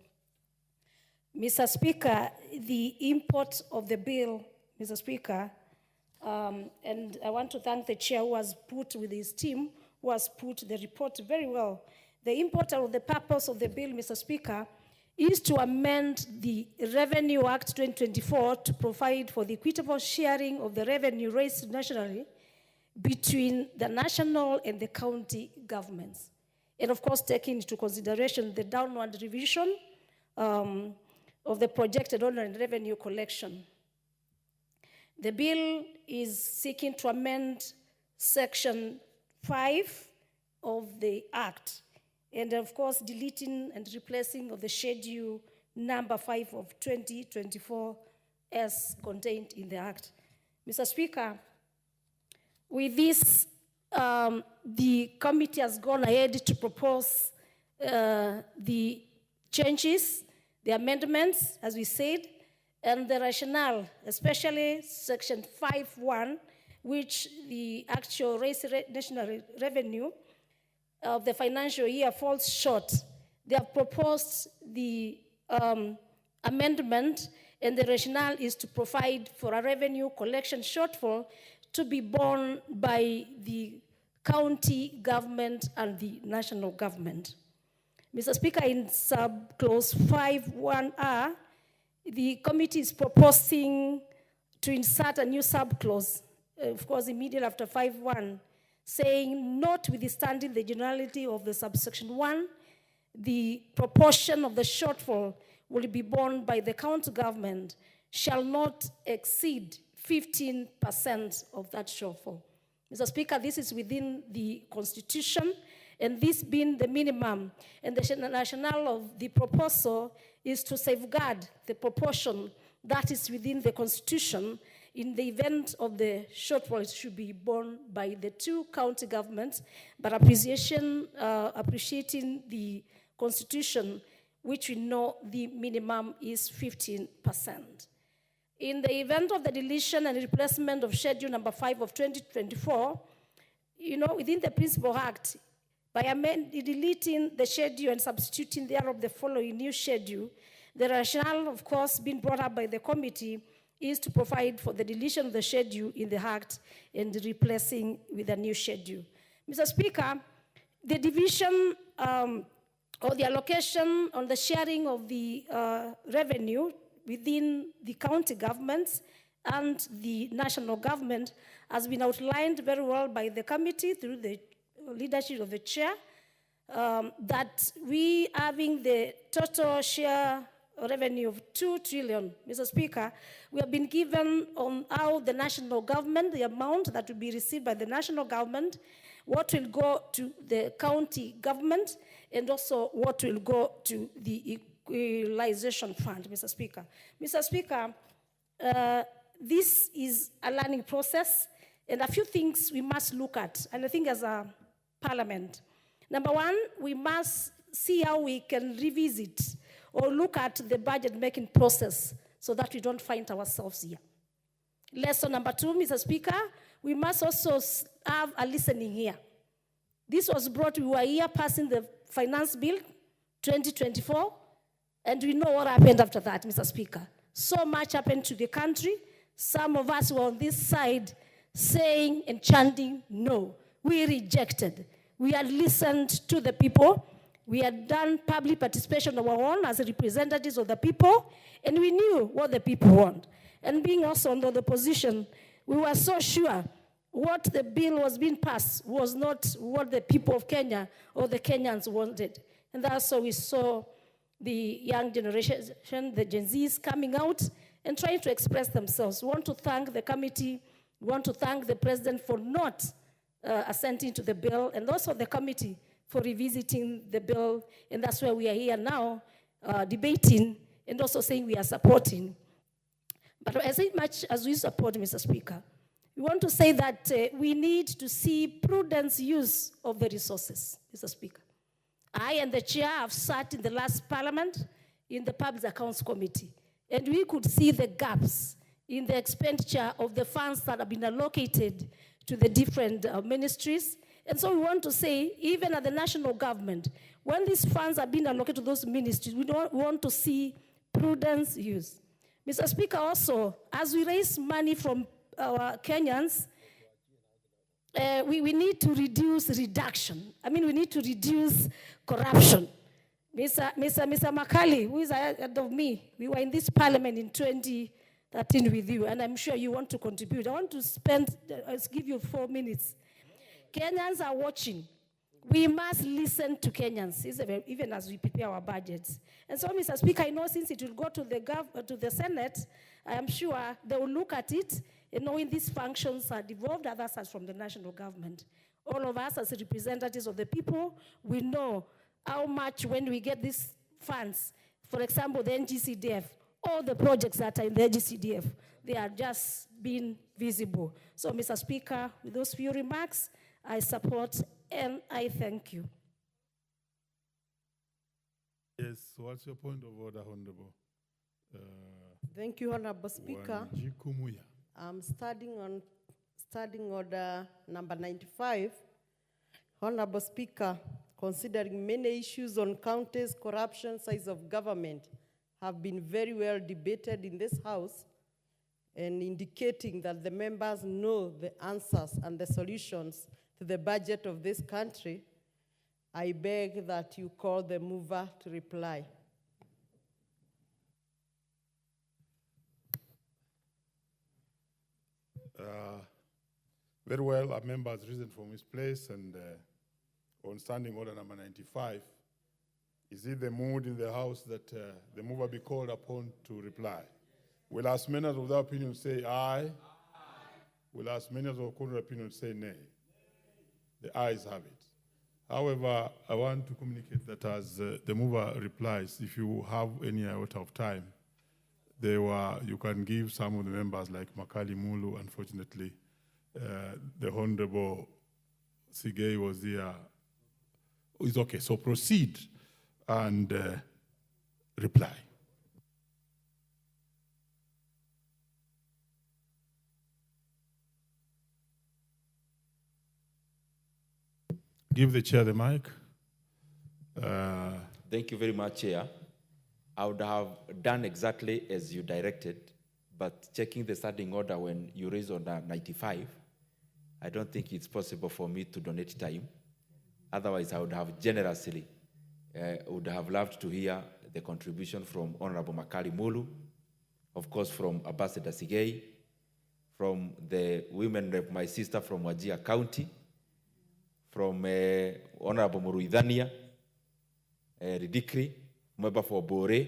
Mr. Speaker, the import of the bill, Mr. Speaker, and I want to thank the chair who has put with his team, who has put the report very well. The import of the purpose of the bill, Mr. Speaker, is to amend the Revenue Act 2024 to provide for the equitable sharing of the revenue raised nationally between the national and the county governments. And of course, taking into consideration the downward revision of the projected online revenue collection. The bill is seeking to amend Section 5 of the Act, and of course, deleting and replacing of the Schedule number 5 of 2024 as contained in the Act. Mr. Speaker, with this, the committee has gone ahead to propose the changes, the amendments, as we said, and the rationale, especially Section 5.1, which the actual national revenue of the financial year falls short. They have proposed the amendment, and the rationale is to provide for a revenue collection shortfall to be borne by the county government and the national government. Mr. Speaker, in subclause 5.1a, the committee is proposing to insert a new subclause, of course, immediately after 5.1, saying, notwithstanding the generality of the subsection 1, the proportion of the shortfall will be borne by the county government shall not exceed 15% of that shortfall. Mr. Speaker, this is within the Constitution, and this being the minimum, and the rationale of the proposal is to safeguard the proportion that is within the Constitution. In the event of the shortfall, it should be borne by the two county governments, but appreciating the Constitution, which we know the minimum is 15%. In the event of the deletion and replacement of Schedule number 5 of 2024, within the Principal Act, by deleting the schedule and substituting thereof the following new schedule, the rationale, of course, being brought up by the committee is to provide for the deletion of the schedule in the Act and replacing with a new schedule. Mr. Speaker, the division or the allocation on the sharing of the revenue within the county governments and the national government has been outlined very well by the committee through the leadership of the chair, that we having the total share revenue of 2 trillion, Mr. Speaker, we have been given on how the national government, the amount that will be received by the national government, what will go to the county government, and also what will go to the equalization fund, Mr. Speaker. Mr. Speaker, this is a learning process, and a few things we must look at, and I think as a parliament. Number one, we must see how we can revisit or look at the budget-making process so that we don't find ourselves here. Lesson number two, Mr. Speaker, we must also have a listening ear. This was brought, we were here passing the finance bill 2024, and we know what happened after that, Mr. Speaker. So much happened to the country. Some of us were on this side saying and chanting, no, we rejected. We had listened to the people. We had done public participation of our own as representatives of the people, and we knew what the people want. And being also under the position, we were so sure what the bill was being passed was not what the people of Kenya or the Kenyans wanted. And that's how we saw the young generation, the Gen Zs, coming out and trying to express themselves. We want to thank the committee. We want to thank the president for not assenting to the bill, and also the committee for revisiting the bill. And that's why we are here now debating and also saying we are supporting. But as much as we support, Mr. Speaker, we want to say that we need to see prudent use of the resources, Mr. Speaker. I and the chair have sat in the last parliament in the Public Accounts Committee, and we could see the gaps in the expenditure of the funds that have been allocated to the different ministries. And so we want to say, even at the national government, when these funds are being allocated to those ministries, we want to see prudence use. Mr. Speaker, also, as we raise money from our Kenyans, we need to reduce reduction. I mean, we need to reduce corruption. Mr. Makali, who is ahead of me, we were in this parliament in 2013 with you, and I'm sure you want to contribute. I want to give you 4 minutes. Kenyans are watching. We must listen to Kenyans, even as we prepare our budgets. And so, Mr. Speaker, I know since it will go to the Senate, I am sure they will look at it, knowing these functions are devolved, others are from the national government. All of us as representatives of the people, we know how much when we get these funds, for example, the NG-CDF, all the projects that are in the NG-CDF, they are just being visible. So, Mr. Speaker, with those few remarks, I support and I thank you. Yes, what's your point of order, Honorable? Thank you, Honorable Speaker. Wanjikumuya. I'm starting on standing order number 95. Honorable Speaker, considering many issues on counties, corruption, size of government have been very well debated in this House, and indicating that the members know the answers and the solutions to the budget of this country, I beg that you call the mover to reply. Very well, a member has risen from his place, and on standing order number 95, is it the mood in the House that the mover be called upon to reply? Will as many of the opinion say aye? Will as many of the contrary opinion say nay? The ayes have it. However, I want to communicate that as the mover replies, if you have any iota of time, you can give some of the members like Makali Mulu. Unfortunately, the Honorable Sigei was here. It's okay, so proceed and reply. Give the chair the mic. Thank you very much, Chair. I would have done exactly as you directed, but checking the standing order when you raise order 95, I don't think it's possible for me to donate time. Otherwise, I would have generously would have loved to hear the contribution from Honorable Makali Mulu, of course from Ambassador Sigei, from the women rep, my sister from Wajir County, from Honorable Muruidhania, Ridikri, member for Bore,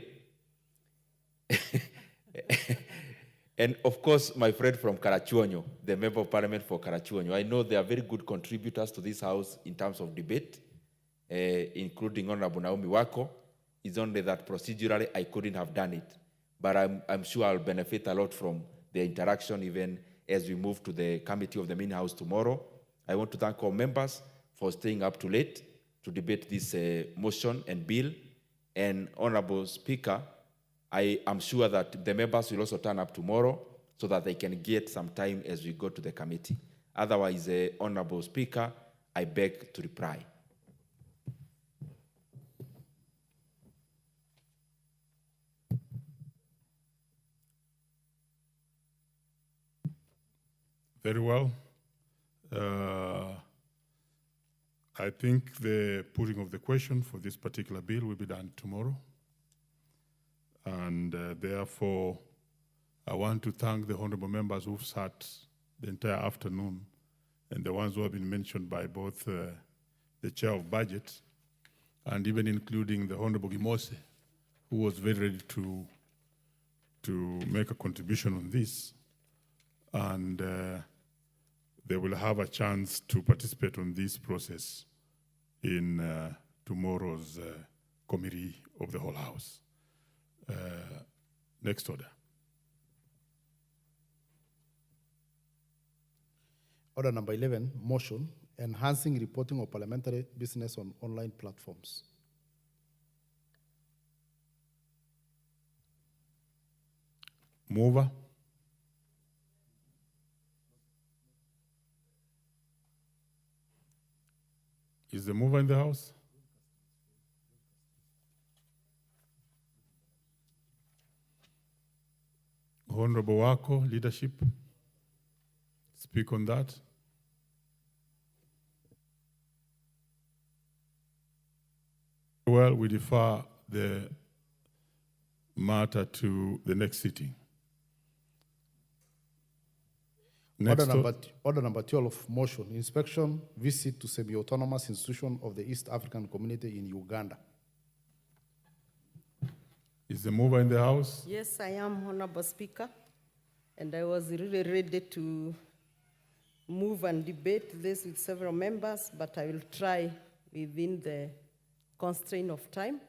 and of course my friend from Karachuonyo, the member of parliament for Karachuonyo. I know they are very good contributors to this House in terms of debate, including Honorable Naomi Wako. It's only that procedurally I couldn't have done it, but I'm sure I'll benefit a lot from the interaction even as we move to the committee of the main House tomorrow. I want to thank all members for staying up too late to debate this motion and bill. And Honorable Speaker, I am sure that the members will also turn up tomorrow so that they can get some time as we go to the committee. Otherwise, Honorable Speaker, I beg to reply. Very well. I think the putting of the question for this particular bill will be done tomorrow. And therefore, I want to thank the honorable members who've sat the entire afternoon and the ones who have been mentioned by both the chair of budget and even including the Honorable Gimose, who was very ready to make a contribution on this. And they will have a chance to participate on this process in tomorrow's committee of the whole House. Next order. Order number 11, motion, enhancing reporting of parliamentary business on online platforms. Mover. Is the mover in the House? Honorable Wako, leadership. Speak on that. Well, we defer the matter to the next sitting. Next Order number 12, motion, inspection, visit to semi-autonomous institution of the East African community in Uganda. Is the mover in the House? Yes, I am, Honorable Speaker. And I was really ready to move and debate this with several members, but I will try within the constraint of time.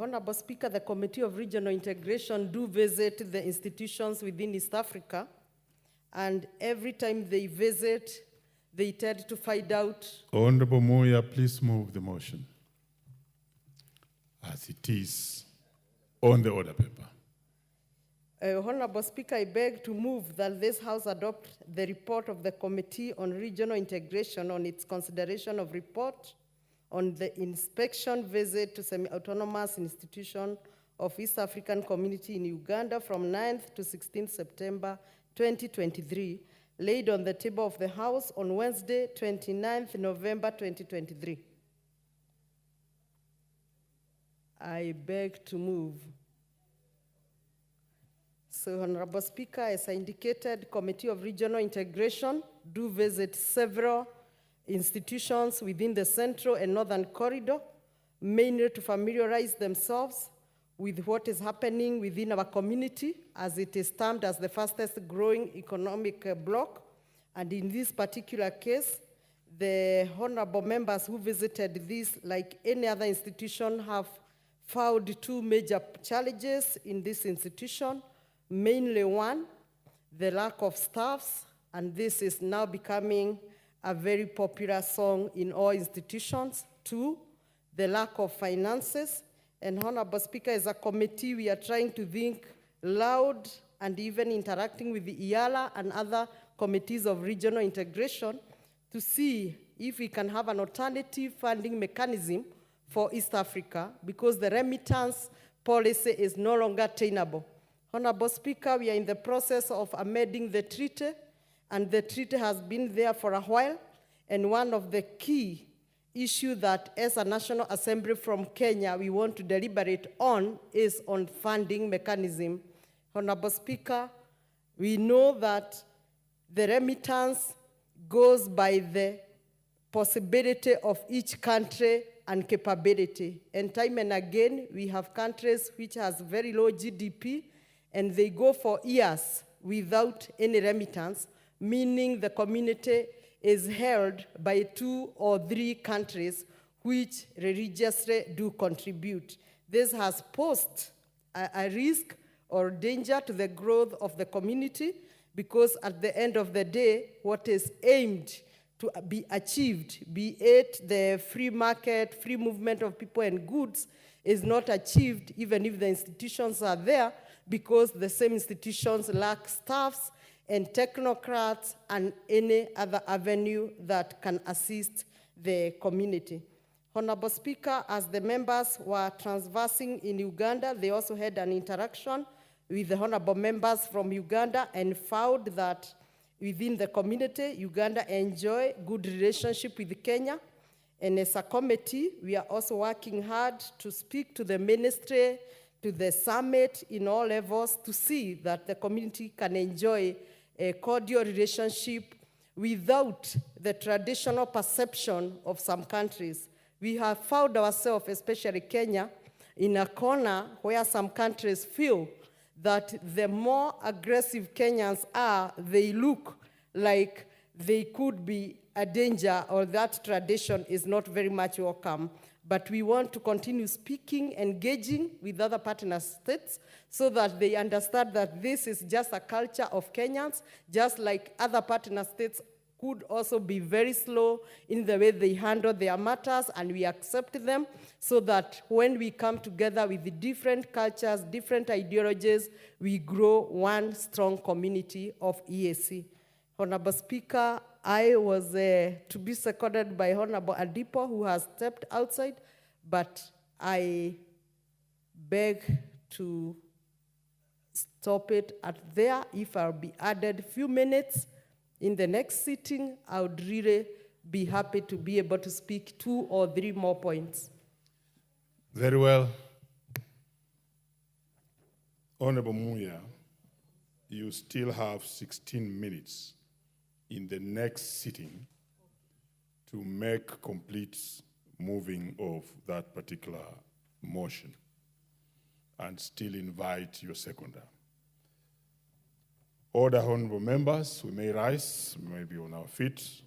Honorable Speaker, the Committee of Regional Integration do visit the institutions within East Africa, and every time they visit, they tend to find out. Honorable Moya, please move the motion as it is on the order paper. Honorable Speaker, I beg to move that this House adopt the report of the Committee on Regional Integration on its consideration of report on the inspection visit to semi-autonomous institution of East African Community in Uganda from 9th to 16th September 2023, laid on the table of the House on Wednesday, 29th November 2023. I beg to move. So, Honorable Speaker, as I indicated, Committee of Regional Integration do visit several institutions within the Central and Northern Corridor, mainly to familiarize themselves with what is happening within our community, as it is termed as the fastest growing economic bloc. And in this particular case, the honorable members who visited this, like any other institution, have found two major challenges in this institution. Mainly one, the lack of staffs, and this is now becoming a very popular song in all institutions. Two, the lack of finances. And Honorable Speaker, as a committee, we are trying to think loud and even interacting with the IALA and other committees of regional integration to see if we can have an alternative funding mechanism for East Africa, because the remittance policy is no longer tenable. Honorable Speaker, we are in the process of amending the treaty, and the treaty has been there for a while, and one of the key issues that as a National Assembly from Kenya we want to deliberate on is on funding mechanism. Honorable Speaker, we know that the remittance goes by the possibility of each country and capability, and time and again we have countries which has very low GDP, and they go for years without any remittance, meaning the community is held by 2 or 3 countries which religiously do contribute. This has posed a risk or danger to the growth of the community, because at the end of the day, what is aimed to be achieved, be it the free market, free movement of people and goods, is not achieved even if the institutions are there, because the same institutions lack staffs and technocrats and any other avenue that can assist the community. Honorable Speaker, as the members were transversing in Uganda, they also had an interaction with the honorable members from Uganda and found that within the community, Uganda enjoy good relationship with Kenya. And as a committee, we are also working hard to speak to the ministry, to the summit in all levels, to see that the community can enjoy a cordial relationship without the traditional perception of some countries. We have found ourselves, especially Kenya, in a corner where some countries feel that the more aggressive Kenyans are, they look like they could be a danger, or that tradition is not very much welcome. But we want to continue speaking, engaging with other partner states so that they understand that this is just a culture of Kenyans, just like other partner states could also be very slow in the way they handle their matters, and we accept them, so that when we come together with the different cultures, different ideologies, we grow one strong community of EAC. Honorable Speaker, I was to be seconded by Honorable Adipo, who has stepped outside, but I beg to stop it at there. If I'll be added few minutes in the next sitting, I would really be happy to be able to speak 2 or 3 more points. Very well. Honorable Muya, you still have 16 minutes in the next sitting to make complete moving of that particular motion and still invite your seconder. Order, honorable members, we may rise, we may be on our feet.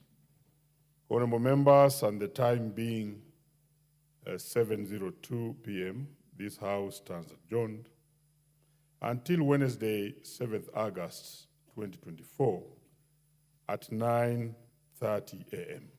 Honorable members, and the time being 7:02 p.m., this House stands adjourned until Wednesday, 7th August 2024 at 9:30 a.m.